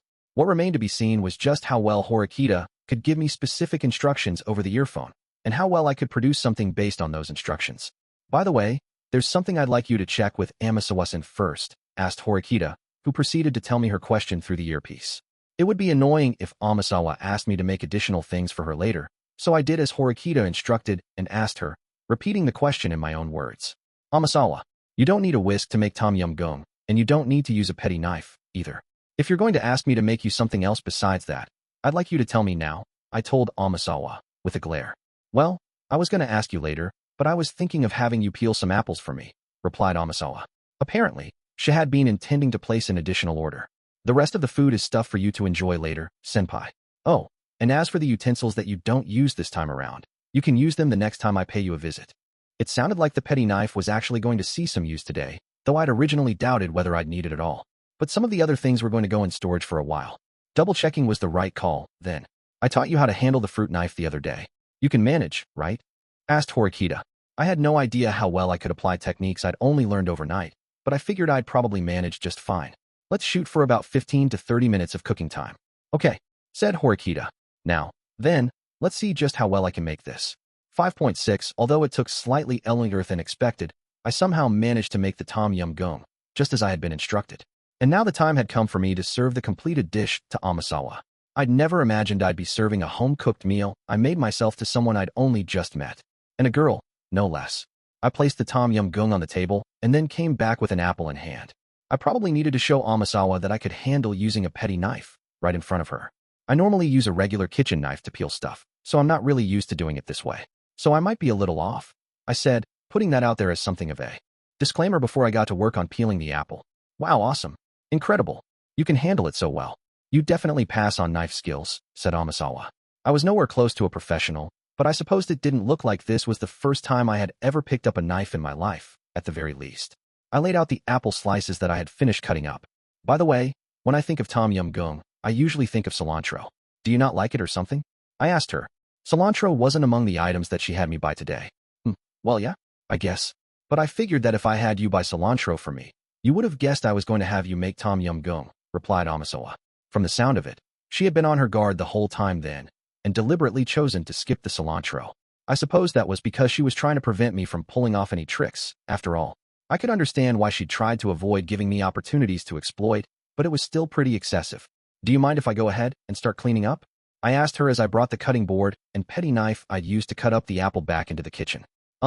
What remained to be seen was just how well Horikita could give me specific instructions over the earphone, and how well I could produce something based on those instructions. By the way, there's something I'd like you to check with Amasawa-san first, asked Horikita, who proceeded to tell me her question through the earpiece. It would be annoying if Amasawa asked me to make additional things for her later, so I did as Horikita instructed and asked her, repeating the question in my own words. Amasawa, you don't need a whisk to make tom yum goong, and you don't need to use a petty knife, either. If you're going to ask me to make you something else besides that, I'd like you to tell me now, I told Amasawa, with a glare. Well, I was going to ask you later, but I was thinking of having you peel some apples for me, replied Amasawa. Apparently, she had been intending to place an additional order. The rest of the food is stuff for you to enjoy later, senpai. Oh, and as for the utensils that you don't use this time around, you can use them the next time I pay you a visit. It sounded like the petty knife was actually going to see some use today, though I'd originally doubted whether I'd need it at all. But some of the other things were going to go in storage for a while. Double-checking was the right call, then. I taught you how to handle the fruit knife the other day. You can manage, right? Asked Horikita. I had no idea how well I could apply techniques I'd only learned overnight, but I figured I'd probably manage just fine. Let's shoot for about 15 to 30 minutes of cooking time. Okay, said Horikita. Now, then, let's see just how well I can make this. 5.6. Although it took slightly longer than expected, I somehow managed to make the tom yum goong, just as I had been instructed. And now the time had come for me to serve the completed dish to Amasawa. I'd never imagined I'd be serving a home-cooked meal I made myself to someone I'd only just met. And a girl, no less. I placed the tom yum goong on the table, and then came back with an apple in hand. I probably needed to show Amasawa that I could handle using a petty knife, right in front of her. I normally use a regular kitchen knife to peel stuff, so I'm not really used to doing it this way. So I might be a little off, I said, putting that out there as something of a disclaimer before I got to work on peeling the apple. Wow, awesome. Incredible. You can handle it so well. You definitely pass on knife skills, said Amasawa. I was nowhere close to a professional, but I supposed it didn't look like this was the first time I had ever picked up a knife in my life, at the very least. I laid out the apple slices that I had finished cutting up. By the way, when I think of tom yum goong, I usually think of cilantro. Do you not like it or something? I asked her. Cilantro wasn't among the items that she had me buy today. Well, yeah, I guess. But I figured that if I had you buy cilantro for me, you would have guessed I was going to have you make tom yum goong, replied Amasawa. From the sound of it, she had been on her guard the whole time then, and deliberately chosen to skip the cilantro. I suppose that was because she was trying to prevent me from pulling off any tricks, after all. I could understand why she'd tried to avoid giving me opportunities to exploit, but it was still pretty excessive. Do you mind if I go ahead and start cleaning up? I asked her as I brought the cutting board and petty knife I'd used to cut up the apple back into the kitchen.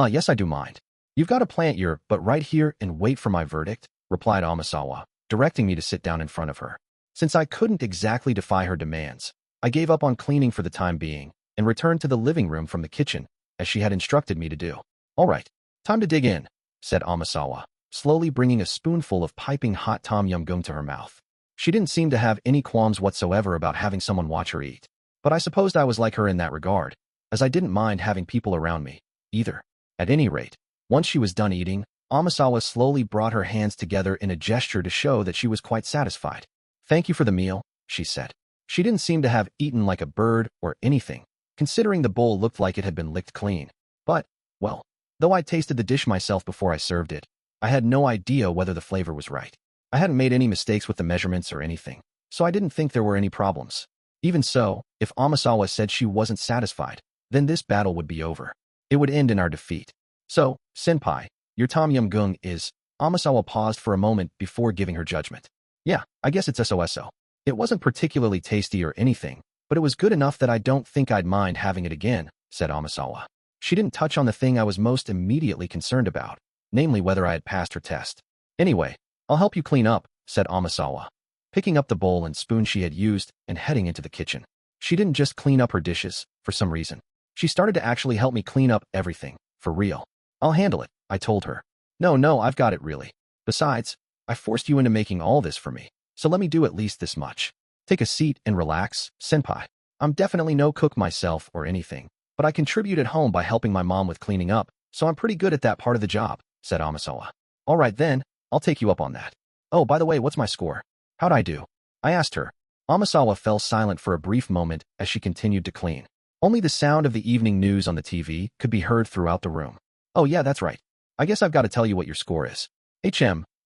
Yes, I do mind. You've got to plant your butt right here and wait for my verdict, replied Amasawa, directing me to sit down in front of her. Since I couldn't exactly defy her demands, I gave up on cleaning for the time being and returned to the living room from the kitchen, as she had instructed me to do. All right, time to dig in, said Amasawa, slowly bringing a spoonful of piping hot tom yum goong to her mouth. She didn't seem to have any qualms whatsoever about having someone watch her eat, but I supposed I was like her in that regard, as I didn't mind having people around me, either. At any rate, once she was done eating, Amasawa slowly brought her hands together in a gesture to show that she was quite satisfied. Thank you for the meal, she said. She didn't seem to have eaten like a bird or anything, considering the bowl looked like it had been licked clean. But, well, though I tasted the dish myself before I served it, I had no idea whether the flavor was right. I hadn't made any mistakes with the measurements or anything, so I didn't think there were any problems. Even so, if Amasawa said she wasn't satisfied, then this battle would be over. It would end in our defeat. So, senpai, your tom yum goong is... Amasawa paused for a moment before giving her judgment. Yeah, I guess it's SOSO. It wasn't particularly tasty or anything, but it was good enough that I don't think I'd mind having it again, said Amasawa. She didn't touch on the thing I was most immediately concerned about, namely whether I had passed her test. Anyway, I'll help you clean up, said Amasawa, picking up the bowl and spoon she had used and heading into the kitchen. She didn't just clean up her dishes, for some reason. She started to actually help me clean up everything, for real. I'll handle it, I told her. No, I've got it really. Besides, I forced you into making all this for me, so let me do at least this much. Take a seat and relax, senpai. I'm definitely no cook myself or anything, but I contribute at home by helping my mom with cleaning up, so I'm pretty good at that part of the job, said Amasawa. All right then, I'll take you up on that. Oh, by the way, what's my score? How'd I do? I asked her. Amasawa fell silent for a brief moment as she continued to clean. Only the sound of the evening news on the TV could be heard throughout the room. Oh yeah, that's right. I guess I've got to tell you what your score is.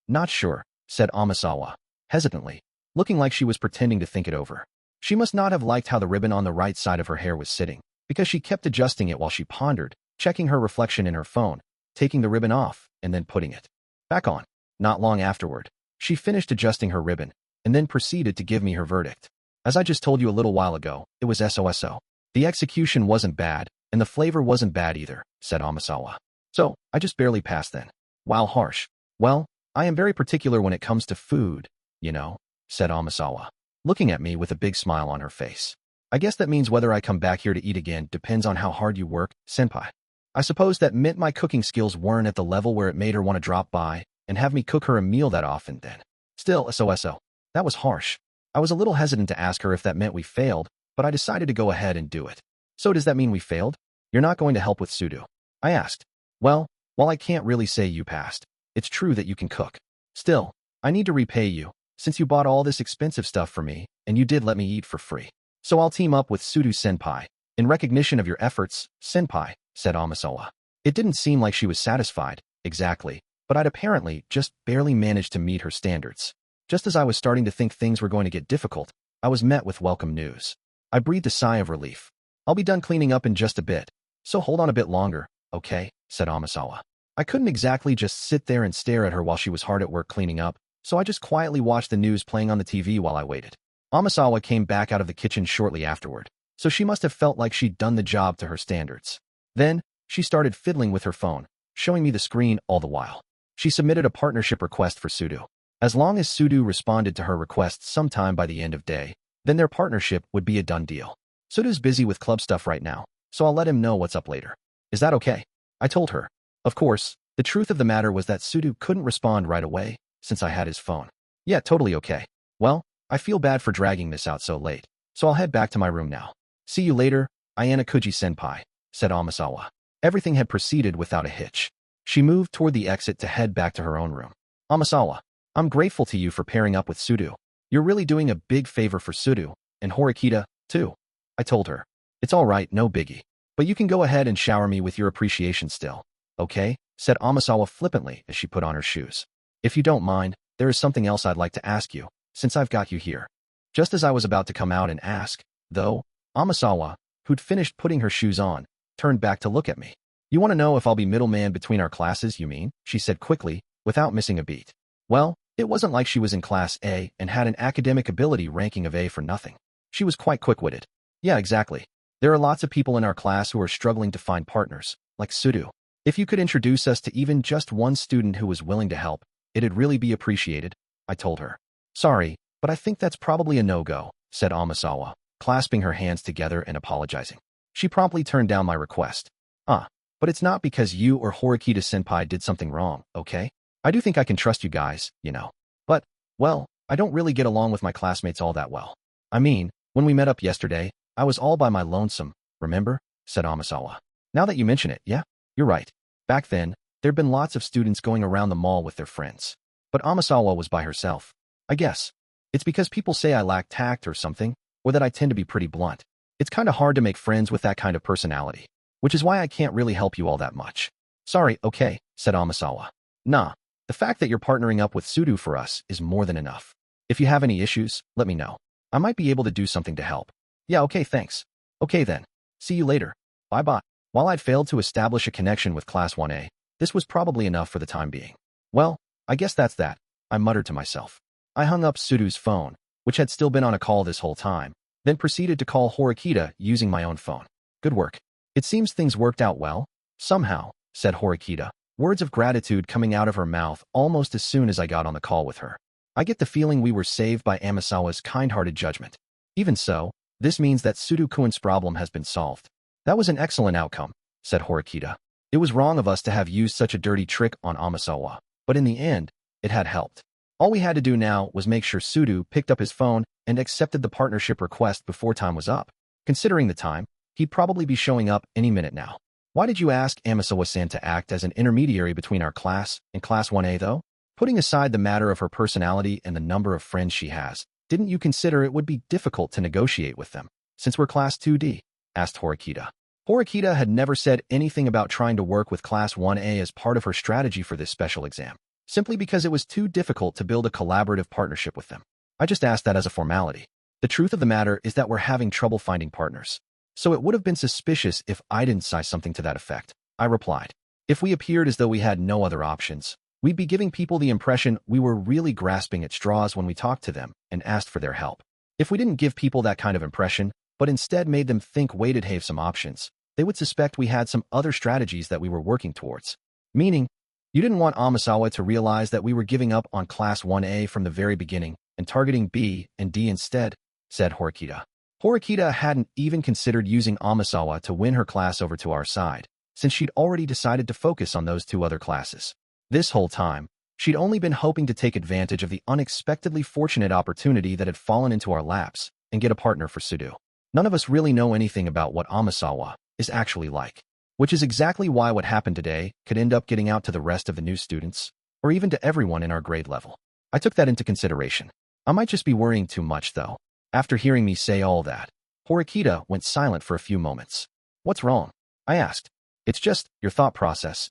Not sure, said Amasawa, hesitantly, looking like she was pretending to think it over. She must not have liked how the ribbon on the right side of her hair was sitting, because she kept adjusting it while she pondered, checking her reflection in her phone, taking the ribbon off, and then putting it back on. Not long afterward, she finished adjusting her ribbon, and then proceeded to give me her verdict. As I just told you a little while ago, it was SOSO. The execution wasn't bad, and the flavor wasn't bad either, said Amasawa. So, I just barely passed then. Wow, harsh. Well, I am very particular when it comes to food, you know, said Amasawa, looking at me with a big smile on her face. I guess that means whether I come back here to eat again depends on how hard you work, senpai. I suppose that meant my cooking skills weren't at the level where it made her want to drop by and have me cook her a meal that often then. Still, SOSO. That was harsh. I was a little hesitant to ask her if that meant we failed, but I decided to go ahead and do it. So does that mean we failed? You're not going to help with sudo? I asked. Well, while I can't really say you passed, it's true that you can cook. Still, I need to repay you, since you bought all this expensive stuff for me, and you did let me eat for free. So I'll team up with Sudu-senpai, in recognition of your efforts, senpai, said Amasawa. It didn't seem like she was satisfied, exactly, but I'd apparently just barely managed to meet her standards. Just as I was starting to think things were going to get difficult, I was met with welcome news. I breathed a sigh of relief. I'll be done cleaning up in just a bit, so hold on a bit longer, okay, said Amasawa. I couldn't exactly just sit there and stare at her while she was hard at work cleaning up, so I just quietly watched the news playing on the TV while I waited. Amasawa came back out of the kitchen shortly afterward, so she must have felt like she'd done the job to her standards. Then, she started fiddling with her phone, showing me the screen all the while. She submitted a partnership request for Sudu. As long as Sudu responded to her request sometime by the end of day, then their partnership would be a done deal. Sudu's busy with club stuff right now, so I'll let him know what's up later. Is that okay? I told her. Of course, the truth of the matter was that Sudu couldn't respond right away, since I had his phone. Yeah, totally okay. Well, I feel bad for dragging this out so late, so I'll head back to my room now. See you later, Ayanokouji-senpai, said Amasawa. Everything had proceeded without a hitch. She moved toward the exit to head back to her own room. Amasawa, I'm grateful to you for pairing up with Sudu. You're really doing a big favor for Sudu, and Horikita, too. I told her. It's all right, no biggie. But you can go ahead and shower me with your appreciation still. Okay, said Amasawa flippantly as she put on her shoes. If you don't mind, there is something else I'd like to ask you, since I've got you here. Just as I was about to come out and ask, though, Amasawa, who'd finished putting her shoes on, turned back to look at me. You want to know if I'll be middleman between our classes, you mean? She said quickly, without missing a beat. Well, it wasn't like she was in Class A and had an academic ability ranking of A for nothing. She was quite quick-witted. Yeah, exactly. There are lots of people in our class who are struggling to find partners, like Sudu. If you could introduce us to even just one student who was willing to help, it'd really be appreciated, I told her. Sorry, but I think that's probably a no-go, said Amasawa, clasping her hands together and apologizing. She promptly turned down my request. But it's not because you or Horikita-senpai did something wrong, okay? I do think I can trust you guys, you know. But, well, I don't really get along with my classmates all that well. I mean, when we met up yesterday, I was all by my lonesome, remember? Said Amasawa. Now that you mention it, yeah, you're right. Back then, there'd been lots of students going around the mall with their friends. But Amasawa was by herself. I guess. It's because people say I lack tact or something, or that I tend to be pretty blunt. It's kind of hard to make friends with that kind of personality, which is why I can't really help you all that much. Sorry, okay, said Amasawa. Nah, the fact that you're partnering up with Sudu for us is more than enough. If you have any issues, let me know. I might be able to do something to help. Yeah, okay, thanks. Okay then. See you later. Bye-bye. While I'd failed to establish a connection with Class 1A, this was probably enough for the time being. Well, I guess that's that, I muttered to myself. I hung up Sudu's phone, which had still been on a call this whole time, then proceeded to call Horikita using my own phone. Good work. It seems things worked out well, somehow, said Horikita, words of gratitude coming out of her mouth almost as soon as I got on the call with her. I get the feeling we were saved by Amasawa's kind-hearted judgment. Even so, this means that Sudo-kun's problem has been solved. That was an excellent outcome, said Horikita. It was wrong of us to have used such a dirty trick on Amasawa, but in the end, it had helped. All we had to do now was make sure Sudo picked up his phone and accepted the partnership request before time was up. Considering the time, he'd probably be showing up any minute now. Why did you ask Amasawa-san to act as an intermediary between our class and Class 1A, though? Putting aside the matter of her personality and the number of friends she has, didn't you consider it would be difficult to negotiate with them, since we're Class 2D? Asked Horikita. Horikita had never said anything about trying to work with Class 1A as part of her strategy for this special exam, simply because it was too difficult to build a collaborative partnership with them. I just asked that as a formality. The truth of the matter is that we're having trouble finding partners. So it would have been suspicious if I didn't say something to that effect, I replied. If we appeared as though we had no other options, we'd be giving people the impression we were really grasping at straws when we talked to them and asked for their help. If we didn't give people that kind of impression, but instead made them think we'd have some options, they would suspect we had some other strategies that we were working towards. Meaning, you didn't want Amasawa to realize that we were giving up on Class 1A from the very beginning and targeting B and D instead, said Horikita. Horikita hadn't even considered using Amasawa to win her class over to our side, since she'd already decided to focus on those two other classes. This whole time, she'd only been hoping to take advantage of the unexpectedly fortunate opportunity that had fallen into our laps and get a partner for Sudo. None of us really know anything about what Amasawa is actually like, which is exactly why what happened today could end up getting out to the rest of the new students, or even to everyone in our grade level. I took that into consideration. I might just be worrying too much, though. After hearing me say all that, Horikita went silent for a few moments. What's wrong? I asked. It's just your thought process.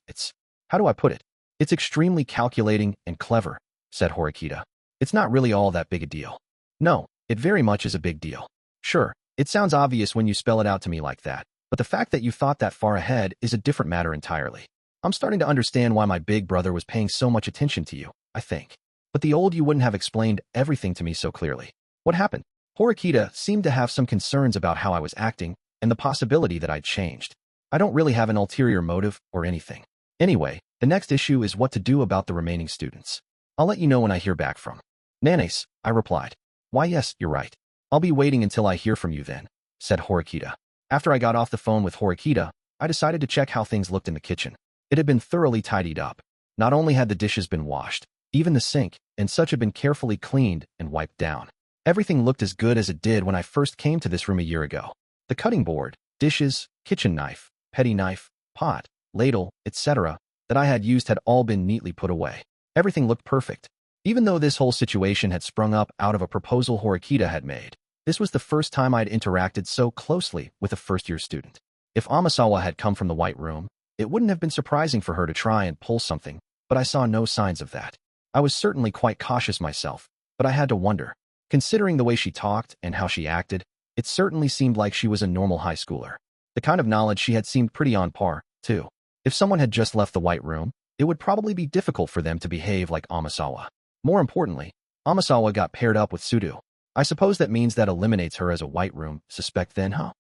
How do I put it? It's extremely calculating and clever, said Horikita. It's not really all that big a deal. No, it very much is a big deal. Sure, it sounds obvious when you spell it out to me like that, but the fact that you thought that far ahead is a different matter entirely. I'm starting to understand why my big brother was paying so much attention to you, I think. But the old you wouldn't have explained everything to me so clearly. What happened? Horikita seemed to have some concerns about how I was acting and the possibility that I'd changed. I don't really have an ulterior motive or anything. Anyway, the next issue is what to do about the remaining students. I'll let you know when I hear back from Nanes, I replied. Why yes, you're right. I'll be waiting until I hear from you then, said Horikita. After I got off the phone with Horikita, I decided to check how things looked in the kitchen. It had been thoroughly tidied up. Not only had the dishes been washed, even the sink and such had been carefully cleaned and wiped down. Everything looked as good as it did when I first came to this room a year ago. The cutting board, dishes, kitchen knife, petty knife, pot, ladle, etc. that I had used had all been neatly put away. Everything looked perfect. Even though this whole situation had sprung up out of a proposal Horikita had made, this was the first time I'd interacted so closely with a first-year student. If Amasawa had come from the White Room, it wouldn't have been surprising for her to try and pull something, but I saw no signs of that. I was certainly quite cautious myself, but I had to wonder. Considering the way she talked and how she acted, it certainly seemed like she was a normal high schooler. The kind of knowledge she had seemed pretty on par, too. If someone had just left the White Room, it would probably be difficult for them to behave like Amasawa. More importantly, Amasawa got paired up with Sudo. I suppose that means that eliminates her as a White Room suspect then, huh?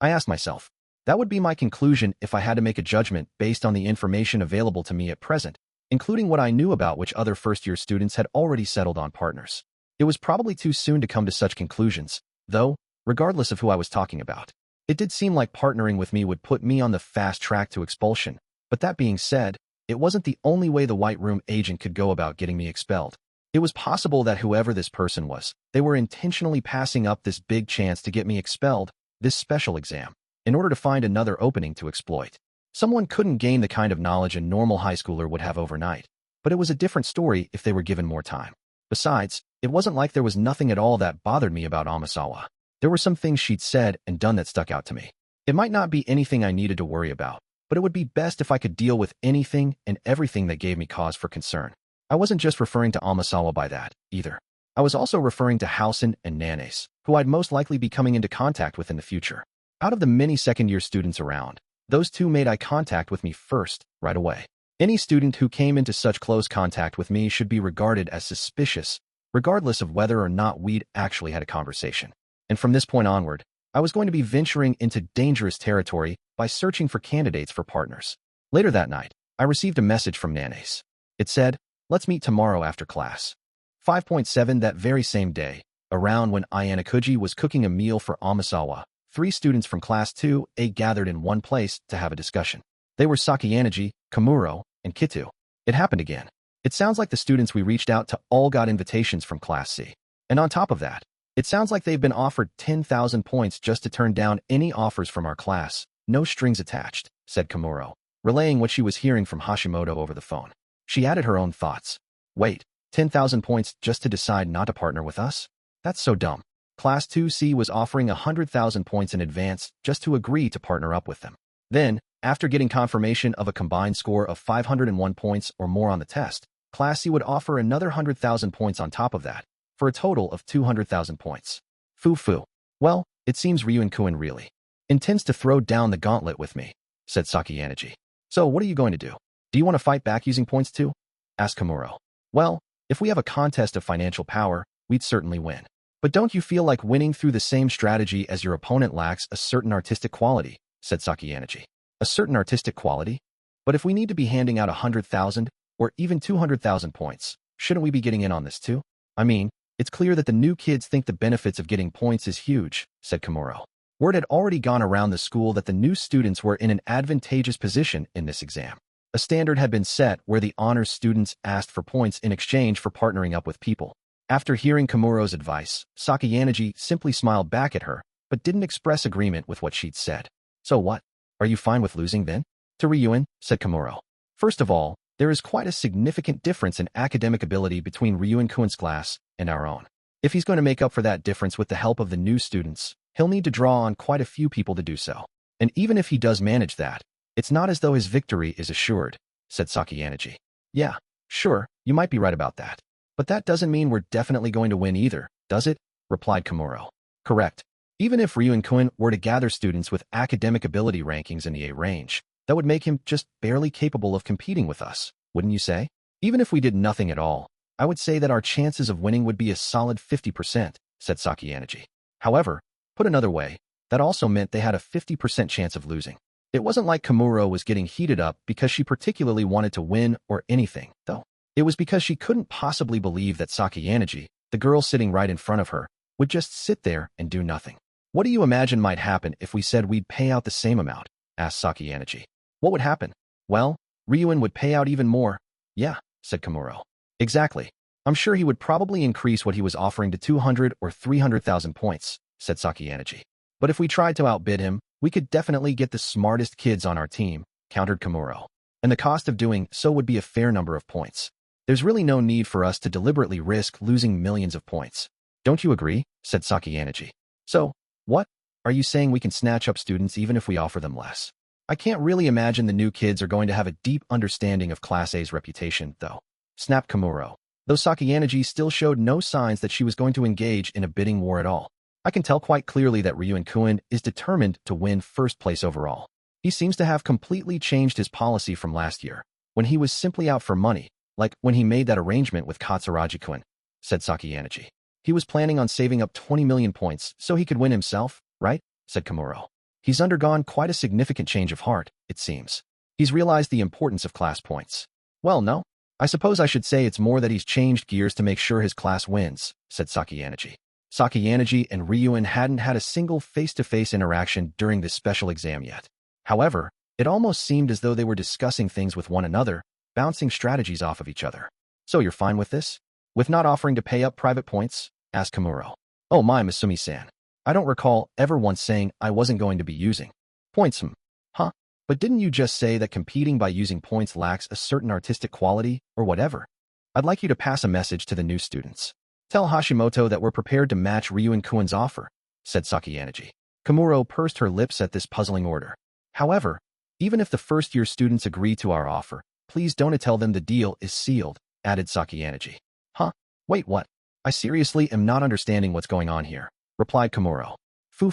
I asked myself. That would be my conclusion if I had to make a judgment based on the information available to me at present, including what I knew about which other first-year students had already settled on partners. It was probably too soon to come to such conclusions, though, regardless of who I was talking about. It did seem like partnering with me would put me on the fast track to expulsion, but that being said, it wasn't the only way the White Room agent could go about getting me expelled. It was possible that whoever this person was, they were intentionally passing up this big chance to get me expelled, this special exam, in order to find another opening to exploit. Someone couldn't gain the kind of knowledge a normal high schooler would have overnight, but it was a different story if they were given more time. Besides, it wasn't like there was nothing at all that bothered me about Amasawa. There were some things she'd said and done that stuck out to me. It might not be anything I needed to worry about, but it would be best if I could deal with anything and everything that gave me cause for concern. I wasn't just referring to Amasawa by that, either. I was also referring to Housen and Nanes, who I'd most likely be coming into contact with in the future. Out of the many second-year students around, those two made eye contact with me first, right away. Any student who came into such close contact with me should be regarded as suspicious, regardless of whether or not we'd actually had a conversation. And from this point onward, I was going to be venturing into dangerous territory by searching for candidates for partners. Later that night, I received a message from Nana's. It said, let's meet tomorrow after class. 5.7 That very same day, around when Ayanokouji was cooking a meal for Amasawa, 3 students from Class 2A gathered in one place to have a discussion. They were Sakiyanaji, Komuro, and Kitu. It happened again. It sounds like the students we reached out to all got invitations from Class C. And on top of that, it sounds like they've been offered 10,000 points just to turn down any offers from our class, no strings attached, said Komuro, relaying what she was hearing from Hashimoto over the phone. She added her own thoughts. Wait, 10,000 points just to decide not to partner with us? That's so dumb. Class 2C was offering 100,000 points in advance just to agree to partner up with them. Then, after getting confirmation of a combined score of 501 points or more on the test, Class C would offer another 100,000 points on top of that, for a total of 200,000 points. Foo. Well, it seems Ryuin-kun really intends to throw down the gauntlet with me, said Sakiyanaji. So what are you going to do? Do you want to fight back using points too? Asked Komuro. Well, if we have a contest of financial power, we'd certainly win. But don't you feel like winning through the same strategy as your opponent lacks a certain artistic quality, said Sakiyanaji. A certain artistic quality? But if we need to be handing out 100,000 or even 200,000 points, shouldn't we be getting in on this too? I mean, it's clear that the new kids think the benefits of getting points is huge, said Komuro. Word had already gone around the school that the new students were in an advantageous position in this exam. A standard had been set where the honors students asked for points in exchange for partnering up with people. After hearing Komuro's advice, Sakiyanaji simply smiled back at her, but didn't express agreement with what she'd said. So what? Are you fine with losing then? To Ryuin, said Komuro. First of all, there is quite a significant difference in academic ability between Ryuin-kun's class and our own. If he's going to make up for that difference with the help of the new students, he'll need to draw on quite a few people to do so. And even if he does manage that, it's not as though his victory is assured, said Sakiyanaji. Yeah, sure, you might be right about that. But that doesn't mean we're definitely going to win either, does it? Replied Komuro. Correct. Even if Ryuin-kun were to gather students with academic ability rankings in the A range, that would make him just barely capable of competing with us, wouldn't you say? Even if we did nothing at all, I would say that our chances of winning would be a solid 50%, said Sakiyanaji. However, put another way, that also meant they had a 50% chance of losing. It wasn't like Komuro was getting heated up because she particularly wanted to win or anything, though. It was because she couldn't possibly believe that Sakiyanaji, the girl sitting right in front of her, would just sit there and do nothing. What do you imagine might happen if we said we'd pay out the same amount? Asked Sakiyanaji. What would happen? Well, Ryuin would pay out even more. Yeah, said Komuro. Exactly. I'm sure he would probably increase what he was offering to 200 or 300,000 points, said Sakiyanaji. But if we tried to outbid him, we could definitely get the smartest kids on our team, countered Komuro. And the cost of doing so would be a fair number of points. There's really no need for us to deliberately risk losing millions of points. Don't you agree? Said Sakiyanaji. So, what? Are you saying we can snatch up students even if we offer them less? I can't really imagine the new kids are going to have a deep understanding of Class A's reputation, though. Snapped Komuro, though Sakiyanaji still showed no signs that she was going to engage in a bidding war at all. I can tell quite clearly that Ryuin-kun is determined to win first place overall. He seems to have completely changed his policy from last year, when he was simply out for money, like when he made that arrangement with Katsuragi-kun, said Sakiyanaji. He was planning on saving up 20 million points so he could win himself, right? Said Komuro. He's undergone quite a significant change of heart, it seems. He's realized the importance of class points. Well, no. I suppose I should say it's more that he's changed gears to make sure his class wins, said Sakiyanaji. Sakiyanaji and Ryuin hadn't had a single face-to-face interaction during this special exam yet. However, it almost seemed as though they were discussing things with one another, bouncing strategies off of each other. So you're fine with this? With not offering to pay up private points? Asked Komuro. Oh my, Masumi-san. I don't recall ever once saying I wasn't going to be using points. Huh? But didn't you just say that competing by using points lacks a certain artistic quality, or whatever? I'd like you to pass a message to the new students. Tell Hashimoto that we're prepared to match Ryuin-kun's offer, said Sakiyanaji. Komuro pursed her lips at this puzzling order. However, even if the first-year students agree to our offer, please don't tell them the deal is sealed, added Sakiyanaji. Huh? Wait, what? I seriously am not understanding what's going on here, replied Komuro. Foo.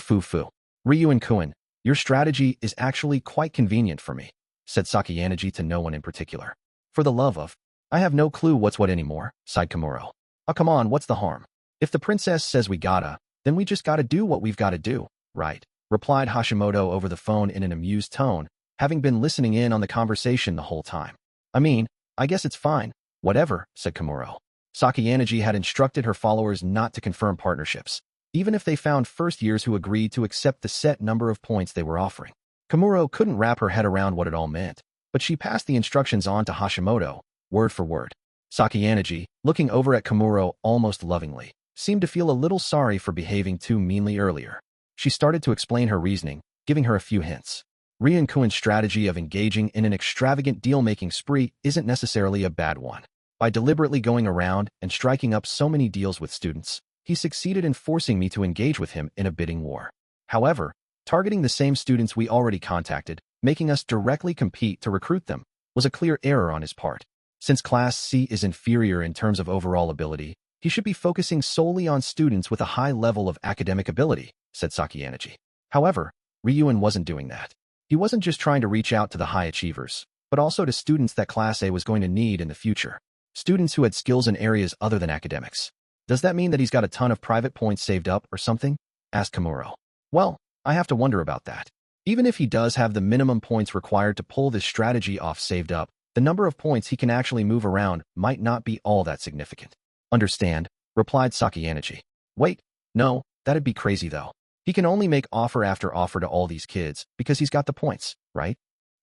Ryuin-kun, your strategy is actually quite convenient for me, said Sakiyanaji to no one in particular. For the love of, I have no clue what's what anymore, sighed Komuro. Oh, come on, what's the harm? If the princess says we gotta, then we just gotta do what we've gotta do, right? Replied Hashimoto over the phone in an amused tone, having been listening in on the conversation the whole time. I mean, I guess it's fine. Whatever, said Komuro. Sakayaneji had instructed her followers not to confirm partnerships, even if they found first years who agreed to accept the set number of points they were offering. Komuro couldn't wrap her head around what it all meant, but she passed the instructions on to Hashimoto, word for word. Sakayaneji, looking over at Komuro almost lovingly, seemed to feel a little sorry for behaving too meanly earlier. She started to explain her reasoning, giving her a few hints. Ryun-kun's strategy of engaging in an extravagant deal-making spree isn't necessarily a bad one. By deliberately going around and striking up so many deals with students, he succeeded in forcing me to engage with him in a bidding war. However, targeting the same students we already contacted, making us directly compete to recruit them, was a clear error on his part. Since Class C is inferior in terms of overall ability, he should be focusing solely on students with a high level of academic ability, said Sakayaneji. However, Ryun wasn't doing that. He wasn't just trying to reach out to the high achievers, but also to students that Class A was going to need in the future. Students who had skills in areas other than academics. Does that mean that he's got a ton of private points saved up or something? Asked Komuro. Well, I have to wonder about that. Even if he does have the minimum points required to pull this strategy off saved up, the number of points he can actually move around might not be all that significant. Understand, replied Sakayaneji. Wait, no, that'd be crazy though. He can only make offer after offer to all these kids because he's got the points, right?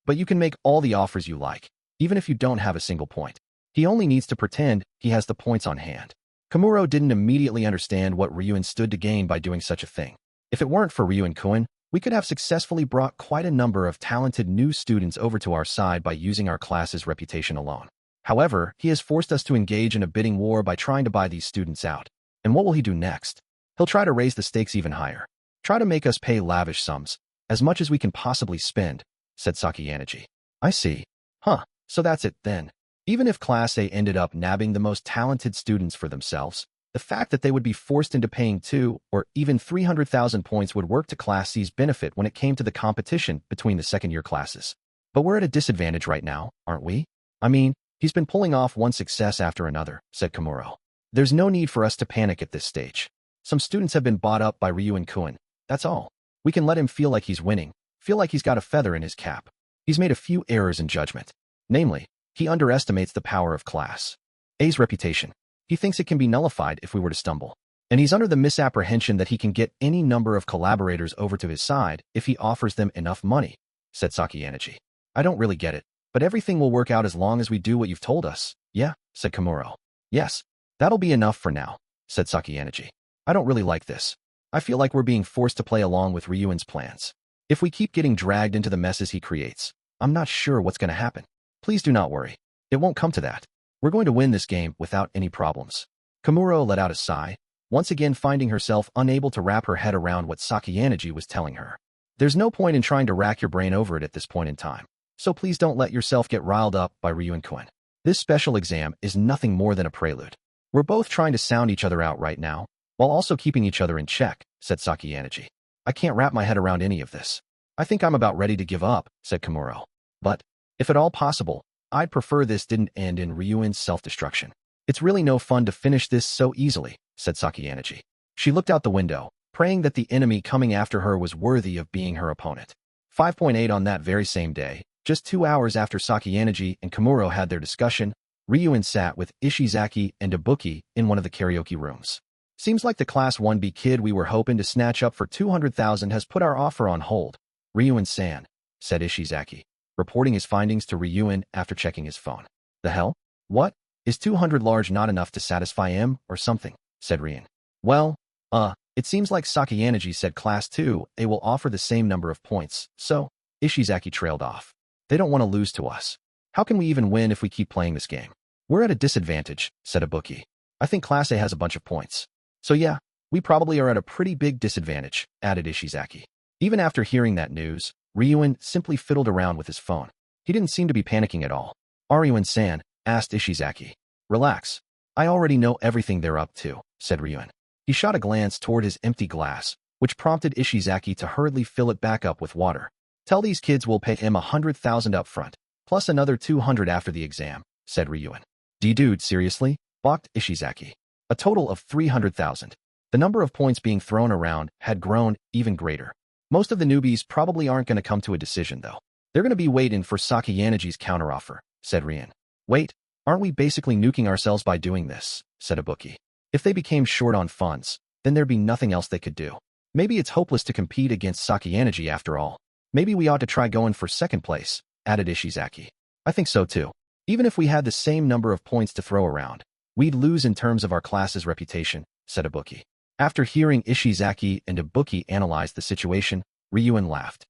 But you can make all the offers you like, even if you don't have a single point. He only needs to pretend he has the points on hand. Komuro didn't immediately understand what Ryun stood to gain by doing such a thing. If it weren't for Ryun-kun, we could have successfully brought quite a number of talented new students over to our side by using our class's reputation alone. However, he has forced us to engage in a bidding war by trying to buy these students out. And what will he do next? He'll try to raise the stakes even higher. Try to make us pay lavish sums, as much as we can possibly spend, said Sakayaneji. I see. Huh, so that's it then. Even if Class A ended up nabbing the most talented students for themselves, the fact that they would be forced into paying 2 or even 300,000 points would work to Class C's benefit when it came to the competition between the second-year classes. But we're at a disadvantage right now, aren't we? I mean, he's been pulling off one success after another, said Komuro. There's no need for us to panic at this stage. Some students have been bought up by Ryun-kun. That's all. We can let him feel like he's winning, feel like he's got a feather in his cap. He's made a few errors in judgment. Namely, he underestimates the power of Class A's reputation. He thinks it can be nullified if we were to stumble. And he's under the misapprehension that he can get any number of collaborators over to his side if he offers them enough money, said Sakayaneji. I don't really get it, but everything will work out as long as we do what you've told us. Yeah, said Komuro. Yes, that'll be enough for now, said Sakayaneji. I don't really like this. I feel like we're being forced to play along with Ryuin's plans. If we keep getting dragged into the messes he creates, I'm not sure what's going to happen. Please do not worry. It won't come to that. We're going to win this game without any problems. Komuro let out a sigh, once again finding herself unable to wrap her head around what Sakayaneji was telling her. There's no point in trying to rack your brain over it at this point in time, so please don't let yourself get riled up by Ryun-kun. This special exam is nothing more than a prelude. We're both trying to sound each other out right now, while also keeping each other in check, said Sakayaneji. I can't wrap my head around any of this. I think I'm about ready to give up, said Komuro. But, if at all possible, I'd prefer this didn't end in Ryuin's self-destruction. It's really no fun to finish this so easily, said Sakayaneji. She looked out the window, praying that the enemy coming after her was worthy of being her opponent. 5.8 On that very same day, just 2 hours after Sakayaneji and Komuro had their discussion, Ryuin sat with Ishizaki and Ibuki in one of the karaoke rooms. Seems like the Class 1B kid we were hoping to snatch up for 200,000 has put our offer on hold. Ryuin-san, said Ishizaki, reporting his findings to Ryuin after checking his phone. The hell? What? Is 200 large not enough to satisfy him or something? Said Ryuin. Well, it seems like Sakayaneji said Class 2A will offer the same number of points, so, Ishizaki trailed off. They don't want to lose to us. How can we even win if we keep playing this game? We're at a disadvantage, said Ibuki. I think Class A has a bunch of points. So yeah, we probably are at a pretty big disadvantage, added Ishizaki. Even after hearing that news, Ryuin simply fiddled around with his phone. He didn't seem to be panicking at all. Ryuin-san, asked Ishizaki. Relax. I already know everything they're up to, said Ryuin. He shot a glance toward his empty glass, which prompted Ishizaki to hurriedly fill it back up with water. Tell these kids we'll pay him 100,000 up front, plus another 200 after the exam, said Ryuin. Dude, seriously? Balked Ishizaki. A total of 300,000. The number of points being thrown around had grown even greater. Most of the newbies probably aren't going to come to a decision, though. They're going to be waiting for Sakayanagi's counteroffer, said Rian. Wait, aren't we basically nuking ourselves by doing this, said Ibuki. If they became short on funds, then there'd be nothing else they could do. Maybe it's hopeless to compete against Sakayanagi after all. Maybe we ought to try going for second place, added Ishizaki. I think so too. Even if we had the same number of points to throw around, we'd lose in terms of our class's reputation, said Ibuki. After hearing Ishizaki and Ibuki analyze the situation, Ryuin laughed.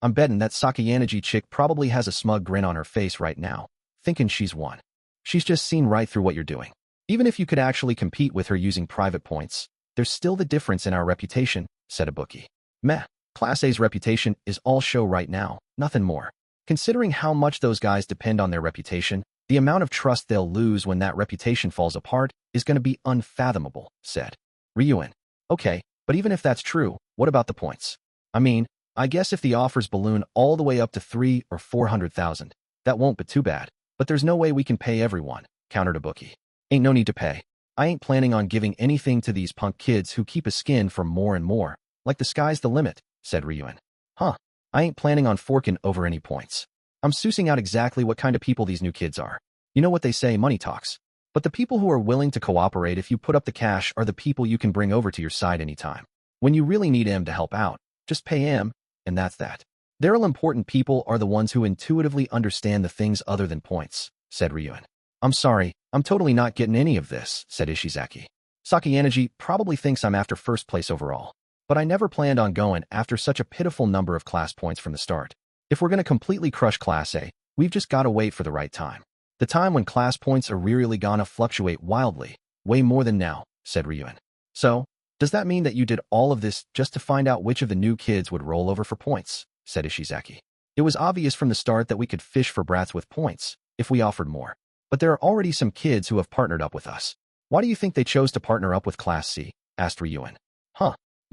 I'm betting that Sakayanagi chick probably has a smug grin on her face right now, thinking she's won. She's just seen right through what you're doing. Even if you could actually compete with her using private points, there's still the difference in our reputation, said Ibuki. Meh, Class A's reputation is all show right now, nothing more. Considering how much those guys depend on their reputation, the amount of trust they'll lose when that reputation falls apart is going to be unfathomable, said Ryuin. Okay, but even if that's true, what about the points? I guess if the offers balloon all the way up to 300,000 or 400,000, that won't be too bad. But there's no way we can pay everyone, countered Ibuki. Ain't no need to pay. I ain't planning on giving anything to these punk kids who keep a skin for more and more. Like the sky's the limit, said Ryuin. I ain't planning on forking over any points. I'm sussing out exactly what kind of people these new kids are. You know what they say, money talks. But the people who are willing to cooperate if you put up the cash are the people you can bring over to your side anytime. When you really need them to help out, just pay them, and that's that. The real important people are the ones who intuitively understand the things other than points, said Ryuin. I'm sorry, I'm totally not getting any of this, said Ishizaki. Sakayanagi probably thinks I'm after first place overall, but I never planned on going after such a pitiful number of class points from the start. If we're going to completely crush Class A, we've just got to wait for the right time. The time when class points are really gonna fluctuate wildly, way more than now, said Ryuin. So, does that mean that you did all of this just to find out which of the new kids would roll over for points, said Ishizaki. It was obvious from the start that we could fish for brats with points, if we offered more. But there are already some kids who have partnered up with us. Why do you think they chose to partner up with Class C, asked Ryuin.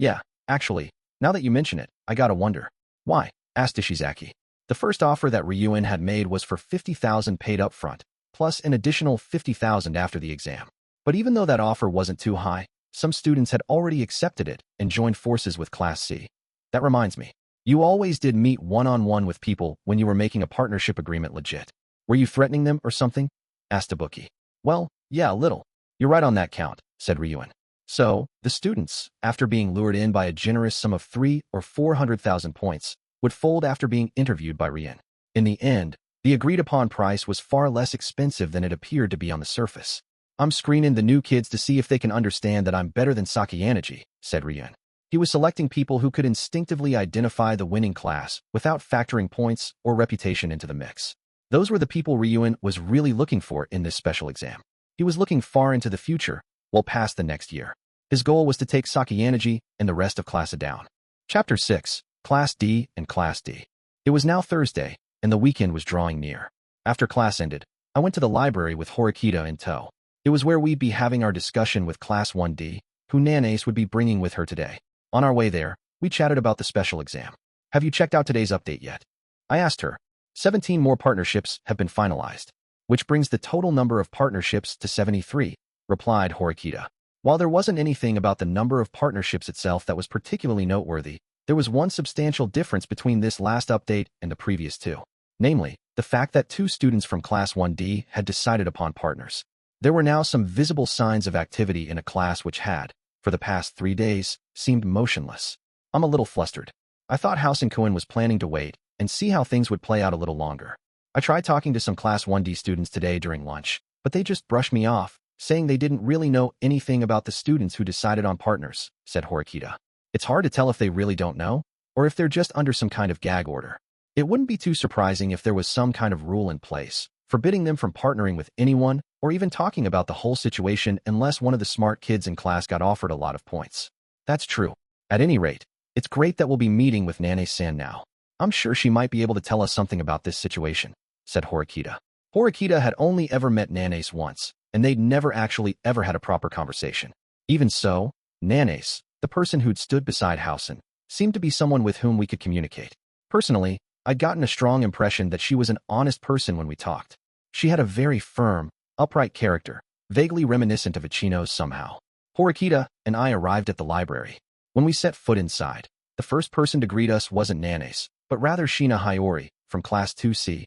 Yeah, actually, now that you mention it, I gotta wonder. Why, asked Ishizaki. The first offer that Ryuin had made was for 50,000 paid up front, plus an additional 50,000 after the exam. But even though that offer wasn't too high, some students had already accepted it and joined forces with Class C. That reminds me, you always did meet one-on-one with people when you were making a partnership agreement legit. Were you threatening them or something? Asked Ibuki. Well, yeah, a little. You're right on that count, said Ryuin. So, the students, after being lured in by a generous sum of 300,000 or 400,000 points, would fold after being interviewed by Ryuin. In the end, the agreed-upon price was far less expensive than it appeared to be on the surface. I'm screening the new kids to see if they can understand that I'm better than Sakayanagi, said Ryuin. He was selecting people who could instinctively identify the winning class without factoring points or reputation into the mix. Those were the people Ryuin was really looking for in this special exam. He was looking far into the future, well past the next year. His goal was to take Sakayanagi and the rest of Class A down. Chapter 6, Class D and Class D. It was now Thursday, and the weekend was drawing near. After class ended, I went to the library with Horikita in tow. It was where we'd be having our discussion with Class 1D, who Nanace would be bringing with her today. On our way there, we chatted about the special exam. Have you checked out today's update yet? I asked her. 17 more partnerships have been finalized, which brings the total number of partnerships to 73, replied Horikita. While there wasn't anything about the number of partnerships itself that was particularly noteworthy, there was one substantial difference between this last update and the previous two. Namely, the fact that 2 students from Class 1D had decided upon partners. There were now some visible signs of activity in a class which had, for the past 3 days, seemed motionless. I'm a little flustered. I thought House and Cohen was planning to wait and see how things would play out a little longer. I tried talking to some Class 1D students today during lunch, but they just brushed me off, saying they didn't really know anything about the students who decided on partners, said Horikita. It's hard to tell if they really don't know, or if they're just under some kind of gag order. It wouldn't be too surprising if there was some kind of rule in place, forbidding them from partnering with anyone, or even talking about the whole situation unless one of the smart kids in class got offered a lot of points. That's true. At any rate, it's great that we'll be meeting with Nane-san now. I'm sure she might be able to tell us something about this situation, said Horikita. Horikita had only ever met Nanace once, and they'd never actually ever had a proper conversation. Even so, Nanace, the person who'd stood beside Housen, seemed to be someone with whom we could communicate. Personally, I'd gotten a strong impression that she was an honest person when we talked. She had a very firm, upright character, vaguely reminiscent of Ichino's somehow. Horikita and I arrived at the library. When we set foot inside, the first person to greet us wasn't Nanace, but rather Shina Hiyori, from Class 2C.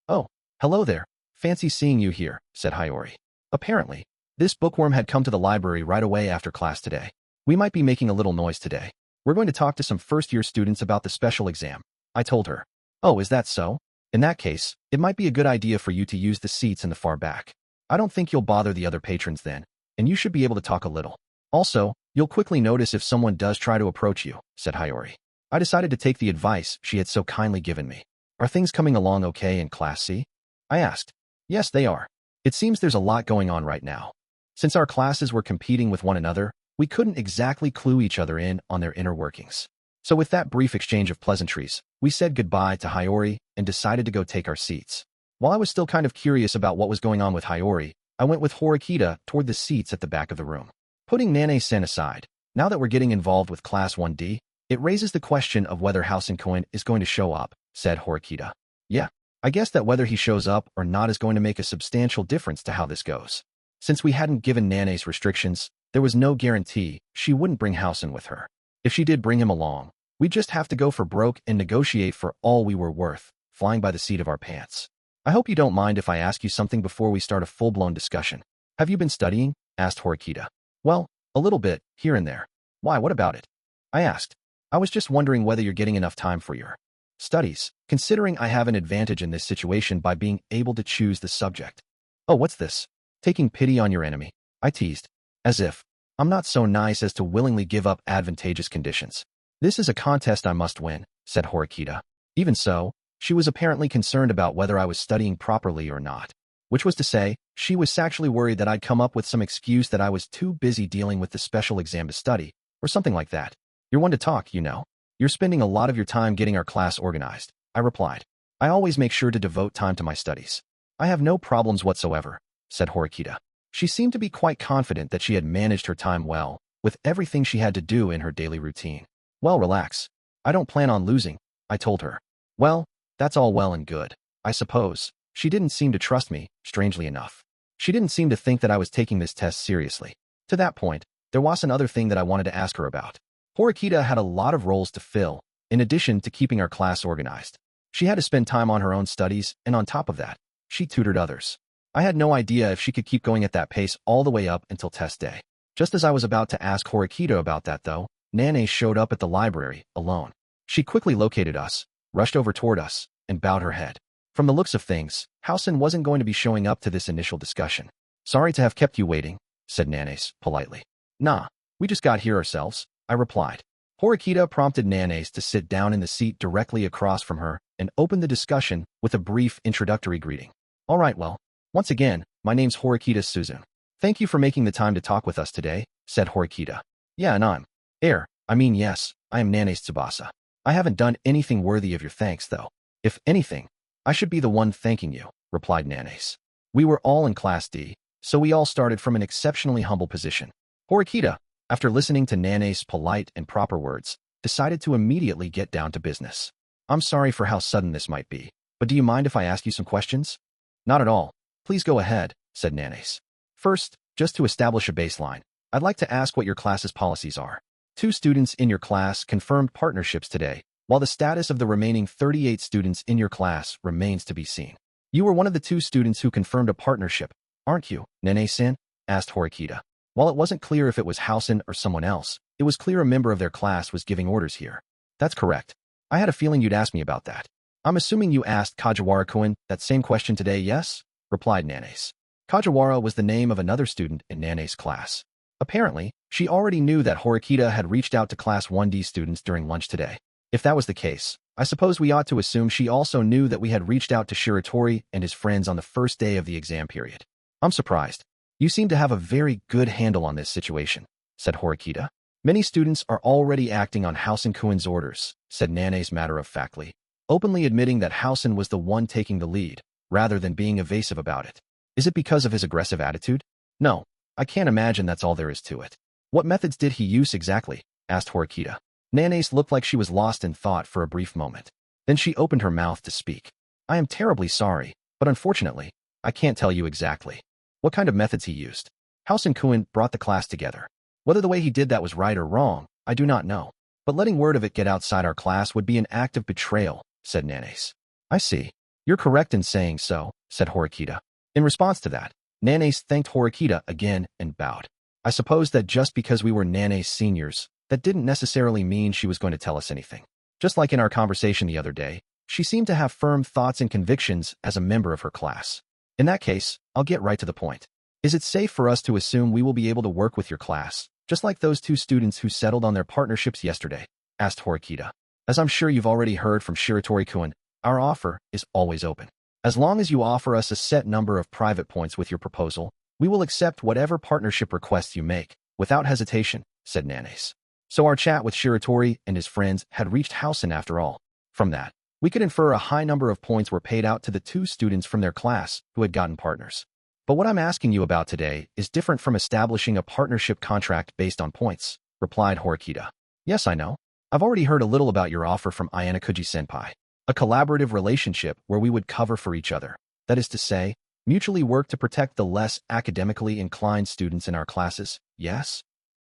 "Oh, hello there. Fancy seeing you here," said Hiyori. Apparently, this bookworm had come to the library right away after class today. "We might be making a little noise today. We're going to talk to some first-year students about the special exam," I told her. "Oh, is that so? In that case, it might be a good idea for you to use the seats in the far back. I don't think you'll bother the other patrons then, and you should be able to talk a little. Also, you'll quickly notice if someone does try to approach you," said Hiyori. I decided to take the advice she had so kindly given me. "Are things coming along okay in Class C?" I asked. "Yes, they are. It seems there's a lot going on right now. Since our classes were competing with one another, we couldn't exactly clue each other in on their inner workings. So with that brief exchange of pleasantries, we said goodbye to Hiyori and decided to go take our seats. While I was still kind of curious about what was going on with Hiyori, I went with Horikita toward the seats at the back of the room. Putting Nane-san aside, now that we're getting involved with Class 1D, it raises the question of whether Housen-kun is going to show up," said Horikita. "Yeah, I guess that whether he shows up or not is going to make a substantial difference to how this goes. Since we hadn't given Nane's restrictions, there was no guarantee she wouldn't bring Housen with her. If she did bring him along, we'd just have to go for broke and negotiate for all we were worth, flying by the seat of our pants. I hope you don't mind if I ask you something before we start a full-blown discussion. Have you been studying?" asked Horikita. "Well, a little bit, here and there." "Why, what about it?" I asked. "I was just wondering whether you're getting enough time for your studies, considering I have an advantage in this situation by being able to choose the subject." "Oh, what's this? Taking pity on your enemy?" I teased. "As if I'm not so nice as to willingly give up advantageous conditions. This is a contest I must win," said Horikita. Even so, she was apparently concerned about whether I was studying properly or not. Which was to say, she was actually worried that I'd come up with some excuse that I was too busy dealing with the special exam to study, or something like that. "You're one to talk, you know. You're spending a lot of your time getting our class organized," I replied. "I always make sure to devote time to my studies." "I have no problems whatsoever," said Horikita. She seemed to be quite confident that she had managed her time well, with everything she had to do in her daily routine. "Well, relax. I don't plan on losing," I told her. "Well, that's all well and good, I suppose." She didn't seem to trust me, strangely enough. She didn't seem to think that I was taking this test seriously. To that point, there was another thing that I wanted to ask her about. Horikita had a lot of roles to fill, in addition to keeping our class organized. She had to spend time on her own studies, and on top of that, she tutored others. I had no idea if she could keep going at that pace all the way up until test day. Just as I was about to ask Horikita about that, though, Nane showed up at the library, alone. She quickly located us, rushed over toward us, and bowed her head. From the looks of things, Housen wasn't going to be showing up to this initial discussion. "Sorry to have kept you waiting," said Nanes, politely. "Nah, we just got here ourselves," I replied. Horikita prompted Nanes to sit down in the seat directly across from her and opened the discussion with a brief introductory greeting. "All right, well, once again, my name's Horikita Suzune. Thank you for making the time to talk with us today," said Horikita. "Yeah, and yes, I am Nanes Tsubasa. I haven't done anything worthy of your thanks, though. If anything, I should be the one thanking you," replied Nanes. "We were all in Class D, so we all started from an exceptionally humble position." Horikita, after listening to Nanes' polite and proper words, decided to immediately get down to business. "I'm sorry for how sudden this might be, but do you mind if I ask you some questions?" "Not at all. Please go ahead," said Nanes. "First, just to establish a baseline, I'd like to ask what your class's policies are. 2 students in your class confirmed partnerships today, while the status of the remaining 38 students in your class remains to be seen. You were one of the 2 students who confirmed a partnership, aren't you, Nene-san?" asked Horikita. While it wasn't clear if it was Housen or someone else, it was clear a member of their class was giving orders here. "That's correct. I had a feeling you'd ask me about that. I'm assuming you asked Kajiwara-kun that same question today, yes?" replied Nanes. Kajiwara was the name of another student in Nane's class. Apparently, she already knew that Horikita had reached out to Class 1D students during lunch today. If that was the case, I suppose we ought to assume she also knew that we had reached out to Shiratori and his friends on the first day of the exam period. "I'm surprised. You seem to have a very good handle on this situation," said Horikita. "Many students are already acting on Housen-kun's orders," said Nanes matter-of-factly, openly admitting that Housen was the one taking the lead, rather than being evasive about it. "Is it because of his aggressive attitude?" "No, I can't imagine that's all there is to it." "What methods did he use exactly?" asked Horikita. Nanes looked like she was lost in thought for a brief moment. Then she opened her mouth to speak. "I am terribly sorry, but unfortunately, I can't tell you exactly what kind of methods he used. Housen-kun brought the class together. Whether the way he did that was right or wrong, I do not know. but letting word of it get outside our class would be an act of betrayal, said Nanase. I see. You're correct in saying so, said Horikita. In response to that, Nanase thanked Horikita again and bowed. I suppose that just because we were Nanase seniors, that didn't necessarily mean she was going to tell us anything. Just like in our conversation the other day, she seemed to have firm thoughts and convictions as a member of her class. In that case, I'll get right to the point. Is it safe for us to assume we will be able to work with your class, just like those two students who settled on their partnerships yesterday? Asked Horikita. As I'm sure you've already heard from Shiratori-kun, our offer is always open. As long as you offer us a set number of private points with your proposal, we will accept whatever partnership requests you make, without hesitation, said Nanase. So our chat with Shiratori and his friends had reached Housen after all. From that, we could infer a high number of points were paid out to the two students from their class who had gotten partners. But what I'm asking you about today is different from establishing a partnership contract based on points, replied Horikita. Yes, I know. I've already heard a little about your offer from Ayanokouji-senpai. A collaborative relationship where we would cover for each other. That is to say, mutually work to protect the less academically inclined students in our classes, yes?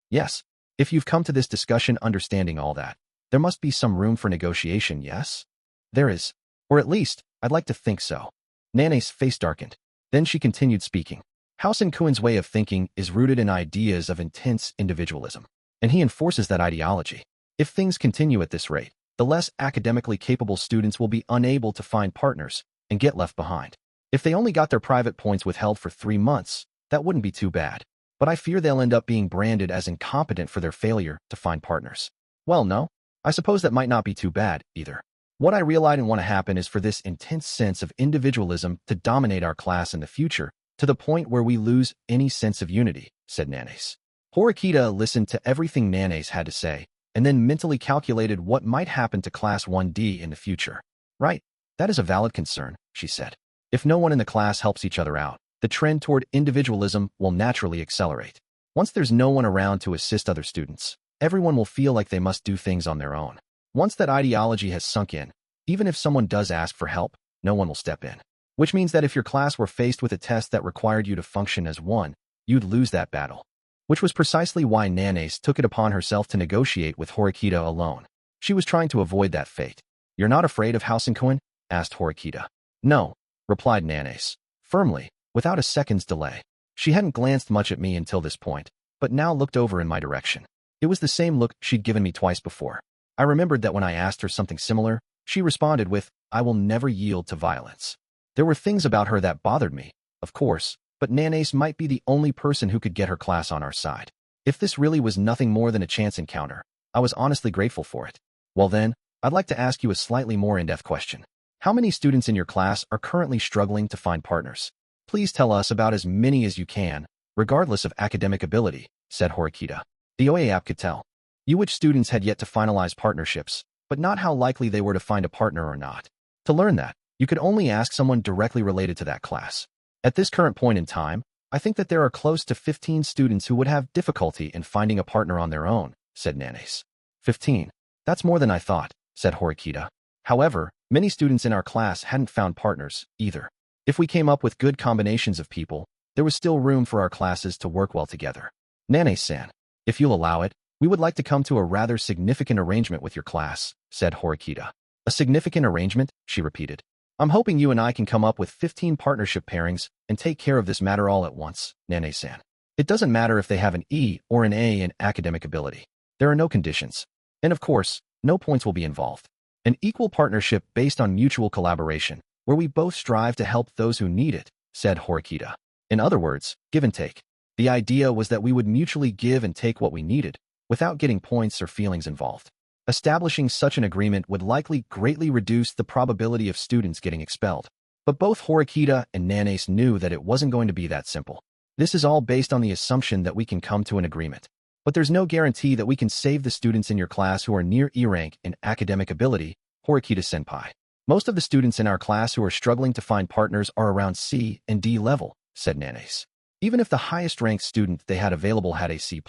Yes. If you've come to this discussion understanding all that, there must be some room for negotiation, yes? There is. Or at least, I'd like to think so. Nana's face darkened. Then she continued speaking. Housen-kun's way of thinking is rooted in ideas of intense individualism, and he enforces that ideology. If things continue at this rate, the less academically capable students will be unable to find partners and get left behind. If they only got their private points withheld for 3 months, that wouldn't be too bad. But I fear they'll end up being branded as incompetent for their failure to find partners. Well, no, I suppose that might not be too bad, either. What I really want to happen is for this intense sense of individualism to dominate our class in the future, to the point where we lose any sense of unity, said Nanase. Horikita listened to everything Nanase had to say, and then mentally calculated what might happen to Class 1D in the future. Right, that is a valid concern, she said. If no one in the class helps each other out, the trend toward individualism will naturally accelerate. Once there's no one around to assist other students, everyone will feel like they must do things on their own. Once that ideology has sunk in, even if someone does ask for help, no one will step in. Which means that if your class were faced with a test that required you to function as one, you'd lose that battle. Which was precisely why Nanase took it upon herself to negotiate with Horikita alone. She was trying to avoid that fate. You're not afraid of Housen-kun? Asked Horikita. No, replied Nanase, firmly, without a second's delay. She hadn't glanced much at me until this point, but now looked over in my direction. It was the same look she'd given me twice before. I remembered that when I asked her something similar, she responded with, I will never yield to violence. There were things about her that bothered me, of course, but Nanase might be the only person who could get her class on our side. If this really was nothing more than a chance encounter, I was honestly grateful for it. Well then, I'd like to ask you a slightly more in-depth question. How many students in your class are currently struggling to find partners? Please tell us about as many as you can, regardless of academic ability, said Horikita. The OAAP could tell. You which students had yet to finalize partnerships, but not how likely they were to find a partner or not. To learn that, you could only ask someone directly related to that class. At this current point in time, I think that there are close to 15 students who would have difficulty in finding a partner on their own, said Nanase. 15. That's more than I thought, said Horikita. However, many students in our class hadn't found partners, either. If we came up with good combinations of people, there was still room for our classes to work well together. Nanase-san, if you'll allow it, we would like to come to a rather significant arrangement with your class, said Horikita. A significant arrangement? She repeated. I'm hoping you and I can come up with 15 partnership pairings and take care of this matter all at once, Nanase-san. It doesn't matter if they have an E or an A in academic ability. There are no conditions. And of course, no points will be involved. An equal partnership based on mutual collaboration, where we both strive to help those who need it, said Horikita. In other words, give and take. The idea was that we would mutually give and take what we needed, without getting points or feelings involved. Establishing such an agreement would likely greatly reduce the probability of students getting expelled. But both Horikita and Nanase knew that it wasn't going to be that simple. This is all based on the assumption that we can come to an agreement. But there's no guarantee that we can save the students in your class who are near E rank in academic ability, Horikita-senpai. Most of the students in our class who are struggling to find partners are around C and D level, said Nanase. Even if the highest ranked student they had available had a C+,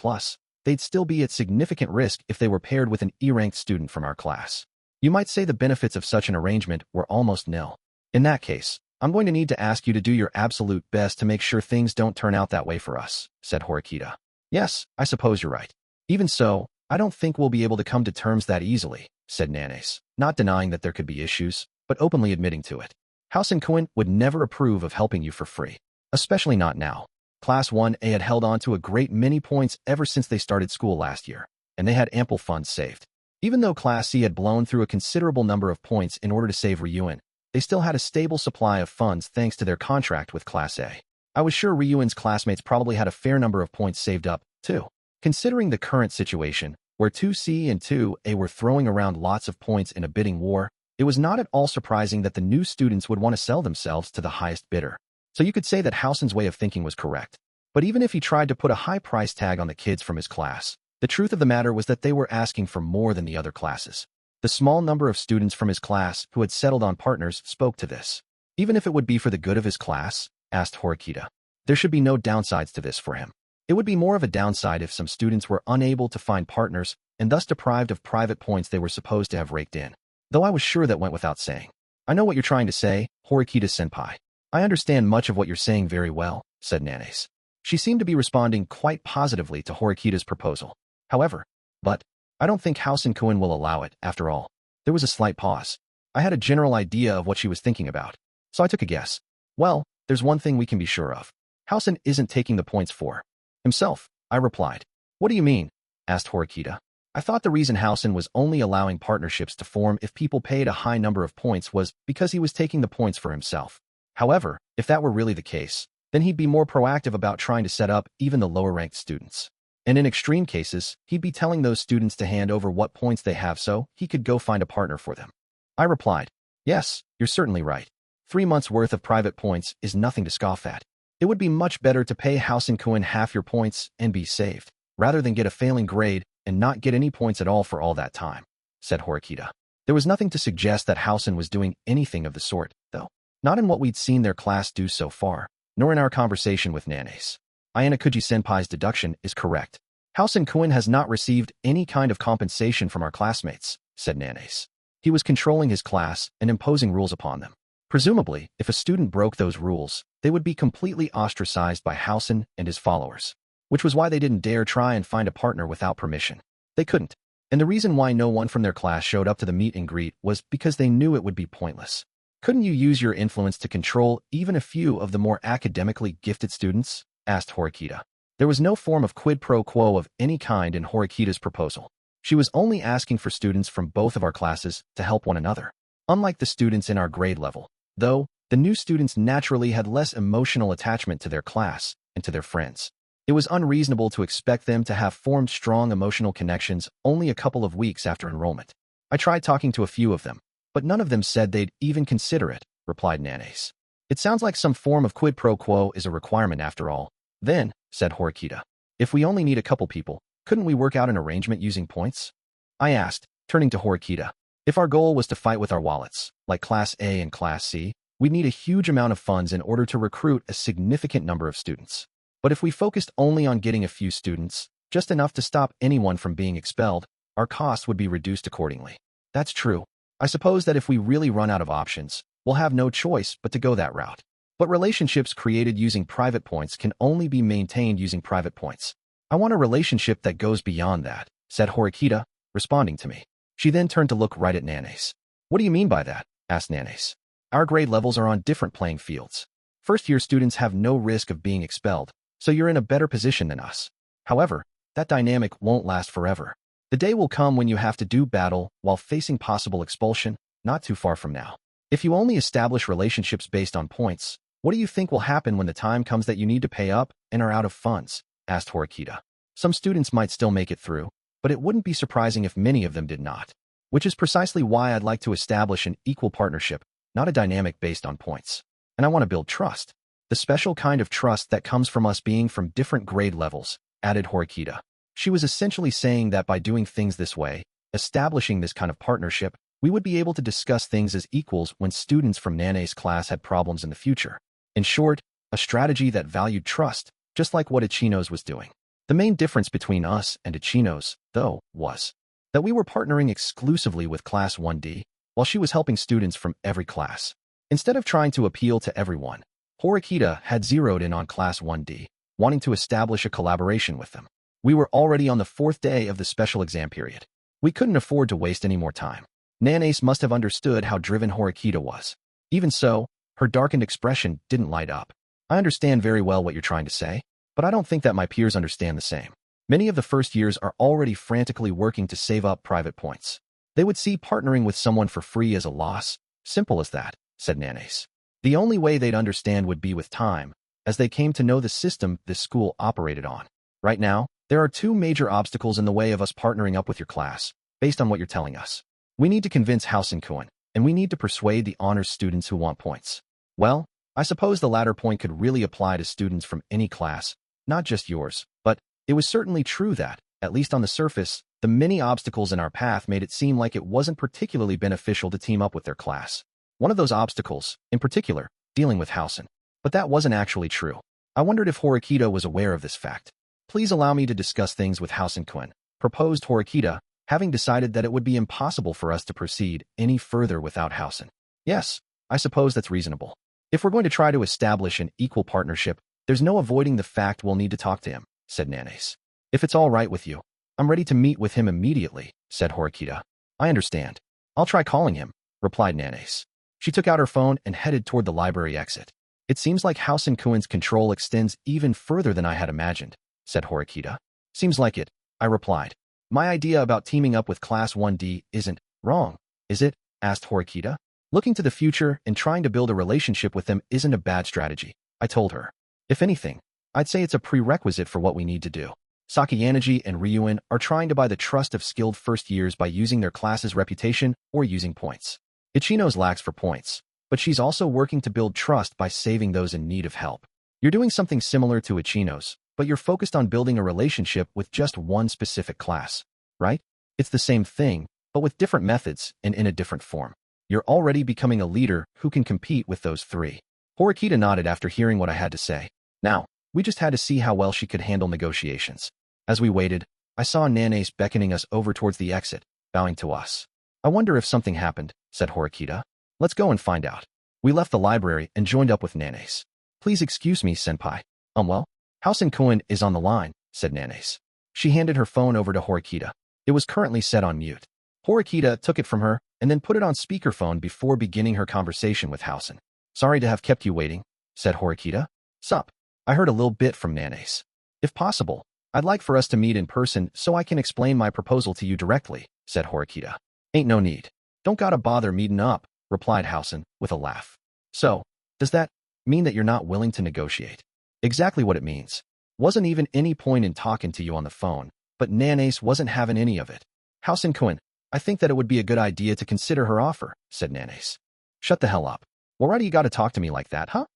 they'd still be at significant risk if they were paired with an E-ranked student from our class. You might say the benefits of such an arrangement were almost nil. In that case, I'm going to need to ask you to do your absolute best to make sure things don't turn out that way for us, said Horikita. Yes, I suppose you're right. Even so, I don't think we'll be able to come to terms that easily, said Nanes, not denying that there could be issues, but openly admitting to it. Hasen-kun would never approve of helping you for free. Especially not now. Class 1A had held on to a great many points ever since they started school last year, and they had ample funds saved. Even though Class C had blown through a considerable number of points in order to save Ryuan, they still had a stable supply of funds thanks to their contract with Class A. I was sure Ryuan's classmates probably had a fair number of points saved up, too. Considering the current situation, where 2C and 2A were throwing around lots of points in a bidding war, it was not at all surprising that the new students would want to sell themselves to the highest bidder. So you could say that Housen's way of thinking was correct. But even if he tried to put a high price tag on the kids from his class, the truth of the matter was that they were asking for more than the other classes. The small number of students from his class who had settled on partners spoke to this. Even if it would be for the good of his class, asked Horikita. There should be no downsides to this for him. It would be more of a downside if some students were unable to find partners and thus deprived of private points they were supposed to have raked in. Though I was sure that went without saying. I know what you're trying to say, Horikita-senpai. I understand much of what you're saying very well, said Nanes. She seemed to be responding quite positively to Horikita's proposal. However, I don't think Hasen-kun will allow it, after all. There was a slight pause. I had a general idea of what she was thinking about, so I took a guess. Well, there's one thing we can be sure of. Housen isn't taking the points for himself, I replied. What do you mean? Asked Horikita. I thought the reason Housen was only allowing partnerships to form if people paid a high number of points was because he was taking the points for himself. However, if that were really the case, then he'd be more proactive about trying to set up even the lower-ranked students. And in extreme cases, he'd be telling those students to hand over what points they have so he could go find a partner for them. I replied, yes, you're certainly right. 3 months' worth of private points is nothing to scoff at. It would be much better to pay Hasen-kun half your points and be saved, rather than get a failing grade and not get any points at all for all that time, said Horikita. There was nothing to suggest that Housen was doing anything of the sort, though. Not in what we'd seen their class do so far, nor in our conversation with Nanes. Ayanokouji-senpai's deduction is correct. Hasen-kun has not received any kind of compensation from our classmates, said Nanes. He was controlling his class and imposing rules upon them. Presumably, if a student broke those rules, they would be completely ostracized by Housen and his followers, which was why they didn't dare try and find a partner without permission. They couldn't. And the reason why no one from their class showed up to the meet and greet was because they knew it would be pointless. Couldn't you use your influence to control even a few of the more academically gifted students? Asked Horikita. There was no form of quid pro quo of any kind in Horikita's proposal. She was only asking for students from both of our classes to help one another. Unlike the students in our grade level, though, the new students naturally had less emotional attachment to their class and to their friends. It was unreasonable to expect them to have formed strong emotional connections only a couple of weeks after enrollment. I tried talking to a few of them, but none of them said they'd even consider it, replied Nanes. It sounds like some form of quid pro quo is a requirement after all. Then, said Horikita, if we only need a couple people, couldn't we work out an arrangement using points? I asked, turning to Horikita. If our goal was to fight with our wallets, like Class A and Class C, we'd need a huge amount of funds in order to recruit a significant number of students. But if we focused only on getting a few students, just enough to stop anyone from being expelled, our costs would be reduced accordingly. That's true. I suppose that if we really run out of options, we'll have no choice but to go that route. But relationships created using private points can only be maintained using private points. I want a relationship that goes beyond that, said Horikita, responding to me. She then turned to look right at Nanes. What do you mean by that? Asked Nanes. Our grade levels are on different playing fields. First-year students have no risk of being expelled, so you're in a better position than us. However, that dynamic won't last forever. The day will come when you have to do battle while facing possible expulsion, not too far from now. If you only establish relationships based on points, what do you think will happen when the time comes that you need to pay up and are out of funds? Asked Horikita. Some students might still make it through, but it wouldn't be surprising if many of them did not. Which is precisely why I'd like to establish an equal partnership, not a dynamic based on points. And I want to build trust. The special kind of trust that comes from us being from different grade levels, added Horikita. She was essentially saying that by doing things this way, establishing this kind of partnership, we would be able to discuss things as equals when students from Nane's class had problems in the future. In short, a strategy that valued trust, just like what Ichino's was doing. The main difference between us and Ichino's, though, was that we were partnering exclusively with Class 1D, while she was helping students from every class. Instead of trying to appeal to everyone, Horikita had zeroed in on Class 1D, wanting to establish a collaboration with them. We were already on the 4th day of the special exam period. We couldn't afford to waste any more time. Nanace must have understood how driven Horikita was. Even so, her darkened expression didn't light up. I understand very well what you're trying to say, but I don't think that my peers understand the same. Many of the first years are already frantically working to save up private points. They would see partnering with someone for free as a loss. Simple as that, said Nanace. The only way they'd understand would be with time, as they came to know the system this school operated on. Right now, there are 2 major obstacles in the way of us partnering up with your class, based on what you're telling us. We need to convince House-kun, and we need to persuade the honors students who want points. Well, I suppose the latter point could really apply to students from any class, not just yours, but it was certainly true that, at least on the surface, the many obstacles in our path made it seem like it wasn't particularly beneficial to team up with their class. One of those obstacles, in particular, dealing with Housen. But that wasn't actually true. I wondered if Horikita was aware of this fact. Please allow me to discuss things with House-kun, proposed Horikita, having decided that it would be impossible for us to proceed any further without Housen. Yes, I suppose that's reasonable. If we're going to try to establish an equal partnership, there's no avoiding the fact we'll need to talk to him, said Nanace. If it's all right with you, I'm ready to meet with him immediately, said Horikita. I understand. I'll try calling him, replied Nanace. She took out her phone and headed toward the library exit. It seems like House-kun's control extends even further than I had imagined, said Horikita. Seems like it, I replied. My idea about teaming up with Class 1D isn't wrong, is it? Asked Horikita. Looking to the future and trying to build a relationship with them isn't a bad strategy, I told her. If anything, I'd say it's a prerequisite for what we need to do. Sakayanaji and Ryuin are trying to buy the trust of skilled first years by using their class's reputation or using points. Ichino's lacks for points, but she's also working to build trust by saving those in need of help. You're doing something similar to Ichino's, but you're focused on building a relationship with just one specific class, right? It's the same thing, but with different methods and in a different form. You're already becoming a leader who can compete with those 3. Horikita nodded after hearing what I had to say. Now, we just had to see how well she could handle negotiations. As we waited, I saw Nanace beckoning us over towards the exit, bowing to us. I wonder if something happened, said Horikita. Let's go and find out. We left the library and joined up with Nanace. Please excuse me, senpai. Well, House-kun is on the line, said Nanace. She handed her phone over to Horikita. It was currently set on mute. Horikita took it from her and then put it on speakerphone before beginning her conversation with Housen. Sorry to have kept you waiting, said Horikita. Sup? I heard a little bit from Nanace. If possible, I'd like for us to meet in person so I can explain my proposal to you directly, said Horikita. Ain't no need. Don't gotta bother meeting up, replied Housen with a laugh. So, does that mean that you're not willing to negotiate? Exactly what it means. Wasn't even any point in talking to you on the phone, but Nanace wasn't having any of it. House-kun, I think that it would be a good idea to consider her offer, said Nanace. Shut the hell up. Why do you gotta talk to me like that, huh?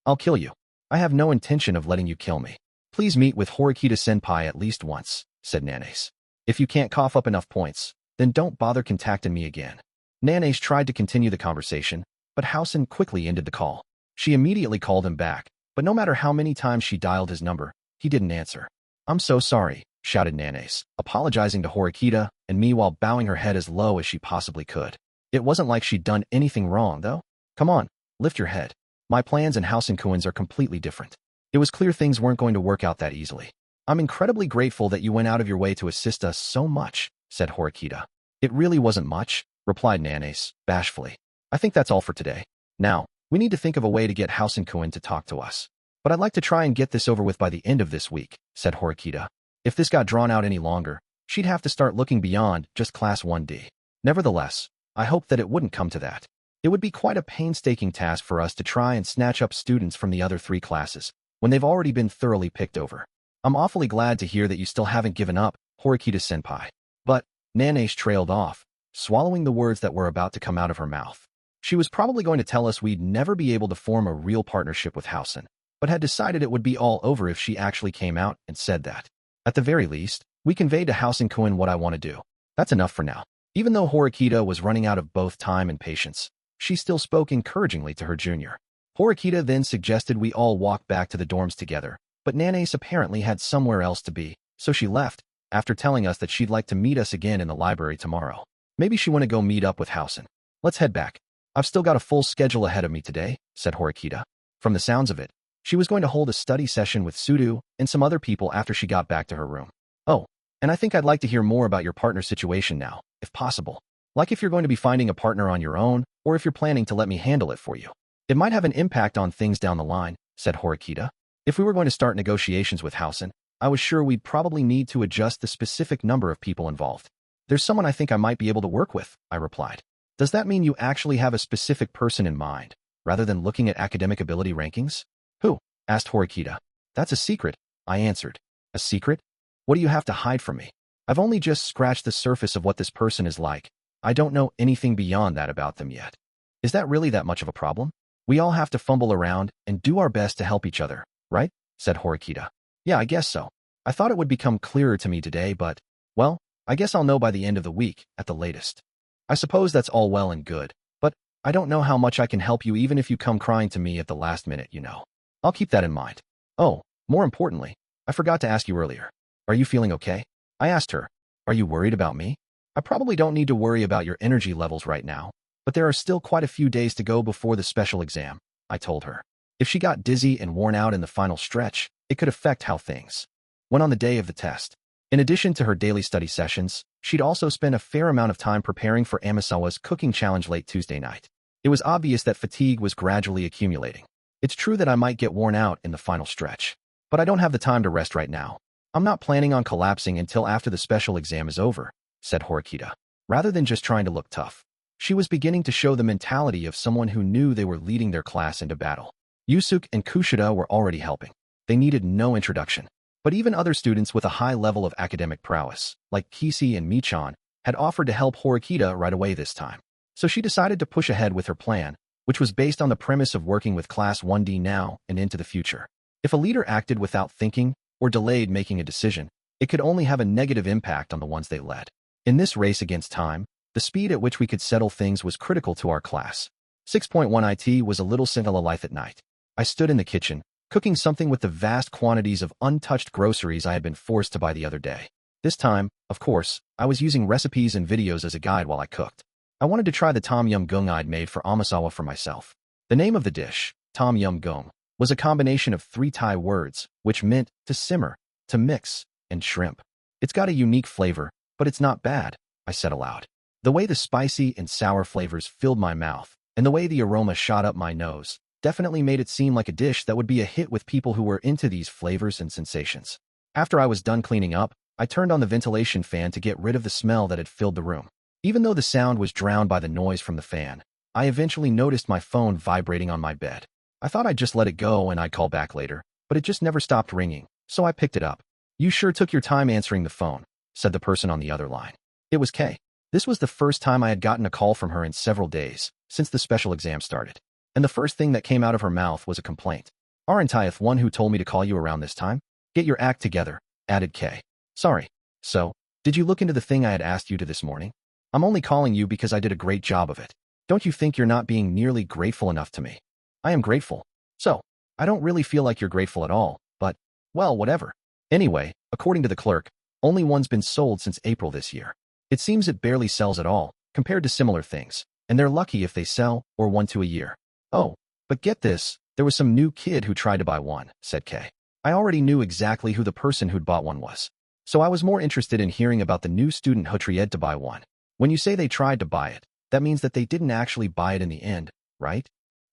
I'll kill you. I have no intention of letting you kill me. Please meet with Horikita-senpai at least once, said Nanace. If you can't cough up enough points, then don't bother contacting me again. Nanace tried to continue the conversation, but Housen quickly ended the call. She immediately called him back, but no matter how many times she dialed his number, he didn't answer. I'm so sorry, shouted Nanace, apologizing to Horikita and me while bowing her head as low as she possibly could. It wasn't like she'd done anything wrong, though. Come on, lift your head. My plans and House-kun's are completely different. It was clear things weren't going to work out that easily. I'm incredibly grateful that you went out of your way to assist us so much, said Horikita. It really wasn't much, replied Nanace, bashfully. I think that's all for today. Now, we need to think of a way to get House-kun to talk to us. But I'd like to try and get this over with by the end of this week, said Horikita. If this got drawn out any longer, she'd have to start looking beyond just Class 1D. Nevertheless, I hope that it wouldn't come to that. It would be quite a painstaking task for us to try and snatch up students from the other 3 classes, when they've already been thoroughly picked over. I'm awfully glad to hear that you still haven't given up, Horikita-senpai. But, Nanace trailed off, swallowing the words that were about to come out of her mouth. She was probably going to tell us we'd never be able to form a real partnership with Housen, but had decided it would be all over if she actually came out and said that. At the very least, we conveyed to House-kun what I want to do. That's enough for now. Even though Horikita was running out of both time and patience, she still spoke encouragingly to her junior. Horikita then suggested we all walk back to the dorms together, but Nanace apparently had somewhere else to be, so she left, after telling us that she'd like to meet us again in the library tomorrow. Maybe she want to go meet up with Housen. Let's head back. I've still got a full schedule ahead of me today, said Horikita. From the sounds of it, She was going to hold a study session with Sudu and some other people after she got back to her room. Oh, and I think I'd like to hear more about your partner situation now, if possible. Like if you're going to be finding a partner on your own, or if you're planning to let me handle it for you. It might have an impact on things down the line, said Horikita. If we were going to start negotiations with Housen, I was sure we'd probably need to adjust the specific number of people involved. There's someone I think I might be able to work with, I replied. Does that mean you actually have a specific person in mind, rather than looking at academic ability rankings? Who? Asked Horikita. That's a secret, I answered. A secret? What do you have to hide from me? I've only just scratched the surface of what this person is like. I don't know anything beyond that about them yet. Is that really that much of a problem? We all have to fumble around and do our best to help each other, right? Said Horikita. Yeah, I guess so. I thought it would become clearer to me today, but, well, I guess I'll know by the end of the week, at the latest. I suppose that's all well and good, but I don't know how much I can help you even if you come crying to me at the last minute, you know. I'll keep that in mind. Oh, more importantly, I forgot to ask you earlier. Are you feeling okay? I asked her. Are you worried about me? I probably don't need to worry about your energy levels right now, but there are still quite a few days to go before the special exam, I told her. If she got dizzy and worn out in the final stretch, it could affect how things went on the day of the test. In addition to her daily study sessions, she'd also spent a fair amount of time preparing for Amisawa's cooking challenge late Tuesday night. It was obvious that fatigue was gradually accumulating. It's true that I might get worn out in the final stretch, but I don't have the time to rest right now. I'm not planning on collapsing until after the special exam is over, said Horikita. Rather than just trying to look tough, she was beginning to show the mentality of someone who knew they were leading their class into battle. Yusuke and Kushida were already helping. They needed no introduction. But even other students with a high level of academic prowess, like Kisi and Michan, had offered to help Horikita right away this time. So she decided to push ahead with her plan, which was based on the premise of working with Class 1D now and into the future. If a leader acted without thinking or delayed making a decision, it could only have a negative impact on the ones they led. In this race against time, the speed at which we could settle things was critical to our class. 6.1 IT was a little Cinderella life at night. I stood in the kitchen, cooking something with the vast quantities of untouched groceries I had been forced to buy the other day. This time, of course, I was using recipes and videos as a guide while I cooked. I wanted to try the tom yum goong I'd made for Amisawa for myself. The name of the dish, tom yum goong, was a combination of 3 Thai words, which meant to simmer, to mix, and shrimp. It's got a unique flavor, but it's not bad, I said aloud. The way the spicy and sour flavors filled my mouth, and the way the aroma shot up my nose, definitely made it seem like a dish that would be a hit with people who were into these flavors and sensations. After I was done cleaning up, I turned on the ventilation fan to get rid of the smell that had filled the room. Even though the sound was drowned by the noise from the fan, I eventually noticed my phone vibrating on my bed. I thought I'd just let it go and I'd call back later, but it just never stopped ringing, so I picked it up. You sure took your time answering the phone, said the person on the other line. It was Kay. This was the first time I had gotten a call from her in several days, since the special exam started. And the first thing that came out of her mouth was a complaint. Aren't I the one who told me to call you around this time? Get your act together, added Kay. Sorry. So, did you look into the thing I had asked you to this morning? I'm only calling you because I did a great job of it. Don't you think you're not being nearly grateful enough to me? I am grateful. So, I don't really feel like you're grateful at all, but, well, whatever. Anyway, according to the clerk, only one's been sold since April this year. It seems it barely sells at all, compared to similar things, and they're lucky if they sell, or 1 to a year. Oh, but get this, there was some new kid who tried to buy one, said Kay. I already knew exactly who the person who'd bought one was. So I was more interested in hearing about the new student who tried to buy one. When you say they tried to buy it, that means that they didn't actually buy it in the end, right?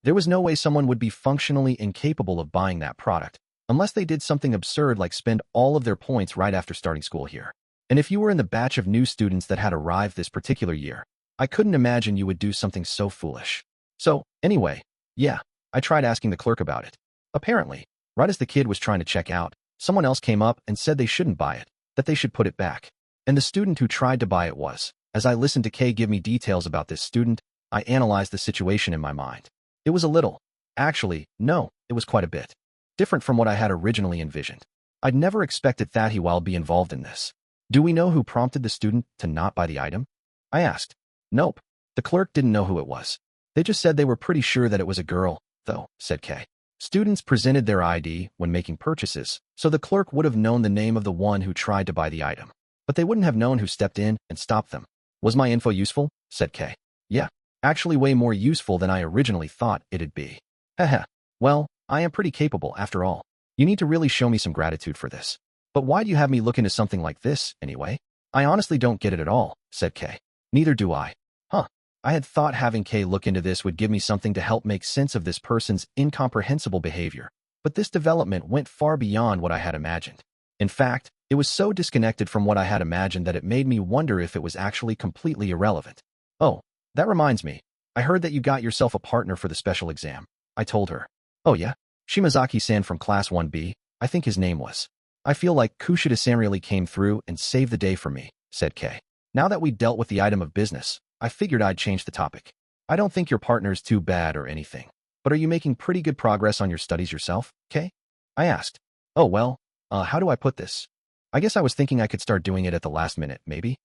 There was no way someone would be functionally incapable of buying that product, unless they did something absurd like spend all of their points right after starting school here. And if you were in the batch of new students that had arrived this particular year, I couldn't imagine you would do something so foolish. So, anyway, yeah, I tried asking the clerk about it. Apparently, right as the kid was trying to check out, someone else came up and said they shouldn't buy it, that they should put it back. And the student who tried to buy it was. As I listened to Kay give me details about this student, I analyzed the situation in my mind. It was a little. Actually, no, it was quite a bit. Different from what I had originally envisioned. I'd never expected that he would be involved in this. Do we know who prompted the student to not buy the item? I asked. Nope. The clerk didn't know who it was. They just said they were pretty sure that it was a girl, though, said Kay. Students presented their ID when making purchases, so the clerk would have known the name of the one who tried to buy the item. But they wouldn't have known who stepped in and stopped them. Was my info useful? Said Kay. Yeah, actually way more useful than I originally thought it'd be. Haha. Well, I am pretty capable, after all. You need to really show me some gratitude for this. But why do you have me look into something like this, anyway? I honestly don't get it at all, said Kay. Neither do I. Huh. I had thought having Kay look into this would give me something to help make sense of this person's incomprehensible behavior. But this development went far beyond what I had imagined. In fact, it was so disconnected from what I had imagined that it made me wonder if it was actually completely irrelevant. Oh, that reminds me. I heard that you got yourself a partner for the special exam. I told her. Oh yeah? Shimazaki-san from Class 1B, I think his name was. I feel like Kushida-san really came through and saved the day for me, said Kay. Now that we'd dealt with the item of business, I figured I'd change the topic. I don't think your partner's too bad or anything. But are you making pretty good progress on your studies yourself, Kay? I asked. Oh well, how do I put this? I guess I was thinking I could start doing it at the last minute, maybe?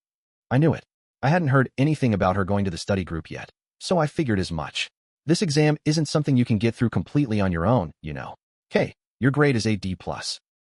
I knew it. I hadn't heard anything about her going to the study group yet, so I figured as much. This exam isn't something you can get through completely on your own, you know. Kay, your grade is a D+.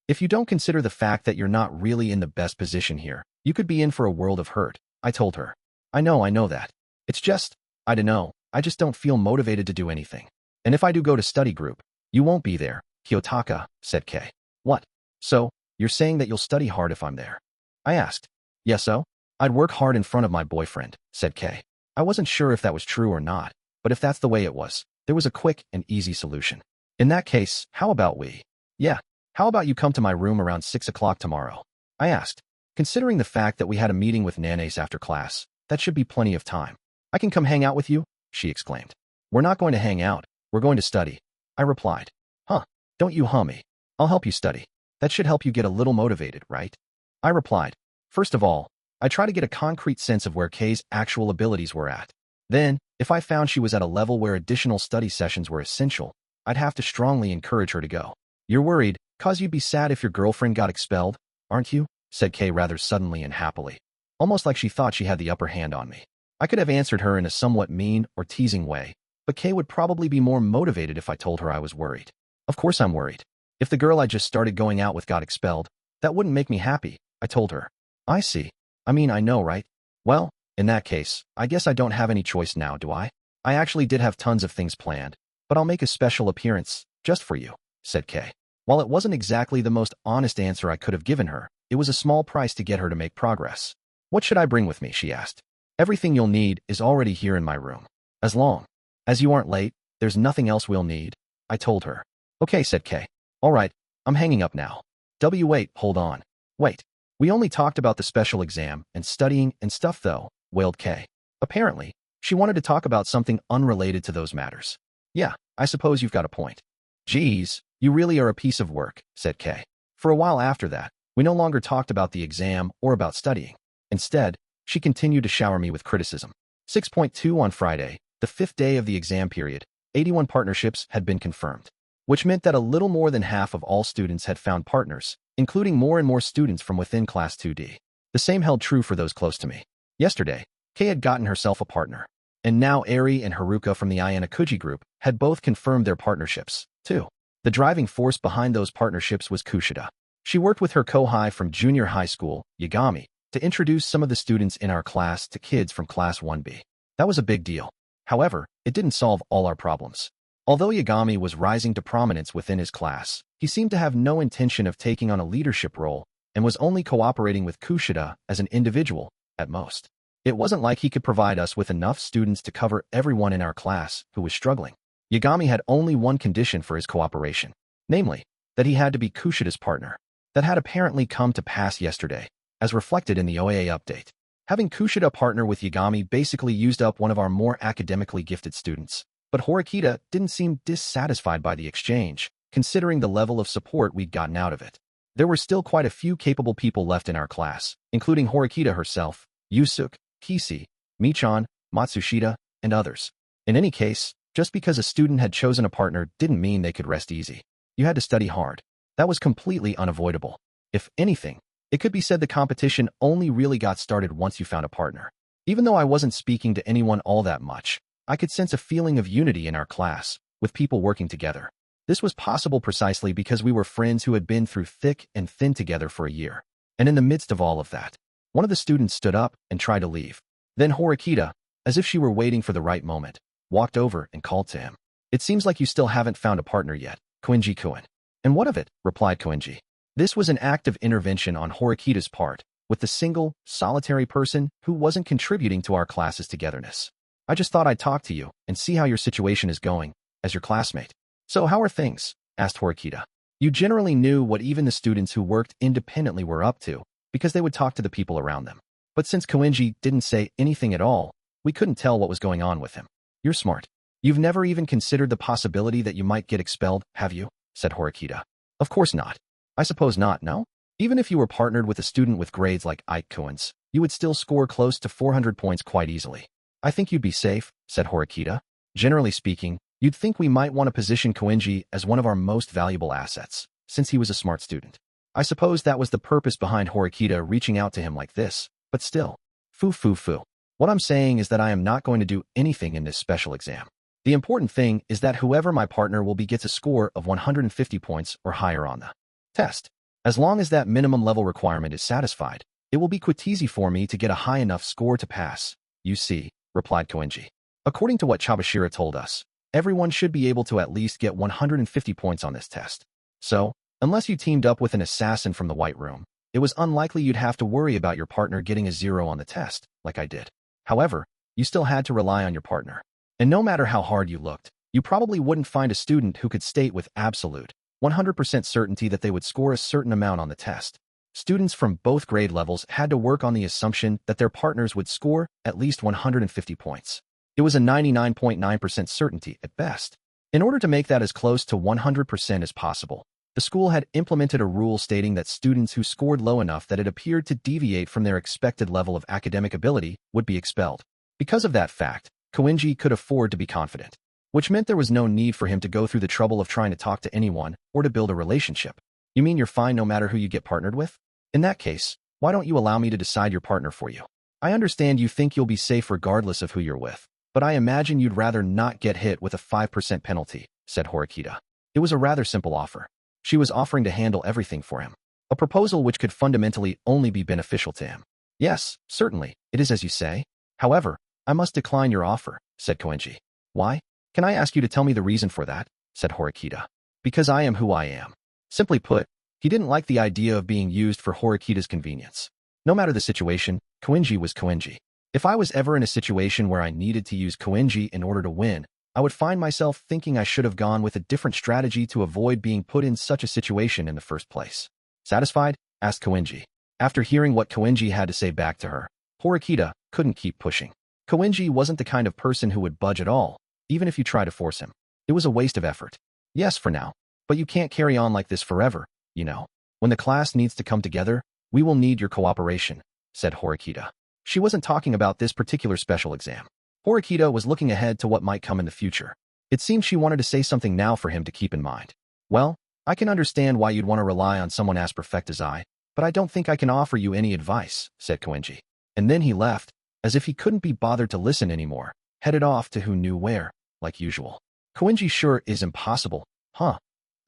If you don't consider the fact that you're not really in the best position here, you could be in for a world of hurt, I told her. I know that. It's just, I don't know, I just don't feel motivated to do anything. And if I do go to study group, you won't be there, Kiyotaka, said Kay. What? So, you're saying that you'll study hard if I'm there? I asked. Yes, so? I'd work hard in front of my boyfriend, said Kay. I wasn't sure if that was true or not, but if that's the way it was, there was a quick and easy solution. In that case, how about we? Yeah, how about you come to my room around 6 o'clock tomorrow? I asked. Considering the fact that we had a meeting with Nanace after class, that should be plenty of time. I can come hang out with you? She exclaimed. We're not going to hang out, we're going to study. I replied. Huh, don't you me. I'll help you study. That should help you get a little motivated, right? I replied. First of all, I try to get a concrete sense of where Kay's actual abilities were at. Then, if I found she was at a level where additional study sessions were essential, I'd have to strongly encourage her to go. You're worried, 'cause you'd be sad if your girlfriend got expelled, aren't you? Said Kay rather suddenly and happily, almost like she thought she had the upper hand on me. I could have answered her in a somewhat mean or teasing way, but Kay would probably be more motivated if I told her I was worried. Of course I'm worried. If the girl I just started going out with got expelled, that wouldn't make me happy, I told her. I see. I mean, I know, right? Well, in that case, I guess I don't have any choice now, do I? I actually did have tons of things planned, but I'll make a special appearance, just for you, said Kay. While it wasn't exactly the most honest answer I could have given her, it was a small price to get her to make progress. What should I bring with me, she asked. Everything you'll need is already here in my room. As long as you aren't late, there's nothing else we'll need, I told her. Okay, said Kay. All right, I'm hanging up now. Wait, hold on. Wait. We only talked about the special exam and studying and stuff though, wailed Kay. Apparently, she wanted to talk about something unrelated to those matters. Yeah, I suppose you've got a point. Geez, you really are a piece of work, said Kay. For a while after that, we no longer talked about the exam or about studying. Instead, she continued to shower me with criticism. 6.2 on Friday, the 5th day of the exam period, 81 partnerships had been confirmed, which meant that a little more than half of all students had found partners, including more and more students from within Class 2D. The same held true for those close to me. Yesterday, Kay had gotten herself a partner, and now Eri and Haruka from the Ayanokouji group had both confirmed their partnerships, too. The driving force behind those partnerships was Kushida. She worked with her kohai from junior high school, Yagami, to introduce some of the students in our class to kids from Class 1B. That was a big deal. However, it didn't solve all our problems. Although Yagami was rising to prominence within his class, he seemed to have no intention of taking on a leadership role and was only cooperating with Kushida as an individual, at most. It wasn't like he could provide us with enough students to cover everyone in our class who was struggling. Yagami had only one condition for his cooperation, namely, that he had to be Kushida's partner. That had apparently come to pass yesterday, as reflected in the OAA update. Having Kushida partner with Yagami basically used up one of our more academically gifted students. But Horikita didn't seem dissatisfied by the exchange, considering the level of support we'd gotten out of it. There were still quite a few capable people left in our class, including Horikita herself, Yusuke, Kisi, Michan, Matsushita, and others. In any case, just because a student had chosen a partner didn't mean they could rest easy. You had to study hard. That was completely unavoidable. If anything, it could be said the competition only really got started once you found a partner. Even though I wasn't speaking to anyone all that much, I could sense a feeling of unity in our class, with people working together. This was possible precisely because we were friends who had been through thick and thin together for a year. And in the midst of all of that, one of the students stood up and tried to leave. Then Horikita, as if she were waiting for the right moment, walked over and called to him. It seems like you still haven't found a partner yet. Koenji-kun. And what of it? Replied Koenji. This was an act of intervention on Horikita's part, with the single, solitary person who wasn't contributing to our class's togetherness. I just thought I'd talk to you and see how your situation is going, as your classmate. So how are things? Asked Horikita. You generally knew what even the students who worked independently were up to, because they would talk to the people around them. But since Koenji didn't say anything at all, we couldn't tell what was going on with him. You're smart. You've never even considered the possibility that you might get expelled, have you? Said Horikita. Of course not. I suppose not, no? Even if you were partnered with a student with grades like Ichika's, you would still score close to 400 points quite easily. I think you'd be safe, said Horikita. Generally speaking, you'd think we might want to position Koenji as one of our most valuable assets, since he was a smart student. I suppose that was the purpose behind Horikita reaching out to him like this, but still. Foo. What I'm saying is that I am not going to do anything in this special exam. The important thing is that whoever my partner will be gets a score of 150 points or higher on the test. As long as that minimum level requirement is satisfied, it will be quite easy for me to get a high enough score to pass. You see, replied Koenji. According to what Chabashira told us, everyone should be able to at least get 150 points on this test. So, unless you teamed up with an assassin from the White Room, it was unlikely you'd have to worry about your partner getting a 0 on the test, like I did. However, you still had to rely on your partner. And no matter how hard you looked, you probably wouldn't find a student who could state with absolute 100% certainty that they would score a certain amount on the test. Students from both grade levels had to work on the assumption that their partners would score at least 150 points. It was a 99.9% certainty at best. In order to make that as close to 100% as possible, the school had implemented a rule stating that students who scored low enough that it appeared to deviate from their expected level of academic ability would be expelled. Because of that fact, Koenji could afford to be confident, which meant there was no need for him to go through the trouble of trying to talk to anyone or to build a relationship. You mean you're fine no matter who you get partnered with? In that case, why don't you allow me to decide your partner for you? I understand you think you'll be safe regardless of who you're with, but I imagine you'd rather not get hit with a 5% penalty, said Horikita. It was a rather simple offer. She was offering to handle everything for him, a proposal which could fundamentally only be beneficial to him. Yes, certainly, it is as you say. However, I must decline your offer, said Koenji. Why? Can I ask you to tell me the reason for that? Said Horikita. Because I am who I am. Simply put, he didn't like the idea of being used for Horikita's convenience. No matter the situation, Koenji was Koenji. If I was ever in a situation where I needed to use Koenji in order to win, I would find myself thinking I should have gone with a different strategy to avoid being put in such a situation in the first place. Satisfied? Asked Koenji. After hearing what Koenji had to say back to her, Horikita couldn't keep pushing. Koenji wasn't the kind of person who would budge at all, even if you try to force him. It was a waste of effort. Yes, for now. But you can't carry on like this forever, you know. When the class needs to come together, we will need your cooperation, said Horikita. She wasn't talking about this particular special exam. Horikita was looking ahead to what might come in the future. It seemed she wanted to say something now for him to keep in mind. Well, I can understand why you'd want to rely on someone as perfect as I, but I don't think I can offer you any advice, said Koenji. And then he left, as if he couldn't be bothered to listen anymore, headed off to who knew where, like usual. Koenji sure is impossible, huh?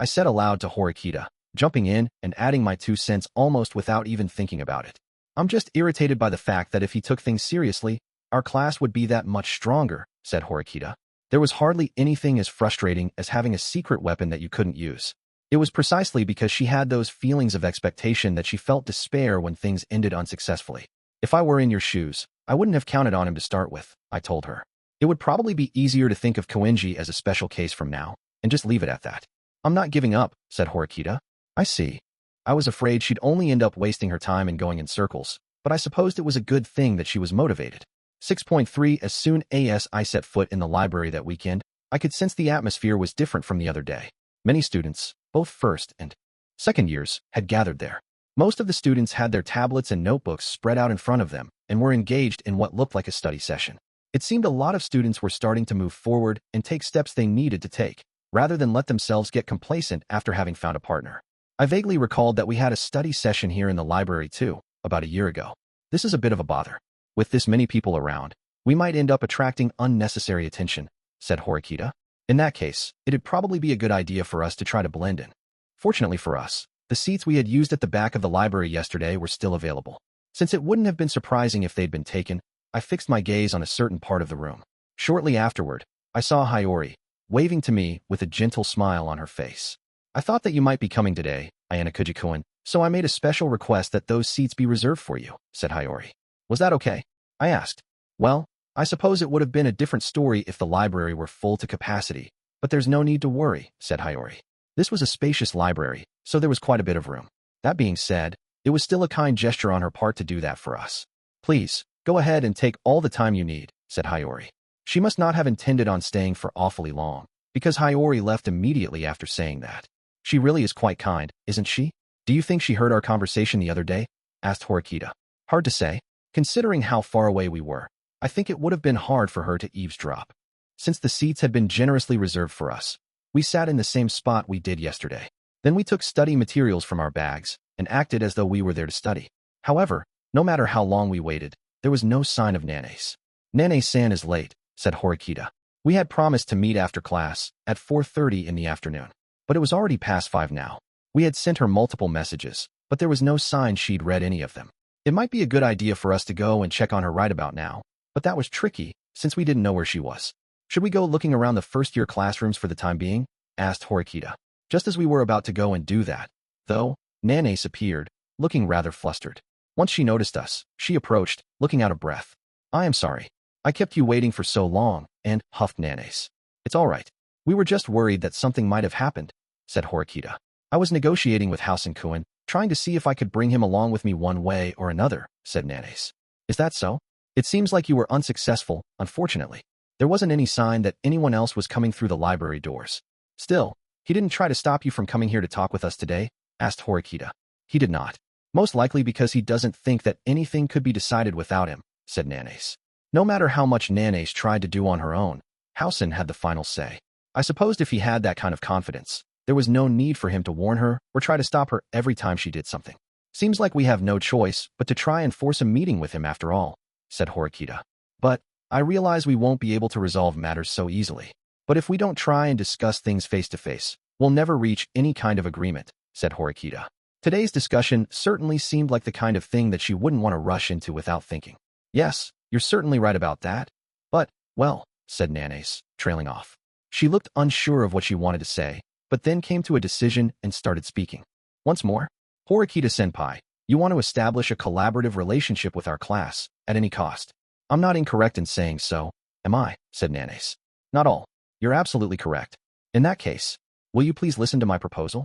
I said aloud to Horikita, jumping in and adding my 2 cents almost without even thinking about it. I'm just irritated by the fact that if he took things seriously, our class would be that much stronger, said Horikita. There was hardly anything as frustrating as having a secret weapon that you couldn't use. It was precisely because she had those feelings of expectation that she felt despair when things ended unsuccessfully. If I were in your shoes, I wouldn't have counted on him to start with, I told her. It would probably be easier to think of Koenji as a special case from now, and just leave it at that. I'm not giving up, said Horikita. I see. I was afraid she'd only end up wasting her time and going in circles, but I supposed it was a good thing that she was motivated. 6.3 As soon as I set foot in the library that weekend, I could sense the atmosphere was different from the other day. Many students, both first and second years, had gathered there. Most of the students had their tablets and notebooks spread out in front of them and were engaged in what looked like a study session. It seemed a lot of students were starting to move forward and take steps they needed to take, rather than let themselves get complacent after having found a partner. I vaguely recalled that we had a study session here in the library too, about a year ago. This is a bit of a bother. With this many people around, we might end up attracting unnecessary attention, said Horikita. In that case, it'd probably be a good idea for us to try to blend in. Fortunately for us, the seats we had used at the back of the library yesterday were still available. Since it wouldn't have been surprising if they'd been taken, I fixed my gaze on a certain part of the room. Shortly afterward, I saw Hiyori, waving to me with a gentle smile on her face. I thought that you might be coming today, Ayanokouji-kun, so I made a special request that those seats be reserved for you, said Hiyori. Was that okay? I asked. Well, I suppose it would have been a different story if the library were full to capacity, but there's no need to worry, said Hiyori. This was a spacious library, so there was quite a bit of room. That being said, it was still a kind gesture on her part to do that for us. Please, go ahead and take all the time you need, said Hiyori. She must not have intended on staying for awfully long, because Hiyori left immediately after saying that. She really is quite kind, isn't she? Do you think she heard our conversation the other day? Asked Horikita. Hard to say. Considering how far away we were, I think it would have been hard for her to eavesdrop. Since the seats had been generously reserved for us, we sat in the same spot we did yesterday. Then we took study materials from our bags and acted as though we were there to study. However, no matter how long we waited, there was no sign of Nanae. Nanae-san is late, said Horikita. We had promised to meet after class at 4:30 in the afternoon, but it was already past 5 now. We had sent her multiple messages, but there was no sign she'd read any of them. It might be a good idea for us to go and check on her right about now, but that was tricky since we didn't know where she was. Should we go looking around the first-year classrooms for the time being? Asked Horikita. Just as we were about to go and do that, though, Nanae appeared, looking rather flustered. Once she noticed us, she approached, looking out of breath. I am sorry. I kept you waiting for so long, and huffed Nanae. It's all right. We were just worried that something might have happened, said Horikita. I was negotiating with Housen-kun, trying to see if I could bring him along with me one way or another, said Nanae. Is that so? It seems like you were unsuccessful, unfortunately. There wasn't any sign that anyone else was coming through the library doors. Still, he didn't try to stop you from coming here to talk with us today? Asked Horikita. He did not. Most likely because he doesn't think that anything could be decided without him, said Nanae. No matter how much Nanae tried to do on her own, Housen had the final say. I supposed if he had that kind of confidence, there was no need for him to warn her or try to stop her every time she did something. Seems like we have no choice but to try and force a meeting with him after all, said Horikita. But I realize we won't be able to resolve matters so easily. But if we don't try and discuss things face to face, we'll never reach any kind of agreement, said Horikita. Today's discussion certainly seemed like the kind of thing that she wouldn't want to rush into without thinking. Yes, you're certainly right about that. But, well, said Nanae, trailing off. She looked unsure of what she wanted to say, but then came to a decision and started speaking. Once more, Horikita-senpai, you want to establish a collaborative relationship with our class, at any cost. I'm not incorrect in saying so, am I? Said Nanae. Not all. You're absolutely correct. In that case, will you please listen to my proposal?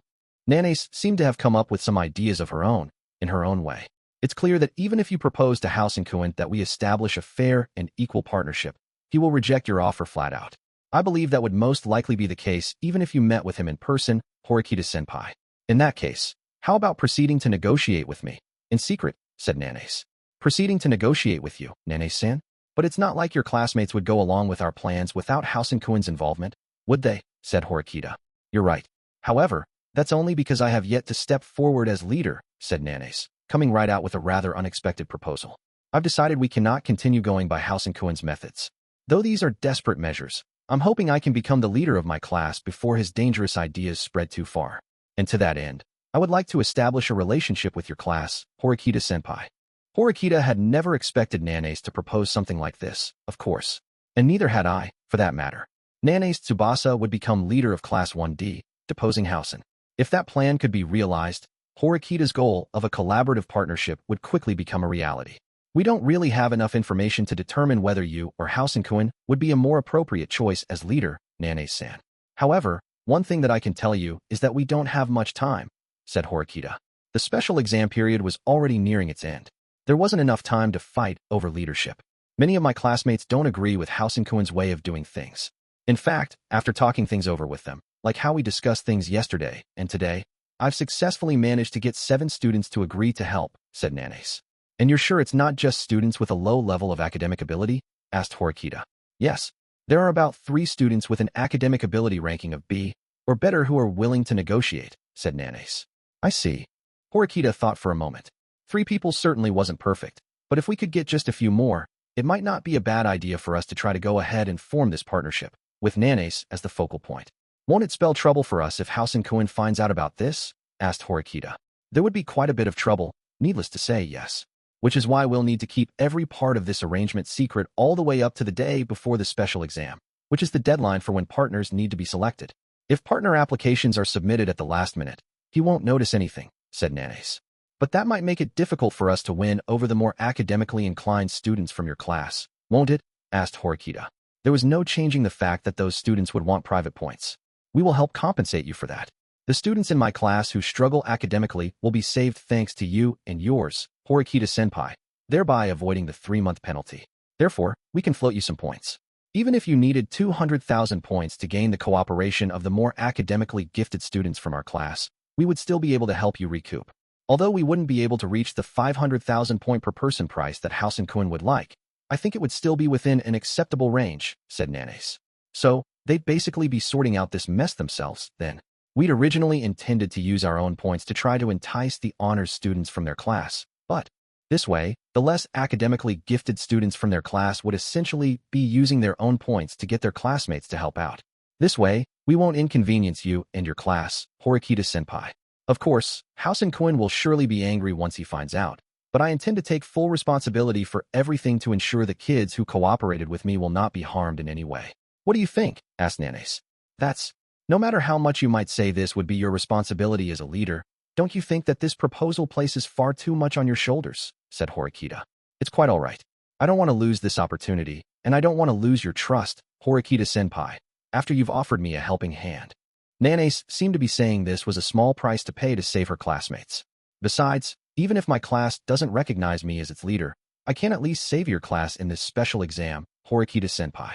Nanae seemed to have come up with some ideas of her own, in her own way. It's clear that even if you propose to Housen-kun that we establish a fair and equal partnership, he will reject your offer flat out. I believe that would most likely be the case even if you met with him in person, Horikita-senpai. In that case, how about proceeding to negotiate with me? In secret, said Nanae. Proceeding to negotiate with you, Nanae-san? But it's not like your classmates would go along with our plans without Housen-kun's involvement, would they? Said Horikita. You're right. However, that's only because I have yet to step forward as leader, said Nanae, coming right out with a rather unexpected proposal. I've decided we cannot continue going by Housen-kun's methods. Though these are desperate measures, I'm hoping I can become the leader of my class before his dangerous ideas spread too far. And to that end, I would like to establish a relationship with your class, Horikita-senpai. Horikita had never expected Nanae to propose something like this, of course. And neither had I, for that matter. Nanae Tsubasa would become leader of Class 1D, deposing Housen. If that plan could be realized, Horikita's goal of a collaborative partnership would quickly become a reality. We don't really have enough information to determine whether you or Housen-kun would be a more appropriate choice as leader, Nanae-san. However, one thing that I can tell you is that we don't have much time, said Horikita. The special exam period was already nearing its end. There wasn't enough time to fight over leadership. Many of my classmates don't agree with Housen-kun's way of doing things. In fact, after talking things over with them, like how we discussed things yesterday and today, I've successfully managed to get 7 students to agree to help, said Nanae. And you're sure it's not just students with a low level of academic ability? Asked Horikita. Yes, there are about 3 students with an academic ability ranking of B, or better who are willing to negotiate, said Nanae. I see. Horikita thought for a moment. 3 people certainly wasn't perfect, but if we could get just a few more, it might not be a bad idea for us to try to go ahead and form this partnership, with Nanae as the focal point. Won't it spell trouble for us if Housen-kun finds out about this? Asked Horikita. There would be quite a bit of trouble, needless to say, yes. Which is why we'll need to keep every part of this arrangement secret all the way up to the day before the special exam, which is the deadline for when partners need to be selected. If partner applications are submitted at the last minute, he won't notice anything, said Nanace. But that might make it difficult for us to win over the more academically inclined students from your class, won't it? Asked Horikita. There was no changing the fact that those students would want private points. We will help compensate you for that. The students in my class who struggle academically will be saved thanks to you and yours, Horikita-senpai, thereby avoiding the 3-month penalty. Therefore, we can float you some points. Even if you needed 200,000 points to gain the cooperation of the more academically gifted students from our class, we would still be able to help you recoup. Although we wouldn't be able to reach the 500,000 point per person price that House-kun would like, I think it would still be within an acceptable range, said Nanace. So, they'd basically be sorting out this mess themselves, then. We'd originally intended to use our own points to try to entice the honors students from their class, but this way, the less academically gifted students from their class would essentially be using their own points to get their classmates to help out. This way, we won't inconvenience you and your class, Horikita-senpai. Of course, House-kun will surely be angry once he finds out, but I intend to take full responsibility for everything to ensure the kids who cooperated with me will not be harmed in any way. What do you think? Asked Nanace. No matter how much you might say this would be your responsibility as a leader, don't you think that this proposal places far too much on your shoulders? Said Horikita. It's quite all right. I don't want to lose this opportunity, and I don't want to lose your trust, Horikita-senpai, after you've offered me a helping hand. Nanace seemed to be saying this was a small price to pay to save her classmates. Besides, even if my class doesn't recognize me as its leader, I can at least save your class in this special exam, Horikita-senpai.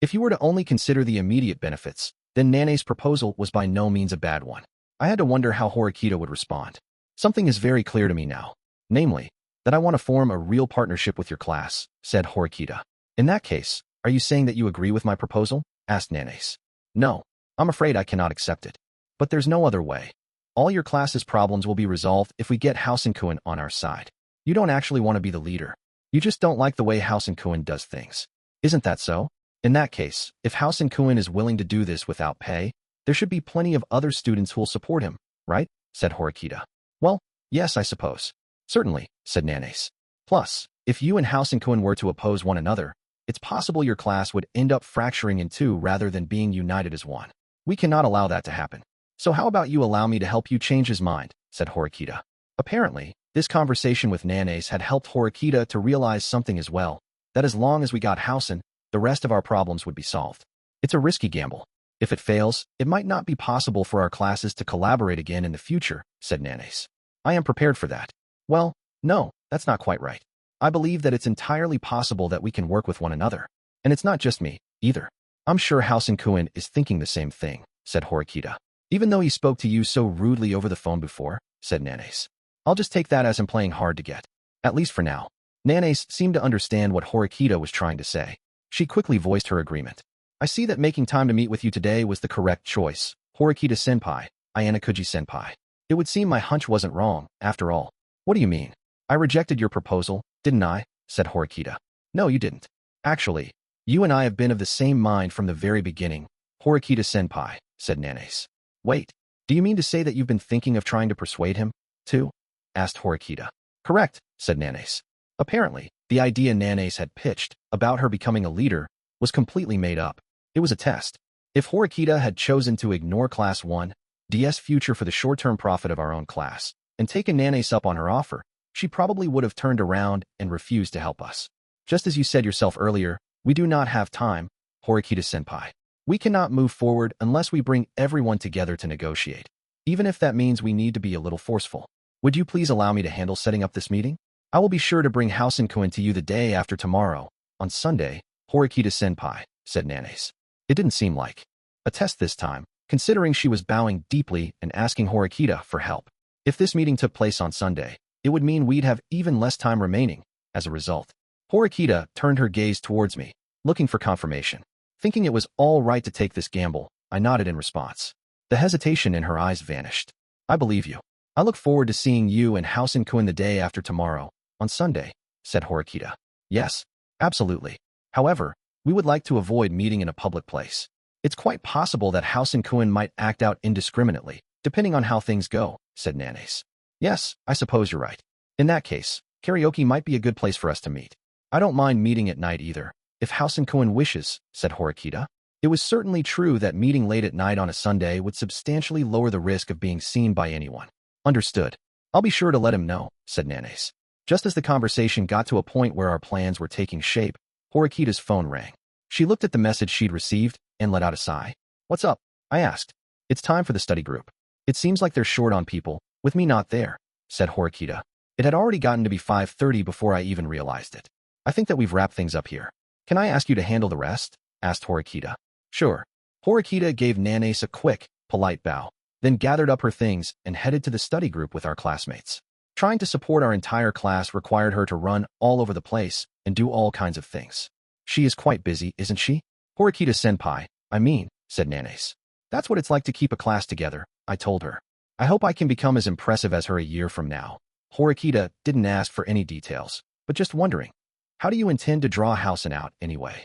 If you were to only consider the immediate benefits, then Nanace's proposal was by no means a bad one. I had to wonder how Horikita would respond. Something is very clear to me now, namely, that I want to form a real partnership with your class, said Horikita. In that case, are you saying that you agree with my proposal? Asked Nanace. No, I'm afraid I cannot accept it. But there's no other way. All your class's problems will be resolved if we get House-kun on our side. You don't actually want to be the leader. You just don't like the way House-kun does things. Isn't that so? In that case, if House-kun is willing to do this without pay, there should be plenty of other students who'll support him, right? Said Horikita. Well, yes, I suppose. Certainly, said Nanace. Plus, if you and House-kun were to oppose one another, it's possible your class would end up fracturing in two rather than being united as one. We cannot allow that to happen. So how about you allow me to help you change his mind, said Horikita. Apparently, this conversation with Nanace had helped Horikita to realize something as well, that as long as we got House-kun, the rest of our problems would be solved. It's a risky gamble. If it fails, it might not be possible for our classes to collaborate again in the future, said Nanace. I am prepared for that. Well, no, that's not quite right. I believe that it's entirely possible that we can work with one another. And it's not just me, either. I'm sure House-kun is thinking the same thing, said Horikita. Even though he spoke to you so rudely over the phone before, said Nanace. I'll just take that as him playing hard to get. At least for now. Nanace seemed to understand what Horikita was trying to say. She quickly voiced her agreement. I see that making time to meet with you today was the correct choice, Horikita-senpai, Ayanokouji-senpai. It would seem my hunch wasn't wrong, after all. What do you mean? I rejected your proposal, didn't I? Said Horikita. No, you didn't. Actually, you and I have been of the same mind from the very beginning, Horikita-senpai, said Nanace. Wait, do you mean to say that you've been thinking of trying to persuade him, too? Asked Horikita. Correct, said Nanace. Apparently, the idea Nanace had pitched about her becoming a leader was completely made up. It was a test. If Horikita had chosen to ignore Class 1D's future for the short-term profit of our own class and taken Nanace up on her offer, she probably would have turned around and refused to help us. Just as you said yourself earlier, we do not have time, Horikita-senpai. We cannot move forward unless we bring everyone together to negotiate, even if that means we need to be a little forceful. Would you please allow me to handle setting up this meeting? I will be sure to bring House-kun to you the day after tomorrow, on Sunday, Horikita-senpai, said Nanace. It didn't seem like a test this time, considering she was bowing deeply and asking Horikita for help. If this meeting took place on Sunday, it would mean we'd have even less time remaining. As a result, Horikita turned her gaze towards me, looking for confirmation. Thinking it was all right to take this gamble, I nodded in response. The hesitation in her eyes vanished. I believe you. I look forward to seeing you and House-kun the day after tomorrow, on Sunday, said Horikita. Yes, absolutely. However, we would like to avoid meeting in a public place. It's quite possible that House-kun might act out indiscriminately, depending on how things go, said Nanace. Yes, I suppose you're right. In that case, karaoke might be a good place for us to meet. I don't mind meeting at night either, if House-kun wishes, said Horikita. It was certainly true that meeting late at night on a Sunday would substantially lower the risk of being seen by anyone. Understood. I'll be sure to let him know, said Nanace. Just as the conversation got to a point where our plans were taking shape, Horikita's phone rang. She looked at the message she'd received and let out a sigh. What's up? I asked. It's time for the study group. It seems like they're short on people, with me not there, said Horikita. It had already gotten to be 5:30 before I even realized it. I think that we've wrapped things up here. Can I ask you to handle the rest? Asked Horikita. Sure. Horikita gave Nanace a quick, polite bow, then gathered up her things and headed to the study group with our classmates. Trying to support our entire class required her to run all over the place and do all kinds of things. She is quite busy, isn't she? Horikita-senpai, said Nanace. That's what it's like to keep a class together, I told her. I hope I can become as impressive as her a year from now. Horikita didn't ask for any details, but just wondering, how do you intend to draw Housen out anyway?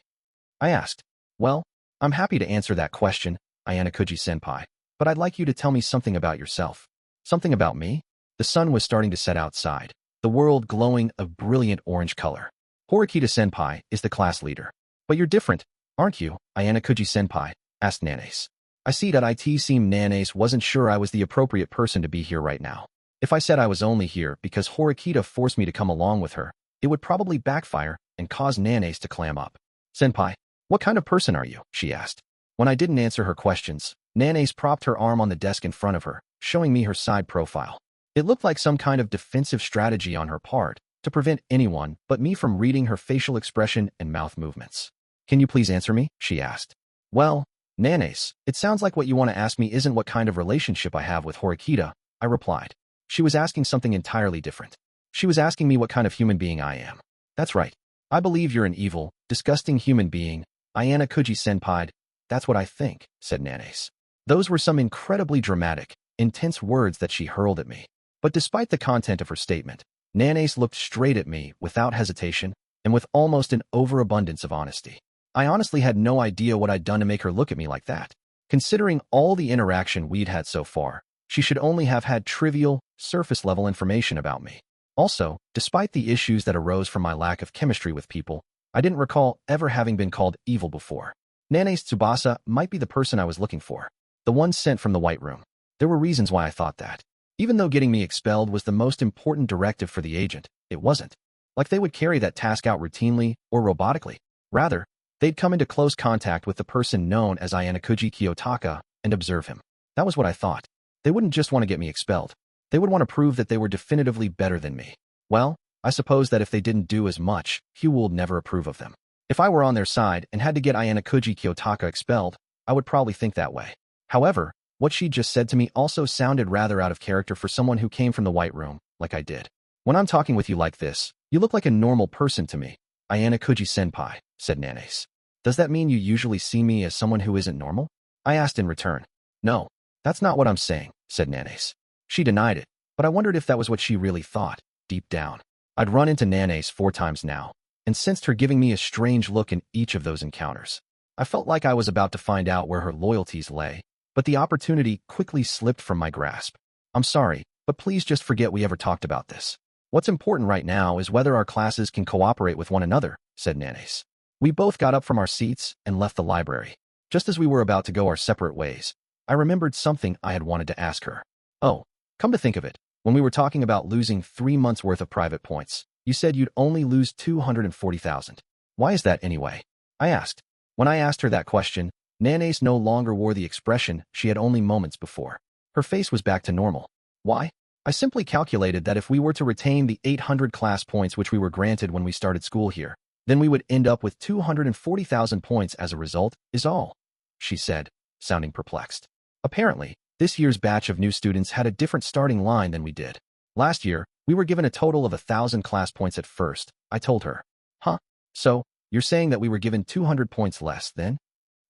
I asked. Well, I'm happy to answer that question, Ayanokouji-senpai, but I'd like you to tell me something about yourself. Something about me? The sun was starting to set outside, the world glowing a brilliant orange color. Horikita-senpai is the class leader. But you're different, aren't you, Ayanokouji-senpai? Asked Nanace. I see that it seemed Nanace wasn't sure I was the appropriate person to be here right now. If I said I was only here because Horikita forced me to come along with her, it would probably backfire and cause Nanace to clam up. Senpai, what kind of person are you? She asked. When I didn't answer her questions, Nanace propped her arm on the desk in front of her, showing me her side profile. It looked like some kind of defensive strategy on her part to prevent anyone but me from reading her facial expression and mouth movements. Can you please answer me? She asked. Well, Nanace, it sounds like what you want to ask me isn't what kind of relationship I have with Horikita, I replied. She was asking something entirely different. She was asking me what kind of human being I am. That's right. I believe you're an evil, disgusting human being, Ayanokouji-senpai. That's what I think, said Nanace. Those were some incredibly dramatic, intense words that she hurled at me. But despite the content of her statement, Nanace looked straight at me without hesitation and with almost an overabundance of honesty. I honestly had no idea what I'd done to make her look at me like that. Considering all the interaction we'd had so far, she should only have had trivial, surface-level information about me. Also, despite the issues that arose from my lack of chemistry with people, I didn't recall ever having been called evil before. Nanace Tsubasa might be the person I was looking for, the one sent from the White Room. There were reasons why I thought that. Even though getting me expelled was the most important directive for the agent, it wasn't. Like they would carry that task out routinely or robotically. Rather, they'd come into close contact with the person known as Ayanokouji Kiyotaka and observe him. That was what I thought. They wouldn't just want to get me expelled. They would want to prove that they were definitively better than me. Well, I suppose that if they didn't do as much, Hugh would never approve of them. If I were on their side and had to get Ayanokouji Kiyotaka expelled, I would probably think that way. However, what she just said to me also sounded rather out of character for someone who came from the White Room, like I did. When I'm talking with you like this, you look like a normal person to me, Ayanokouji-senpai, said Nanace. Does that mean you usually see me as someone who isn't normal? I asked in return. No, that's not what I'm saying, said Nanace. She denied it, but I wondered if that was what she really thought, deep down. I'd run into Nanace 4 times now, and sensed her giving me a strange look in each of those encounters. I felt like I was about to find out where her loyalties lay, but the opportunity quickly slipped from my grasp. I'm sorry, but please just forget we ever talked about this. What's important right now is whether our classes can cooperate with one another, said Nanace. We both got up from our seats and left the library. Just as we were about to go our separate ways, I remembered something I had wanted to ask her. Oh, come to think of it, when we were talking about losing 3 months' worth of private points, you said you'd only lose 240,000. Why is that anyway? I asked. When I asked her that question, Nanace no longer wore the expression she had only moments before. Her face was back to normal. Why? I simply calculated that if we were to retain the 800 class points which we were granted when we started school here, then we would end up with 240,000 points as a result, is all, she said, sounding perplexed. Apparently, this year's batch of new students had a different starting line than we did. Last year, we were given a total of 1,000 class points at first, I told her. Huh? So, you're saying that we were given 200 points less, then?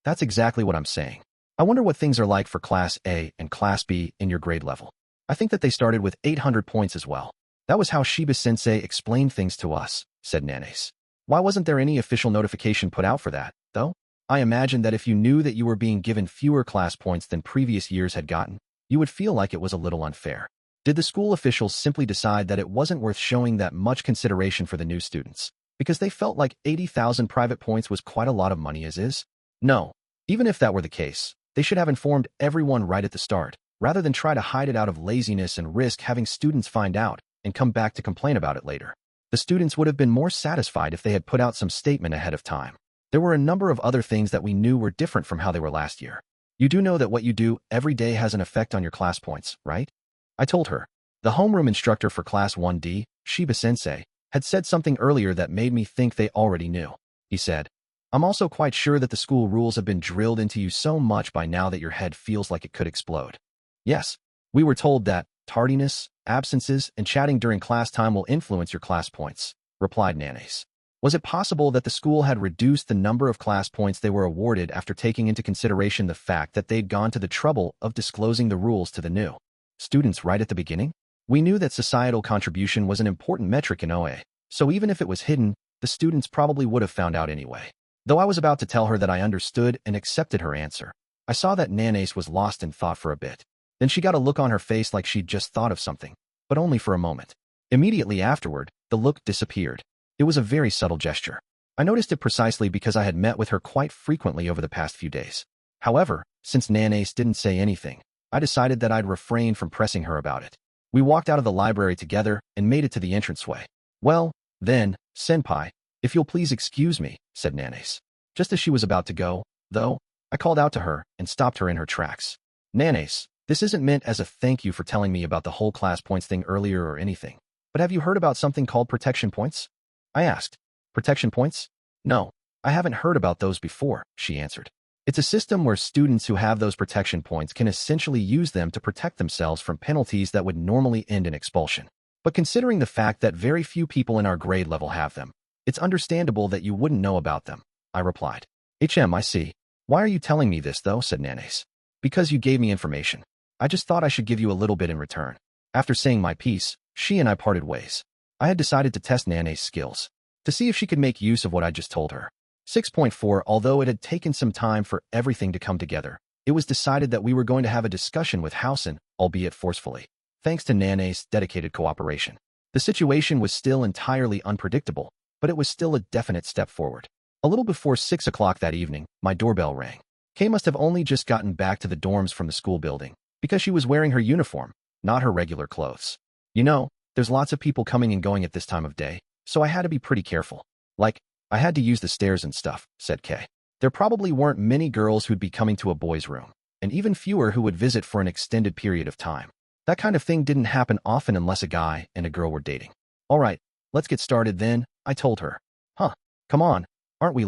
That's exactly what I'm saying. I wonder what things are like for Class A and Class B in your grade level. I think that they started with 800 points as well. That was how Shiba-sensei explained things to us, said Nanace. Why wasn't there any official notification put out for that, though? I imagine that if you knew that you were being given fewer class points than previous years had gotten, you would feel like it was a little unfair. Did the school officials simply decide that it wasn't worth showing that much consideration for the new students, because they felt like 80,000 private points was quite a lot of money as is? No, Even if that were the case, they should have informed everyone right at the start, rather than try to hide it out of laziness and risk having students find out and come back to complain about it later. The students would have been more satisfied if they had put out some statement ahead of time. There were a number of other things that we knew were different from how they were last year. You do know that what you do every day has an effect on your class points, right? I told her. The homeroom instructor for Class 1D, Shiba-sensei, had said something earlier that made me think they already knew. He said, I'm also quite sure that the school rules have been drilled into you so much by now that your head feels like it could explode. Yes, we were told that tardiness, absences, and chatting during class time will influence your class points, replied Nanes. Was it possible that the school had reduced the number of class points they were awarded after taking into consideration the fact that they'd gone to the trouble of disclosing the rules to the new students right at the beginning? We knew that societal contribution was an important metric in OA, so even if it was hidden, the students probably would have found out anyway. Though I was about to tell her that I understood and accepted her answer, I saw that Nanes was lost in thought for a bit. Then she got a look on her face like she'd just thought of something, but only for a moment. Immediately afterward, the look disappeared. It was a very subtle gesture. I noticed it precisely because I had met with her quite frequently over the past few days. However, since Nanes didn't say anything, I decided that I'd refrain from pressing her about it. We walked out of the library together and made it to the entranceway. Well, then, senpai, if you'll please excuse me, said Nanes. Just as she was about to go, though, I called out to her and stopped her in her tracks. Nanes, this isn't meant as a thank you for telling me about the whole class points thing earlier or anything, but have you heard about something called protection points? I asked. Protection points? No, I haven't heard about those before, she answered. It's a system where students who have those protection points can essentially use them to protect themselves from penalties that would normally end in expulsion. But considering the fact that very few people in our grade level have them, it's understandable that you wouldn't know about them, I replied. I see. Why are you telling me this, though, said Nanes. Because you gave me information. I just thought I should give you a little bit in return. After saying my piece, she and I parted ways. I had decided to test Nane's skills, to see if she could make use of what I just told her. 6.4 Although it had taken some time for everything to come together, it was decided that we were going to have a discussion with Housen, albeit forcefully. Thanks to Nane's dedicated cooperation. The situation was still entirely unpredictable, but it was still a definite step forward. A little before 6 o'clock that evening, my doorbell rang. Kay must have only just gotten back to the dorms from the school building, because she was wearing her uniform, not her regular clothes. You know, there's lots of people coming and going at this time of day, so I had to be pretty careful. Like, I had to use the stairs and stuff, said Kay. There probably weren't many girls who'd be coming to a boys' room, and even fewer who would visit for an extended period of time. That kind of thing didn't happen often unless a guy and a girl were dating. All right, let's get started then, I told her. Huh, come on, aren't we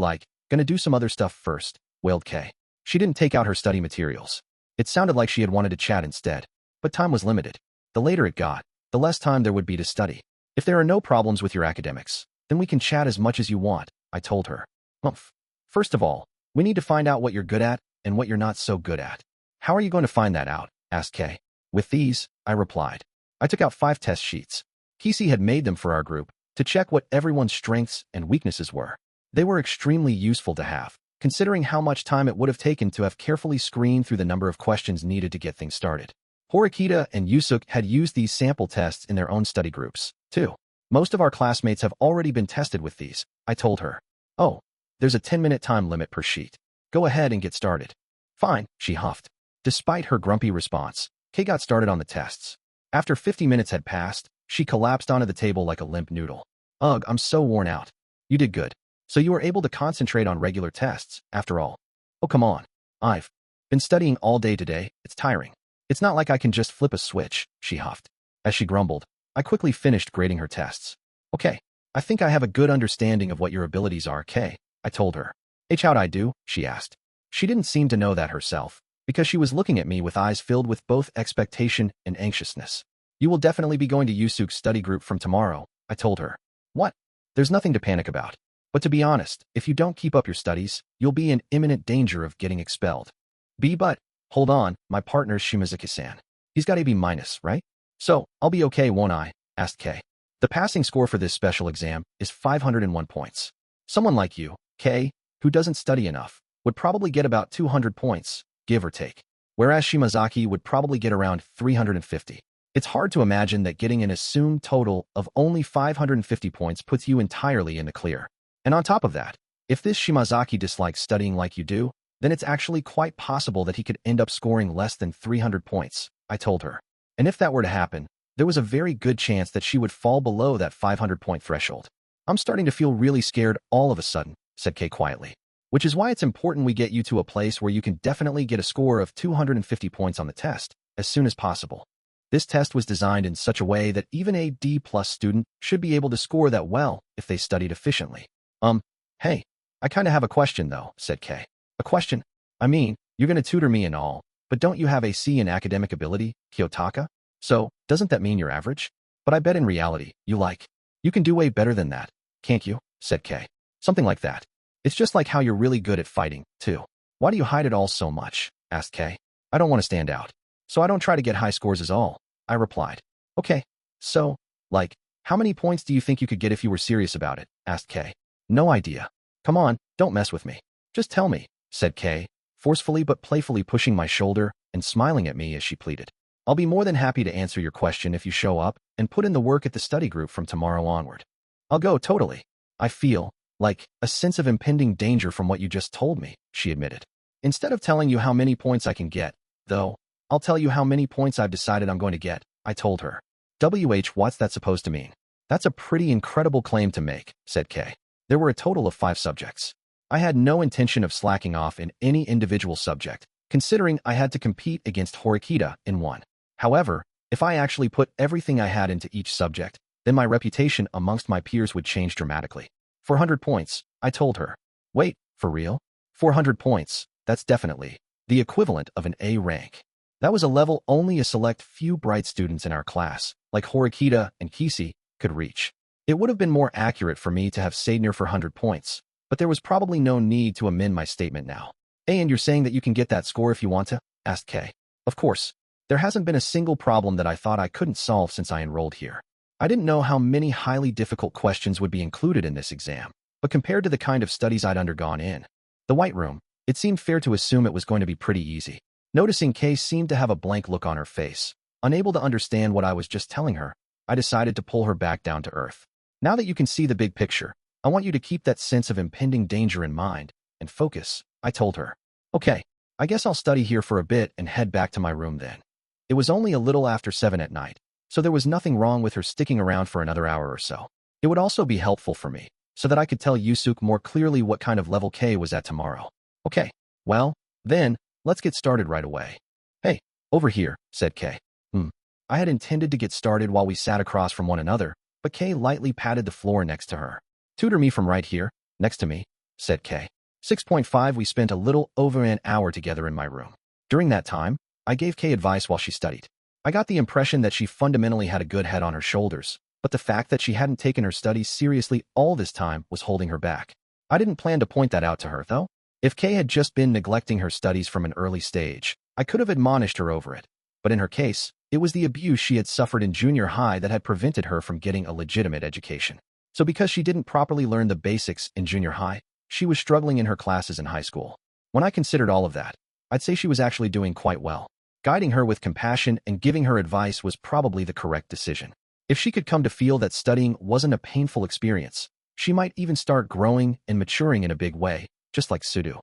gonna do some other stuff first, wailed Kay. She didn't take out her study materials. It sounded like she had wanted to chat instead, but time was limited. The later it got, the less time there would be to study. If there are no problems with your academics, then we can chat as much as you want, I told her. Humph. First of all, we need to find out what you're good at and what you're not so good at. How are you going to find that out? Asked Kay. With these, I replied. I took out 5 test sheets. Kisi had made them for our group to check what everyone's strengths and weaknesses were. They were extremely useful to have, considering how much time it would have taken to have carefully screened through the number of questions needed to get things started. Horikita and Yusuk had used these sample tests in their own study groups, too. Most of our classmates have already been tested with these, I told her. Oh, there's a 10-minute time limit per sheet. Go ahead and get started. Fine, she huffed. Despite her grumpy response, Kay got started on the tests. After 50 minutes had passed, she collapsed onto the table like a limp noodle. Ugh, I'm so worn out. You did good. So you were able to concentrate on regular tests, after all. Oh, come on. I've been studying all day today. It's tiring. It's not like I can just flip a switch, she huffed. As she grumbled, I quickly finished grading her tests. Okay, I think I have a good understanding of what your abilities are, Kay, I told her. How'd I do? She asked. She didn't seem to know that herself, because she was looking at me with eyes filled with both expectation and anxiousness. You will definitely be going to Yusuk's study group from tomorrow, I told her. What? There's nothing to panic about. But to be honest, if you don't keep up your studies, you'll be in imminent danger of getting expelled. But, hold on, my partner's Shimazaki-san. He's got a B-, right? So, I'll be okay, won't I? Asked Kay. The passing score for this special exam is 501 points. Someone like you, Kay, who doesn't study enough, would probably get about 200 points, give or take. Whereas Shimazaki would probably get around 350. It's hard to imagine that getting an assumed total of only 550 points puts you entirely in the clear. And on top of that, if this Shimazaki dislikes studying like you do, then it's actually quite possible that he could end up scoring less than 300 points, I told her. And if that were to happen, there was a very good chance that she would fall below that 500-point threshold. I'm starting to feel really scared all of a sudden, said Kay quietly. Which is why it's important we get you to a place where you can definitely get a score of 250 points on the test as soon as possible. This test was designed in such a way that even a D+ student should be able to score that well if they studied efficiently. Hey, I kinda have a question though, said Kay. A question? I mean, you're gonna tutor me and all, but don't you have a C in academic ability, Kiyotaka? So, doesn't that mean you're average? But I bet in reality, you can do way better than that, can't you? Said Kay. Something like that. It's just like how you're really good at fighting, too. Why do you hide it all so much? Asked Kay. I don't want to stand out. So I don't try to get high scores is all, I replied. Okay, so, how many points do you think you could get if you were serious about it? Asked Kay. No idea. Come on, don't mess with me. Just tell me, said Kay, forcefully but playfully pushing my shoulder and smiling at me as she pleaded. I'll be more than happy to answer your question if you show up and put in the work at the study group from tomorrow onward. I'll go totally. I feel a sense of impending danger from what you just told me, she admitted. Instead of telling you how many points I can get, though, I'll tell you how many points I've decided I'm going to get, I told her. What's that supposed to mean? That's a pretty incredible claim to make, said Kay. There were a total of 5 subjects. I had no intention of slacking off in any individual subject, considering I had to compete against Horikita in one. However, if I actually put everything I had into each subject, then my reputation amongst my peers would change dramatically. 400 points, I told her. Wait, for real? 400 points, that's definitely the equivalent of an A rank. That was a level only a select few bright students in our class, like Horikita and Kisi, could reach. It would have been more accurate for me to have stayed near 400 points, but there was probably no need to amend my statement now. And you're saying that you can get that score if you want to? Asked Kay. Of course. There hasn't been a single problem that I thought I couldn't solve since I enrolled here. I didn't know how many highly difficult questions would be included in this exam, but compared to the kind of studies I'd undergone in the White Room, it seemed fair to assume it was going to be pretty easy. Noticing Kay seemed to have a blank look on her face, unable to understand what I was just telling her, I decided to pull her back down to earth. Now that you can see the big picture, I want you to keep that sense of impending danger in mind and focus, I told her. Okay, I guess I'll study here for a bit and head back to my room then. It was only a little after 7 at night, so there was nothing wrong with her sticking around for another hour or so. It would also be helpful for me, so that I could tell Yusuke more clearly what kind of level K was at tomorrow. Okay, well, then, let's get started right away. Hey, over here, said Kay. I had intended to get started while we sat across from one another, but Kay lightly patted the floor next to her. Tutor me from right here, next to me, said Kay. 6.5 We spent a little over an hour together in my room. During that time, I gave Kay advice while she studied. I got the impression that she fundamentally had a good head on her shoulders, but the fact that she hadn't taken her studies seriously all this time was holding her back. I didn't plan to point that out to her, though. If Kay had just been neglecting her studies from an early stage, I could have admonished her over it. But in her case, it was the abuse she had suffered in junior high that had prevented her from getting a legitimate education. So because she didn't properly learn the basics in junior high, she was struggling in her classes in high school. When I considered all of that, I'd say she was actually doing quite well. Guiding her with compassion and giving her advice was probably the correct decision. If she could come to feel that studying wasn't a painful experience, she might even start growing and maturing in a big way, just like Sudu.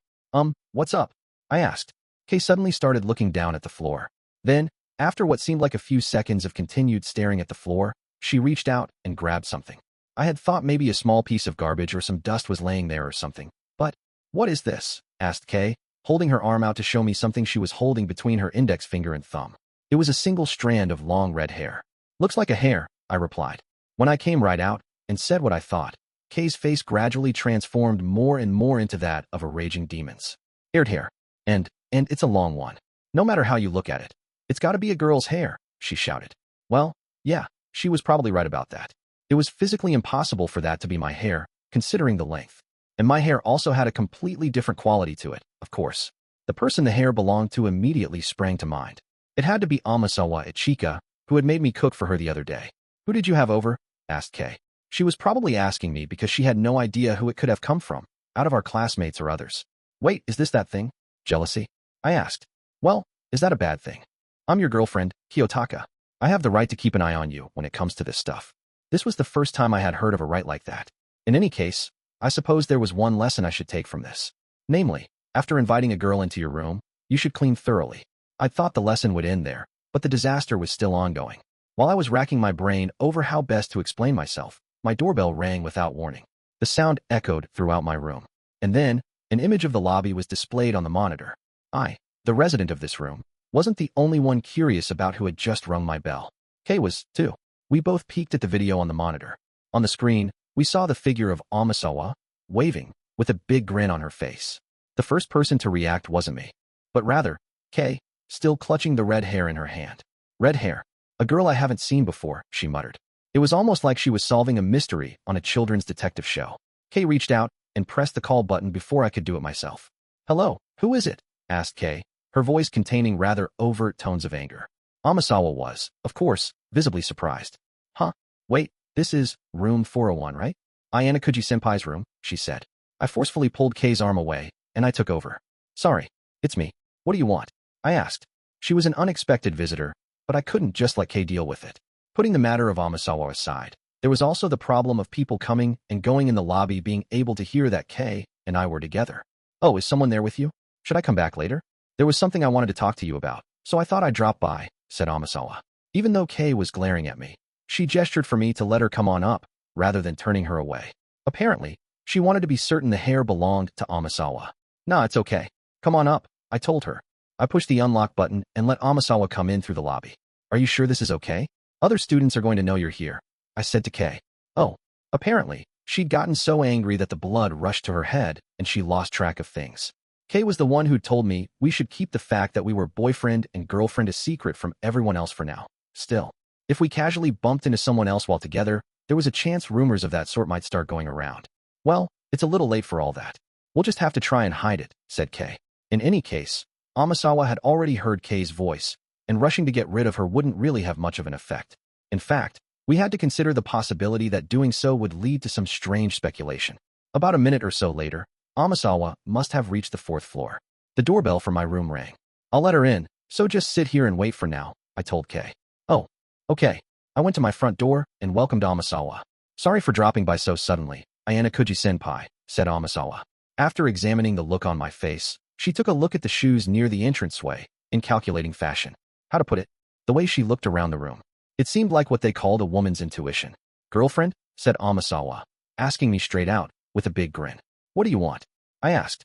What's up? I asked. Kay suddenly started looking down at the floor. Then, after what seemed like a few seconds of continued staring at the floor, she reached out and grabbed something. I had thought maybe a small piece of garbage or some dust was laying there or something. But, what is this? Asked Kay, holding her arm out to show me something she was holding between her index finger and thumb. It was a single strand of long red hair. Looks like a hair, I replied. When I came right out and said what I thought, Kay's face gradually transformed more and more into that of a raging demon's. Haired hair. And it's a long one. No matter how you look at it. It's gotta be a girl's hair, she shouted. Well, yeah, she was probably right about that. It was physically impossible for that to be my hair, considering the length. And my hair also had a completely different quality to it, of course. The person the hair belonged to immediately sprang to mind. It had to be Amasawa Ichika, who had made me cook for her the other day. Who did you have over? Asked Kay. She was probably asking me because she had no idea who it could have come from, out of our classmates or others. Wait, is this that thing? Jealousy? I asked. Well, is that a bad thing? I'm your girlfriend, Kiyotaka. I have the right to keep an eye on you when it comes to this stuff. This was the first time I had heard of a right like that. In any case, I suppose there was one lesson I should take from this. Namely, After inviting a girl into your room, you should clean thoroughly. I thought the lesson would end there, but the disaster was still ongoing. While I was racking my brain over how best to explain myself, my doorbell rang without warning. The sound echoed throughout my room. And then, an image of the lobby was displayed on the monitor. I, the resident of this room, wasn't the only one curious about who had just rung my bell. Kay was, too. We both peeked at the video on the monitor. On the screen, we saw the figure of Amasawa, waving, with a big grin on her face. The first person to react wasn't me, but rather, Kay, still clutching the red hair in her hand. Red hair. A girl I haven't seen before, she muttered. It was almost like she was solving a mystery on a children's detective show. Kay reached out and pressed the call button before I could do it myself. Hello, who is it? Asked Kay, her voice containing rather overt tones of anger. Amasawa was, of course, visibly surprised. Huh? Wait, this is room 401, right? Ayanokouji-senpai's room, she said. I forcefully pulled Kay's arm away, and I took over. Sorry, it's me. What do you want? I asked. She was an unexpected visitor, but I couldn't just let Kay deal with it. Putting the matter of Amasawa aside, there was also the problem of people coming and going in the lobby being able to hear that Kay and I were together. Oh, is someone there with you? Should I come back later? There was something I wanted to talk to you about, so I thought I'd drop by, said Amasawa. Even though Kay was glaring at me, she gestured for me to let her come on up, rather than turning her away. Apparently, she wanted to be certain the hair belonged to Amasawa. Nah, it's okay. Come on up, I told her. I pushed the unlock button and let Amasawa come in through the lobby. Are you sure this is okay? Other students are going to know you're here, I said to Kay. Oh, apparently, she'd gotten so angry that the blood rushed to her head and she lost track of things. Kay was the one who told me we should keep the fact that we were boyfriend and girlfriend a secret from everyone else for now. Still, if we casually bumped into someone else while together, there was a chance rumors of that sort might start going around. Well, it's a little late for all that. We'll just have to try and hide it, said Kay. In any case, Amasawa had already heard Kay's voice, and rushing to get rid of her wouldn't really have much of an effect. In fact, we had to consider the possibility that doing so would lead to some strange speculation. About a minute or so later, Amasawa must have reached the 4th floor. The doorbell for my room rang. I'll let her in, so just sit here and wait for now, I told Kay. Oh, okay. I went to my front door and welcomed Amasawa. Sorry for dropping by so suddenly, Ayanokouji-senpai, said Amasawa. After examining the look on my face, she took a look at the shoes near the entranceway, in calculating fashion. How to put it? The way she looked around the room. It seemed like what they called a woman's intuition. Girlfriend? Said Amasawa, asking me straight out, with a big grin. What do you want? I asked.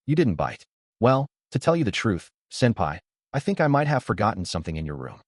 You didn't bite. Well, to tell you the truth, senpai, I think I might have forgotten something in your room.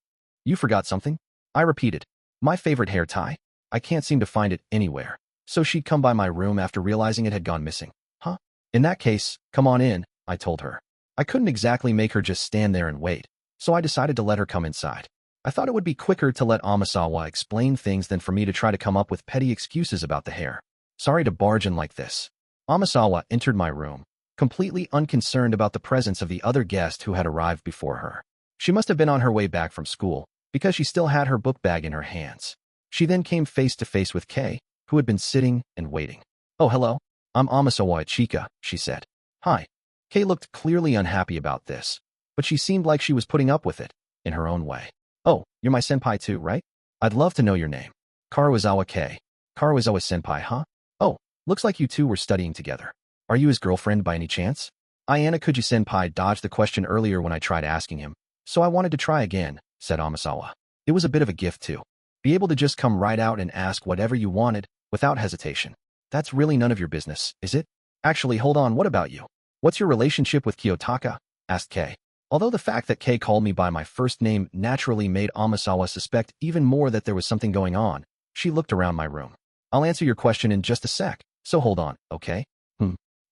You forgot something? I repeated. My favorite hair tie? I can't seem to find it anywhere. So she'd come by my room after realizing it had gone missing. Huh? In that case, come on in, I told her. I couldn't exactly make her just stand there and wait, so I decided to let her come inside. I thought it would be quicker to let Amasawa explain things than for me to try to come up with petty excuses about the hair. Sorry to barge in like this. Amasawa entered my room, completely unconcerned about the presence of the other guest who had arrived before her. She must have been on her way back from school, because she still had her book bag in her hands. She then came face to face with Kay, who had been sitting and waiting. Oh, hello. I'm Amasawa Ichika, she said. Hi. Kay looked clearly unhappy about this, but she seemed like she was putting up with it, in her own way. Oh, you're my senpai too, right? I'd love to know your name. Karuizawa Kay. Karuizawa senpai, huh? Oh, looks like you two were studying together. Are you his girlfriend by any chance? Ayanokouji-senpai dodged the question earlier when I tried asking him, so I wanted to try again, said Amasawa. It was a bit of a gift too. Be able to just come right out and ask whatever you wanted, without hesitation. That's really none of your business, is it? Actually, hold on, what about you? What's your relationship with Kiyotaka? Asked Kay. Although the fact that Kay called me by my first name naturally made Amasawa suspect even more that there was something going on, she looked around my room. I'll answer your question in just a sec, so hold on, okay?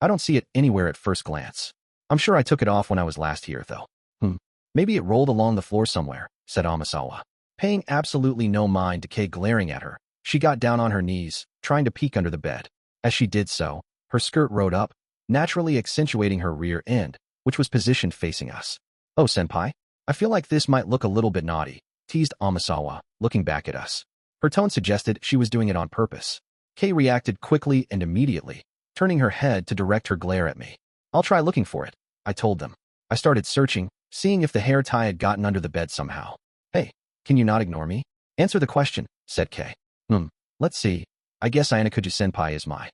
I don't see it anywhere at first glance. I'm sure I took it off when I was last here, though. Maybe it rolled along the floor somewhere, said Amasawa. Paying absolutely no mind to Kay glaring at her, she got down on her knees, trying to peek under the bed. As she did so, her skirt rode up, naturally accentuating her rear end, which was positioned facing us. Oh, senpai, I feel like this might look a little bit naughty, teased Amasawa, looking back at us. Her tone suggested she was doing it on purpose. Kay reacted quickly and immediately, turning her head to direct her glare at me. I'll try looking for it, I told them. I started searching, seeing if the hair tie had gotten under the bed somehow. Hey, can you not ignore me? Answer the question, said Kay. Let's see. I guess Ayanokouji-senpai is my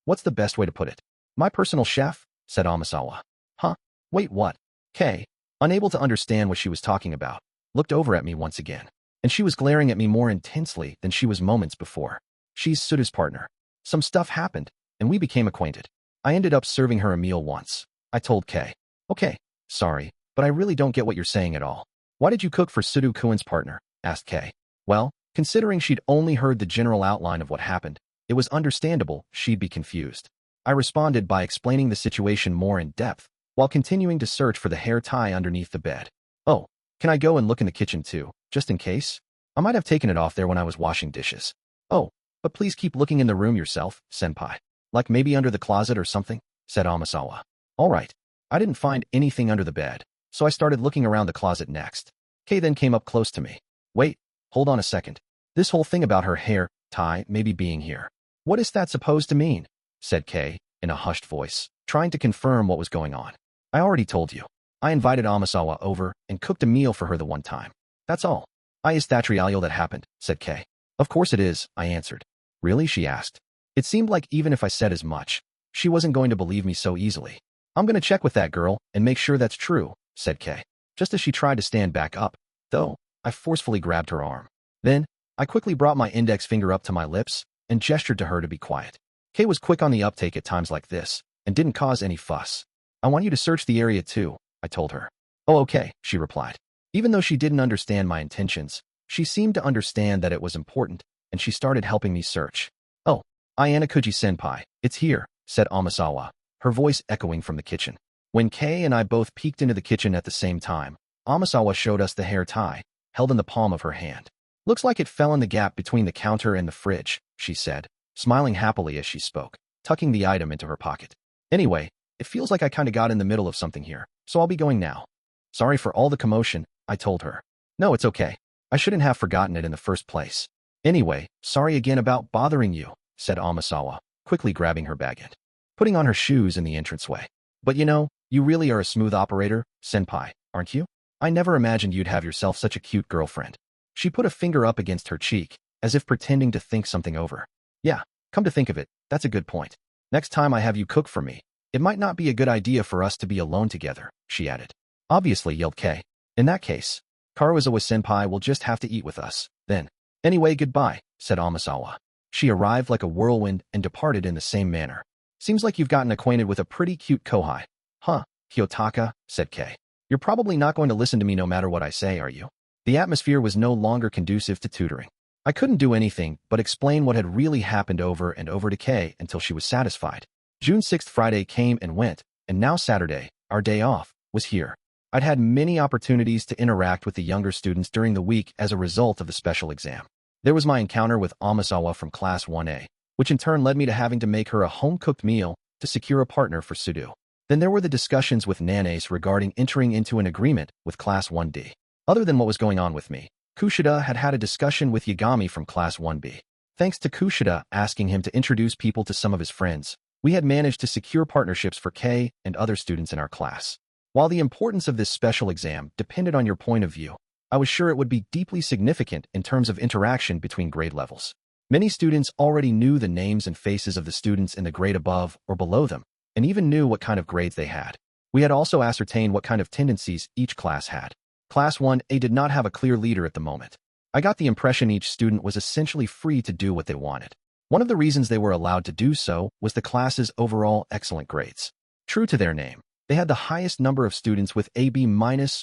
what's the best way to put it? My personal chef? said Amasawa. Huh? Wait, what? Kay, unable to understand what she was talking about, looked over at me once again, and she was glaring at me more intensely than she was moments before. She's Sudo's partner. Some stuff happened, and we became acquainted. I ended up serving her a meal once. I told Kay. Okay, sorry, but I really don't get what you're saying at all. Why did you cook for Sudo-kun's partner? Asked Kay. Well, considering she'd only heard the general outline of what happened, it was understandable she'd be confused. I responded by explaining the situation more in depth, while continuing to search for the hair tie underneath the bed. Oh, can I go and look in the kitchen too, just in case? I might have taken it off there when I was washing dishes. Oh, but please keep looking in the room yourself, senpai. Like maybe under the closet or something, said Amasawa. All right. I didn't find anything under the bed, so I started looking around the closet next. Kay then came up close to me. Wait, hold on a second. This whole thing about her hair tie maybe being here. What is that supposed to mean? Said Kay, in a hushed voice, trying to confirm what was going on. I already told you. I invited Amasawa over and cooked a meal for her the one time. That's all. Is that real that happened, said Kay. Of course it is, I answered. Really, she asked. It seemed like even if I said as much, she wasn't going to believe me so easily. I'm going to check with that girl and make sure that's true, said Kay, just as she tried to stand back up, though I forcefully grabbed her arm. Then, I quickly brought my index finger up to my lips and gestured to her to be quiet. Kay was quick on the uptake at times like this and didn't cause any fuss. I want you to search the area too, I told her. Oh, okay, she replied. Even though she didn't understand my intentions, she seemed to understand that it was important, and she started helping me search. Oh, Ayanokouji-senpai, it's here, said Amasawa, her voice echoing from the kitchen. When Kay and I both peeked into the kitchen at the same time, Amasawa showed us the hair tie, held in the palm of her hand. Looks like it fell in the gap between the counter and the fridge, she said, smiling happily as she spoke, tucking the item into her pocket. Anyway, it feels like I kinda got in the middle of something here, so I'll be going now. Sorry for all the commotion, I told her. No, it's okay. I shouldn't have forgotten it in the first place. Anyway, sorry again about bothering you, said Amasawa, quickly grabbing her bag and putting on her shoes in the entranceway. But you know, you really are a smooth operator, senpai, aren't you? I never imagined you'd have yourself such a cute girlfriend. She put a finger up against her cheek, as if pretending to think something over. Yeah, come to think of it, that's a good point. Next time I have you cook for me, it might not be a good idea for us to be alone together, she added. Obviously, yelled Kay. In that case, Karuizawa-senpai will just have to eat with us, then. Anyway, goodbye, said Amasawa. She arrived like a whirlwind and departed in the same manner. Seems like you've gotten acquainted with a pretty cute kohai. Huh, Kiyotaka, said Kay. You're probably not going to listen to me no matter what I say, are you? The atmosphere was no longer conducive to tutoring. I couldn't do anything but explain what had really happened over and over to Kay until she was satisfied. June 6th Friday came and went, and now Saturday, our day off, was here. I'd had many opportunities to interact with the younger students during the week as a result of the special exam. There was my encounter with Amasawa from Class 1A, which in turn led me to having to make her a home-cooked meal to secure a partner for Sudo. Then there were the discussions with Nanace regarding entering into an agreement with Class 1D. Other than what was going on with me, Kushida had had a discussion with Yagami from Class 1B. Thanks to Kushida asking him to introduce people to some of his friends, we had managed to secure partnerships for Kay and other students in our class. While the importance of this special exam depended on your point of view, I was sure it would be deeply significant in terms of interaction between grade levels. Many students already knew the names and faces of the students in the grade above or below them, and even knew what kind of grades they had. We had also ascertained what kind of tendencies each class had. Class 1A did not have a clear leader at the moment. I got the impression each student was essentially free to do what they wanted. One of the reasons they were allowed to do so was the class's overall excellent grades. True to their name, they had the highest number of students with a B-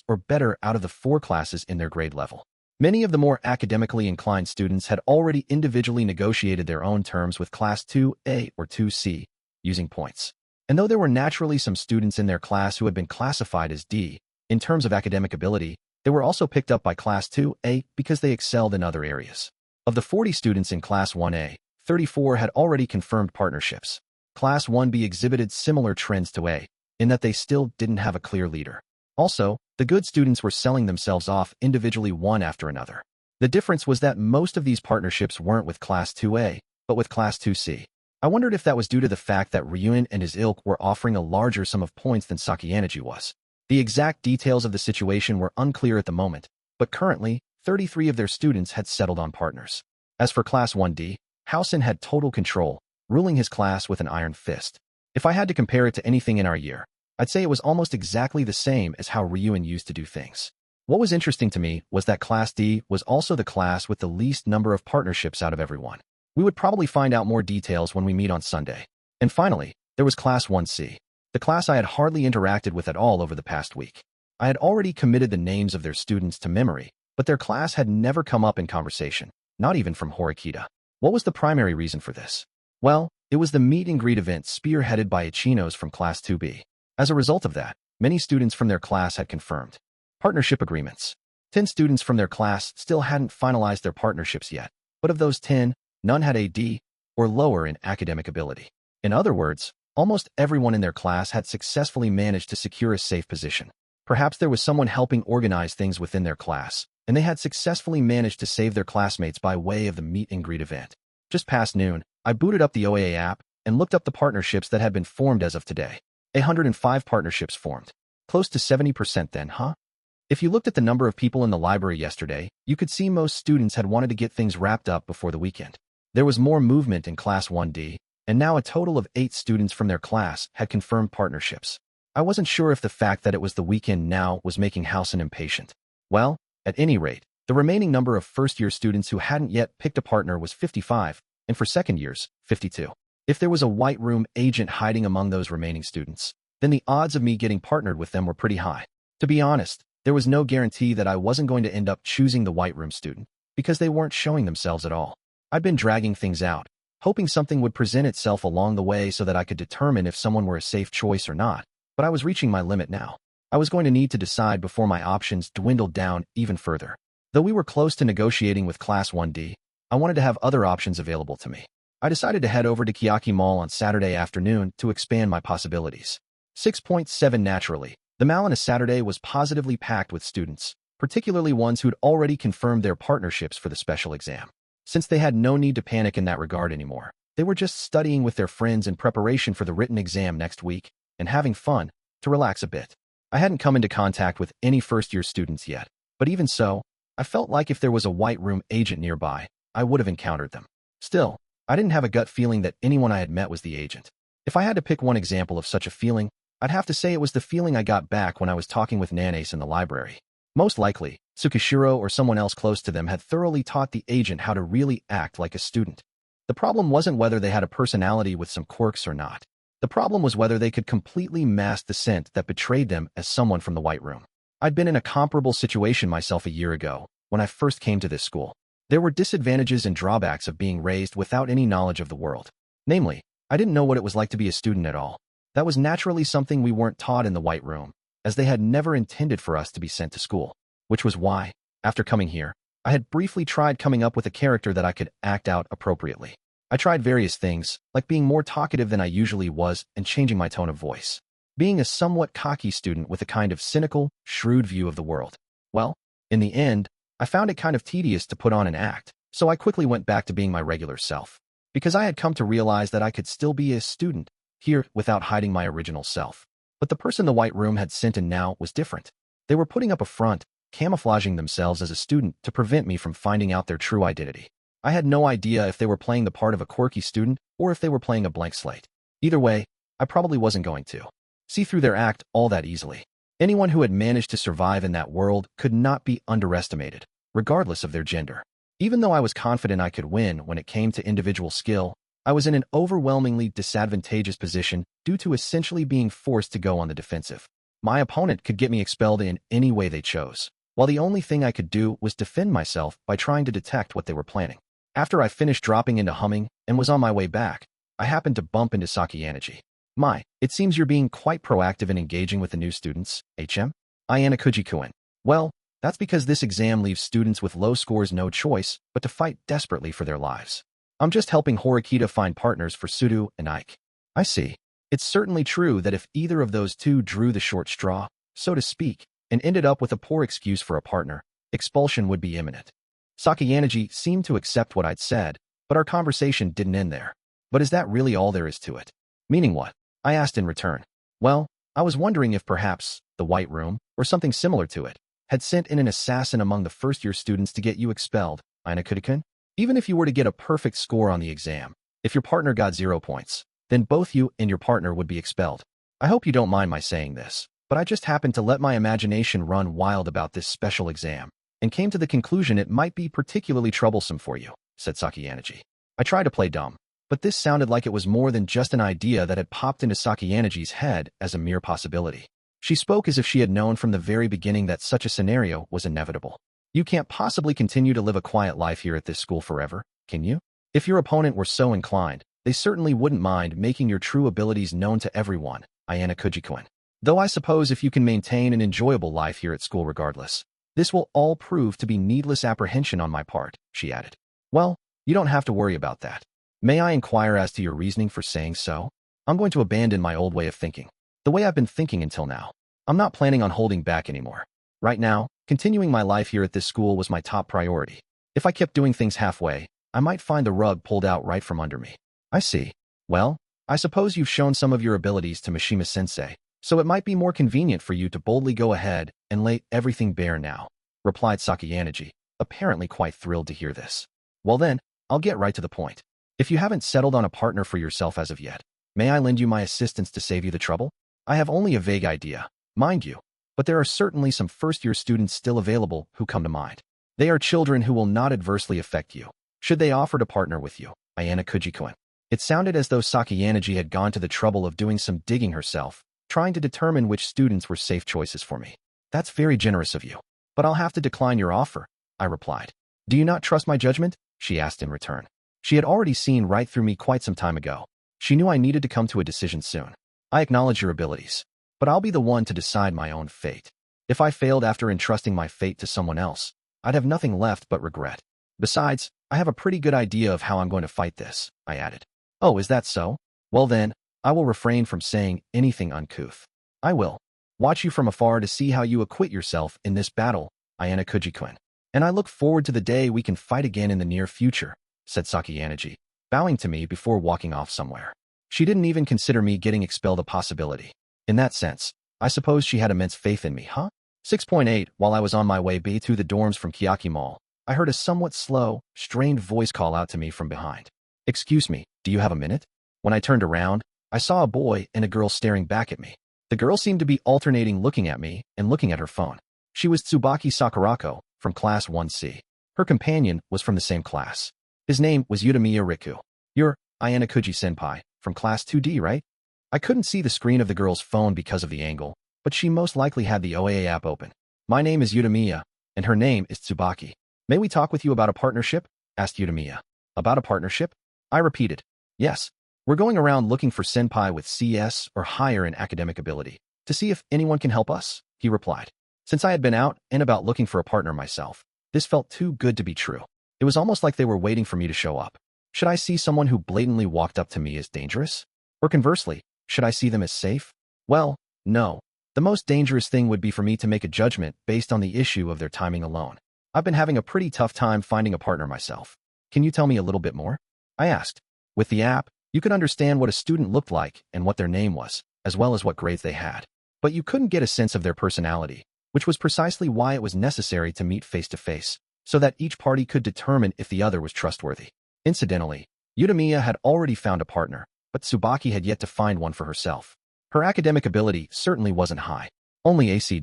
or better out of the 4 classes in their grade level. Many of the more academically inclined students had already individually negotiated their own terms with Class 2A or 2C, using points. And though there were naturally some students in their class who had been classified as D, in terms of academic ability, they were also picked up by Class 2A because they excelled in other areas. Of the 40 students in Class 1A, 34 had already confirmed partnerships. Class 1B exhibited similar trends to A, in that they still didn't have a clear leader. Also, the good students were selling themselves off individually one after another. The difference was that most of these partnerships weren't with Class 2A, but with Class 2C. I wondered if that was due to the fact that Ryun and his ilk were offering a larger sum of points than Sakayaneji was. The exact details of the situation were unclear at the moment, but currently, 33 of their students had settled on partners. As for Class 1D, Housen had total control, ruling his class with an iron fist. If I had to compare it to anything in our year, I'd say it was almost exactly the same as how Ryuan used to do things. What was interesting to me was that Class D was also the class with the least number of partnerships out of everyone. We would probably find out more details when we meet on Sunday. And finally, there was Class 1C, the class I had hardly interacted with at all over the past week. I had already committed the names of their students to memory, but their class had never come up in conversation, not even from Horikita. What was the primary reason for this? Well, it was the meet and greet event spearheaded by Ichinos from Class 2B. As a result of that, many students from their class had confirmed partnership agreements. 10 students from their class still hadn't finalized their partnerships yet, but of those 10, none had a D or lower in academic ability. In other words, almost everyone in their class had successfully managed to secure a safe position. Perhaps there was someone helping organize things within their class, and they had successfully managed to save their classmates by way of the meet and greet event. Just past noon, I booted up the OAA app and looked up the partnerships that had been formed as of today. 105 partnerships formed. Close to 70% then, huh? If you looked at the number of people in the library yesterday, you could see most students had wanted to get things wrapped up before the weekend. There was more movement in Class 1D, and now a total of 8 students from their class had confirmed partnerships. I wasn't sure if the fact that it was the weekend now was making Housen impatient. Well, at any rate, the remaining number of first-year students who hadn't yet picked a partner was 55, and for second years, 52. If there was a white room agent hiding among those remaining students, then the odds of me getting partnered with them were pretty high. To be honest, there was no guarantee that I wasn't going to end up choosing the white room student, because they weren't showing themselves at all. I'd been dragging things out, hoping something would present itself along the way so that I could determine if someone were a safe choice or not, but I was reaching my limit now. I was going to need to decide before my options dwindled down even further. Though we were close to negotiating with Class 1D, I wanted to have other options available to me. I decided to head over to Kiyotaka Mall on Saturday afternoon to expand my possibilities. 6.7 Naturally, the mall on a Saturday was positively packed with students, particularly ones who'd already confirmed their partnerships for the special exam. Since they had no need to panic in that regard anymore, they were just studying with their friends in preparation for the written exam next week and having fun to relax a bit. I hadn't come into contact with any first-year students yet, but even so, I felt like if there was a white room agent nearby, I would have encountered them. Still, I didn't have a gut feeling that anyone I had met was the agent. If I had to pick one example of such a feeling, I'd have to say it was the feeling I got back when I was talking with Nanace in the library. Most likely, Tsukishiro or someone else close to them had thoroughly taught the agent how to really act like a student. The problem wasn't whether they had a personality with some quirks or not. The problem was whether they could completely mask the scent that betrayed them as someone from the white room. I'd been in a comparable situation myself a year ago, when I first came to this school. There were disadvantages and drawbacks of being raised without any knowledge of the world. Namely, I didn't know what it was like to be a student at all. That was naturally something we weren't taught in the white room, as they had never intended for us to be sent to school. Which was why, after coming here, I had briefly tried coming up with a character that I could act out appropriately. I tried various things, like being more talkative than I usually was and changing my tone of voice. Being a somewhat cocky student with a kind of cynical, shrewd view of the world. Well, in the end, I found it kind of tedious to put on an act, so I quickly went back to being my regular self. Because I had come to realize that I could still be a student here without hiding my original self. But the person the white room had sent in now was different. They were putting up a front, camouflaging themselves as a student to prevent me from finding out their true identity. I had no idea if they were playing the part of a quirky student or if they were playing a blank slate. Either way, I probably wasn't going to see through their act all that easily. Anyone who had managed to survive in that world could not be underestimated, regardless of their gender. Even though I was confident I could win when it came to individual skill, I was in an overwhelmingly disadvantageous position due to essentially being forced to go on the defensive. My opponent could get me expelled in any way they chose, while the only thing I could do was defend myself by trying to detect what they were planning. After I finished dropping into humming and was on my way back, I happened to bump into Sakayanuji. It seems you're being quite proactive in engaging with the new students, HM? Ayanokouji-kun. Well, that's because this exam leaves students with low scores no choice but to fight desperately for their lives. I'm just helping Horikita find partners for Sudo and Ike. I see. It's certainly true that if either of those two drew the short straw, so to speak, and ended up with a poor excuse for a partner, expulsion would be imminent. Sakayanuji seemed to accept what I'd said, but our conversation didn't end there. But is that really all there is to it? Meaning what? I asked in return. Well, I was wondering if perhaps the White Room, or something similar to it, had sent in an assassin among the first-year students to get you expelled, Ayanokouji-kun? Even if you were to get a perfect score on the exam, if your partner got 0 points, then both you and your partner would be expelled. I hope you don't mind my saying this, but I just happened to let my imagination run wild about this special exam, and came to the conclusion it might be particularly troublesome for you, said Sakayanaji. I tried to play dumb, but this sounded like it was more than just an idea that had popped into Sakayanaji's head as a mere possibility. She spoke as if she had known from the very beginning that such a scenario was inevitable. You can't possibly continue to live a quiet life here at this school forever, can you? If your opponent were so inclined, they certainly wouldn't mind making your true abilities known to everyone, Ayanokouji. Though I suppose if you can maintain an enjoyable life here at school regardless, this will all prove to be needless apprehension on my part, she added. Well, you don't have to worry about that. May I inquire as to your reasoning for saying so? I'm going to abandon my old way of thinking. The way I've been thinking until now. I'm not planning on holding back anymore. Right now, continuing my life here at this school was my top priority. If I kept doing things halfway, I might find the rug pulled out right from under me. I see. Well, I suppose you've shown some of your abilities to Mishima-sensei, so it might be more convenient for you to boldly go ahead and lay everything bare now, replied Sakayanaji, apparently quite thrilled to hear this. Well then, I'll get right to the point. If you haven't settled on a partner for yourself as of yet, may I lend you my assistance to save you the trouble? I have only a vague idea, mind you, but there are certainly some first-year students still available who come to mind. They are children who will not adversely affect you, should they offer to partner with you, Ayanokouji. It sounded as though Sakayanaji had gone to the trouble of doing some digging herself, trying to determine which students were safe choices for me. That's very generous of you, but I'll have to decline your offer, I replied. Do you not trust my judgment? She asked in return. She had already seen right through me quite some time ago. She knew I needed to come to a decision soon. I acknowledge your abilities, but I'll be the one to decide my own fate. If I failed after entrusting my fate to someone else, I'd have nothing left but regret. Besides, I have a pretty good idea of how I'm going to fight this, I added. Oh, is that so? Well then, I will refrain from saying anything uncouth. I will watch you from afar to see how you acquit yourself in this battle, Ayanokouji, and I look forward to the day we can fight again in the near future, said Sakayanaji, bowing to me before walking off somewhere. She didn't even consider me getting expelled a possibility. In that sense, I suppose she had immense faith in me, huh? 6.8 While I was on my way to the dorms from Kiyaki Mall, I heard a somewhat slow, strained voice call out to me from behind. Excuse me, do you have a minute? When I turned around, I saw a boy and a girl staring back at me. The girl seemed to be alternating looking at me and looking at her phone. She was Tsubaki Sakurako, from Class 1C. Her companion was from the same class. His name was Utamiya Riku. You're Ayanokouji-senpai, from Class 2D, right? I couldn't see the screen of the girl's phone because of the angle, but she most likely had the OAA app open. My name is Utamiya, and her name is Tsubaki. May we talk with you about a partnership? Asked Utamiya. About a partnership? I repeated. Yes. We're going around looking for senpai with CS or higher in academic ability, to see if anyone can help us, he replied. Since I had been out and about looking for a partner myself, this felt too good to be true. It was almost like they were waiting for me to show up. Should I see someone who blatantly walked up to me as dangerous? Or conversely, should I see them as safe? Well, no. The most dangerous thing would be for me to make a judgment based on the issue of their timing alone. I've been having a pretty tough time finding a partner myself. Can you tell me a little bit more? I asked. With the app, you could understand what a student looked like and what their name was, as well as what grades they had. But you couldn't get a sense of their personality, which was precisely why it was necessary to meet face-to-face, so that each party could determine if the other was trustworthy. Incidentally, Utamiya had already found a partner, but Tsubaki had yet to find one for herself. Her academic ability certainly wasn't high, only AC-.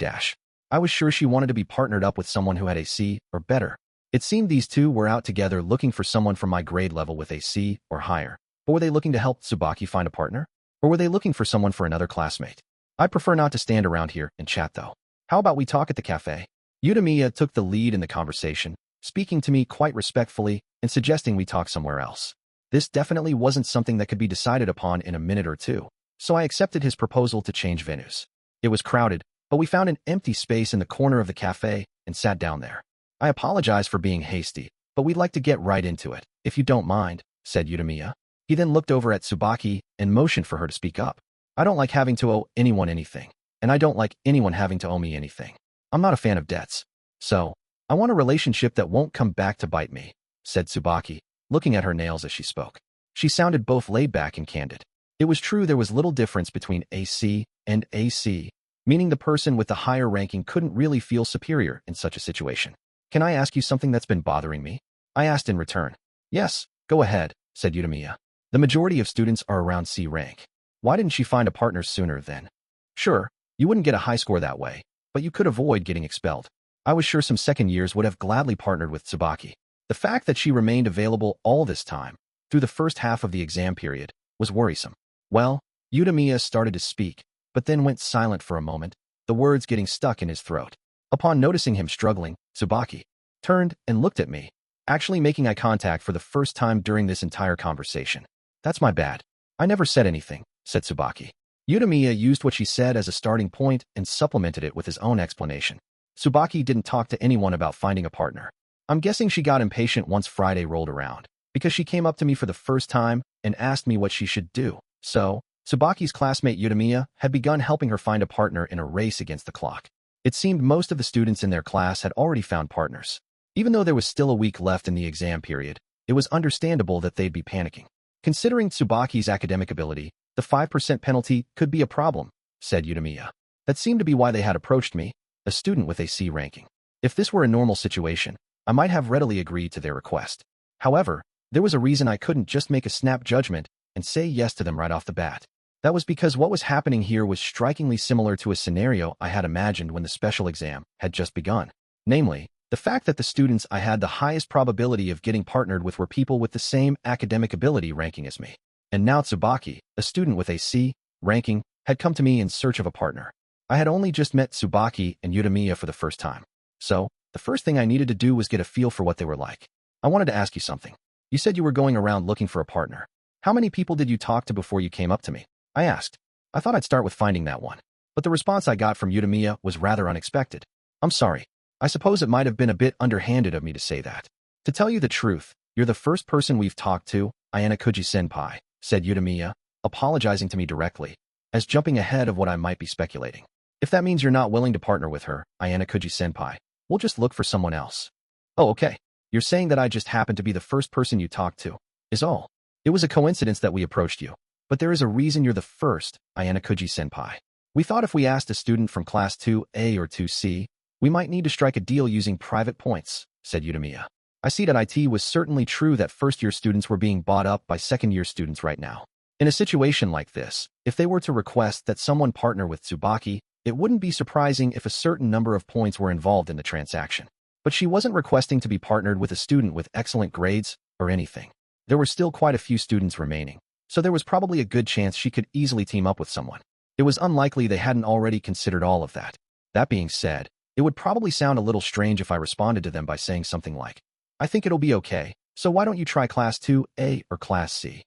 I was sure she wanted to be partnered up with someone who had AC or better. It seemed these two were out together looking for someone from my grade level with AC or higher. But were they looking to help Tsubaki find a partner? Or were they looking for someone for another classmate? I'd prefer not to stand around here and chat though. How about we talk at the cafe? Utamiya took the lead in the conversation, speaking to me quite respectfully and suggesting we talk somewhere else. This definitely wasn't something that could be decided upon in a minute or two, so I accepted his proposal to change venues. It was crowded, but we found an empty space in the corner of the cafe and sat down there. I apologize for being hasty, but we'd like to get right into it, if you don't mind, said Utamiya. He then looked over at Tsubaki and motioned for her to speak up. I don't like having to owe anyone anything, and I don't like anyone having to owe me anything. I'm not a fan of debts. So, I want a relationship that won't come back to bite me, said Tsubaki, looking at her nails as she spoke. She sounded both laid back and candid. It was true there was little difference between AC and AC, meaning the person with the higher ranking couldn't really feel superior in such a situation. Can I ask you something that's been bothering me? I asked in return. Yes, go ahead, said Utamiya. The majority of students are around C rank. Why didn't she find a partner sooner then? Sure, you wouldn't get a high score that way, but you could avoid getting expelled. I was sure some second years would have gladly partnered with Tsubaki. The fact that she remained available all this time, through the first half of the exam period, was worrisome. Well, Utamiya started to speak, but then went silent for a moment, the words getting stuck in his throat. Upon noticing him struggling, Tsubaki turned and looked at me, actually making eye contact for the first time during this entire conversation. That's my bad. I never said anything, said Tsubaki. Utamiya used what she said as a starting point and supplemented it with his own explanation. Tsubaki didn't talk to anyone about finding a partner. I'm guessing she got impatient once Friday rolled around, because she came up to me for the first time and asked me what she should do. So, Tsubaki's classmate Utamiya had begun helping her find a partner in a race against the clock. It seemed most of the students in their class had already found partners. Even though there was still a week left in the exam period, it was understandable that they'd be panicking. Considering Tsubaki's academic ability, the 5% penalty could be a problem, said Utamiya. That seemed to be why they had approached me, a student with a C ranking. If this were a normal situation, I might have readily agreed to their request. However, there was a reason I couldn't just make a snap judgment and say yes to them right off the bat. That was because what was happening here was strikingly similar to a scenario I had imagined when the special exam had just begun. Namely, the fact that the students I had the highest probability of getting partnered with were people with the same academic ability ranking as me. And now Tsubaki, a student with a C ranking, had come to me in search of a partner. I had only just met Tsubaki and Utamiya for the first time. So, the first thing I needed to do was get a feel for what they were like. I wanted to ask you something. You said you were going around looking for a partner. How many people did you talk to before you came up to me? I asked. I thought I'd start with finding that one. But the response I got from Utamiya was rather unexpected. I'm sorry. I suppose it might have been a bit underhanded of me to say that. To tell you the truth, you're the first person we've talked to, Ayanokouji-senpai, said Utamiya, apologizing to me directly, as jumping ahead of what I might be speculating. If that means you're not willing to partner with her, Ayanokouji-senpai, we'll just look for someone else. Oh, okay. You're saying that I just happened to be the first person you talked to, is all. It was a coincidence that we approached you. But there is a reason you're the first, Ayanokouji-senpai. We thought if we asked a student from Class 2A or 2C, we might need to strike a deal using private points, said Utamiya. I see that it was certainly true that first-year students were being bought up by second-year students right now. In a situation like this, if they were to request that someone partner with Tsubaki, it wouldn't be surprising if a certain number of points were involved in the transaction. But she wasn't requesting to be partnered with a student with excellent grades or anything. There were still quite a few students remaining, so there was probably a good chance she could easily team up with someone. It was unlikely they hadn't already considered all of that. That being said, it would probably sound a little strange if I responded to them by saying something like, I think it'll be okay, so why don't you try Class 2A or Class C?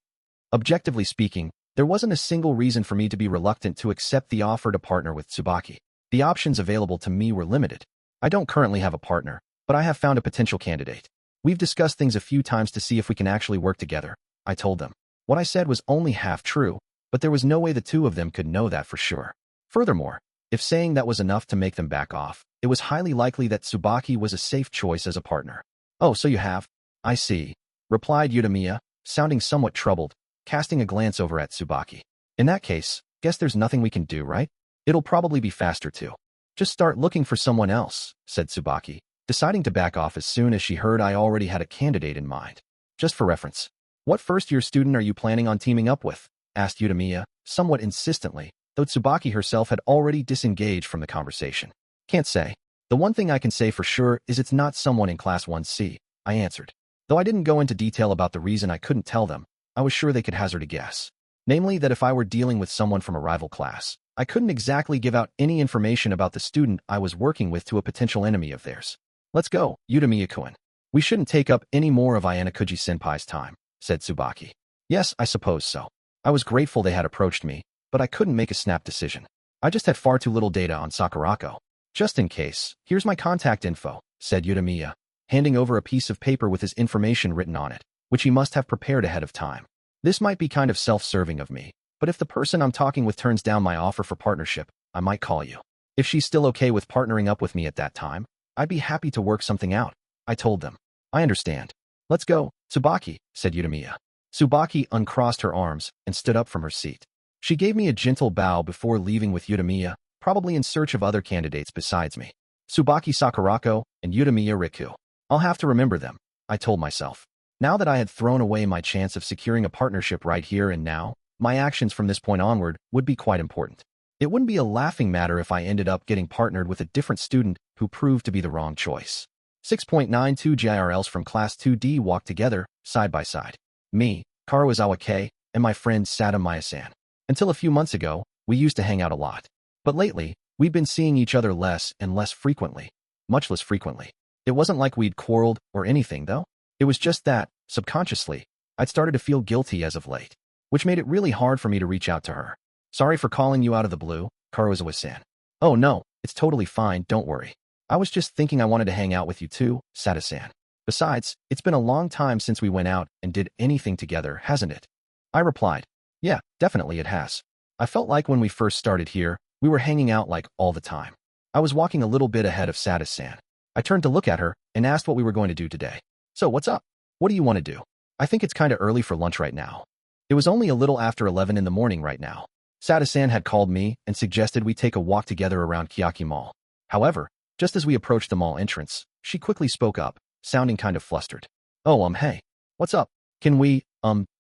Objectively speaking, there wasn't a single reason for me to be reluctant to accept the offer to partner with Tsubaki. The options available to me were limited. I don't currently have a partner, but I have found a potential candidate. We've discussed things a few times to see if we can actually work together, I told them. What I said was only half true, but there was no way the two of them could know that for sure. Furthermore, if saying that was enough to make them back off, it was highly likely that Tsubaki was a safe choice as a partner. Oh, so you have? I see, replied Utamiya, sounding somewhat troubled, casting a glance over at Tsubaki. In that case, guess there's nothing we can do, right? It'll probably be faster too. Just start looking for someone else, said Tsubaki, deciding to back off as soon as she heard I already had a candidate in mind. Just for reference, what first-year student are you planning on teaming up with? Asked Utamiya, somewhat insistently, though Tsubaki herself had already disengaged from the conversation. Can't say. The one thing I can say for sure is it's not someone in Class 1C, I answered. Though I didn't go into detail about the reason I couldn't tell them, I was sure they could hazard a guess. Namely that if I were dealing with someone from a rival class, I couldn't exactly give out any information about the student I was working with to a potential enemy of theirs. Let's go, Utamiya-kun. We shouldn't take up any more of Ayanokouji-senpai's time, said Tsubaki. Yes, I suppose so. I was grateful they had approached me, but I couldn't make a snap decision. I just had far too little data on Sakurako. Just in case, here's my contact info, said Utamiya, handing over a piece of paper with his information written on it, which he must have prepared ahead of time. This might be kind of self-serving of me, but if the person I'm talking with turns down my offer for partnership, I might call you. If she's still okay with partnering up with me at that time, I'd be happy to work something out, I told them. I understand. Let's go, Tsubaki, said Utamiya. Tsubaki uncrossed her arms and stood up from her seat. She gave me a gentle bow before leaving with Utamiya, probably in search of other candidates besides me. Tsubaki Sakurako and Utamiya Riku. I'll have to remember them, I told myself. Now that I had thrown away my chance of securing a partnership right here and now, my actions from this point onward would be quite important. It wouldn't be a laughing matter if I ended up getting partnered with a different student who proved to be the wrong choice. 6.92 GIRLs from Class 2D walked together, side by side. Me, Karuizawa K, and my friend Sadamaya-san. Until a few months ago, we used to hang out a lot. But lately, we've been seeing each other less and less frequently. Much less frequently. It wasn't like we'd quarreled or anything, though. It was just that, subconsciously, I'd started to feel guilty as of late, which made it really hard for me to reach out to her. Sorry for calling you out of the blue, Karuizawa-san. Oh no, it's totally fine, don't worry. I was just thinking I wanted to hang out with you too, Sada-san. Besides, it's been a long time since we went out and did anything together, hasn't it? I replied, yeah, definitely it has. I felt like when we first started here, we were hanging out like all the time. I was walking a little bit ahead of Sada-san. I turned to look at her and asked what we were going to do today. So what's up? What do you want to do? I think it's kinda early for lunch right now. It was only a little after 11 in the morning right now. Sada-san had called me and suggested we take a walk together around Kiyotaka Mall. However, just as we approached the mall entrance, she quickly spoke up, sounding kind of flustered. Oh, hey. What's up? Can we,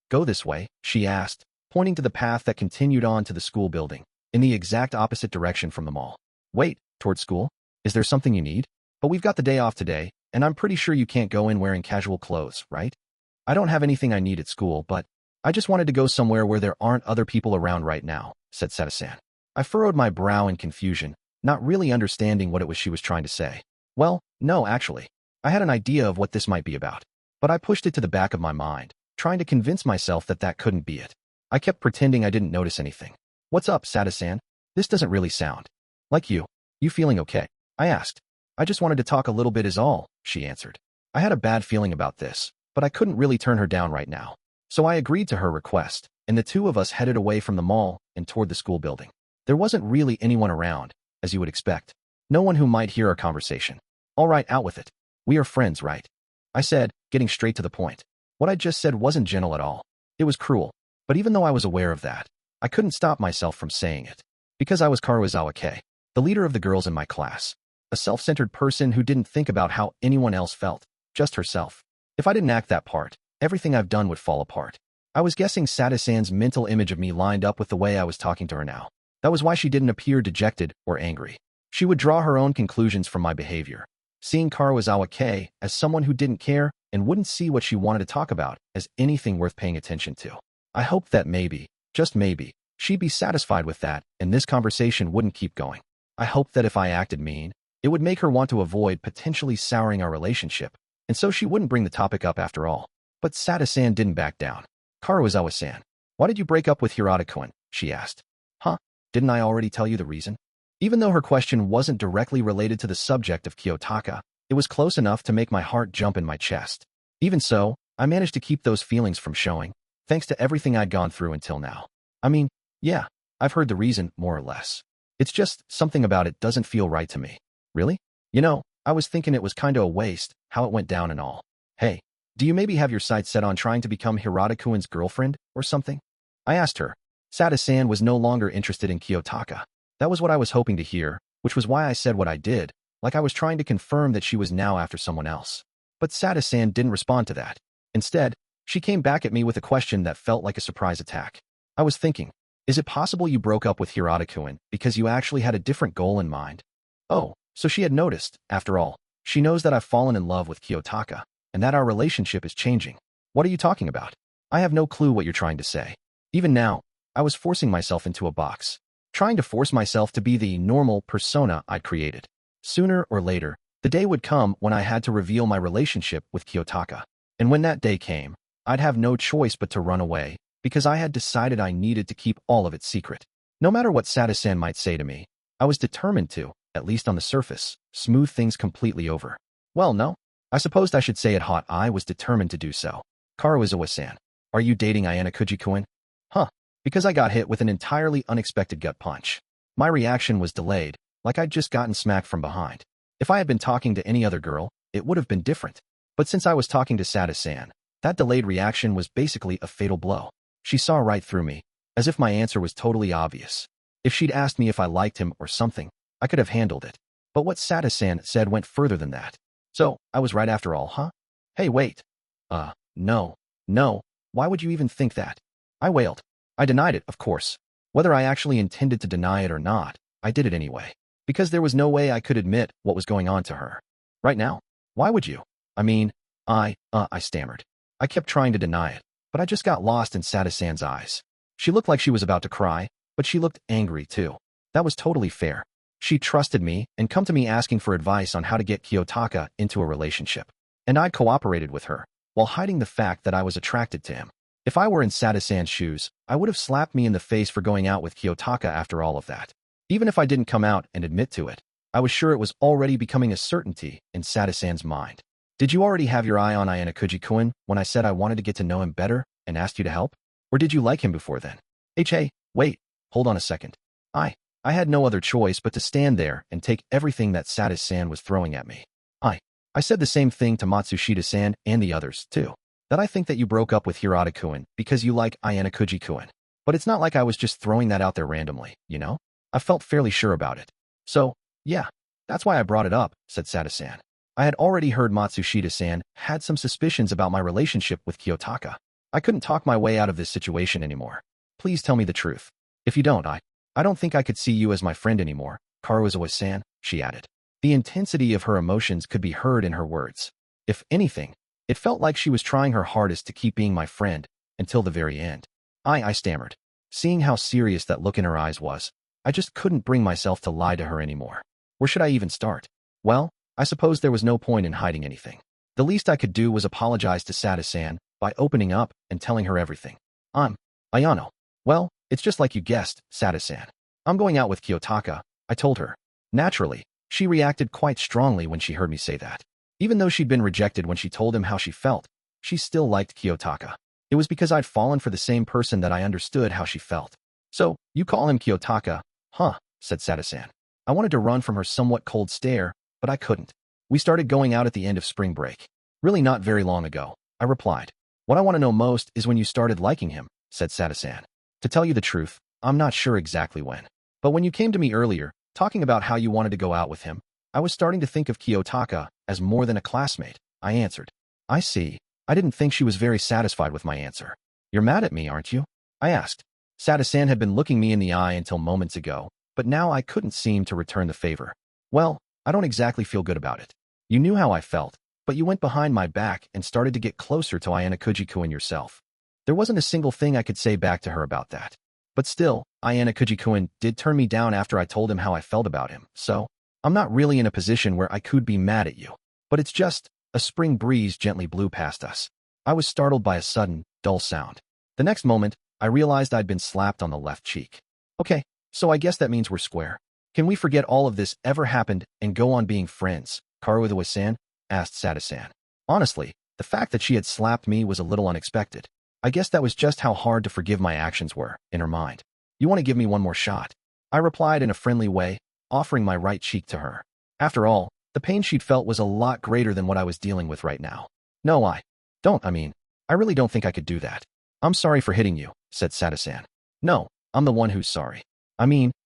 go this way? She asked, pointing to the path that continued on to the school building, in the exact opposite direction from the mall. Wait, towards school? Is there something you need? But we've got the day off today, and I'm pretty sure you can't go in wearing casual clothes, right? I don't have anything I need at school, but I just wanted to go somewhere where there aren't other people around right now, said Sada-san. I furrowed my brow in confusion, not really understanding what it was she was trying to say. Well, no, actually. I had an idea of what this might be about, but I pushed it to the back of my mind, trying to convince myself that that couldn't be it. I kept pretending I didn't notice anything. What's up, Sada-san? This doesn't really sound like you. You feeling okay? I asked. I just wanted to talk a little bit is all, she answered. I had a bad feeling about this, but I couldn't really turn her down right now. So I agreed to her request, and the two of us headed away from the mall and toward the school building. There wasn't really anyone around, as you would expect. No one who might hear our conversation. All right, out with it. We are friends, right? I said, getting straight to the point. What I just said wasn't gentle at all. It was cruel. But even though I was aware of that, I couldn't stop myself from saying it. Because I was Karuizawa K, the leader of the girls in my class. A self-centered person who didn't think about how anyone else felt, just herself. If I didn't act that part, everything I've done would fall apart. I was guessing Sada-san's mental image of me lined up with the way I was talking to her now. That was why she didn't appear dejected or angry. She would draw her own conclusions from my behavior, seeing Karuizawa K as someone who didn't care and wouldn't see what she wanted to talk about as anything worth paying attention to. I hoped that maybe, just maybe, she'd be satisfied with that and this conversation wouldn't keep going. I hoped that if I acted mean, it would make her want to avoid potentially souring our relationship, and so she wouldn't bring the topic up after all. But Sada-san didn't back down. Karuizawa-san, why did you break up with Hirata-kun? She asked. Huh? Didn't I already tell you the reason? Even though her question wasn't directly related to the subject of Kiyotaka, it was close enough to make my heart jump in my chest. Even so, I managed to keep those feelings from showing, thanks to everything I'd gone through until now. I mean, yeah, I've heard the reason, more or less. It's just, something about it doesn't feel right to me. Really? You know, I was thinking it was kinda a waste, how it went down and all. Hey, do you maybe have your sights set on trying to become Hirata-kun's girlfriend, or something? I asked her. Sada-san was no longer interested in Kiyotaka. That was what I was hoping to hear, which was why I said what I did, like I was trying to confirm that she was now after someone else. But Sada-san didn't respond to that. Instead, she came back at me with a question that felt like a surprise attack. I was thinking, is it possible you broke up with Hirata-kun because you actually had a different goal in mind? Oh, so she had noticed, after all. She knows that I've fallen in love with Kiyotaka, and that our relationship is changing. What are you talking about? I have no clue what you're trying to say. Even now, I was forcing myself into a box, trying to force myself to be the normal persona I'd created. Sooner or later, the day would come when I had to reveal my relationship with Kiyotaka. And when that day came, I'd have no choice but to run away, because I had decided I needed to keep all of it secret. No matter what Sada-san might say to me, I was determined to, at least on the surface, smooth things completely over. Well, no. I supposed I should say it hot. I was determined to do so. Karuizawa-san, are you dating Ayanokouji-kun? Huh. Because I got hit with an entirely unexpected gut punch. My reaction was delayed, like I'd just gotten smacked from behind. If I had been talking to any other girl, it would have been different. But since I was talking to Sada-san, that delayed reaction was basically a fatal blow. She saw right through me, as if my answer was totally obvious. If she'd asked me if I liked him or something, I could have handled it. But what Sada-san said went further than that. So, I was right after all, huh? Hey, wait. no, no, why would you even think that? I wailed. I denied it, of course. Whether I actually intended to deny it or not, I did it anyway. Because there was no way I could admit what was going on to her. Right now? Why would you? I mean, I stammered. I kept trying to deny it, but I just got lost in Sada-san's eyes. She looked like she was about to cry, but she looked angry too. That was totally fair. She trusted me and come to me asking for advice on how to get Kiyotaka into a relationship. And I cooperated with her, while hiding the fact that I was attracted to him. If I were in Sada-san's shoes, I would have slapped me in the face for going out with Kiyotaka after all of that. Even if I didn't come out and admit to it, I was sure it was already becoming a certainty in Sada-san's mind. Did you already have your eye on Ayanokouji-kun when I said I wanted to get to know him better and asked you to help? Or did you like him before then? Hey, wait, hold on a second. I had no other choice but to stand there and take everything that Sada-san was throwing at me. I said the same thing to Matsushita-san and the others, too. That I think that you broke up with Hirata-kun because you like Ayanokouji-kun. But it's not like I was just throwing that out there randomly, you know? I felt fairly sure about it. So, yeah, that's why I brought it up, said Sada-san. I had already heard Matsushita-san had some suspicions about my relationship with Kiyotaka. I couldn't talk my way out of this situation anymore. Please tell me the truth. If you don't, I don't think I could see you as my friend anymore, Karuizawa-san, she added. The intensity of her emotions could be heard in her words. If anything, it felt like she was trying her hardest to keep being my friend until the very end. I stammered. Seeing how serious that look in her eyes was, I just couldn't bring myself to lie to her anymore. Where should I even start? Well, I suppose there was no point in hiding anything. The least I could do was apologize to Sada-san by opening up and telling her everything. Ayano. Well, it's just like you guessed, Sada-san. I'm going out with Kiyotaka, I told her. Naturally, she reacted quite strongly when she heard me say that. Even though she'd been rejected when she told him how she felt, she still liked Kiyotaka. It was because I'd fallen for the same person that I understood how she felt. So, you call him Kiyotaka, huh, said Sada-san. I wanted to run from her somewhat cold stare, but I couldn't. We started going out at the end of spring break. Really not very long ago, I replied. What I want to know most is when you started liking him, said Sada-san. To tell you the truth, I'm not sure exactly when. But when you came to me earlier, talking about how you wanted to go out with him, I was starting to think of Kiyotaka as more than a classmate, I answered. I see. I didn't think she was very satisfied with my answer. You're mad at me, aren't you? I asked. Sada-san had been looking me in the eye until moments ago, but now I couldn't seem to return the favor. Well, I don't exactly feel good about it. You knew how I felt, but you went behind my back and started to get closer to Ayanokouji-kun yourself. There wasn't a single thing I could say back to her about that. But still, Ayanokouji-kun did turn me down after I told him how I felt about him, so I'm not really in a position where I could be mad at you. But it's just, a spring breeze gently blew past us. I was startled by a sudden, dull sound. The next moment, I realized I'd been slapped on the left cheek. Okay, so I guess that means we're square. Can we forget all of this ever happened and go on being friends, Karuizawa-san? Asked Sada-san. Honestly, the fact that she had slapped me was a little unexpected. I guess that was just how hard to forgive my actions were, in her mind. You want to give me one more shot? I replied in a friendly way, offering my right cheek to her. After all, the pain she'd felt was a lot greater than what I was dealing with right now. No, I really don't think I could do that. I'm sorry for hitting you, said Sada-san. No, I'm the one who's sorry.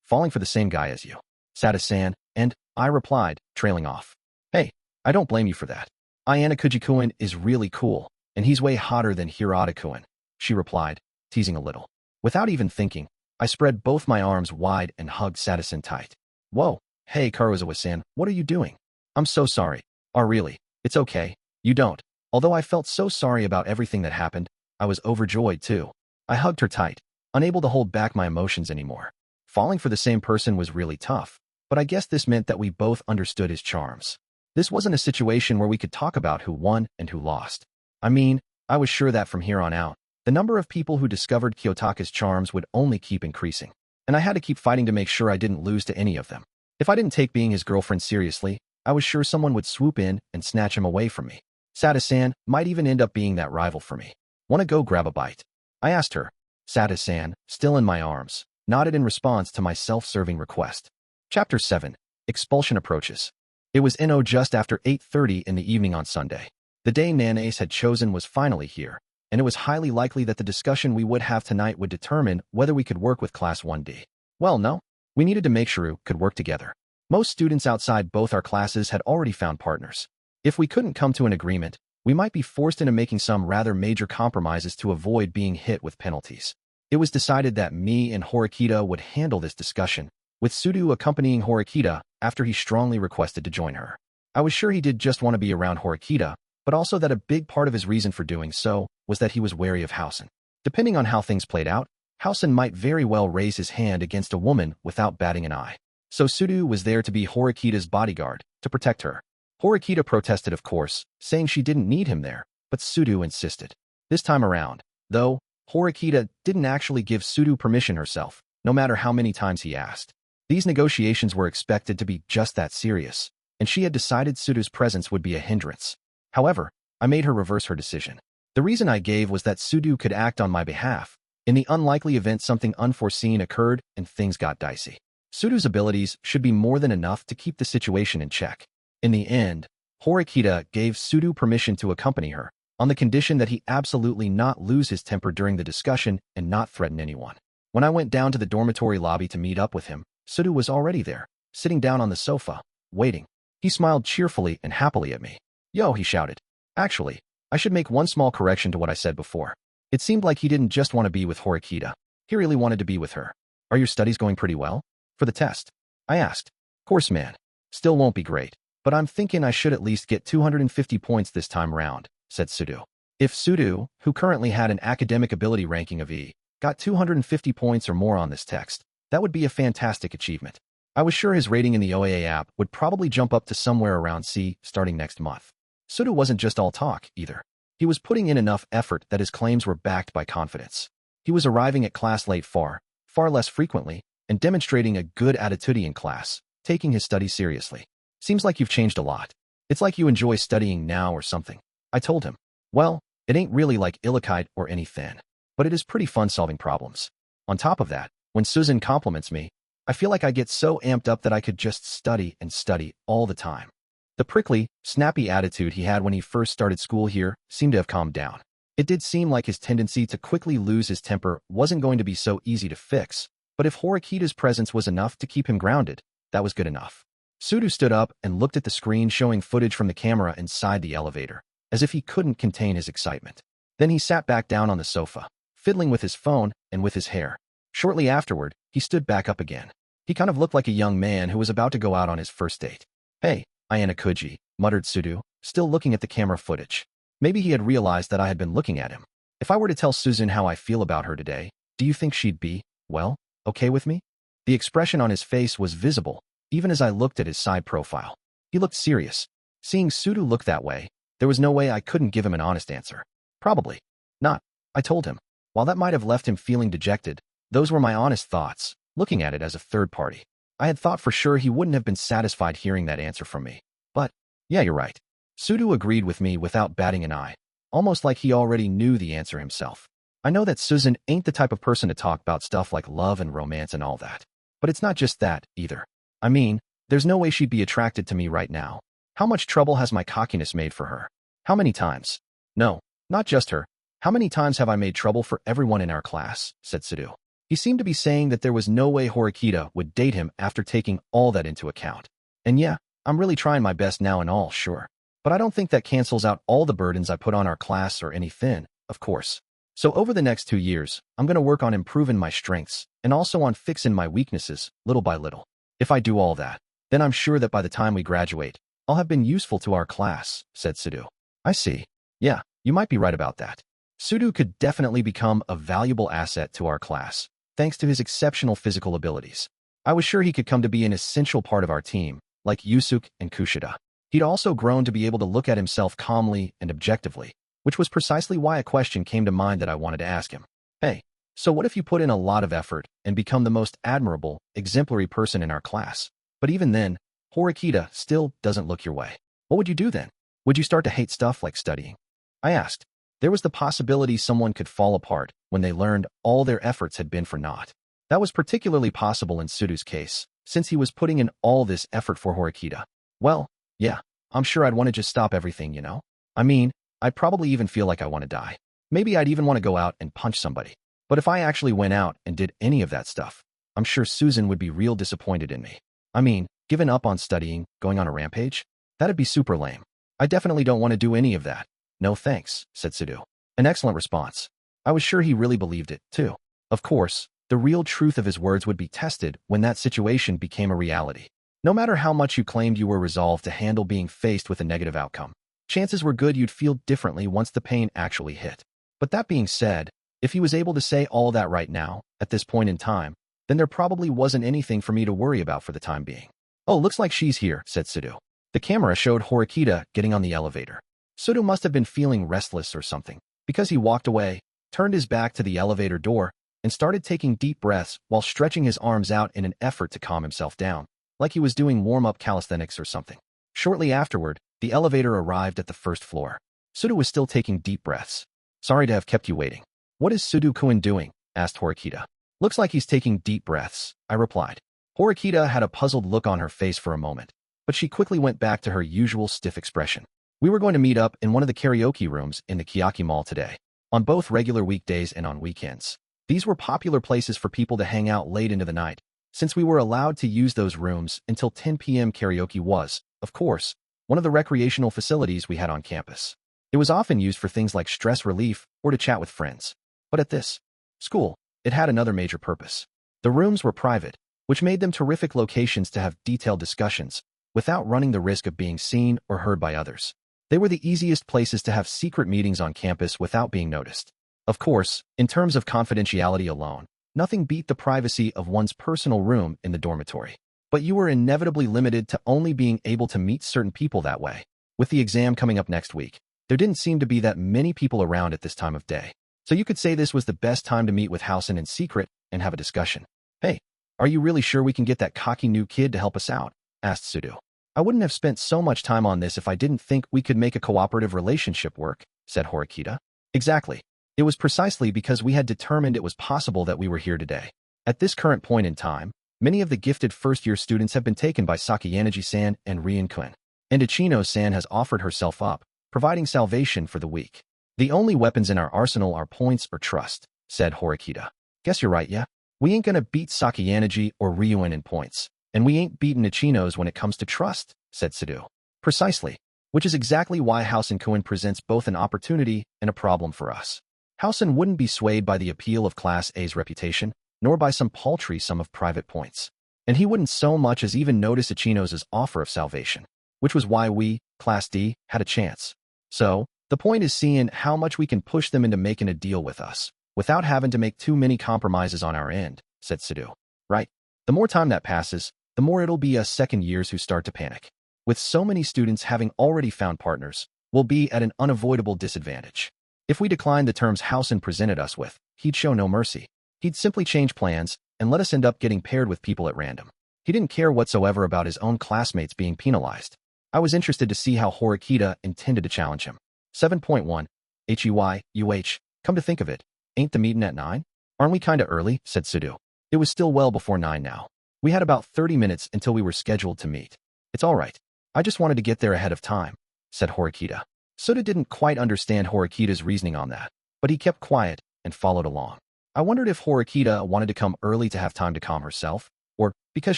Falling for the same guy as you. Sada-san, and I replied, trailing off. Hey, I don't blame you for that. Ayanokouji-kun is really cool, and he's way hotter than Hirata-kun, she replied, teasing a little. Without even thinking, I spread both my arms wide and hugged Sada-san tight. Whoa, hey Karuizawa-san, what are you doing? I'm so sorry. Oh really, it's okay, you don't. Although I felt so sorry about everything that happened, I was overjoyed too. I hugged her tight, unable to hold back my emotions anymore. Falling for the same person was really tough, but I guess this meant that we both understood his charms. This wasn't a situation where we could talk about who won and who lost. I was sure that from here on out, the number of people who discovered Kiyotaka's charms would only keep increasing, and I had to keep fighting to make sure I didn't lose to any of them. If I didn't take being his girlfriend seriously, I was sure someone would swoop in and snatch him away from me. Sada-san might even end up being that rival for me. Want to go grab a bite? I asked her. Sada-san, still in my arms, nodded in response to my self-serving request. Chapter 7. Expulsion approaches. It was just after 8:30 in the evening on Sunday. The day Nanace had chosen was finally here, and it was highly likely that the discussion we would have tonight would determine whether we could work with Class 1D. Well, no. We needed to make sure we could work together. Most students outside both our classes had already found partners. If we couldn't come to an agreement, We might be forced into making some rather major compromises to avoid being hit with penalties. It was decided that me and Horikita would handle this discussion, with Sudo accompanying Horikita after he strongly requested to join her. I was sure he did just want to be around Horikita, but also that a big part of his reason for doing so was that he was wary of Housen. Depending on how things played out, Housen might very well raise his hand against a woman without batting an eye. So Sudo was there to be Horikita's bodyguard, to protect her. Horikita protested, of course, saying she didn't need him there, but Sudo insisted. This time around, though, Horikita didn't actually give Sudo permission herself, no matter how many times he asked. These negotiations were expected to be just that serious, and she had decided Sudo's presence would be a hindrance. However, I made her reverse her decision. The reason I gave was that Sudo could act on my behalf, in the unlikely event something unforeseen occurred and things got dicey. Sudo's abilities should be more than enough to keep the situation in check. In the end, Horikita gave Sudo permission to accompany her, on the condition that he absolutely not lose his temper during the discussion and not threaten anyone. When I went down to the dormitory lobby to meet up with him, Sudo was already there, sitting down on the sofa, waiting. He smiled cheerfully and happily at me. "Yo," he shouted. Actually, I should make one small correction to what I said before. It seemed like he didn't just want to be with Horikita. He really wanted to be with her. "Are your studies going pretty well? For the test?" I asked. "Course, man. Still won't be great, but I'm thinking I should at least get 250 points this time round," said Sudo. If Sudo, who currently had an academic ability ranking of E, got 250 points or more on this text, that would be a fantastic achievement. I was sure his rating in the OAA app would probably jump up to somewhere around C starting next month. Sudo wasn't just all talk, either. He was putting in enough effort that his claims were backed by confidence. He was arriving at class late far less frequently, and demonstrating a good attitude in class, taking his studies seriously. "Seems like you've changed a lot. It's like you enjoy studying now or something," I told him. "Well, it ain't really like Ichika or anything, but it is pretty fun solving problems. On top of that, when Susan compliments me, I feel like I get so amped up that I could just study and study all the time." The prickly, snappy attitude he had when he first started school here seemed to have calmed down. It did seem like his tendency to quickly lose his temper wasn't going to be so easy to fix, but if Horikita's presence was enough to keep him grounded, that was good enough. Sudo stood up and looked at the screen showing footage from the camera inside the elevator, as if he couldn't contain his excitement. Then he sat back down on the sofa, fiddling with his phone and with his hair. Shortly afterward, he stood back up again. He kind of looked like a young man who was about to go out on his first date. "Hey, Ayanokouji," muttered Sudo, still looking at the camera footage. Maybe he had realized that I had been looking at him. "If I were to tell Susan how I feel about her today, do you think she'd be, well, okay with me?" The expression on his face was visible, even as I looked at his side profile. He looked serious. Seeing Sudo look that way, there was no way I couldn't give him an honest answer. "Probably not," I told him. While that might have left him feeling dejected, those were my honest thoughts, looking at it as a third party. I had thought for sure he wouldn't have been satisfied hearing that answer from me. But, yeah, you're right. Sudo agreed with me without batting an eye, almost like he already knew the answer himself. I know that Susan ain't the type of person to talk about stuff like love and romance and all that. But it's not just that, either. I mean, there's no way she'd be attracted to me right now. How much trouble has my cockiness made for her? How many times? No, not just her. How many times have I made trouble for everyone in our class?" said Sudo. He seemed to be saying that there was no way Horikita would date him after taking all that into account. And yeah, I'm really trying my best now and all, sure. But I don't think that cancels out all the burdens I put on our class or anything, of course. So over the next 2 years, I'm going to work on improving my strengths and also on fixing my weaknesses, little by little. If I do all that, then I'm sure that by the time we graduate, I'll have been useful to our class, said Sudo. I see. Yeah, you might be right about that. Sudo could definitely become a valuable asset to our class, thanks to his exceptional physical abilities. I was sure he could come to be an essential part of our team, like Yusuke and Kushida. He'd also grown to be able to look at himself calmly and objectively, which was precisely why a question came to mind that I wanted to ask him. Hey, so what if you put in a lot of effort and become the most admirable, exemplary person in our class? But even then, Horikita still doesn't look your way. What would you do then? Would you start to hate stuff like studying? I asked. There was the possibility someone could fall apart when they learned all their efforts had been for naught. That was particularly possible in Sudo's case, since he was putting in all this effort for Horikita. Well, yeah, I'm sure I'd want to just stop everything, you know? I mean, I'd probably even feel like I want to die. Maybe I'd even want to go out and punch somebody. But if I actually went out and did any of that stuff, I'm sure Susan would be real disappointed in me. I mean, giving up on studying, going on a rampage? That'd be super lame. I definitely don't want to do any of that. No thanks, said Sudo. An excellent response. I was sure he really believed it, too. Of course, the real truth of his words would be tested when that situation became a reality. No matter how much you claimed you were resolved to handle being faced with a negative outcome, chances were good you'd feel differently once the pain actually hit. But that being said, if he was able to say all that right now, at this point in time, then there probably wasn't anything for me to worry about for the time being. Oh, looks like she's here, said Sudo. The camera showed Horikita getting on the elevator. Sudo must have been feeling restless or something, because he walked away, turned his back to the elevator door, and started taking deep breaths while stretching his arms out in an effort to calm himself down, like he was doing warm-up calisthenics or something. Shortly afterward, the elevator arrived at the first floor. Sudo was still taking deep breaths. Sorry to have kept you waiting. What is Sudo-kun doing? Asked Horikita. Looks like he's taking deep breaths, I replied. Horikita had a puzzled look on her face for a moment, but she quickly went back to her usual stiff expression. We were going to meet up in one of the karaoke rooms in the Kiyotaka Mall today, on both regular weekdays and on weekends. These were popular places for people to hang out late into the night, since we were allowed to use those rooms until 10 p.m. Karaoke was, of course, one of the recreational facilities we had on campus. It was often used for things like stress relief or to chat with friends. But at this school, it had another major purpose. The rooms were private, which made them terrific locations to have detailed discussions without running the risk of being seen or heard by others. They were the easiest places to have secret meetings on campus without being noticed. Of course, in terms of confidentiality alone, nothing beat the privacy of one's personal room in the dormitory. But you were inevitably limited to only being able to meet certain people that way. With the exam coming up next week, there didn't seem to be that many people around at this time of day. So you could say this was the best time to meet with Housen in secret and have a discussion. Hey, are you really sure we can get that cocky new kid to help us out? Asked Sudo. I wouldn't have spent so much time on this if I didn't think we could make a cooperative relationship work, said Horikita. Exactly. It was precisely because we had determined it was possible that we were here today. At this current point in time, many of the gifted first-year students have been taken by Sakayanagi-san and Rian-kun, and Ichino-san has offered herself up, providing salvation for the weak. The only weapons in our arsenal are points or trust, said Horikita. Guess you're right, yeah? We ain't gonna beat Sakayanagi or Ryuen in points, and we ain't beaten Ichinos when it comes to trust, said Sudo. Precisely, which is exactly why Housen-kun presents both an opportunity and a problem for us. Housen wouldn't be swayed by the appeal of Class A's reputation, nor by some paltry sum of private points. And he wouldn't so much as even notice Ichinos' offer of salvation, which was why we, Class D, had a chance. So, the point is seeing how much we can push them into making a deal with us, without having to make too many compromises on our end, said Sudo. Right? The more time that passes, the more it'll be us second years who start to panic. With so many students having already found partners, we'll be at an unavoidable disadvantage. If we declined the terms Housen presented us with, he'd show no mercy. He'd simply change plans and let us end up getting paired with people at random. He didn't care whatsoever about his own classmates being penalized. I was interested to see how Horikita intended to challenge him. 7.1. HEY, come to think of it, ain't the meeting at 9? Aren't we kinda early? Said Sudo. It was still well before 9 now. We had about 30 minutes until we were scheduled to meet. It's all right. I just wanted to get there ahead of time, said Horikita. Sudo didn't quite understand Horikita's reasoning on that, but he kept quiet and followed along. I wondered if Horikita wanted to come early to have time to calm herself, or because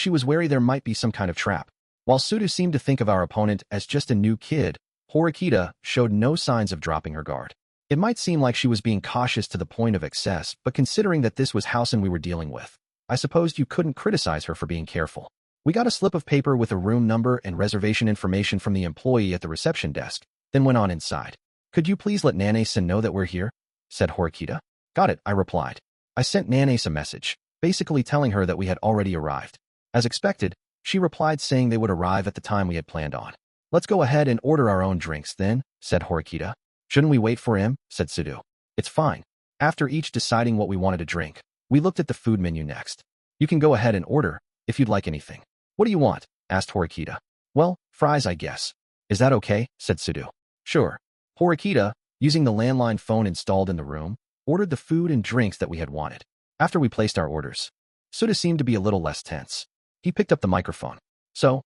she was wary there might be some kind of trap. While Sudo seemed to think of our opponent as just a new kid, Horikita showed no signs of dropping her guard. It might seem like she was being cautious to the point of excess, but considering that this was Housen we were dealing with, I supposed you couldn't criticize her for being careful. We got a slip of paper with a room number and reservation information from the employee at the reception desk, then went on inside. Could you please let Nane-san know that we're here? Said Horikita. Got it, I replied. I sent Nane a message, basically telling her that we had already arrived. As expected, she replied saying they would arrive at the time we had planned on. Let's go ahead and order our own drinks then, said Horikita. Shouldn't we wait for him? Said Sudo. It's fine. After each deciding what we wanted to drink, we looked at the food menu next. You can go ahead and order, if you'd like anything. What do you want? Asked Horikita. Well, fries I guess. Is that okay? Said Sudo. Sure. Horikita, using the landline phone installed in the room, ordered the food and drinks that we had wanted. After we placed our orders, Sudo seemed to be a little less tense. He picked up the microphone. So,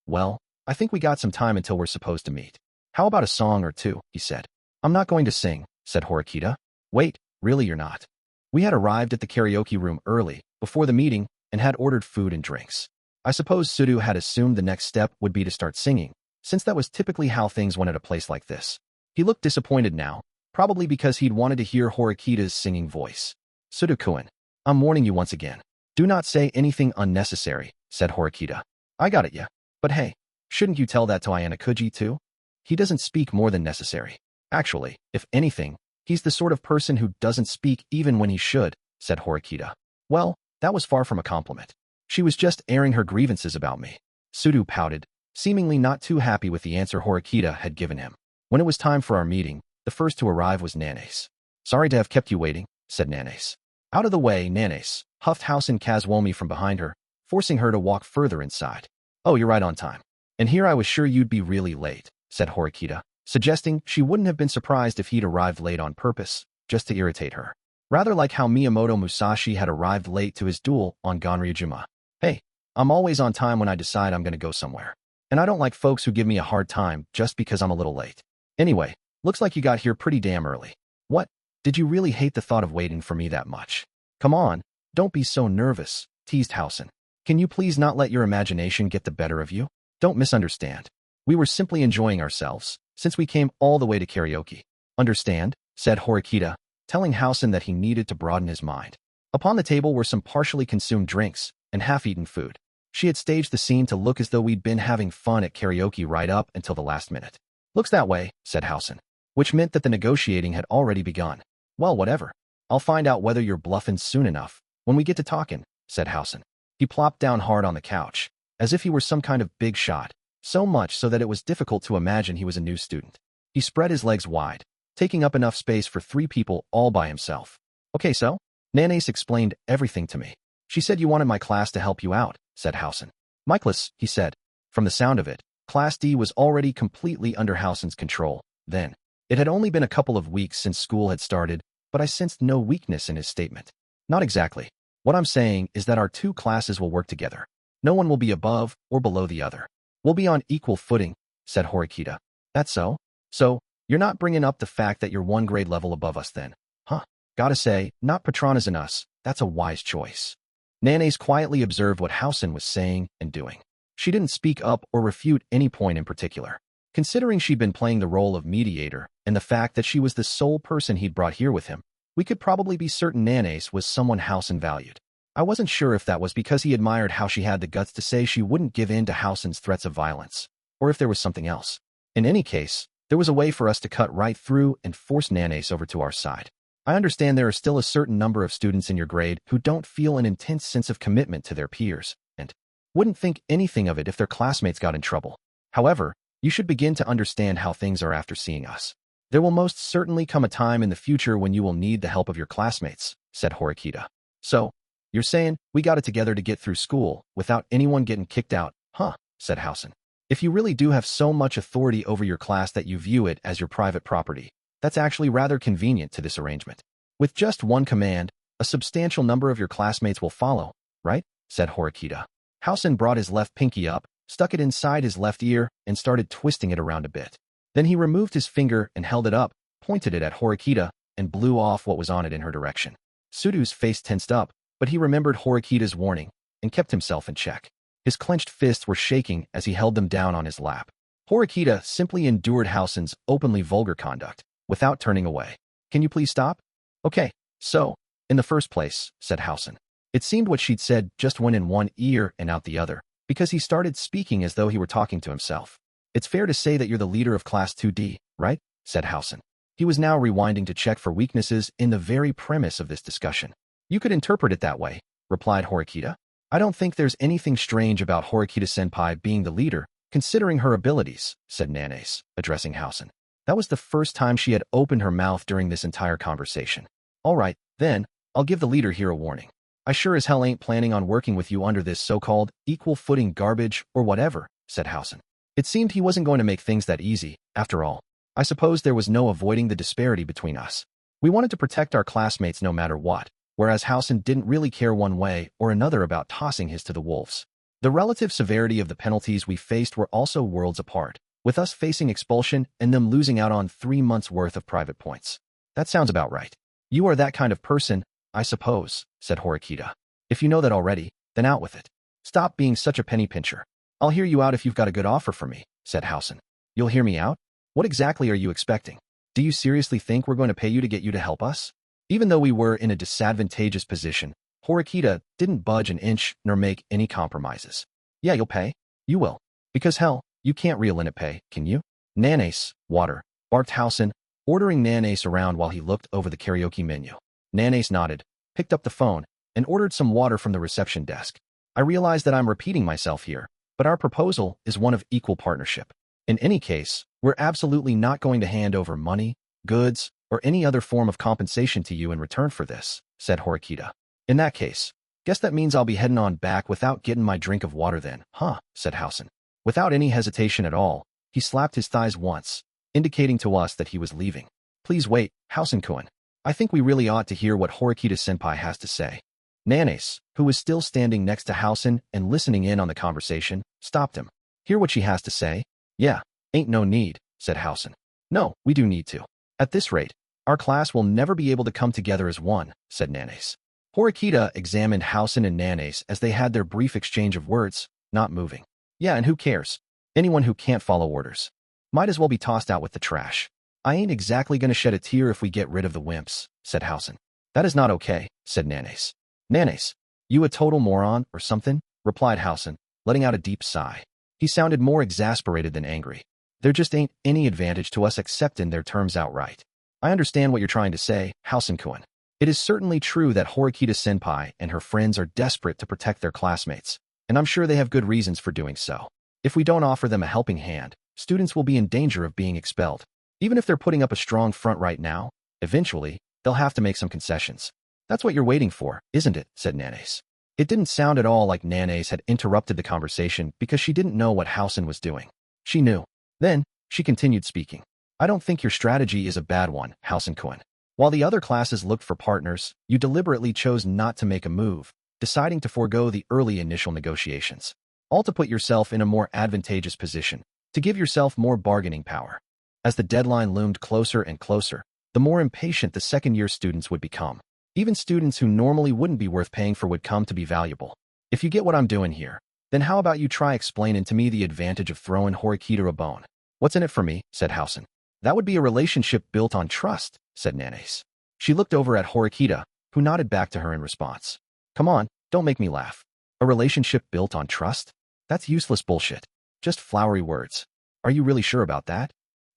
well, I think we got some time until we're supposed to meet. How about a song or two, he said. I'm not going to sing, said Horikita. Wait, really you're not. We had arrived at the karaoke room early, before the meeting, and had ordered food and drinks. I suppose Sudo had assumed the next step would be to start singing, since that was typically how things went at a place like this. He looked disappointed now, probably because he'd wanted to hear Horikita's singing voice. Sudo-kun, I'm warning you once again. Do not say anything unnecessary, said Horikita. I got it, yeah. But hey, shouldn't you tell that to Ayanokouji too? He doesn't speak more than necessary. Actually, if anything, he's the sort of person who doesn't speak even when he should, said Horikita. Well, that was far from a compliment. She was just airing her grievances about me. Sudo pouted, seemingly not too happy with the answer Horikita had given him. When it was time for our meeting, the first to arrive was Nanase. Sorry to have kept you waiting, said Nanase. Out of the way, Nanase, huffed Housen Kazwomi from behind her, forcing her to walk further inside. Oh, you're right on time. And here I was sure you'd be really late, said Horikita, suggesting she wouldn't have been surprised if he'd arrived late on purpose, just to irritate her. Rather like how Miyamoto Musashi had arrived late to his duel on Ganryujima. Hey, I'm always on time when I decide I'm going to go somewhere. And I don't like folks who give me a hard time just because I'm a little late. Anyway, looks like you got here pretty damn early. What? Did you really hate the thought of waiting for me that much? Come on, don't be so nervous, teased Housen. Can you please not let your imagination get the better of you? Don't misunderstand. We were simply enjoying ourselves, since we came all the way to karaoke. Understand? Said Horikita, telling Housen that he needed to broaden his mind. Upon the table were some partially consumed drinks and half-eaten food. She had staged the scene to look as though we'd been having fun at karaoke right up until the last minute. Looks that way, said Housen, which meant that the negotiating had already begun. Well, whatever. I'll find out whether you're bluffing soon enough, when we get to talking, said Housen. He plopped down hard on the couch, as if he were some kind of big shot, so much so that it was difficult to imagine he was a new student. He spread his legs wide, taking up enough space for 3 people all by himself. Okay, so? Nanase explained everything to me. She said you wanted my class to help you out, said Housen. My class, he said. From the sound of it, Class D was already completely under Housen's control, then. It had only been a couple of weeks since school had started, but I sensed no weakness in his statement. Not exactly. What I'm saying is that our 2 classes will work together. No one will be above or below the other. We'll be on equal footing, said Horikita. That's so? So, you're not bringing up the fact that you're 1 grade level above us then? Huh. Gotta say, not Patronas and us, that's a wise choice. Nanase quietly observed what Housen was saying and doing. She didn't speak up or refute any point in particular. Considering she'd been playing the role of mediator and the fact that she was the sole person he'd brought here with him, we could probably be certain Nanase was someone Housen valued. I wasn't sure if that was because he admired how she had the guts to say she wouldn't give in to Housen's threats of violence, or if there was something else. In any case, there was a way for us to cut right through and force Nanase over to our side. I understand there are still a certain number of students in your grade who don't feel an intense sense of commitment to their peers, and wouldn't think anything of it if their classmates got in trouble. However, you should begin to understand how things are after seeing us. There will most certainly come a time in the future when you will need the help of your classmates, said Horikita. So, you're saying we got it together to get through school without anyone getting kicked out, huh? Said Housen. If you really do have so much authority over your class that you view it as your private property, that's actually rather convenient to this arrangement. With just one command, a substantial number of your classmates will follow, right? Said Horikita. Housen brought his left pinky up, stuck it inside his left ear, and started twisting it around a bit. Then he removed his finger and held it up, pointed it at Horikita, and blew off what was on it in her direction. Sudo's face tensed up, but he remembered Horikita's warning and kept himself in check. His clenched fists were shaking as he held them down on his lap. Horikita simply endured Housen's openly vulgar conduct without turning away. Can you please stop? Okay, so, in the first place, said Housen. It seemed what she'd said just went in one ear and out the other, because he started speaking as though he were talking to himself. It's fair to say that you're the leader of Class 2D, right? Said Housen. He was now rewinding to check for weaknesses in the very premise of this discussion. You could interpret it that way, replied Horikita. I don't think there's anything strange about Horikita-senpai being the leader, considering her abilities, said Nanase, addressing Housen. That was the first time she had opened her mouth during this entire conversation. All right, then, I'll give the leader here a warning. I sure as hell ain't planning on working with you under this so-called equal footing garbage or whatever, said Housen. It seemed he wasn't going to make things that easy, after all. I suppose there was no avoiding the disparity between us. We wanted to protect our classmates no matter what, whereas Housen didn't really care one way or another about tossing his to the wolves. The relative severity of the penalties we faced were also worlds apart, with us facing expulsion and them losing out on 3 months' worth of private points. That sounds about right. You are that kind of person, I suppose, said Horikita. If you know that already, then out with it. Stop being such a penny pincher. I'll hear you out if you've got a good offer for me, said Housen. You'll hear me out? What exactly are you expecting? Do you seriously think we're going to pay you to get you to help us? Even though we were in a disadvantageous position, Horikita didn't budge an inch nor make any compromises. Yeah, you'll pay. You will. Because hell, you can't reel in at pay, can you? Nanase, water, barked Housen, ordering Nanase around while he looked over the karaoke menu. Nanase nodded, picked up the phone, and ordered some water from the reception desk. I realize that I'm repeating myself here, but our proposal is one of equal partnership. In any case, we're absolutely not going to hand over money, goods, or any other form of compensation to you in return for this, said Horikita. In that case, guess that means I'll be heading on back without getting my drink of water then, huh, said Housen. Without any hesitation at all, he slapped his thighs once, indicating to us that he was leaving. Please wait, Housen-kun. I think we really ought to hear what Horikita-senpai has to say. Nanase, who was still standing next to Housen and listening in on the conversation, stopped him. Hear what she has to say? Yeah, ain't no need, said Housen. No, we do need to. At this rate, our class will never be able to come together as one, said Nanase. Horikita examined Housen and Nanase as they had their brief exchange of words, not moving. Yeah, and who cares? Anyone who can't follow orders might as well be tossed out with the trash. I ain't exactly gonna shed a tear if we get rid of the wimps, said Housen. That is not okay, said Nanase. Nanase, you a total moron or something? Replied Housen, letting out a deep sigh. He sounded more exasperated than angry. There just ain't any advantage to us accepting their terms outright. I understand what you're trying to say, Housen-kun. It is certainly true that Horikita-senpai and her friends are desperate to protect their classmates, and I'm sure they have good reasons for doing so. If we don't offer them a helping hand, students will be in danger of being expelled. Even if they're putting up a strong front right now, eventually, they'll have to make some concessions. That's what you're waiting for, isn't it? Said Nanase. It didn't sound at all like Nanase had interrupted the conversation because she didn't know what Housen was doing. She knew. Then, she continued speaking. I don't think your strategy is a bad one, Housen-kun. While the other classes looked for partners, you deliberately chose not to make a move, deciding to forego the early initial negotiations, all to put yourself in a more advantageous position, to give yourself more bargaining power. As the deadline loomed closer and closer, the more impatient the second-year students would become. Even students who normally wouldn't be worth paying for would come to be valuable. If you get what I'm doing here, then how about you try explaining to me the advantage of throwing Horikita a bone? What's in it for me? Said Housen. That would be a relationship built on trust, said Nanase. She looked over at Horikita, who nodded back to her in response. Come on, don't make me laugh. A relationship built on trust? That's useless bullshit. Just flowery words. Are you really sure about that?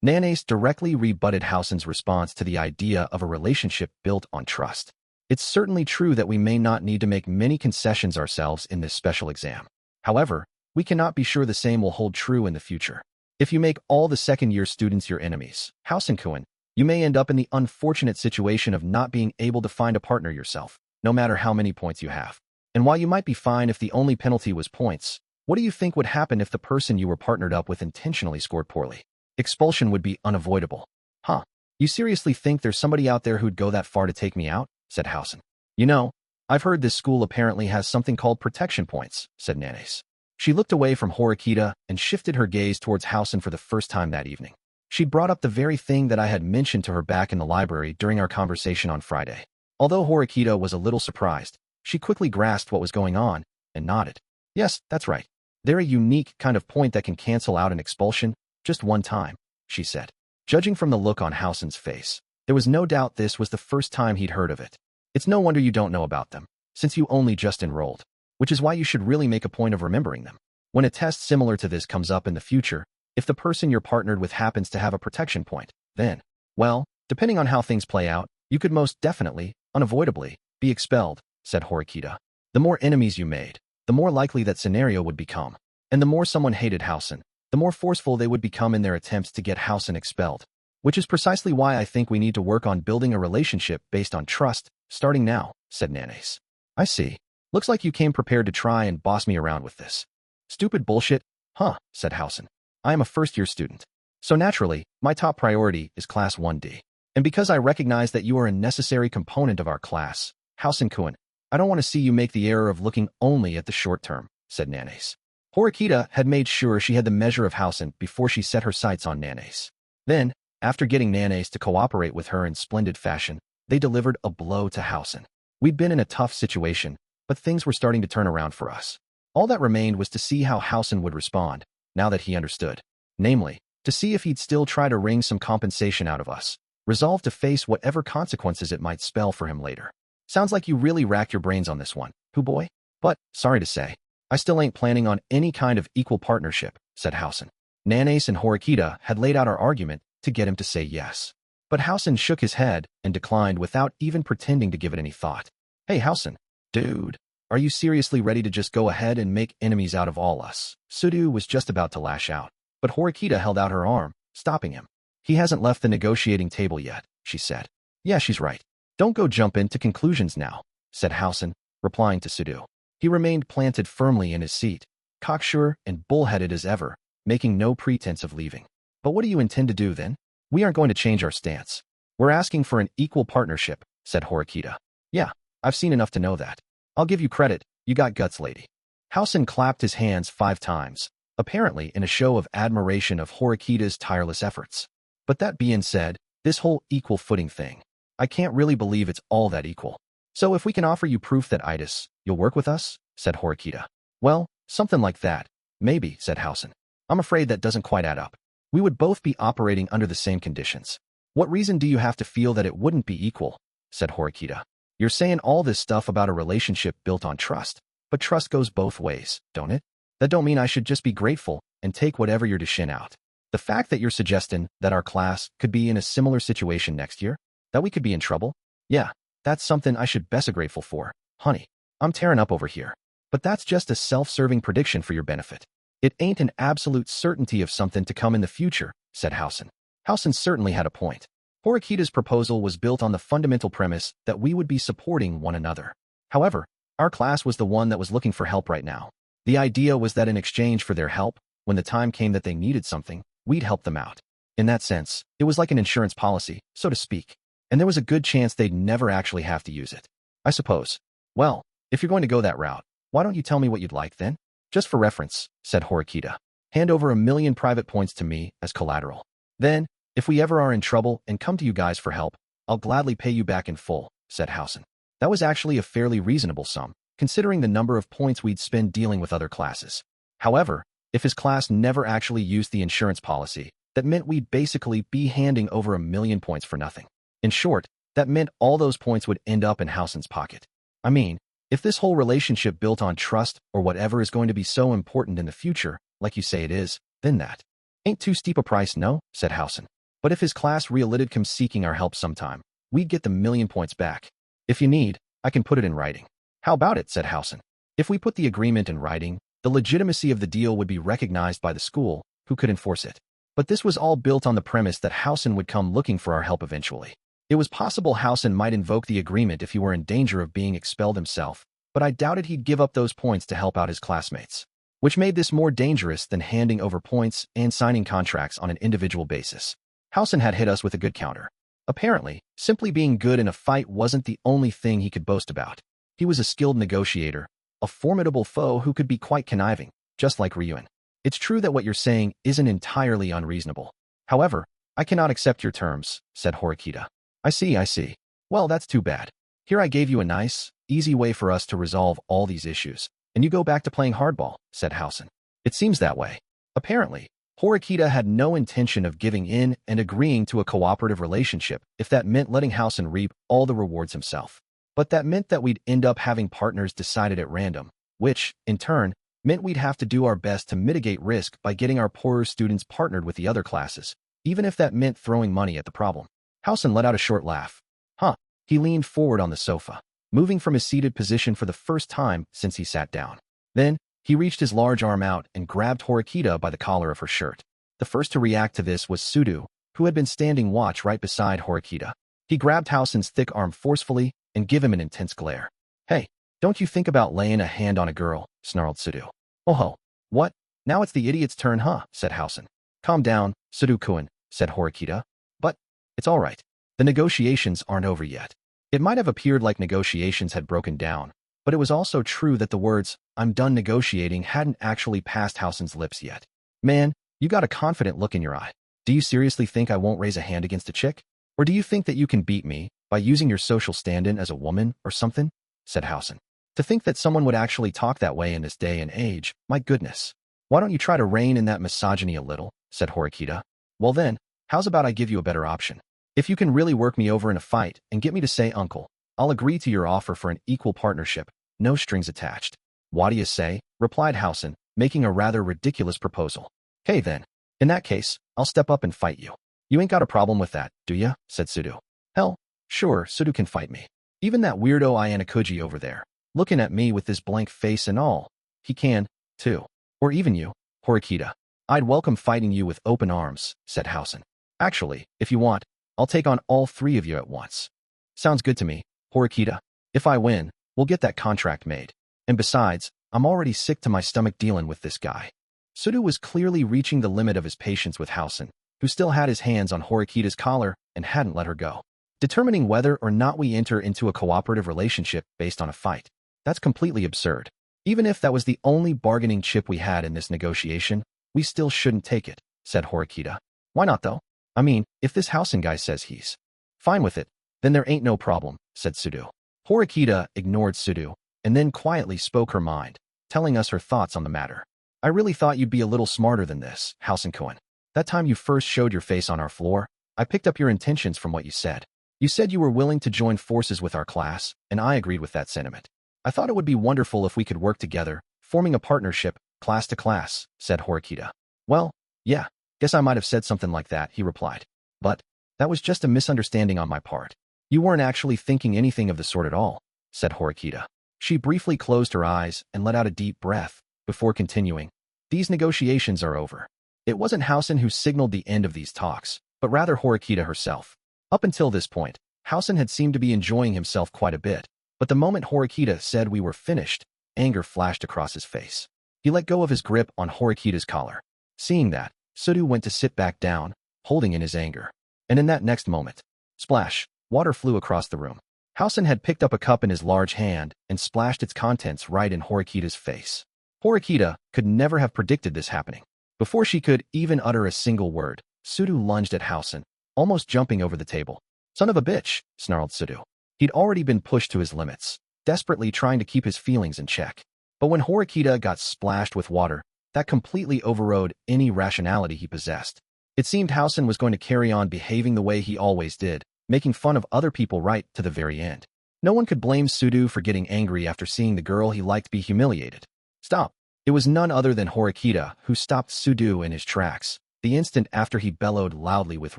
Nanase directly rebutted Housen's response to the idea of a relationship built on trust. It's certainly true that we may not need to make many concessions ourselves in this special exam. However, we cannot be sure the same will hold true in the future. If you make all the second-year students your enemies, Housen-kun, you may end up in the unfortunate situation of not being able to find a partner yourself, no matter how many points you have. And while you might be fine if the only penalty was points, what do you think would happen if the person you were partnered up with intentionally scored poorly? Expulsion would be unavoidable. Huh? You seriously think there's somebody out there who'd go that far to take me out? Said Housen. You know, I've heard this school apparently has something called protection points, said Nanase. She looked away from Horikita and shifted her gaze towards Housen for the first time that evening. She'd brought up the very thing that I had mentioned to her back in the library during our conversation on Friday. Although Horikita was a little surprised, she quickly grasped what was going on and nodded. Yes, that's right. They're a unique kind of point that can cancel out an expulsion just one time, she said. Judging from the look on Housen's face, there was no doubt this was the first time he'd heard of it. It's no wonder you don't know about them, since you only just enrolled, which is why you should really make a point of remembering them. When a test similar to this comes up in the future, if the person you're partnered with happens to have a protection point, then, well, depending on how things play out, you could most definitely, unavoidably, be expelled, said Horikita. The more enemies you made, the more likely that scenario would become, and the more someone hated Housen, the more forceful they would become in their attempts to get Housen expelled. Which is precisely why I think we need to work on building a relationship based on trust, starting now, said Nanase. I see. Looks like you came prepared to try and boss me around with this. Stupid bullshit, huh, said Housen. I am a first-year student. So naturally, my top priority is Class 1D. And because I recognize that you are a necessary component of our class, Housen-kun, I don't want to see you make the error of looking only at the short term, said Nanase. Horikita had made sure she had the measure of Housen before she set her sights on Nanase. Then, after getting Nanase to cooperate with her in splendid fashion, they delivered a blow to Housen. We'd been in a tough situation, but things were starting to turn around for us. All that remained was to see how Housen would respond, now that he understood. Namely, to see if he'd still try to wring some compensation out of us, resolved to face whatever consequences it might spell for him later. Sounds like you really racked your brains on this one, boy. But, sorry to say, I still ain't planning on any kind of equal partnership, said Housen. Nanace and Horikita had laid out our argument to get him to say yes. But Housen shook his head and declined without even pretending to give it any thought. Hey Housen, dude, are you seriously ready to just go ahead and make enemies out of all us? Sudu was just about to lash out, but Horikita held out her arm, stopping him. He hasn't left the negotiating table yet, she said. Yeah, she's right. Don't go jump into conclusions now, said Housen, replying to Sudu. He remained planted firmly in his seat, cocksure and bullheaded as ever, making no pretense of leaving. But what do you intend to do then? We aren't going to change our stance. We're asking for an equal partnership, said Horikita. Yeah, I've seen enough to know that. I'll give you credit, you got guts, lady. Housen clapped his hands 5 times, apparently in a show of admiration of Horikita's tireless efforts. But that being said, this whole equal footing thing, I can't really believe it's all that equal. So if we can offer you proof that you'll work with us, said Horikita. Well, something like that, maybe, said Housen. I'm afraid that doesn't quite add up. We would both be operating under the same conditions. What reason do you have to feel that it wouldn't be equal? Said Horikita. You're saying all this stuff about a relationship built on trust, but trust goes both ways, don't it? That don't mean I should just be grateful and take whatever you're dishing out. The fact that you're suggesting that our class could be in a similar situation next year, that we could be in trouble, yeah, that's something I should best be grateful for, honey. I'm tearing up over here. But that's just a self-serving prediction for your benefit. It ain't an absolute certainty of something to come in the future, said Housen. Housen certainly had a point. Horikita's proposal was built on the fundamental premise that we would be supporting one another. However, our class was the one that was looking for help right now. The idea was that in exchange for their help, when the time came that they needed something, we'd help them out. In that sense, it was like an insurance policy, so to speak. And there was a good chance they'd never actually have to use it. I suppose. Well, if you're going to go that route, why don't you tell me what you'd like then? Just for reference, said Horikita. Hand over 1,000,000 private points to me as collateral. Then, if we ever are in trouble and come to you guys for help, I'll gladly pay you back in full, said Housen. That was actually a fairly reasonable sum, considering the number of points we'd spend dealing with other classes. However, if his class never actually used the insurance policy, that meant we'd basically be handing over 1,000,000 points for nothing. In short, that meant all those points would end up in Housen's pocket. I mean, if this whole relationship built on trust or whatever is going to be so important in the future, like you say it is, then that ain't too steep a price, no, said Housen. But if his class really comes seeking our help sometime, we'd get the 1,000,000 points back. If you need, I can put it in writing. How about it, said Housen. If we put the agreement in writing, the legitimacy of the deal would be recognized by the school, who could enforce it. But this was all built on the premise that Housen would come looking for our help eventually. It was possible Housen might invoke the agreement if he were in danger of being expelled himself, but I doubted he'd give up those points to help out his classmates, which made this more dangerous than handing over points and signing contracts on an individual basis. Housen had hit us with a good counter. Apparently, simply being good in a fight wasn't the only thing he could boast about. He was a skilled negotiator, a formidable foe who could be quite conniving, just like Ryuen. It's true that what you're saying isn't entirely unreasonable. However, I cannot accept your terms, said Horikita. I see. Well, that's too bad. Here I gave you a nice, easy way for us to resolve all these issues, and you go back to playing hardball, said Housen. It seems that way. Apparently, Horikita had no intention of giving in and agreeing to a cooperative relationship if that meant letting Housen reap all the rewards himself. But that meant that we'd end up having partners decided at random, which, in turn, meant we'd have to do our best to mitigate risk by getting our poorer students partnered with the other classes, even if that meant throwing money at the problem. Housen let out a short laugh. Huh. He leaned forward on the sofa, moving from his seated position for the first time since he sat down. Then, he reached his large arm out and grabbed Horikita by the collar of her shirt. The first to react to this was Sudu, who had been standing watch right beside Horikita. He grabbed Housen's thick arm forcefully and gave him an intense glare. Hey, don't you think about laying a hand on a girl, snarled Sudu. Oh ho. What? Now it's the idiot's turn, huh? Said Housen. Calm down, Sudu-kun, said Horikita. But, it's all right. The negotiations aren't over yet. It might have appeared like negotiations had broken down, but it was also true that the words, I'm done negotiating, hadn't actually passed Housen's lips yet. Man, you got a confident look in your eye. Do you seriously think I won't raise a hand against a chick? Or do you think that you can beat me by using your social stand-in as a woman or something? Said Housen. To think that someone would actually talk that way in this day and age, my goodness. Why don't you try to rein in that misogyny a little? Said Horikita. Well then, how's about I give you a better option? If you can really work me over in a fight and get me to say uncle, I'll agree to your offer for an equal partnership, no strings attached. What do you say? Replied Housen, making a rather ridiculous proposal. Okay then. In that case, I'll step up and fight you. You ain't got a problem with that, do ya? Said Sudo. Hell, sure, Sudo can fight me. Even that weirdo Ayanokouji over there, looking at me with this blank face and all. He can, too. Or even you, Horikita. I'd welcome fighting you with open arms, said Housen. Actually, if you want, I'll take on all three of you at once. Sounds good to me, Horikita. If I win, we'll get that contract made. And besides, I'm already sick to my stomach dealing with this guy. Sudo was clearly reaching the limit of his patience with Housen, who still had his hands on Horikita's collar and hadn't let her go. Determining whether or not we enter into a cooperative relationship based on a fight. That's completely absurd. Even if that was the only bargaining chip we had in this negotiation, we still shouldn't take it, said Horikita. Why not though? I mean, if this Housen guy says he's fine with it, then there ain't no problem, said Sudo. Horikita ignored Sudo and then quietly spoke her mind, telling us her thoughts on the matter. I really thought you'd be a little smarter than this, Housen-kun. That time you first showed your face on our floor, I picked up your intentions from what you said. You said you were willing to join forces with our class, and I agreed with that sentiment. I thought it would be wonderful if we could work together, forming a partnership, class to class, said Horikita. Well, yeah, guess I might have said something like that, he replied. But that was just a misunderstanding on my part. You weren't actually thinking anything of the sort at all, said Horikita. She briefly closed her eyes and let out a deep breath before continuing. These negotiations are over. It wasn't Housen who signaled the end of these talks, but rather Horikita herself. Up until this point, Housen had seemed to be enjoying himself quite a bit, but the moment Horikita said we were finished, anger flashed across his face. He let go of his grip on Horikita's collar. Seeing that, Sudo went to sit back down, holding in his anger. And in that next moment, splash, water flew across the room. Housen had picked up a cup in his large hand and splashed its contents right in Horikita's face. Horikita could never have predicted this happening. Before she could even utter a single word, Sudo lunged at Housen, almost jumping over the table. Son of a bitch, snarled Sudo. He'd already been pushed to his limits, desperately trying to keep his feelings in check. But when Horikita got splashed with water, that completely overrode any rationality he possessed. It seemed Housen was going to carry on behaving the way he always did, making fun of other people right to the very end. No one could blame Sudo for getting angry after seeing the girl he liked be humiliated. Stop. It was none other than Horikita who stopped Sudo in his tracks, the instant after he bellowed loudly with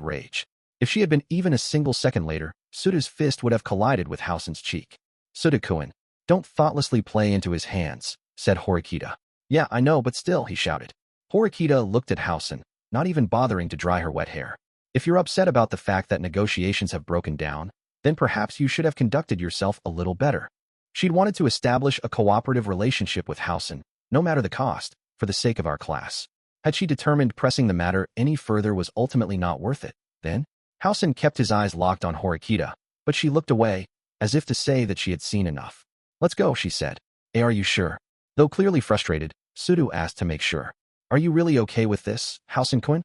rage. If she had been even a single second later, Sudo's fist would have collided with Housen's cheek. Sudo-kun, don't thoughtlessly play into his hands, said Horikita. Yeah, I know, but still, he shouted. Horikita looked at Housen, not even bothering to dry her wet hair. If you're upset about the fact that negotiations have broken down, then perhaps you should have conducted yourself a little better. She'd wanted to establish a cooperative relationship with Housen, no matter the cost, for the sake of our class. Had she determined pressing the matter any further was ultimately not worth it, then? Housen kept his eyes locked on Horikita, but she looked away, as if to say that she had seen enough. Let's go, she said. Are you sure? Though clearly frustrated, Sudo asked to make sure. Are you really okay with this, Housen-kun?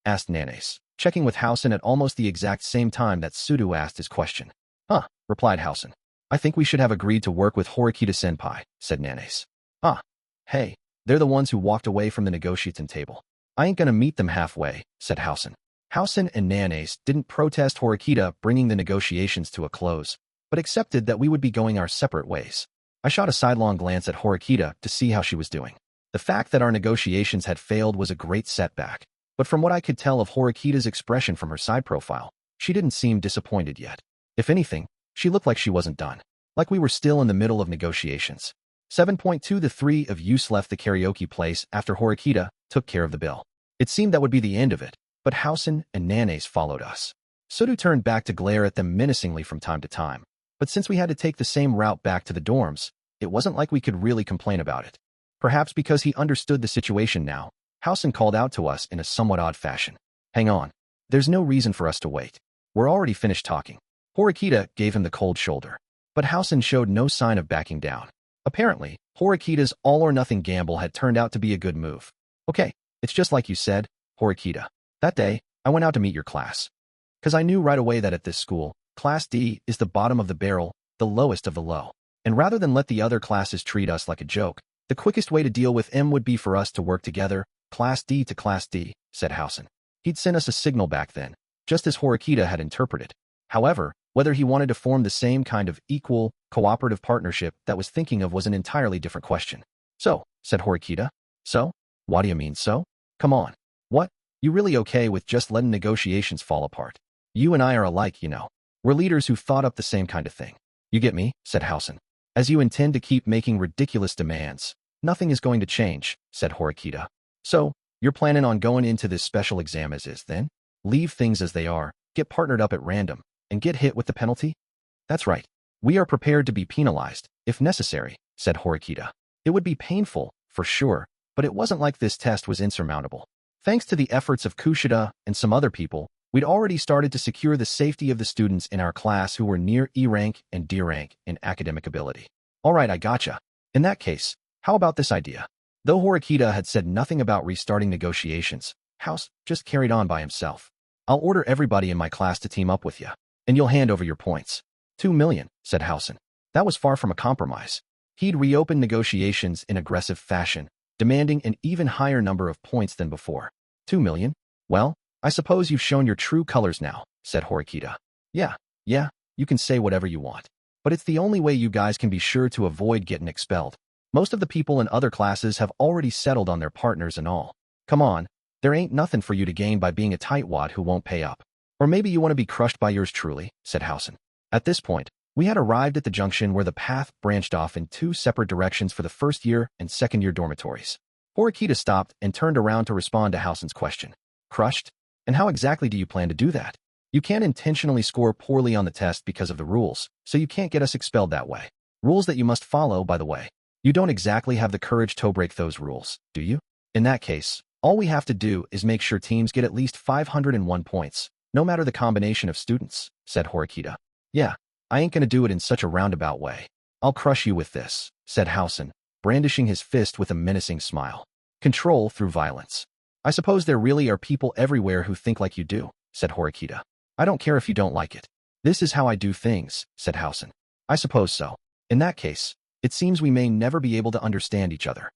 Asked Nanace, checking with Housen at almost the exact same time that Sudo asked his question. Huh, replied Housen. I think we should have agreed to work with Horikita-senpai, said Nanace. Ah, hey, they're the ones who walked away from the negotiating table. I ain't gonna meet them halfway, said Housen. Housen and Nanace didn't protest Horikita bringing the negotiations to a close, but accepted that we would be going our separate ways. I shot a sidelong glance at Horikita to see how she was doing. The fact that our negotiations had failed was a great setback, but from what I could tell of Horikita's expression from her side profile, she didn't seem disappointed yet. If anything, she looked like she wasn't done, like we were still in the middle of negotiations. 7.2 The three of us left the karaoke place after Horikita took care of the bill. It seemed that would be the end of it, but Housen and Nanace followed us. Sudo turned back to glare at them menacingly from time to time, but since we had to take the same route back to the dorms, it wasn't like we could really complain about it. Perhaps because he understood the situation now, Housen called out to us in a somewhat odd fashion. Hang on. There's no reason for us to wait. We're already finished talking. Horikita gave him the cold shoulder, but Housen showed no sign of backing down. Apparently, Horikita's all-or-nothing gamble had turned out to be a good move. Okay, it's just like you said, Horikita. That day, I went out to meet your class. 'Cause I knew right away that at this school, Class D is the bottom of the barrel, the lowest of the low. And rather than let the other classes treat us like a joke, the quickest way to deal with them would be for us to work together, Class D to Class D, said Housen. He'd sent us a signal back then, just as Horikita had interpreted. However, whether he wanted to form the same kind of equal, cooperative partnership that was thinking of was an entirely different question. So, said Horikita. So? What do you mean so? Come on. What? You really okay with just letting negotiations fall apart? You and I are alike, you know. We're leaders who thought up the same kind of thing. You get me? Said Housen. As you intend to keep making ridiculous demands, nothing is going to change, said Horikita. So, you're planning on going into this special exam as is, then? Leave things as they are, get partnered up at random, and get hit with the penalty? That's right. We are prepared to be penalized, if necessary, said Horikita. It would be painful, for sure, but it wasn't like this test was insurmountable. Thanks to the efforts of Kushida and some other people, we'd already started to secure the safety of the students in our class who were near E rank and D rank in academic ability. All right, I gotcha. In that case, how about this idea? Though Horikita had said nothing about restarting negotiations, House just carried on by himself. I'll order everybody in my class to team up with you, and you'll hand over your points. 2 million, said Housen. That was far from a compromise. He'd reopened negotiations in aggressive fashion, demanding an even higher number of points than before. 2 million? Well, I suppose you've shown your true colors now, said Horikita. Yeah, you can say whatever you want. But it's the only way you guys can be sure to avoid getting expelled. Most of the people in other classes have already settled on their partners and all. Come on, there ain't nothing for you to gain by being a tightwad who won't pay up. Or maybe you want to be crushed by yours truly, said Housen. At this point, we had arrived at the junction where the path branched off in two separate directions for the first year and second year dormitories. Horikita stopped and turned around to respond to Housen's question. Crushed? And how exactly do you plan to do that? You can't intentionally score poorly on the test because of the rules, so you can't get us expelled that way. Rules that you must follow, by the way. You don't exactly have the courage to break those rules, do you? In that case, all we have to do is make sure teams get at least 501 points, no matter the combination of students, said Horikita. Yeah, I ain't gonna do it in such a roundabout way. I'll crush you with this, said Housen, brandishing his fist with a menacing smile. Control through violence. I suppose there really are people everywhere who think like you do, said Horikita. I don't care if you don't like it. This is how I do things, said Housen. I suppose so. In that case, it seems we may never be able to understand each other.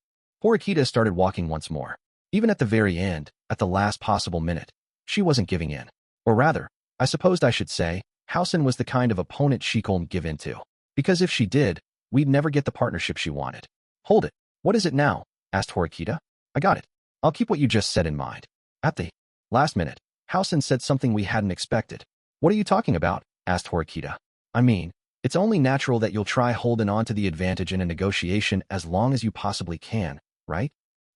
Horikita started walking once more. Even at the very end, at the last possible minute, she wasn't giving in. Or rather, I supposed I should say, Housen was the kind of opponent she couldn't give in to. Because if she did, we'd never get the partnership she wanted. Hold it. What is it now? Asked Horikita. I got it. I'll keep what you just said in mind. At the last minute, Housen said something we hadn't expected. What are you talking about? Asked Horikita. I mean, it's only natural that you'll try holding on to the advantage in a negotiation as long as you possibly can, right?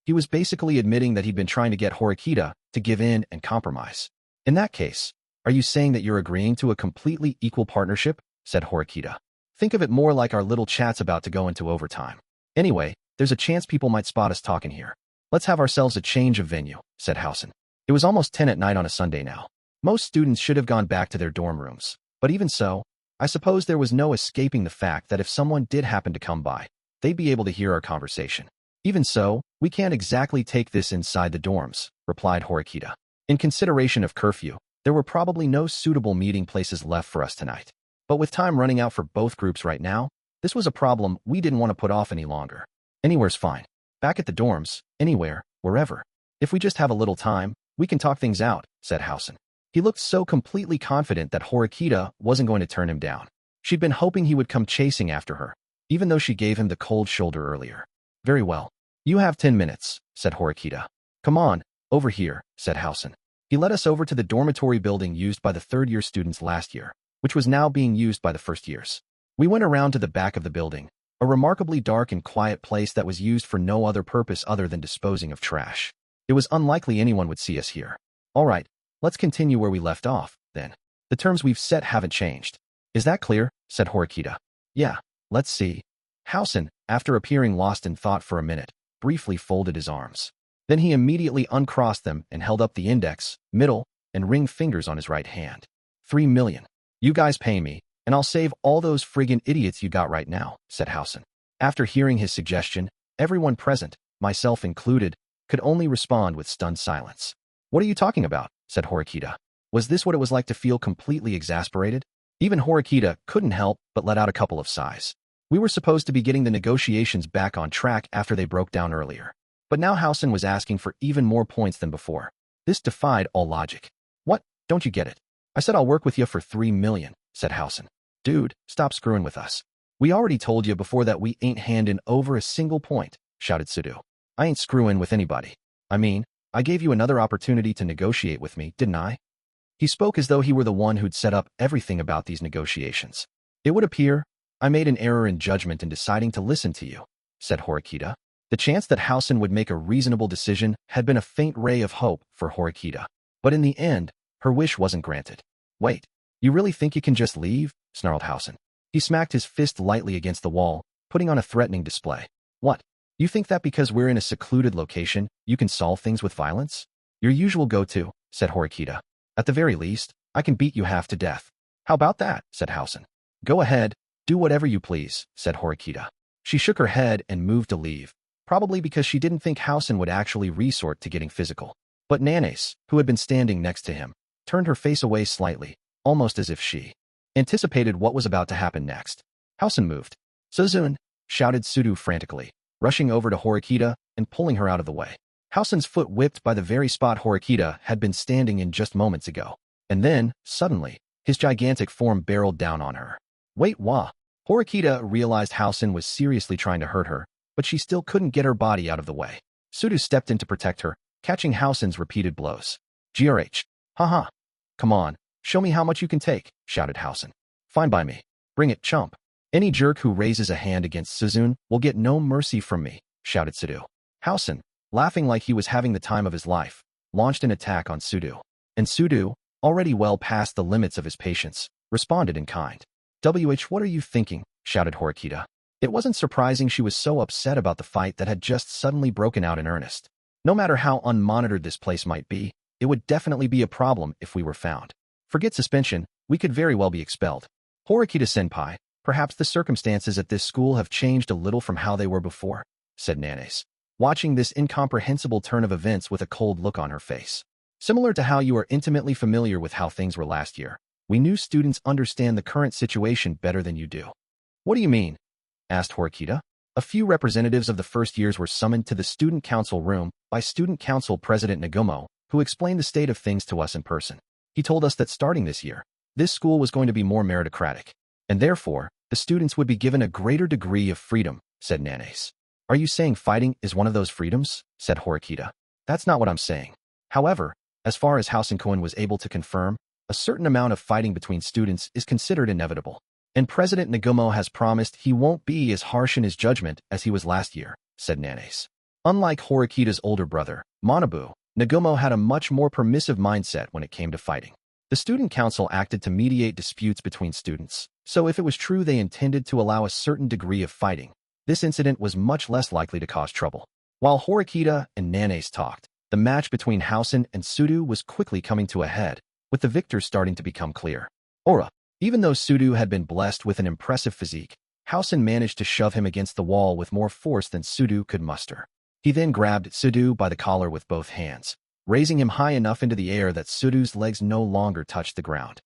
He was basically admitting that he'd been trying to get Horikita to give in and compromise. In that case, are you saying that you're agreeing to a completely equal partnership? Said Horikita. Think of it more like our little chat's about to go into overtime. Anyway, there's a chance people might spot us talking here. Let's have ourselves a change of venue, said Housen. It was almost 10 at night on a Sunday now. Most students should have gone back to their dorm rooms. But even so, I suppose there was no escaping the fact that if someone did happen to come by, they'd be able to hear our conversation. Even so, we can't exactly take this inside the dorms, replied Horikita. In consideration of curfew, there were probably no suitable meeting places left for us tonight. But with time running out for both groups right now, this was a problem we didn't want to put off any longer. Anywhere's fine. Back at the dorms, anywhere, wherever. If we just have a little time, we can talk things out, said Housen. He looked so completely confident that Horikita wasn't going to turn him down. She'd been hoping he would come chasing after her, even though she gave him the cold shoulder earlier. Very well. You have 10 minutes, said Horikita. Come on, over here, said Housen. He led us over to the dormitory building used by the third-year students last year, which was now being used by the first years. We went around to the back of the building, a remarkably dark and quiet place that was used for no other purpose other than disposing of trash. It was unlikely anyone would see us here. All right, let's continue where we left off, then. The terms we've set haven't changed. Is that clear? Said Horikita. Yeah, let's see. Housen, after appearing lost in thought for a minute, briefly folded his arms. Then he immediately uncrossed them and held up the index, middle, and ring fingers on his right hand. 3 million. You guys pay me, and I'll save all those friggin' idiots you got right now, said Housen. After hearing his suggestion, everyone present, myself included, could only respond with stunned silence. What are you talking about? Said Horikita. Was this what it was like to feel completely exasperated? Even Horikita couldn't help but let out a couple of sighs. We were supposed to be getting the negotiations back on track after they broke down earlier. But now Housen was asking for even more points than before. This defied all logic. What? Don't you get it? I said I'll work with you for 3 million, said Housen. Dude, stop screwing with us. We already told you before that we ain't handing over a single point, shouted Sudu. I ain't screwing with anybody. I mean, I gave you another opportunity to negotiate with me, didn't I? He spoke as though he were the one who'd set up everything about these negotiations. It would appear I made an error in judgment in deciding to listen to you, said Horikita. The chance that Housen would make a reasonable decision had been a faint ray of hope for Horikita. But in the end, her wish wasn't granted. Wait, you really think you can just leave? Snarled Housen. He smacked his fist lightly against the wall, putting on a threatening display. What? You think that because we're in a secluded location, you can solve things with violence? Your usual go-to, said Horikita. At the very least, I can beat you half to death. How about that? Said Housen. Go ahead, do whatever you please, said Horikita. She shook her head and moved to leave, probably because she didn't think Housen would actually resort to getting physical. But Nanace, who had been standing next to him, turned her face away slightly, almost as if she anticipated what was about to happen next. Housen moved. Suzun, shouted Sudu frantically, rushing over to Horikita and pulling her out of the way. Housen's foot whipped by the very spot Horikita had been standing in just moments ago. And then, suddenly, his gigantic form barreled down on her. Wait, wah! Horikita realized Housen was seriously trying to hurt her, but she still couldn't get her body out of the way. Sudu stepped in to protect her, catching Housen's repeated blows. GRH. Haha. Come on, show me how much you can take, shouted Housen. Fine by me. Bring it, chump. Any jerk who raises a hand against Suzun will get no mercy from me, shouted Sudu. Housen, laughing like he was having the time of his life, launched an attack on Sudu. And Sudu, already well past the limits of his patience, responded in kind. What are you thinking? Shouted Horikita. It wasn't surprising she was so upset about the fight that had just suddenly broken out in earnest. No matter how unmonitored this place might be, it would definitely be a problem if we were found. Forget suspension, we could very well be expelled. Horikita-senpai, perhaps the circumstances at this school have changed a little from how they were before, said Nanace, watching this incomprehensible turn of events with a cold look on her face. Similar to how you are intimately familiar with how things were last year, we new students understand the current situation better than you do. What do you mean? Asked Horikita. A few representatives of the first years were summoned to the student council room by student council president Nagumo, who explained the state of things to us in person. He told us that starting this year, this school was going to be more meritocratic, and therefore, the students would be given a greater degree of freedom, said Nanace. Are you saying fighting is one of those freedoms? Said Horikita. That's not what I'm saying. However, as far as Housen-kun was able to confirm, a certain amount of fighting between students is considered inevitable. And President Nagumo has promised he won't be as harsh in his judgment as he was last year, said Nanace. Unlike Horikita's older brother, Manabu, Nagumo had a much more permissive mindset when it came to fighting. The student council acted to mediate disputes between students, so if it was true they intended to allow a certain degree of fighting, this incident was much less likely to cause trouble. While Horikita and Nanace talked, the match between Housen and Sudu was quickly coming to a head, with the victors starting to become clear. Ora. Even though Sudu had been blessed with an impressive physique, Housen managed to shove him against the wall with more force than Sudu could muster. He then grabbed Sudu by the collar with both hands, raising him high enough into the air that Sudu's legs no longer touched the ground.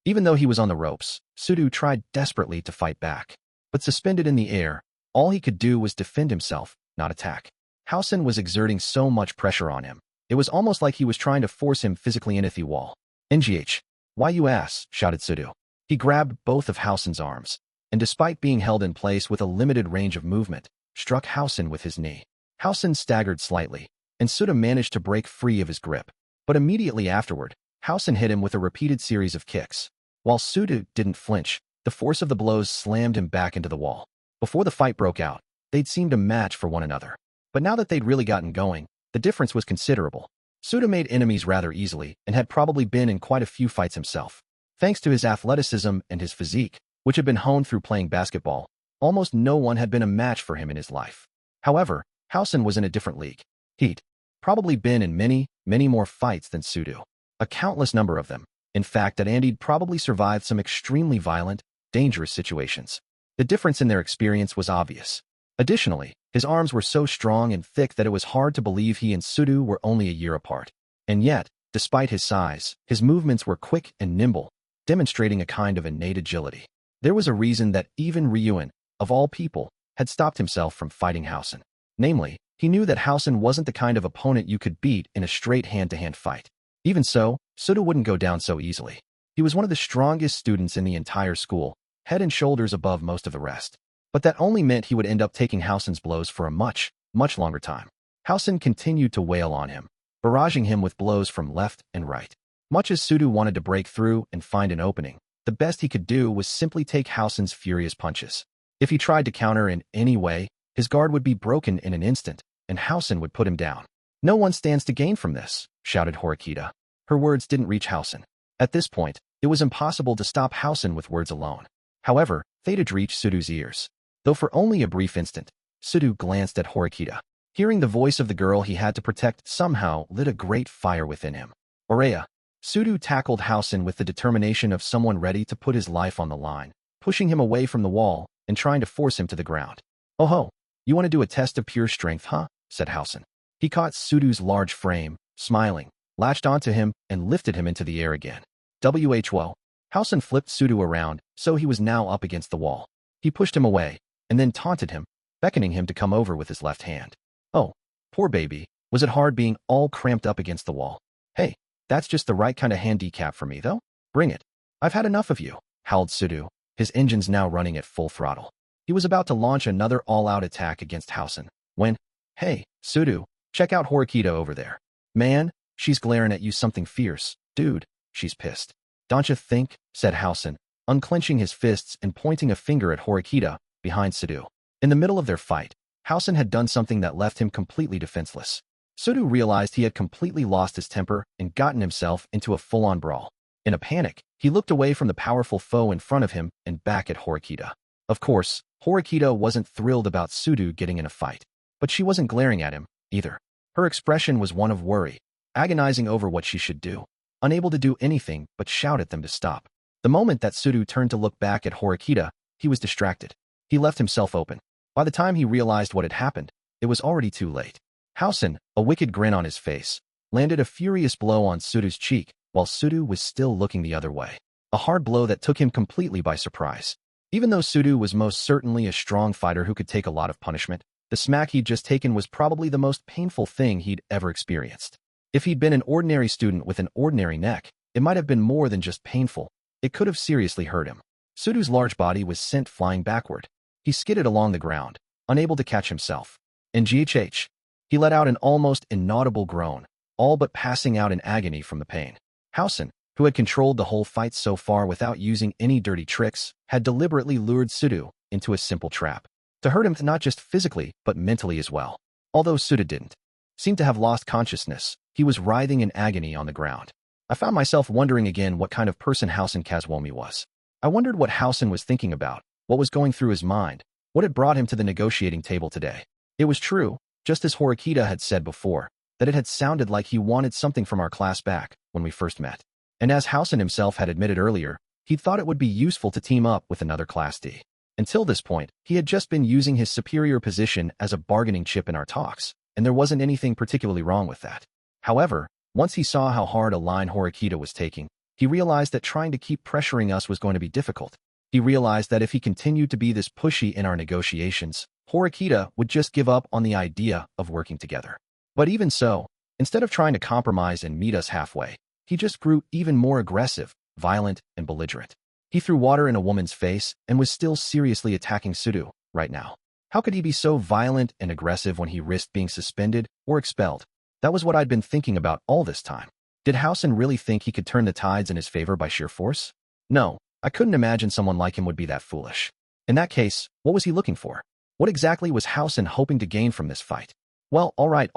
Even though he was on the ropes, Sudu tried desperately to fight back. But suspended in the air, all he could do was defend himself, not attack. Housen was exerting so much pressure on him, it was almost like he was trying to force him physically into the wall. NGH. Why you ass? Shouted Sudu. He grabbed both of Housen's arms, and despite being held in place with a limited range of movement, struck Housen with his knee. Housen staggered slightly, and Sudu managed to break free of his grip. But immediately afterward, Housen hit him with a repeated series of kicks. While Sudu didn't flinch, the force of the blows slammed him back into the wall. Before the fight broke out, they'd seemed a match for one another. But now that they'd really gotten going, the difference was considerable. Suda made enemies rather easily and had probably been in quite a few fights himself. Thanks to his athleticism and his physique, which had been honed through playing basketball, almost no one had been a match for him in his life. However, Housen was in a different league. He'd probably been in many, many more fights than Sudu. A countless number of them. In fact, that Andy'd probably survived some extremely violent, dangerous situations. The difference in their experience was obvious. Additionally, his arms were so strong and thick that it was hard to believe he and Sudu were only a year apart. And yet, despite his size, his movements were quick and nimble, demonstrating a kind of innate agility. There was a reason that even Ryuan, of all people, had stopped himself from fighting Housen. Namely, he knew that Housen wasn't the kind of opponent you could beat in a straight hand-to-hand fight. Even so, Sudo wouldn't go down so easily. He was one of the strongest students in the entire school, head and shoulders above most of the rest. But that only meant he would end up taking Housen's blows for a much, much longer time. Housen continued to wail on him, barraging him with blows from left and right. Much as Sudo wanted to break through and find an opening, the best he could do was simply take Housen's furious punches. If he tried to counter in any way, his guard would be broken in an instant, and Housen would put him down. "No one stands to gain from this," shouted Horikita. Her words didn't reach Housen. At this point, it was impossible to stop Housen with words alone. However, fate had reached Sudo's ears. Though for only a brief instant, Sudo glanced at Horikita. Hearing the voice of the girl he had to protect somehow lit a great fire within him. "Oreya." Sudo tackled Housen with the determination of someone ready to put his life on the line, pushing him away from the wall and trying to force him to the ground. "Oh ho, you want to do a test of pure strength, huh?" said Housen. He caught Sudo's large frame, smiling, latched onto him, and lifted him into the air again. Who. Housen flipped Sudo around, so he was now up against the wall. He pushed him away, and then taunted him, beckoning him to come over with his left hand. Oh, poor baby, was it hard being all cramped up against the wall? "Hey, that's just the right kind of handicap for me, though. Bring it. I've had enough of you," howled Sudo, his engines now running at full throttle. He was about to launch another all-out attack against Housen, when, "Hey, Sudo, check out Horikita over there. Man, she's glaring at you something fierce. Dude, she's pissed." "Don't you think?" said Housen, unclenching his fists and pointing a finger at Horikita behind Sudo. In the middle of their fight, Housen had done something that left him completely defenseless. Sudo realized he had completely lost his temper and gotten himself into a full-on brawl. In a panic, he looked away from the powerful foe in front of him and back at Horikita. Of course, Horikita wasn't thrilled about Sudo getting in a fight, but she wasn't glaring at him, either. Her expression was one of worry, agonizing over what she should do, unable to do anything but shout at them to stop. The moment that Sudo turned to look back at Horikita, he was distracted. He left himself open. By the time he realized what had happened, it was already too late. Housen, a wicked grin on his face, landed a furious blow on Sudo's cheek while Sudo was still looking the other way. A hard blow that took him completely by surprise. Even though Sudo was most certainly a strong fighter who could take a lot of punishment, the smack he'd just taken was probably the most painful thing he'd ever experienced. If he'd been an ordinary student with an ordinary neck, it might have been more than just painful. It could have seriously hurt him. Sudo's large body was sent flying backward. He skidded along the ground, unable to catch himself. In GHH, he let out an almost inaudible groan, all but passing out in agony from the pain. Housen, who had controlled the whole fight so far without using any dirty tricks, had deliberately lured Sudo into a simple trap, to hurt him not just physically but mentally as well. Although Sudo didn't seem to have lost consciousness, he was writhing in agony on the ground. I found myself wondering again what kind of person Housen Kazwomi was. I wondered what Housen was thinking about, what was going through his mind, what had brought him to the negotiating table today. It was true, just as Horikita had said before, that it had sounded like he wanted something from our class back when we first met. And as Housen himself had admitted earlier, he thought it would be useful to team up with another Class D. Until this point, he had just been using his superior position as a bargaining chip in our talks, and there wasn't anything particularly wrong with that. However, once he saw how hard a line Horikita was taking, he realized that trying to keep pressuring us was going to be difficult. He realized that if he continued to be this pushy in our negotiations, Horikita would just give up on the idea of working together. But even so, instead of trying to compromise and meet us halfway, he just grew even more aggressive, violent, and belligerent. He threw water in a woman's face and was still seriously attacking Sudo right now. How could he be so violent and aggressive when he risked being suspended or expelled? That was what I'd been thinking about all this time. Did Housen really think he could turn the tides in his favor by sheer force? No, I couldn't imagine someone like him would be that foolish. In that case, what was he looking for? What exactly was Housen hoping to gain from this fight? Well, all right.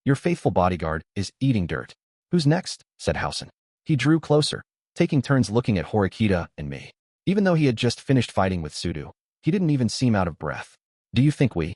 Your faithful bodyguard is eating dirt. Who's next? Said Housen. He drew closer, taking turns looking at Horikita and me. Even though he had just finished fighting with Sudo, he didn't even seem out of breath. Do you think we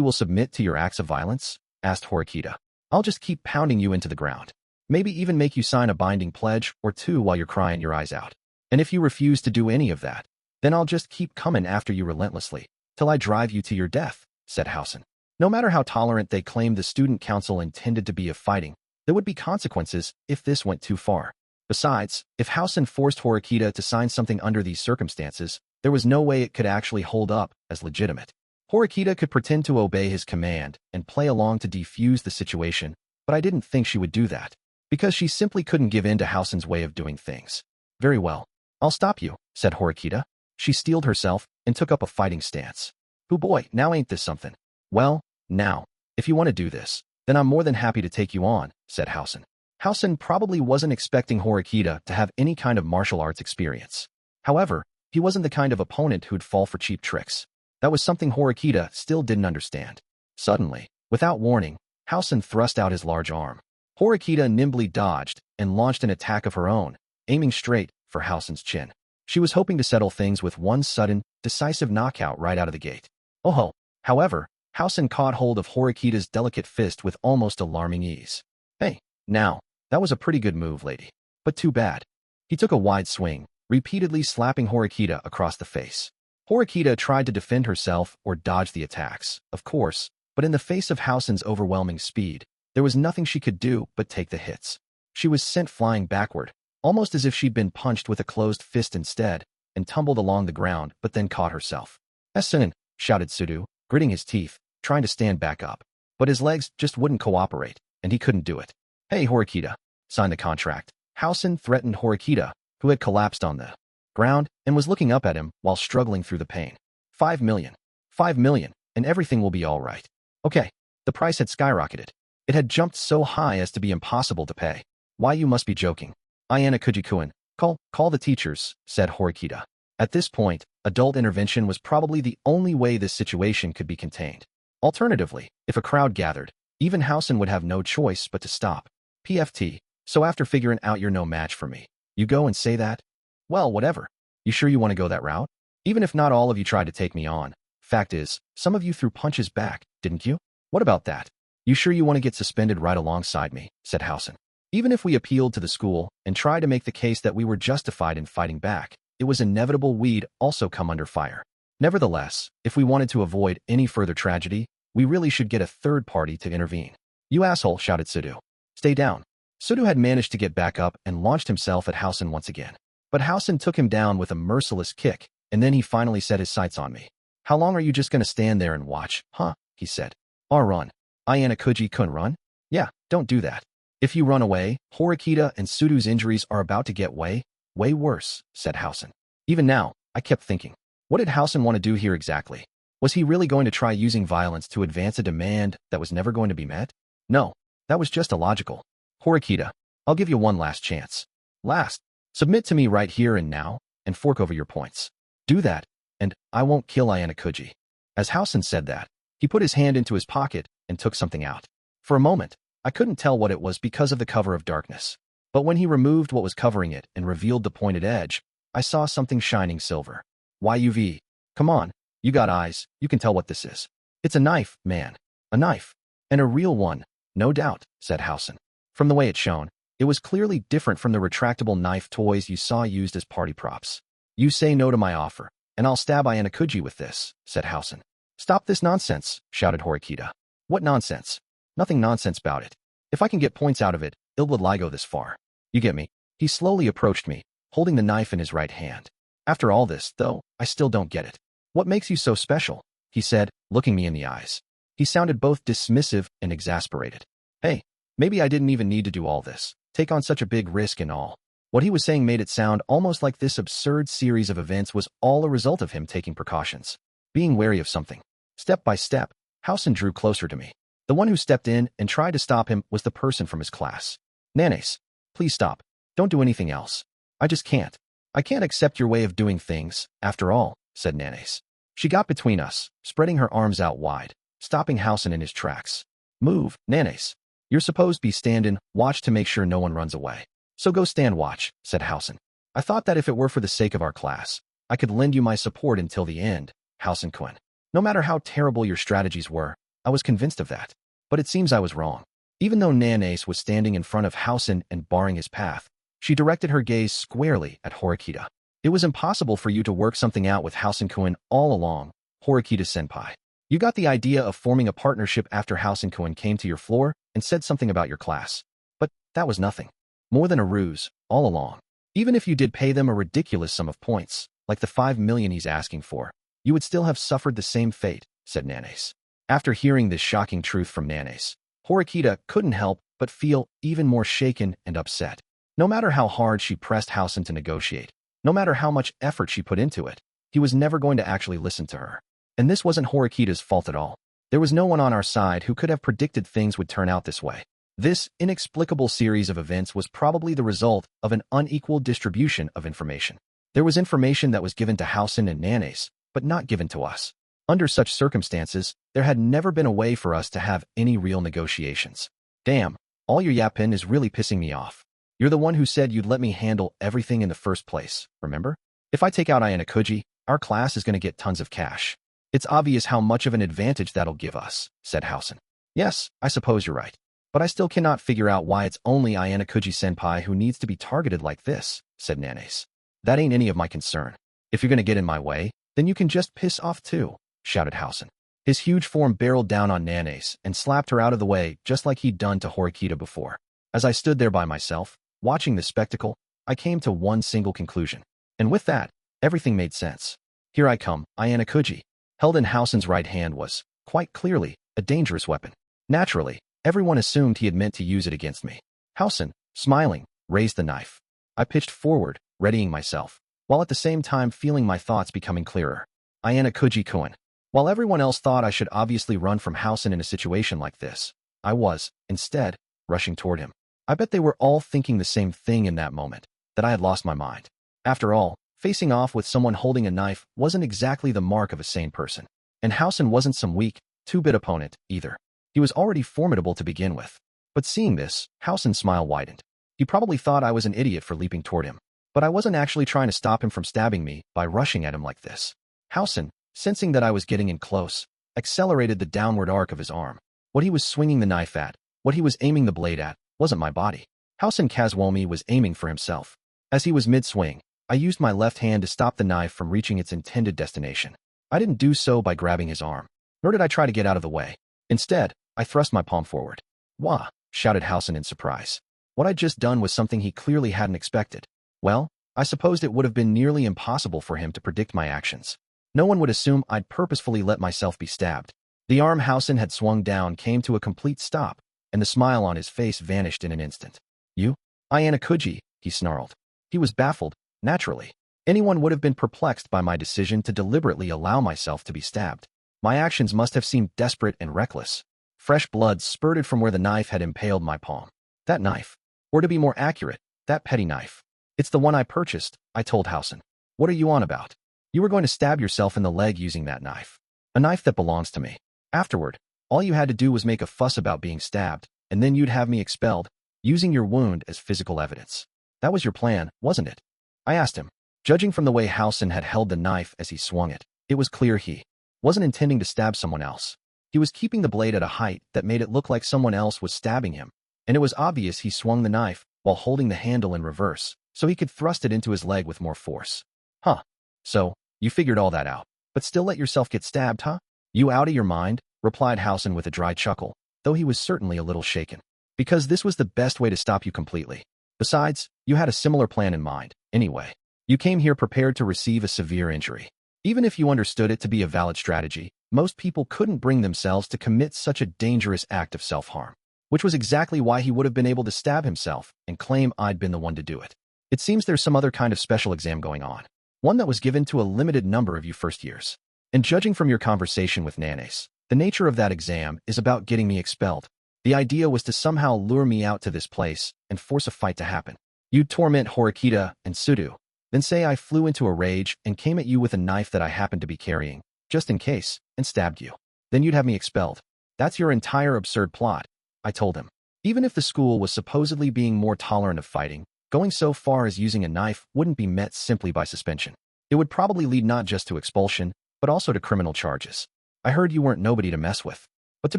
will submit to your acts of violence? Asked Horikita. I'll just keep pounding you into the ground. Maybe even make you sign a binding pledge or two while you're crying your eyes out. And if you refuse to do any of that, then I'll just keep coming after you relentlessly, till I drive you to your death, said Housen. No matter how tolerant they claimed the student council intended to be of fighting, there would be consequences if this went too far. Besides, if Housen forced Horikita to sign something under these circumstances, there was no way it could actually hold up as legitimate. Horikita could pretend to obey his command and play along to defuse the situation, but I didn't think she would do that. because she simply couldn't give in to Housen's way of doing things. Very well. I'll stop you, said Horikita. She steeled herself and took up a fighting stance. Oh boy, now ain't this something? Well, now, if you want to do this, then I'm more than happy to take you on, said Housen. Housen probably wasn't expecting Horikita to have any kind of martial arts experience. However, he wasn't the kind of opponent who'd fall for cheap tricks. That was something Horikita still didn't understand. Suddenly, without warning, Housen thrust out his large arm. Horikita nimbly dodged and launched an attack of her own, aiming straight for Housen's chin. She was hoping to settle things with one sudden, decisive knockout right out of the gate. Oh-ho! However, Housen caught hold of Horikita's delicate fist with almost alarming ease. Hey, now, that was a pretty good move, lady. But too bad. He took a wide swing, repeatedly slapping Horikita across the face. Horikita tried to defend herself or dodge the attacks, of course, but in the face of Housen's overwhelming speed, there was nothing she could do but take the hits. She was sent flying backward, almost as if she'd been punched with a closed fist instead, and tumbled along the ground but then caught herself. "Essen!" shouted Sudu, gritting his teeth, trying to stand back up. But his legs just wouldn't cooperate, and he couldn't do it. "Hey, Horikita, sign the contract." Housen threatened Horikita, who had collapsed on the ground and was looking up at him while struggling through the pain. 5 million. 5 million, and everything will be all right. Okay. The price had skyrocketed. It had jumped so high as to be impossible to pay. Why, you must be joking. Ayanokouji-kun, call the teachers, said Horikita. At this point, adult intervention was probably the only way this situation could be contained. Alternatively, if a crowd gathered, even Housen would have no choice but to stop. PFT, so after figuring out you're no match for me, you go and say that? Well, whatever. You sure you want to go that route? Even if not all of you tried to take me on. Fact is, some of you threw punches back, didn't you? What about that? You sure you want to get suspended right alongside me, said Housen. Even if we appealed to the school and tried to make the case that we were justified in fighting back, it was inevitable we'd also come under fire. Nevertheless, if we wanted to avoid any further tragedy, we really should get a third party to intervene. You asshole, shouted Sudu. Stay down. Sudu had managed to get back up and launched himself at Housen once again. But Housen took him down with a merciless kick, and then he finally set his sights on me. How long are you just going to stand there and watch, huh? He said. I'll run. Ayanokouji-kun, run? Yeah, don't do that. If you run away, Horikita and Sudu's injuries are about to get way worse, said Housen. Even now, I kept thinking, what did Housen want to do here exactly? Was he really going to try using violence to advance a demand that was never going to be met? No, that was just illogical. Horikita, I'll give you one last chance. Last. Submit to me right here and now, and fork over your points. Do that, and I won't kill Ayanokouji. As Housen said that, he put his hand into his pocket and took something out. For a moment, I couldn't tell what it was because of the cover of darkness. But when he removed what was covering it and revealed the pointed edge, I saw something shining silver. YUV. Come on, you got eyes, you can tell what this is. It's a knife, man. A knife. And a real one, no doubt, said Housen. From the way it shone, it was clearly different from the retractable knife toys you saw used as party props. You say no to my offer, and I'll stab Ayanokouji with this, said Housen. Stop this nonsense, shouted Horikita. What nonsense? Nothing nonsense about it. If I can get points out of it, it will go this far. You get me? He slowly approached me, holding the knife in his right hand. After all this, though, I still don't get it. What makes you so special? He said, looking me in the eyes. He sounded both dismissive and exasperated. Hey, maybe I didn't even need to do all this, take on such a big risk and all. What he was saying made it sound almost like this absurd series of events was all a result of him taking precautions, being wary of something. Step by step, Housen drew closer to me. The one who stepped in and tried to stop him was the person from his class. Nanace, please stop. Don't do anything else. I just can't. I can't accept your way of doing things, after all, said Nanace. She got between us, spreading her arms out wide, stopping Housen in his tracks. Move, Nanace. You're supposed to be standing watch to make sure no one runs away. So go stand watch, said Housen. I thought that if it were for the sake of our class, I could lend you my support until the end, Housen-kun. No matter how terrible your strategies were, I was convinced of that. But it seems I was wrong. Even though Nanace was standing in front of Housen and barring his path, she directed her gaze squarely at Horikita. It was impossible for you to work something out with Housen-kun all along, Horikita-senpai. You got the idea of forming a partnership after Housen-kun came to your floor and said something about your class. But that was nothing. More than a ruse, all along. Even if you did pay them a ridiculous sum of points, like the 5 million he's asking for, you would still have suffered the same fate, said Nanace. After hearing this shocking truth from Nanace, Horikita couldn't help but feel even more shaken and upset. No matter how hard she pressed Housen to negotiate, no matter how much effort she put into it, he was never going to actually listen to her. And this wasn't Horikita's fault at all. There was no one on our side who could have predicted things would turn out this way. This inexplicable series of events was probably the result of an unequal distribution of information. There was information that was given to Housen and Nanes, but not given to us. Under such circumstances, there had never been a way for us to have any real negotiations. Damn, all your yapping is really pissing me off. You're the one who said you'd let me handle everything in the first place, remember? If I take out Ayanokouji, our class is going to get tons of cash. It's obvious how much of an advantage that'll give us, said Housen. Yes, I suppose you're right. But I still cannot figure out why it's only Ayanokouji-senpai who needs to be targeted like this, said Nanes. That ain't any of my concern. If you're going to get in my way, then you can just piss off too, shouted Housen. His huge form barreled down on Nanes and slapped her out of the way just like he'd done to Horikita before. As I stood there by myself, watching the spectacle, I came to one single conclusion. And with that, everything made sense. Here I come, Ayanokouji. Held in Housen's right hand was, quite clearly, a dangerous weapon. Naturally, everyone assumed he had meant to use it against me. Housen, smiling, raised the knife. I pitched forward, readying myself, while at the same time feeling my thoughts becoming clearer. Ayanokouji-kun. While everyone else thought I should obviously run from Housen in a situation like this, I was, instead, rushing toward him. I bet they were all thinking the same thing in that moment, that I had lost my mind. After all, facing off with someone holding a knife wasn't exactly the mark of a sane person. And Housen wasn't some weak, two-bit opponent, either. He was already formidable to begin with. But seeing this, Housen's smile widened. He probably thought I was an idiot for leaping toward him. But I wasn't actually trying to stop him from stabbing me by rushing at him like this. Housen, sensing that I was getting in close, accelerated the downward arc of his arm. What he was swinging the knife at, what he was aiming the blade at, wasn't my body. Housen Kazwomi was aiming for himself. As he was mid-swing, I used my left hand to stop the knife from reaching its intended destination. I didn't do so by grabbing his arm, nor did I try to get out of the way. Instead, I thrust my palm forward. Wah! Shouted Housen in surprise. What I'd just done was something he clearly hadn't expected. Well, I supposed it would have been nearly impossible for him to predict my actions. No one would assume I'd purposefully let myself be stabbed. The arm Housen had swung down came to a complete stop, and the smile on his face vanished in an instant. You? Ayanokouji, he snarled. He was baffled, naturally. Anyone would have been perplexed by my decision to deliberately allow myself to be stabbed. My actions must have seemed desperate and reckless. Fresh blood spurted from where the knife had impaled my palm. That knife. Or to be more accurate, that petty knife. It's the one I purchased, I told Housen. What are you on about? You were going to stab yourself in the leg using that knife. A knife that belongs to me. Afterward, all you had to do was make a fuss about being stabbed, and then you'd have me expelled, using your wound as physical evidence. That was your plan, wasn't it? I asked him. Judging from the way Housen had held the knife as he swung it, it was clear he wasn't intending to stab someone else. He was keeping the blade at a height that made it look like someone else was stabbing him, and it was obvious he swung the knife while holding the handle in reverse, so he could thrust it into his leg with more force. Huh. So, you figured all that out, but still let yourself get stabbed, huh? You out of your mind? Replied Housen with a dry chuckle, though he was certainly a little shaken. Because this was the best way to stop you completely. Besides, you had a similar plan in mind, anyway. You came here prepared to receive a severe injury. Even if you understood it to be a valid strategy, most people couldn't bring themselves to commit such a dangerous act of self-harm, which was exactly why he would have been able to stab himself and claim I'd been the one to do it. It seems there's some other kind of special exam going on, one that was given to a limited number of you first years. And judging from your conversation with Nanes, the nature of that exam is about getting me expelled. The idea was to somehow lure me out to this place and force a fight to happen. You'd torment Horikita and Sudu, then say I flew into a rage and came at you with a knife that I happened to be carrying, just in case, and stabbed you. Then you'd have me expelled. That's your entire absurd plot, I told him. Even if the school was supposedly being more tolerant of fighting, going so far as using a knife wouldn't be met simply by suspension. It would probably lead not just to expulsion, but also to criminal charges. I heard you weren't nobody to mess with. But to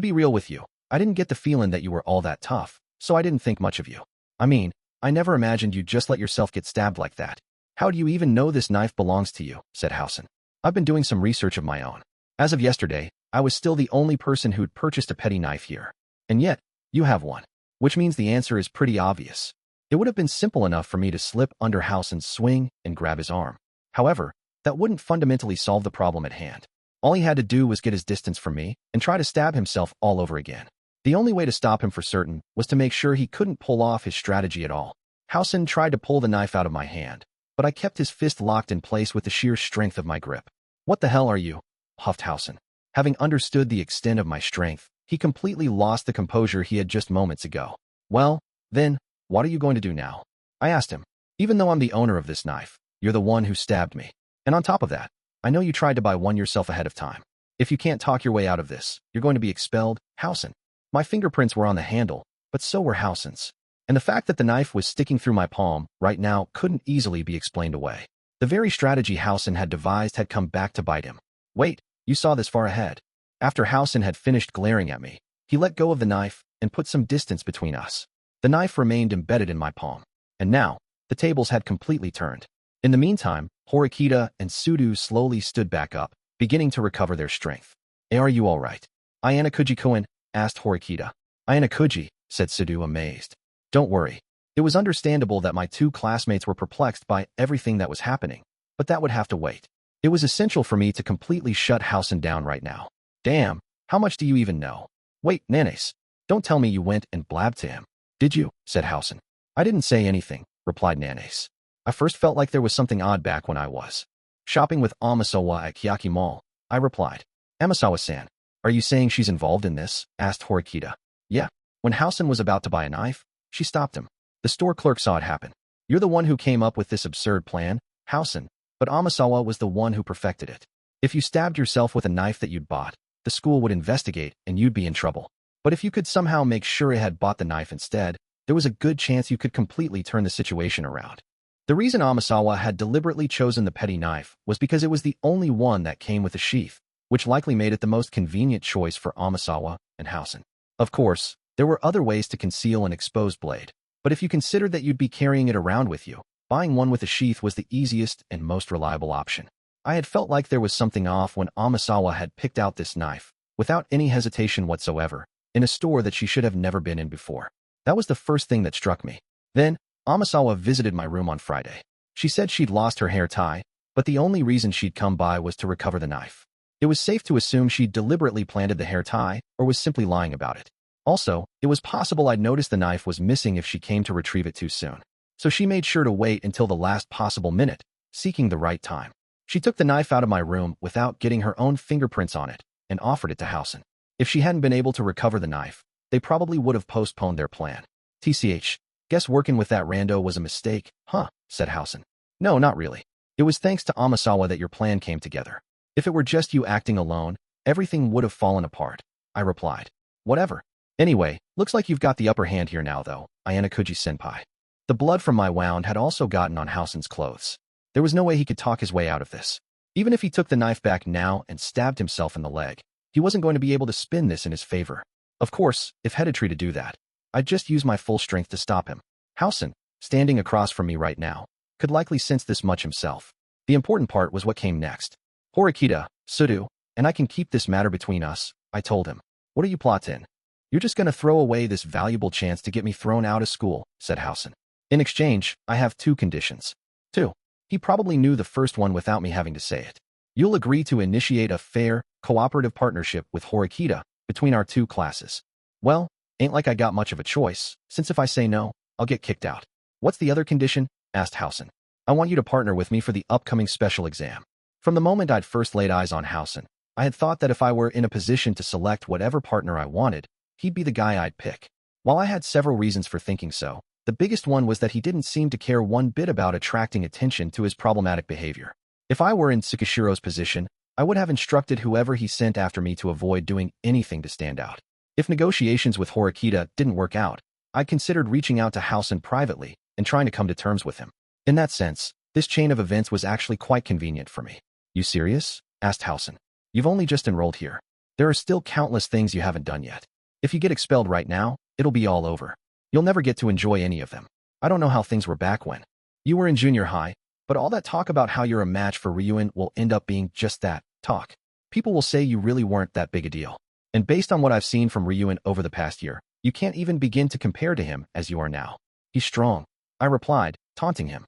be real with you, I didn't get the feeling that you were all that tough, so I didn't think much of you. I mean, I never imagined you'd just let yourself get stabbed like that. How do you even know this knife belongs to you? Said Housen. I've been doing some research of my own. As of yesterday, I was still the only person who'd purchased a petty knife here. And yet, you have one. Which means the answer is pretty obvious. It would have been simple enough for me to slip under Housen's swing and grab his arm. However, that wouldn't fundamentally solve the problem at hand. All he had to do was get his distance from me and try to stab himself all over again. The only way to stop him for certain was to make sure he couldn't pull off his strategy at all. Housen tried to pull the knife out of my hand, but I kept his fist locked in place with the sheer strength of my grip. "What the hell are you?" huffed Housen. Having understood the extent of my strength, he completely lost the composure he had just moments ago. "Well, then, what are you going to do now?" I asked him. "Even though I'm the owner of this knife, you're the one who stabbed me. And on top of that, I know you tried to buy one yourself ahead of time. If you can't talk your way out of this, you're going to be expelled, Housen." My fingerprints were on the handle, but so were Housen's. And the fact that the knife was sticking through my palm right now couldn't easily be explained away. The very strategy Housen had devised had come back to bite him. "Wait, you saw this far ahead." After Housen had finished glaring at me, he let go of the knife and put some distance between us. The knife remained embedded in my palm. And now, the tables had completely turned. In the meantime, Horikita and Sudu slowly stood back up, beginning to recover their strength. "Are you all right?" "Ayanokouji-kun?" asked Horikita. "Ayanokouji," said Sudu, amazed. "Don't worry." It was understandable that my two classmates were perplexed by everything that was happening, but that would have to wait. It was essential for me to completely shut Housen down right now. "Damn, how much do you even know?" "Wait, Nanes, don't tell me you went and blabbed to him." "Did you?" said Housen. "I didn't say anything," replied Nanes. "I first felt like there was something odd back when I was shopping with Amasawa at Kiyaki Mall," I replied. "Amasawa-san, are you saying she's involved in this?" asked Horikita. "Yeah." When Housen was about to buy a knife, she stopped him. "The store clerk saw it happen. You're the one who came up with this absurd plan, Housen, but Amasawa was the one who perfected it. If you stabbed yourself with a knife that you'd bought, the school would investigate and you'd be in trouble. But if you could somehow make sure it had bought the knife instead, there was a good chance you could completely turn the situation around." The reason Amasawa had deliberately chosen the petty knife was because it was the only one that came with a sheath, which likely made it the most convenient choice for Amasawa and Housen. Of course, there were other ways to conceal an exposed blade, but if you considered that you'd be carrying it around with you, buying one with a sheath was the easiest and most reliable option. I had felt like there was something off when Amasawa had picked out this knife, without any hesitation whatsoever, in a store that she should have never been in before. That was the first thing that struck me. Then, Amasawa visited my room on Friday. She said she'd lost her hair tie, but the only reason she'd come by was to recover the knife. It was safe to assume she'd deliberately planted the hair tie, or was simply lying about it. Also, it was possible I'd noticed the knife was missing if she came to retrieve it too soon. So she made sure to wait until the last possible minute, seeking the right time. She took the knife out of my room without getting her own fingerprints on it and offered it to Housen. If she hadn't been able to recover the knife, they probably would have postponed their plan. "TCH, guess working with that rando was a mistake, huh?" said Housen. "No, not really. It was thanks to Amasawa that your plan came together. If it were just you acting alone, everything would have fallen apart," I replied. "Whatever. Anyway, looks like you've got the upper hand here now, though, Ayanokouji-senpai." The blood from my wound had also gotten on Housen's clothes. There was no way he could talk his way out of this. Even if he took the knife back now and stabbed himself in the leg, he wasn't going to be able to spin this in his favor. Of course, if headetry to do that, I'd just use my full strength to stop him. Housen, standing across from me right now, could likely sense this much himself. The important part was what came next. "Horikita, Sudu, and I can keep this matter between us," I told him. "What are you plotting? You're just going to throw away this valuable chance to get me thrown out of school," said Housen. "In exchange, I have two conditions." "Two." He probably knew the first one without me having to say it. "You'll agree to initiate a fair, cooperative partnership with Horikita between our two classes." "Well, ain't like I got much of a choice, since if I say no, I'll get kicked out." "What's the other condition?" asked Housen. "I want you to partner with me for the upcoming special exam." From the moment I'd first laid eyes on Housen, I had thought that if I were in a position to select whatever partner I wanted, he'd be the guy I'd pick. While I had several reasons for thinking so, the biggest one was that he didn't seem to care one bit about attracting attention to his problematic behavior. If I were in Tsukishiro's position, I would have instructed whoever he sent after me to avoid doing anything to stand out. If negotiations with Horikita didn't work out, I considered reaching out to Housen privately and trying to come to terms with him. In that sense, this chain of events was actually quite convenient for me. "You serious?" asked Housen. "You've only just enrolled here. There are still countless things you haven't done yet. If you get expelled right now, it'll be all over. You'll never get to enjoy any of them. I don't know how things were back when you were in junior high, but all that talk about how you're a match for Ryuen will end up being just that, talk. People will say you really weren't that big a deal. And based on what I've seen from Ryuen over the past year, you can't even begin to compare to him as you are now. He's strong," I replied, taunting him.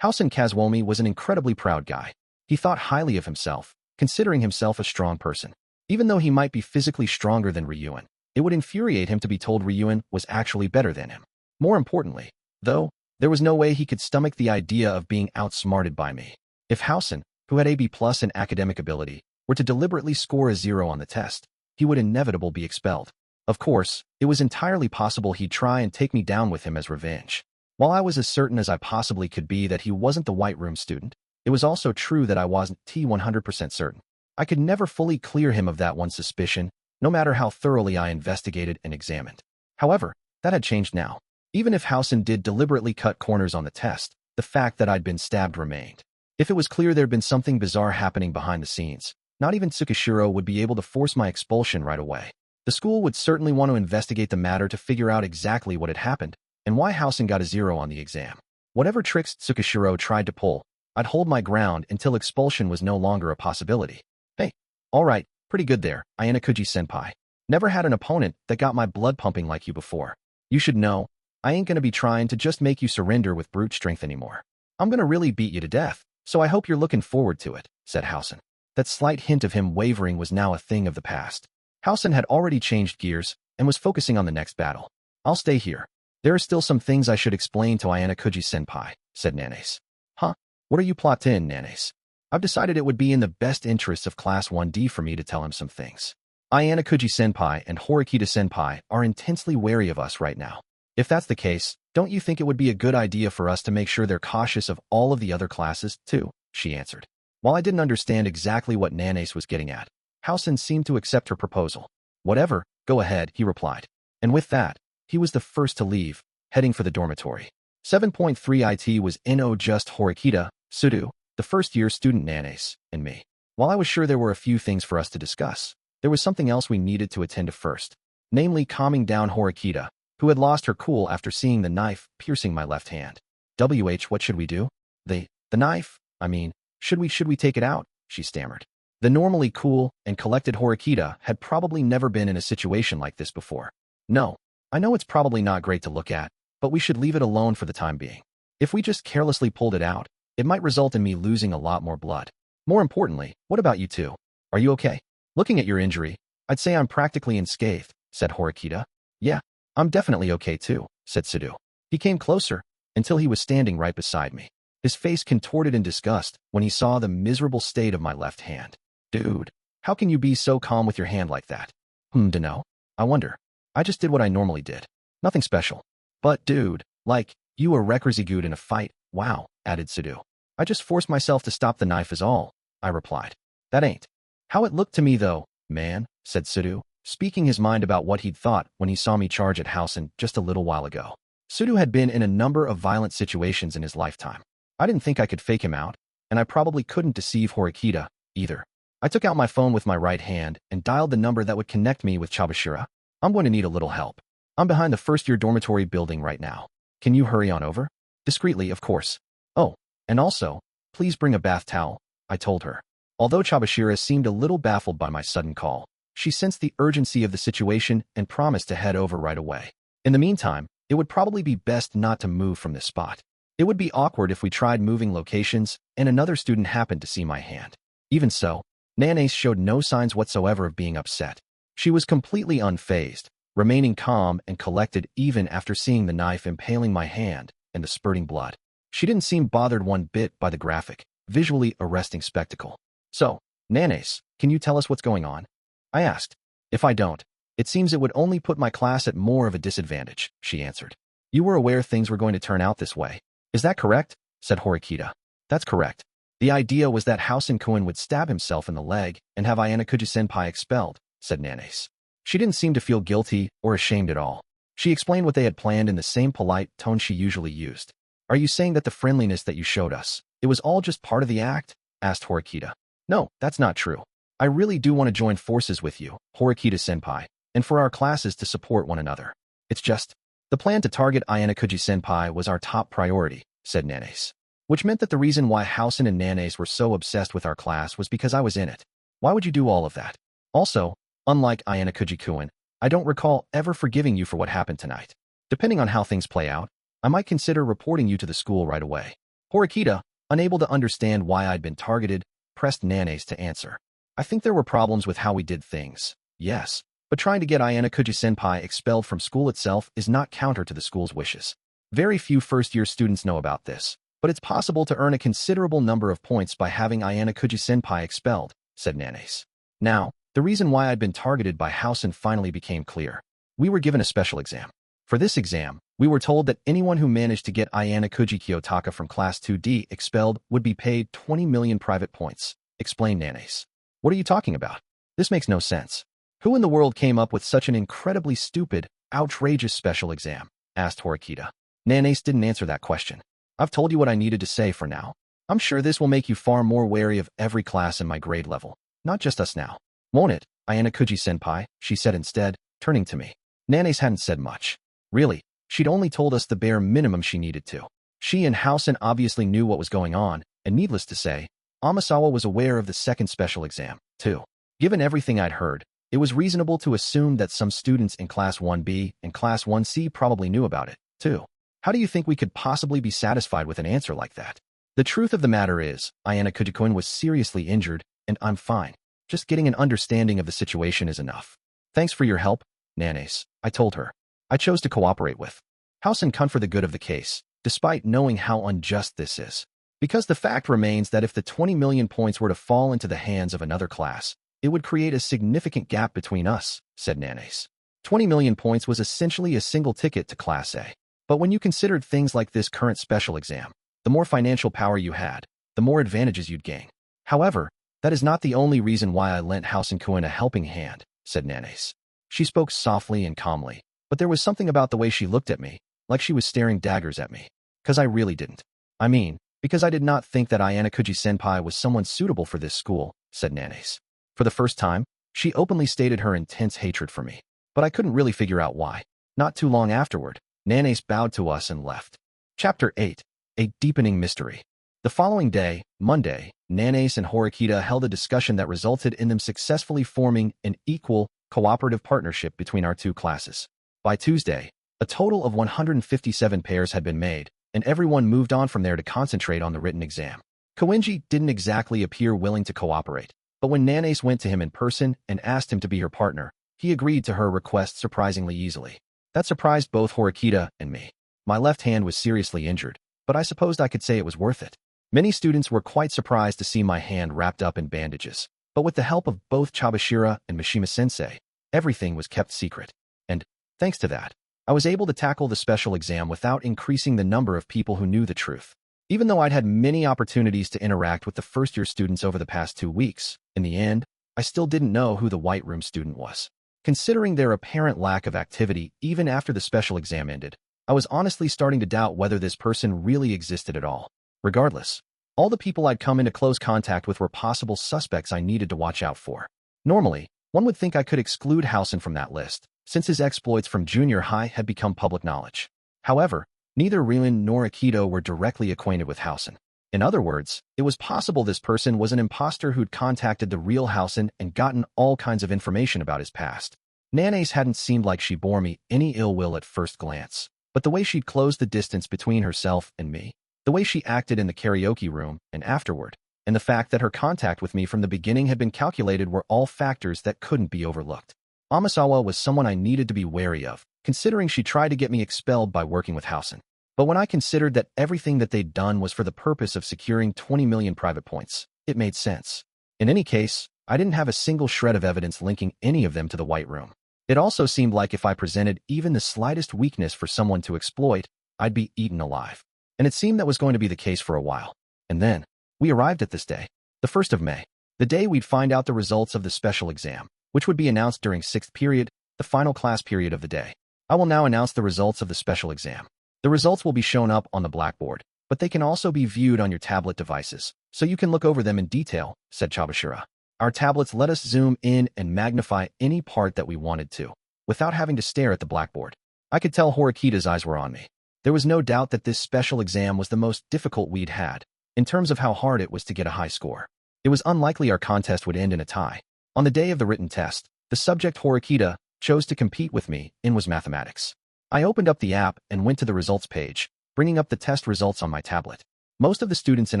Housen Kazuomi was an incredibly proud guy. He thought highly of himself, considering himself a strong person. Even though he might be physically stronger than Ryuen, It would infuriate him to be told Ryuan was actually better than him. More importantly, though, there was no way he could stomach the idea of being outsmarted by me. If Housen, who had a B+ in academic ability, were to deliberately score a 0 on the test, he would inevitably be expelled. Of course, it was entirely possible he'd try and take me down with him as revenge. While I was as certain as I possibly could be that he wasn't the White Room student, it was also true that I wasn't 100% certain. I could never fully clear him of that one suspicion, no matter how thoroughly I investigated and examined. However, that had changed now. Even if Housen did deliberately cut corners on the test, the fact that I'd been stabbed remained. If it was clear there'd been something bizarre happening behind the scenes, not even Tsukishiro would be able to force my expulsion right away. The school would certainly want to investigate the matter to figure out exactly what had happened and why Housen got a 0 on the exam. Whatever tricks Tsukishiro tried to pull, I'd hold my ground until expulsion was no longer a possibility. Hey, all right, pretty good there, Ayanokouji-senpai. Never had an opponent that got my blood pumping like you before. You should know, I ain't gonna be trying to just make you surrender with brute strength anymore. I'm gonna really beat you to death, so I hope you're looking forward to it, said Housen. That slight hint of him wavering was now a thing of the past. Housen had already changed gears and was focusing on the next battle. I'll stay here. There are still some things I should explain to Ayanokouji-senpai, said Nanase. Huh? What are you plotting, Nanase? I've decided it would be in the best interests of Class 1D for me to tell him some things. Ayanokouji-senpai and Horikita-senpai are intensely wary of us right now. If that's the case, don't you think it would be a good idea for us to make sure they're cautious of all of the other classes, too? She answered. While I didn't understand exactly what Nanase was getting at, Housen seemed to accept her proposal. Whatever, go ahead, he replied. And with that, he was the first to leave, heading for the dormitory. 7.3 IT was no just Horikita, Sudu, the first-year student Nanase, and me. While I was sure there were a few things for us to discuss, there was something else we needed to attend to first, namely calming down Horikita, who had lost her cool after seeing the knife piercing my left hand. What should we do? The knife? I mean, should we take it out? She stammered. The normally cool and collected Horikita had probably never been in a situation like this before. No, I know it's probably not great to look at, but we should leave it alone for the time being. If we just carelessly pulled it out, it might result in me losing a lot more blood. More importantly, what about you two? Are you okay? Looking at your injury, I'd say I'm practically unscathed, said Horikita. Yeah, I'm definitely okay too, said Sudu. He came closer, until he was standing right beside me. His face contorted in disgust when he saw the miserable state of my left hand. Dude, how can you be so calm with your hand like that? Dunno. I wonder. I just did what I normally did. Nothing special. But dude, like, you were recklessly good in a fight. Wow, added Sudu. I just forced myself to stop the knife is all, I replied. That ain't how it looked to me though, man, said Sudu, speaking his mind about what he'd thought when he saw me charge at Housen just a little while ago. Sudu had been in a number of violent situations in his lifetime. I didn't think I could fake him out, and I probably couldn't deceive Horikita, either. I took out my phone with my right hand and dialed the number that would connect me with Chabashira. I'm going to need a little help. I'm behind the first-year dormitory building right now. Can you hurry on over? Discreetly, of course. Oh, and also, please bring a bath towel, I told her. Although Chabashira seemed a little baffled by my sudden call, she sensed the urgency of the situation and promised to head over right away. In the meantime, it would probably be best not to move from this spot. It would be awkward if we tried moving locations and another student happened to see my hand. Even so, Nanase showed no signs whatsoever of being upset. She was completely unfazed, remaining calm and collected even after seeing the knife impaling my hand and the spurting blood. She didn't seem bothered one bit by the graphic, visually arresting spectacle. So, Nanase, can you tell us what's going on? I asked. If I don't, it seems it would only put my class at more of a disadvantage, she answered. You were aware things were going to turn out this way. Is that correct? Said Horikita. That's correct. The idea was that Housen-kun would stab himself in the leg and have Ayanokouji-senpai expelled, said Nanase. She didn't seem to feel guilty or ashamed at all. She explained what they had planned in the same polite tone she usually used. Are you saying that the friendliness that you showed us, it was all just part of the act? Asked Horikita. No, that's not true. I really do want to join forces with you, Horikita-senpai, and for our classes to support one another. It's just, the plan to target Ayanokouji-senpai was our top priority, said Nanase. Which meant that the reason why Housen and Nanase were so obsessed with our class was because I was in it. Why would you do all of that? Also, unlike Ayanokouji-kun, I don't recall ever forgiving you for what happened tonight. Depending on how things play out, I might consider reporting you to the school right away. Horikita, unable to understand why I'd been targeted, pressed Nanase to answer. I think there were problems with how we did things, yes, But trying to get Ayanokouji-senpai expelled from school itself is not counter to the school's wishes. Very few first-year students know about this, but it's possible to earn a considerable number of points by having Ayanokouji-senpai expelled, said Nanace. Now, the reason why I'd been targeted by Housen finally became clear. We were given a special exam. For this exam, we were told that anyone who managed to get Ayanokouji Kiyotaka from Class 2D expelled would be paid 20 million private points, explained Nanace. What are you talking about? This makes no sense. Who in the world came up with such an incredibly stupid, outrageous special exam? Asked Horikita. Nanace didn't answer that question. I've told you what I needed to say for now. I'm sure this will make you far more wary of every class in my grade level, not just us now. Won't it, Ayanokouji-senpai? She said instead, turning to me. Nanace hadn't said much. Really, she'd only told us the bare minimum she needed to. She and Housen obviously knew what was going on, and needless to say, Amasawa was aware of the second special exam, too. Given everything I'd heard, it was reasonable to assume that some students in Class 1B and Class 1C probably knew about it, too. How do you think we could possibly be satisfied with an answer like that? The truth of the matter is, Ayanokouji-kun was seriously injured, and I'm fine. Just getting an understanding of the situation is enough. Thanks for your help, Nanace, I told her. I chose to cooperate with Housen-kun for the good of the case, despite knowing how unjust this is. Because the fact remains that if the 20 million points were to fall into the hands of another class, it would create a significant gap between us, said Nanace. 20 million points was essentially a single ticket to Class A. But when you considered things like this current special exam, the more financial power you had, the more advantages you'd gain. However, that is not the only reason why I lent Housen-kun a helping hand, said Nanace. She spoke softly and calmly, but there was something about the way she looked at me, like she was staring daggers at me. 'Cause I really didn't. I mean, because I did not think that Ayanokouji-senpai was someone suitable for this school, said Nanace. For the first time, she openly stated her intense hatred for me, but I couldn't really figure out why. Not too long afterward, Nanace bowed to us and left. Chapter 8. A Deepening Mystery. The following day, Monday, Nanace and Horikita held a discussion that resulted in them successfully forming an equal, cooperative partnership between our two classes. By Tuesday, a total of 157 pairs had been made, and everyone moved on from there to concentrate on the written exam. Koenji didn't exactly appear willing to cooperate, but when Nanace went to him in person and asked him to be her partner, he agreed to her request surprisingly easily. That surprised both Horikita and me. My left hand was seriously injured, but I supposed I could say it was worth it. Many students were quite surprised to see my hand wrapped up in bandages, but with the help of both Chabashira and Mishima-sensei, everything was kept secret. And, thanks to that, I was able to tackle the special exam without increasing the number of people who knew the truth. Even though I'd had many opportunities to interact with the first-year students over the past 2 weeks, in the end, I still didn't know who the White Room student was. Considering their apparent lack of activity even after the special exam ended, I was honestly starting to doubt whether this person really existed at all. Regardless, all the people I'd come into close contact with were possible suspects I needed to watch out for. Normally, one would think I could exclude Housen from that list, since his exploits from junior high had become public knowledge. However, neither Ryun nor Akito were directly acquainted with Housen. In other words, it was possible this person was an imposter who'd contacted the real Housen and gotten all kinds of information about his past. Nanace hadn't seemed like she bore me any ill will at first glance, but the way she'd closed the distance between herself and me, the way she acted in the karaoke room and afterward, and the fact that her contact with me from the beginning had been calculated were all factors that couldn't be overlooked. Amasawa was someone I needed to be wary of, considering she tried to get me expelled by working with Housen. But when I considered that everything that they'd done was for the purpose of securing 20 million private points, it made sense. In any case, I didn't have a single shred of evidence linking any of them to the White Room. It also seemed like if I presented even the slightest weakness for someone to exploit, I'd be eaten alive. And it seemed that was going to be the case for a while. And then, we arrived at this day, the 1st of May, the day we'd find out the results of the special exam, which would be announced during 6th period, the final class period of the day. I will now announce the results of the special exam. The results will be shown up on the blackboard, but they can also be viewed on your tablet devices, so you can look over them in detail, said Chabashira. Our tablets let us zoom in and magnify any part that we wanted to, without having to stare at the blackboard. I could tell Horikita's eyes were on me. There was no doubt that this special exam was the most difficult we'd had, in terms of how hard it was to get a high score. It was unlikely our contest would end in a tie. On the day of the written test, the subject Horikita chose to compete with me in was mathematics. I opened up the app and went to the results page, bringing up the test results on my tablet. Most of the students in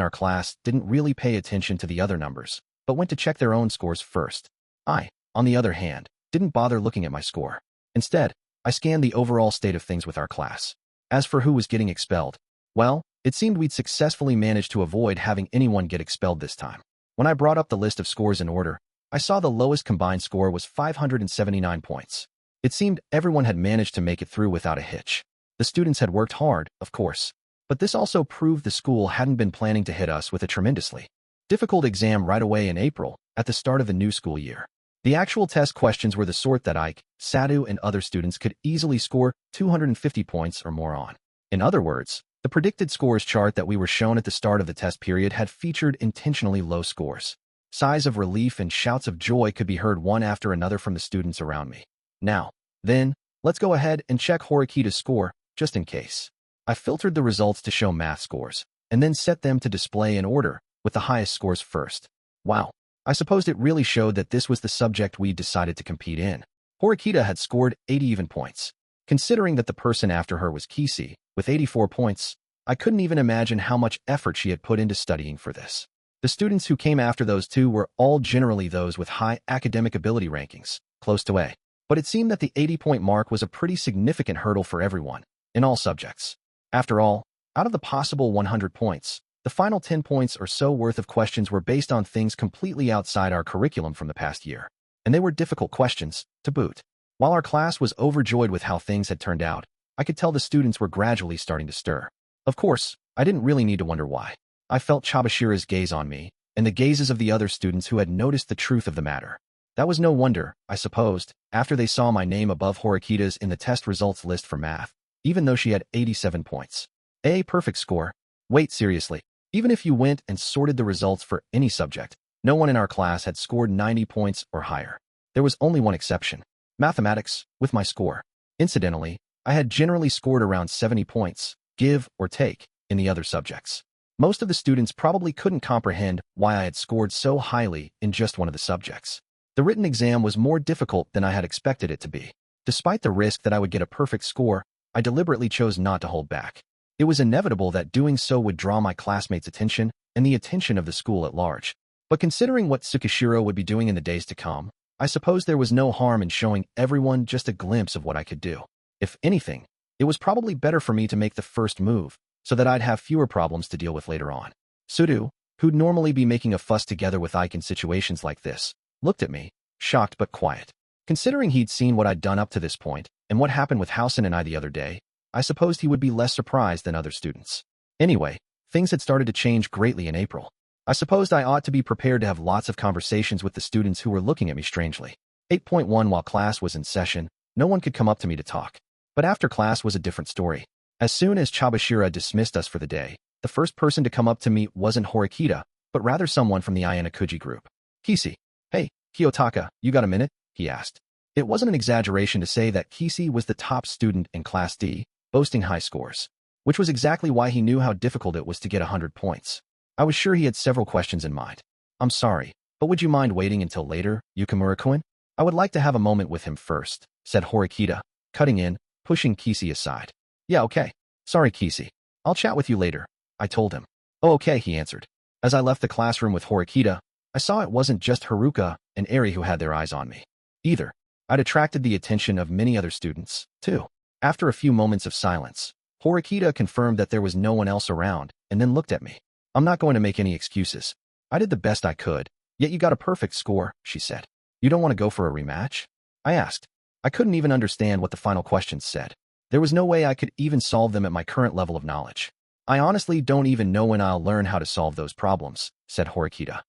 our class didn't really pay attention to the other numbers, but went to check their own scores first. I, on the other hand, didn't bother looking at my score. Instead, I scanned the overall state of things with our class. As for who was getting expelled, well, it seemed we'd successfully managed to avoid having anyone get expelled this time. When I brought up the list of scores in order, I saw the lowest combined score was 579 points. It seemed everyone had managed to make it through without a hitch. The students had worked hard, of course, but this also proved the school hadn't been planning to hit us with a tremendously difficult exam right away in April, at the start of the new school year. The actual test questions were the sort that Ike, Sadhu, and other students could easily score 250 points or more on. In other words, the predicted scores chart that we were shown at the start of the test period had featured intentionally low scores. Sighs of relief and shouts of joy could be heard one after another from the students around me. Now, then, let's go ahead and check Horikita's score, just in case. I filtered the results to show math scores, and then set them to display in order, with the highest scores first. Wow, I supposed it really showed that this was the subject we decided to compete in. Horikita had scored 80 even points. Considering that the person after her was Kisi, with 84 points, I couldn't even imagine how much effort she had put into studying for this. The students who came after those two were all generally those with high academic ability rankings, close to A. But it seemed that the 80-point mark was a pretty significant hurdle for everyone, in all subjects. After all, out of the possible 100 points, the final 10 points or so worth of questions were based on things completely outside our curriculum from the past year. And they were difficult questions, to boot. While our class was overjoyed with how things had turned out, I could tell the students were gradually starting to stir. Of course, I didn't really need to wonder why. I felt Chabashira's gaze on me, and the gazes of the other students who had noticed the truth of the matter. That was no wonder, I supposed, after they saw my name above Horikita's in the test results list for math, even though she had 87 points. A perfect score. Wait, seriously. Even if you went and sorted the results for any subject, no one in our class had scored 90 points or higher. There was only one exception. Mathematics, with my score. Incidentally, I had generally scored around 70 points, give or take, in the other subjects. Most of the students probably couldn't comprehend why I had scored so highly in just one of the subjects. The written exam was more difficult than I had expected it to be. Despite the risk that I would get a perfect score, I deliberately chose not to hold back. It was inevitable that doing so would draw my classmates' attention and the attention of the school at large. But considering what Tsukishiro would be doing in the days to come, I suppose there was no harm in showing everyone just a glimpse of what I could do. If anything, it was probably better for me to make the first move, so that I'd have fewer problems to deal with later on. Sudu, who'd normally be making a fuss together with Ike in situations like this, looked at me, shocked but quiet. Considering he'd seen what I'd done up to this point, and what happened with Housen and I the other day, I supposed he would be less surprised than other students. Anyway, things had started to change greatly in April. I supposed I ought to be prepared to have lots of conversations with the students who were looking at me strangely. 8.1 While class was in session, no one could come up to me to talk. But after class was a different story. As soon as Chabashira dismissed us for the day, the first person to come up to me wasn't Horikita, but rather someone from the Ayanokouji group. Kisi. Hey, Kiyotaka, you got a minute? He asked. It wasn't an exaggeration to say that Kisi was the top student in Class D, boasting high scores, which was exactly why he knew how difficult it was to get 100 points. I was sure he had several questions in mind. I'm sorry, but would you mind waiting until later, Yukimura-kun? I would like to have a moment with him first, said Horikita, cutting in, pushing Kisi aside. Yeah, okay. Sorry, Kisi. I'll chat with you later, I told him. Oh, okay, he answered. As I left the classroom with Horikita, I saw it wasn't just Haruka and Eri who had their eyes on me. Either. I'd attracted the attention of many other students, too. After a few moments of silence, Horikita confirmed that there was no one else around, and then looked at me. I'm not going to make any excuses. I did the best I could, yet you got a perfect score, she said. You don't want to go for a rematch? I asked. I couldn't even understand what the final questions said. There was no way I could even solve them at my current level of knowledge. I honestly don't even know when I'll learn how to solve those problems, said Horikita.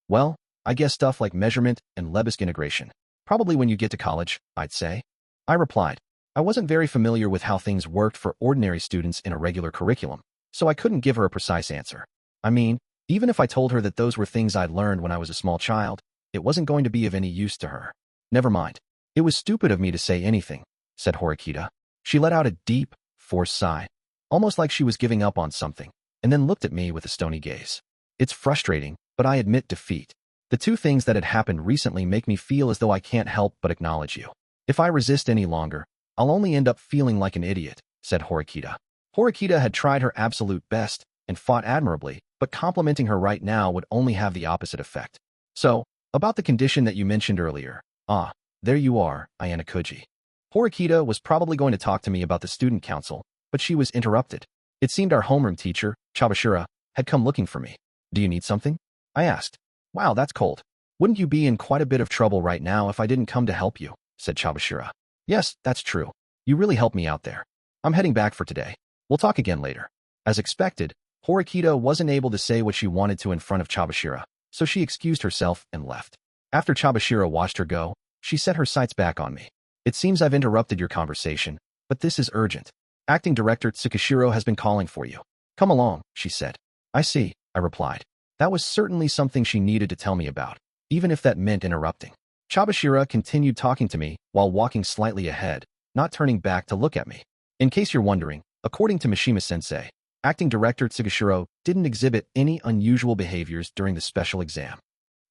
Well, I guess stuff like measurement and Lebesgue integration. Probably when you get to college, I'd say. I replied. I wasn't very familiar with how things worked for ordinary students in a regular curriculum, so I couldn't give her a precise answer. I mean, even if I told her that those were things I'd learned when I was a small child, it wasn't going to be of any use to her. Never mind. It was stupid of me to say anything, said Horikita. She let out a deep, forced sigh, almost like she was giving up on something, and then looked at me with a stony gaze. It's frustrating, but I admit defeat. The two things that had happened recently make me feel as though I can't help but acknowledge you. If I resist any longer, I'll only end up feeling like an idiot, said Horikita. Horikita had tried her absolute best and fought admirably, but complimenting her right now would only have the opposite effect. So, about the condition that you mentioned earlier. there you are, Ayanokouji. Horikita was probably going to talk to me about the student council, but she was interrupted. It seemed our homeroom teacher, Chabashira, had come looking for me. Do you need something? I asked. Wow, that's cold. Wouldn't you be in quite a bit of trouble right now if I didn't come to help you? Said Chabashira. Yes, that's true. You really helped me out there. I'm heading back for today. We'll talk again later. As expected, Horikita wasn't able to say what she wanted to in front of Chabashira, so she excused herself and left. After Chabashira watched her go, she set her sights back on me. It seems I've interrupted your conversation, but this is urgent. Acting Director Tsukishiro has been calling for you. Come along, she said. I see, I replied. That was certainly something she needed to tell me about, even if that meant interrupting. Chabashira continued talking to me while walking slightly ahead, not turning back to look at me. In case you're wondering, according to Mishima-sensei, Acting Director Tsukishiro didn't exhibit any unusual behaviors during the special exam.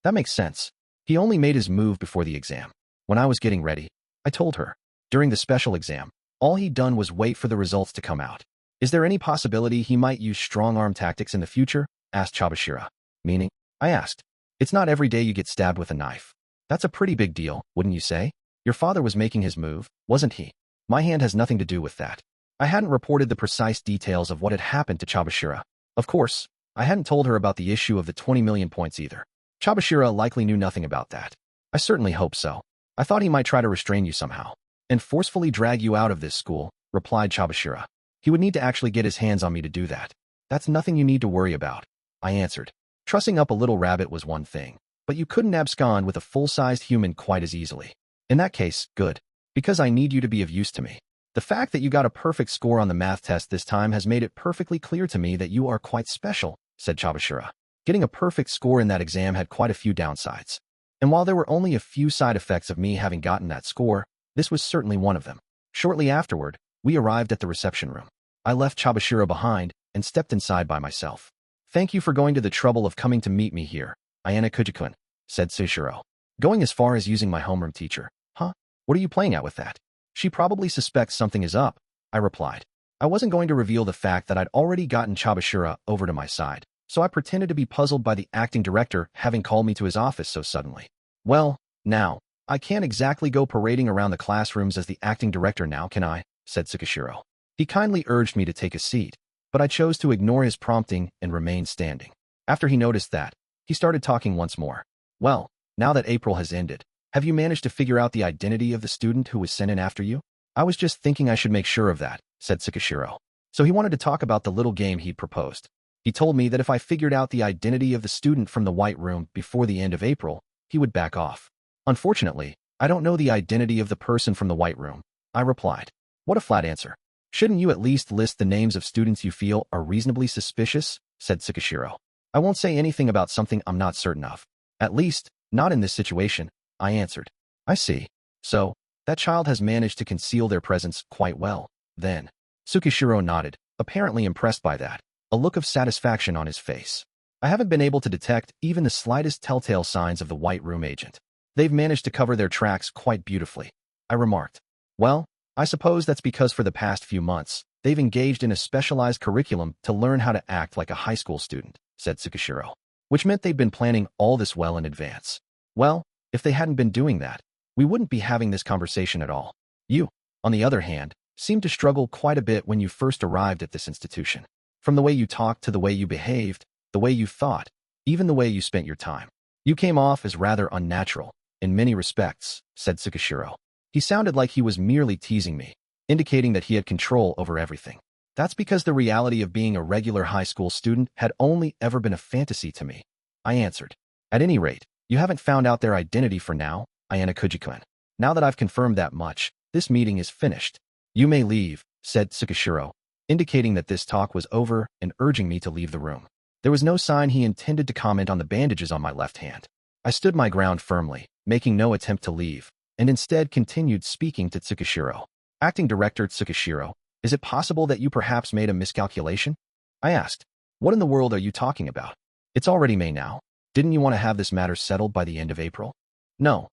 That makes sense. He only made his move before the exam. When I was getting ready, I told her. During the special exam, all he'd done was wait for the results to come out. Is there any possibility he might use strong-arm tactics in the future? Asked Chabashira. Meaning? I asked. It's not every day you get stabbed with a knife. That's a pretty big deal, wouldn't you say? Your father was making his move, wasn't he? My hand has nothing to do with that. I hadn't reported the precise details of what had happened to Chabashira. Of course, I hadn't told her about the issue of the 20 million points either. Chabashira likely knew nothing about that. I certainly hope so. I thought he might try to restrain you somehow and forcefully drag you out of this school, replied Chabashira. He would need to actually get his hands on me to do that. That's nothing you need to worry about, I answered. Trussing up a little rabbit was one thing, but you couldn't abscond with a full-sized human quite as easily. In that case, good, because I need you to be of use to me. The fact that you got a perfect score on the math test this time has made it perfectly clear to me that you are quite special, said Chabashira. Getting a perfect score in that exam had quite a few downsides. And while there were only a few side effects of me having gotten that score, this was certainly one of them. Shortly afterward, we arrived at the reception room. I left Chabashira behind and stepped inside by myself. Thank you for going to the trouble of coming to meet me here, Ayanokouji-kun, said Sushiro. Going as far as using my homeroom teacher. Huh? What are you playing at with that? She probably suspects something is up, I replied. I wasn't going to reveal the fact that I'd already gotten Chabashira over to my side, so I pretended to be puzzled by the acting director having called me to his office so suddenly. Well, now, I can't exactly go parading around the classrooms as the acting director now, can I? Said Tsukishiro. He kindly urged me to take a seat, but I chose to ignore his prompting and remain standing. After he noticed that, he started talking once more. Well, now that April has ended, have you managed to figure out the identity of the student who was sent in after you? I was just thinking I should make sure of that, said Tsukishiro. So he wanted to talk about the little game he'd proposed. He told me that if I figured out the identity of the student from the White Room before the end of April, he would back off. Unfortunately, I don't know the identity of the person from the White Room, I replied. What a flat answer. Shouldn't you at least list the names of students you feel are reasonably suspicious? Said Tsukishiro. I won't say anything about something I'm not certain of. At least, not in this situation, I answered. I see. So, that child has managed to conceal their presence quite well, then. Tsukishiro nodded, apparently impressed by that, a look of satisfaction on his face. I haven't been able to detect even the slightest telltale signs of the White Room agent. They've managed to cover their tracks quite beautifully, I remarked. Well, I suppose that's because for the past few months, they've engaged in a specialized curriculum to learn how to act like a high school student, said Tsukishiro, which meant they'd been planning all this well in advance. Well, if they hadn't been doing that, we wouldn't be having this conversation at all. You, on the other hand, seemed to struggle quite a bit when you first arrived at this institution. From the way you talked to the way you behaved, the way you thought, even the way you spent your time. You came off as rather unnatural, in many respects, said Tsukishiro. He sounded like he was merely teasing me, indicating that he had control over everything. That's because the reality of being a regular high school student had only ever been a fantasy to me, I answered. At any rate, you haven't found out their identity for now, Ayanokouji-kun. Now that I've confirmed that much, this meeting is finished. You may leave, said Tsukishiro, indicating that this talk was over and urging me to leave the room. There was no sign he intended to comment on the bandages on my left hand. I stood my ground firmly, making no attempt to leave, and instead continued speaking to Tsukishiro. Acting Director Tsukishiro, is it possible that you perhaps made a miscalculation? I asked. What in the world are you talking about? It's already May now. Didn't you want to have this matter settled by the end of April? No,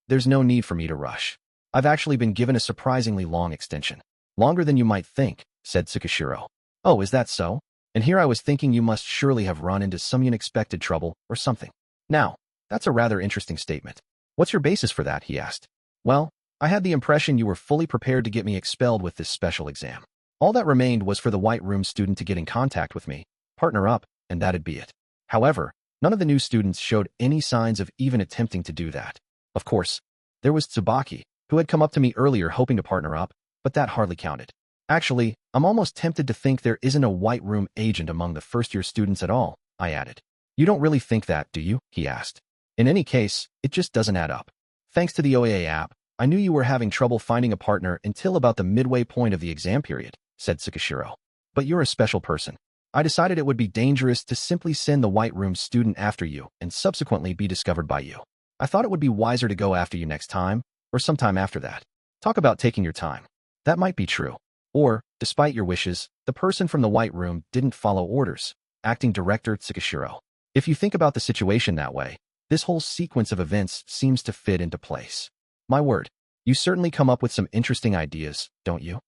there's no need for me to rush. I've actually been given a surprisingly long extension. Longer than you might think, said Tsukishiro. Oh, is that so? And here I was thinking you must surely have run into some unexpected trouble or something. Now, that's a rather interesting statement. What's your basis for that? He asked. Well, I had the impression you were fully prepared to get me expelled with this special exam. All that remained was for the White Room student to get in contact with me, partner up, and that'd be it. However, none of the new students showed any signs of even attempting to do that. Of course, there was Tsubaki, who had come up to me earlier hoping to partner up, but that hardly counted. Actually, I'm almost tempted to think there isn't a White Room agent among the first-year students at all, I added. You don't really think that, do you? He asked. In any case, it just doesn't add up. Thanks to the OAA app, I knew you were having trouble finding a partner until about the midway point of the exam period, said Tsukishiro. But you're a special person. I decided it would be dangerous to simply send the White Room student after you and subsequently be discovered by you. I thought it would be wiser to go after you next time, or sometime after that. Talk about taking your time. That might be true. Or, despite your wishes, the person from the White Room didn't follow orders, acting director Tsukishiro. If you think about the situation that way, this whole sequence of events seems to fit into place. My word, you certainly come up with some interesting ideas, don't you?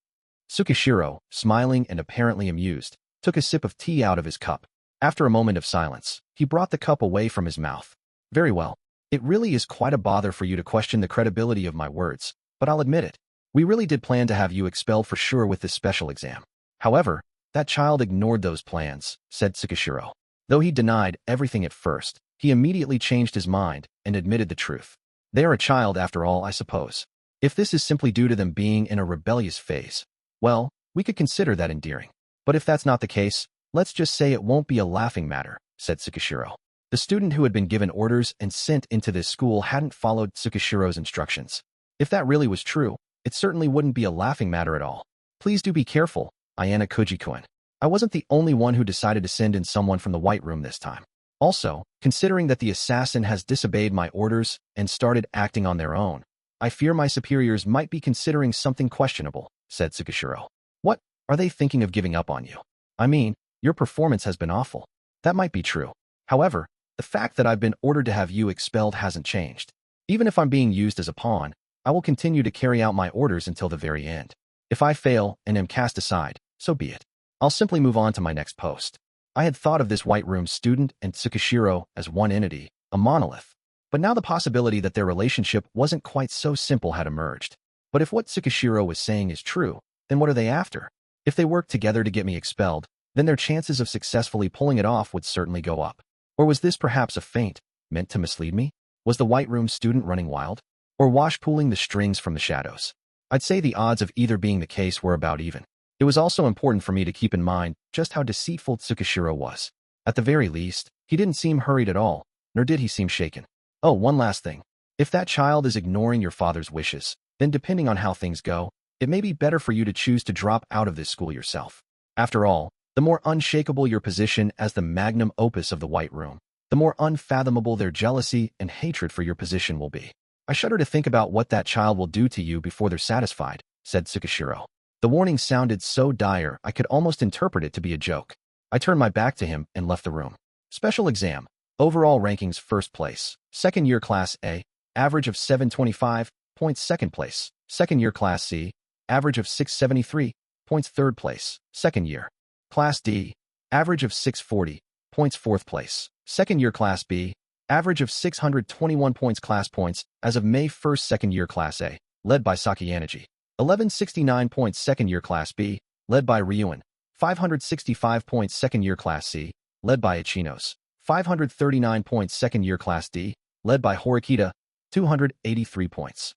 Tsukishiro, smiling and apparently amused, took a sip of tea out of his cup. After a moment of silence, he brought the cup away from his mouth. Very well. It really is quite a bother for you to question the credibility of my words, but I'll admit it. We really did plan to have you expelled for sure with this special exam. However, that child ignored those plans, said Tsukishiro. Though he denied everything at first, he immediately changed his mind and admitted the truth. They are a child after all, I suppose. If this is simply due to them being in a rebellious phase, well, we could consider that endearing. But if that's not the case, let's just say it won't be a laughing matter, said Tsukishiro. The student who had been given orders and sent into this school hadn't followed Tsukishiro's instructions. If that really was true, it certainly wouldn't be a laughing matter at all. Please do be careful, Ayanokouji-kun. I wasn't the only one who decided to send in someone from the White Room this time. Also, considering that the assassin has disobeyed my orders and started acting on their own, I fear my superiors might be considering something questionable, said Tsukishiro. What? Are they thinking of giving up on you? I mean, your performance has been awful. That might be true. However, the fact that I've been ordered to have you expelled hasn't changed. Even if I'm being used as a pawn, I will continue to carry out my orders until the very end. If I fail and am cast aside, so be it. I'll simply move on to my next post. I had thought of this White Room student and Tsukishiro as one entity, a monolith. But now the possibility that their relationship wasn't quite so simple had emerged. But if what Tsukishiro was saying is true, then what are they after? If they worked together to get me expelled, then their chances of successfully pulling it off would certainly go up. Or was this perhaps a feint, meant to mislead me? Was the White Room student running wild? Or wash-pulling the strings from the shadows? I'd say the odds of either being the case were about even. It was also important for me to keep in mind just how deceitful Tsukishiro was. At the very least, he didn't seem hurried at all, nor did he seem shaken. Oh, one last thing. If that child is ignoring your father's wishes, then depending on how things go, it may be better for you to choose to drop out of this school yourself. After all, the more unshakable your position as the magnum opus of the White Room, the more unfathomable their jealousy and hatred for your position will be. I shudder to think about what that child will do to you before they're satisfied, said Tsukishiro. The warning sounded so dire I could almost interpret it to be a joke. I turned my back to him and left the room. Special exam. Overall rankings first place. Second year class A, average of 725, points second place. Second year class C, average of 673, points third place. Second year. Class D, average of 640, points fourth place. Second year class B, average of 621 points. Class points as of May 1st. Second year class A, led by Sakayaneji. 1169 points. Second year class B, led by Ryuan. 565 points. Second year class C, led by Ichinos. 539 points. Second year class D, led by Horikita. 283 points.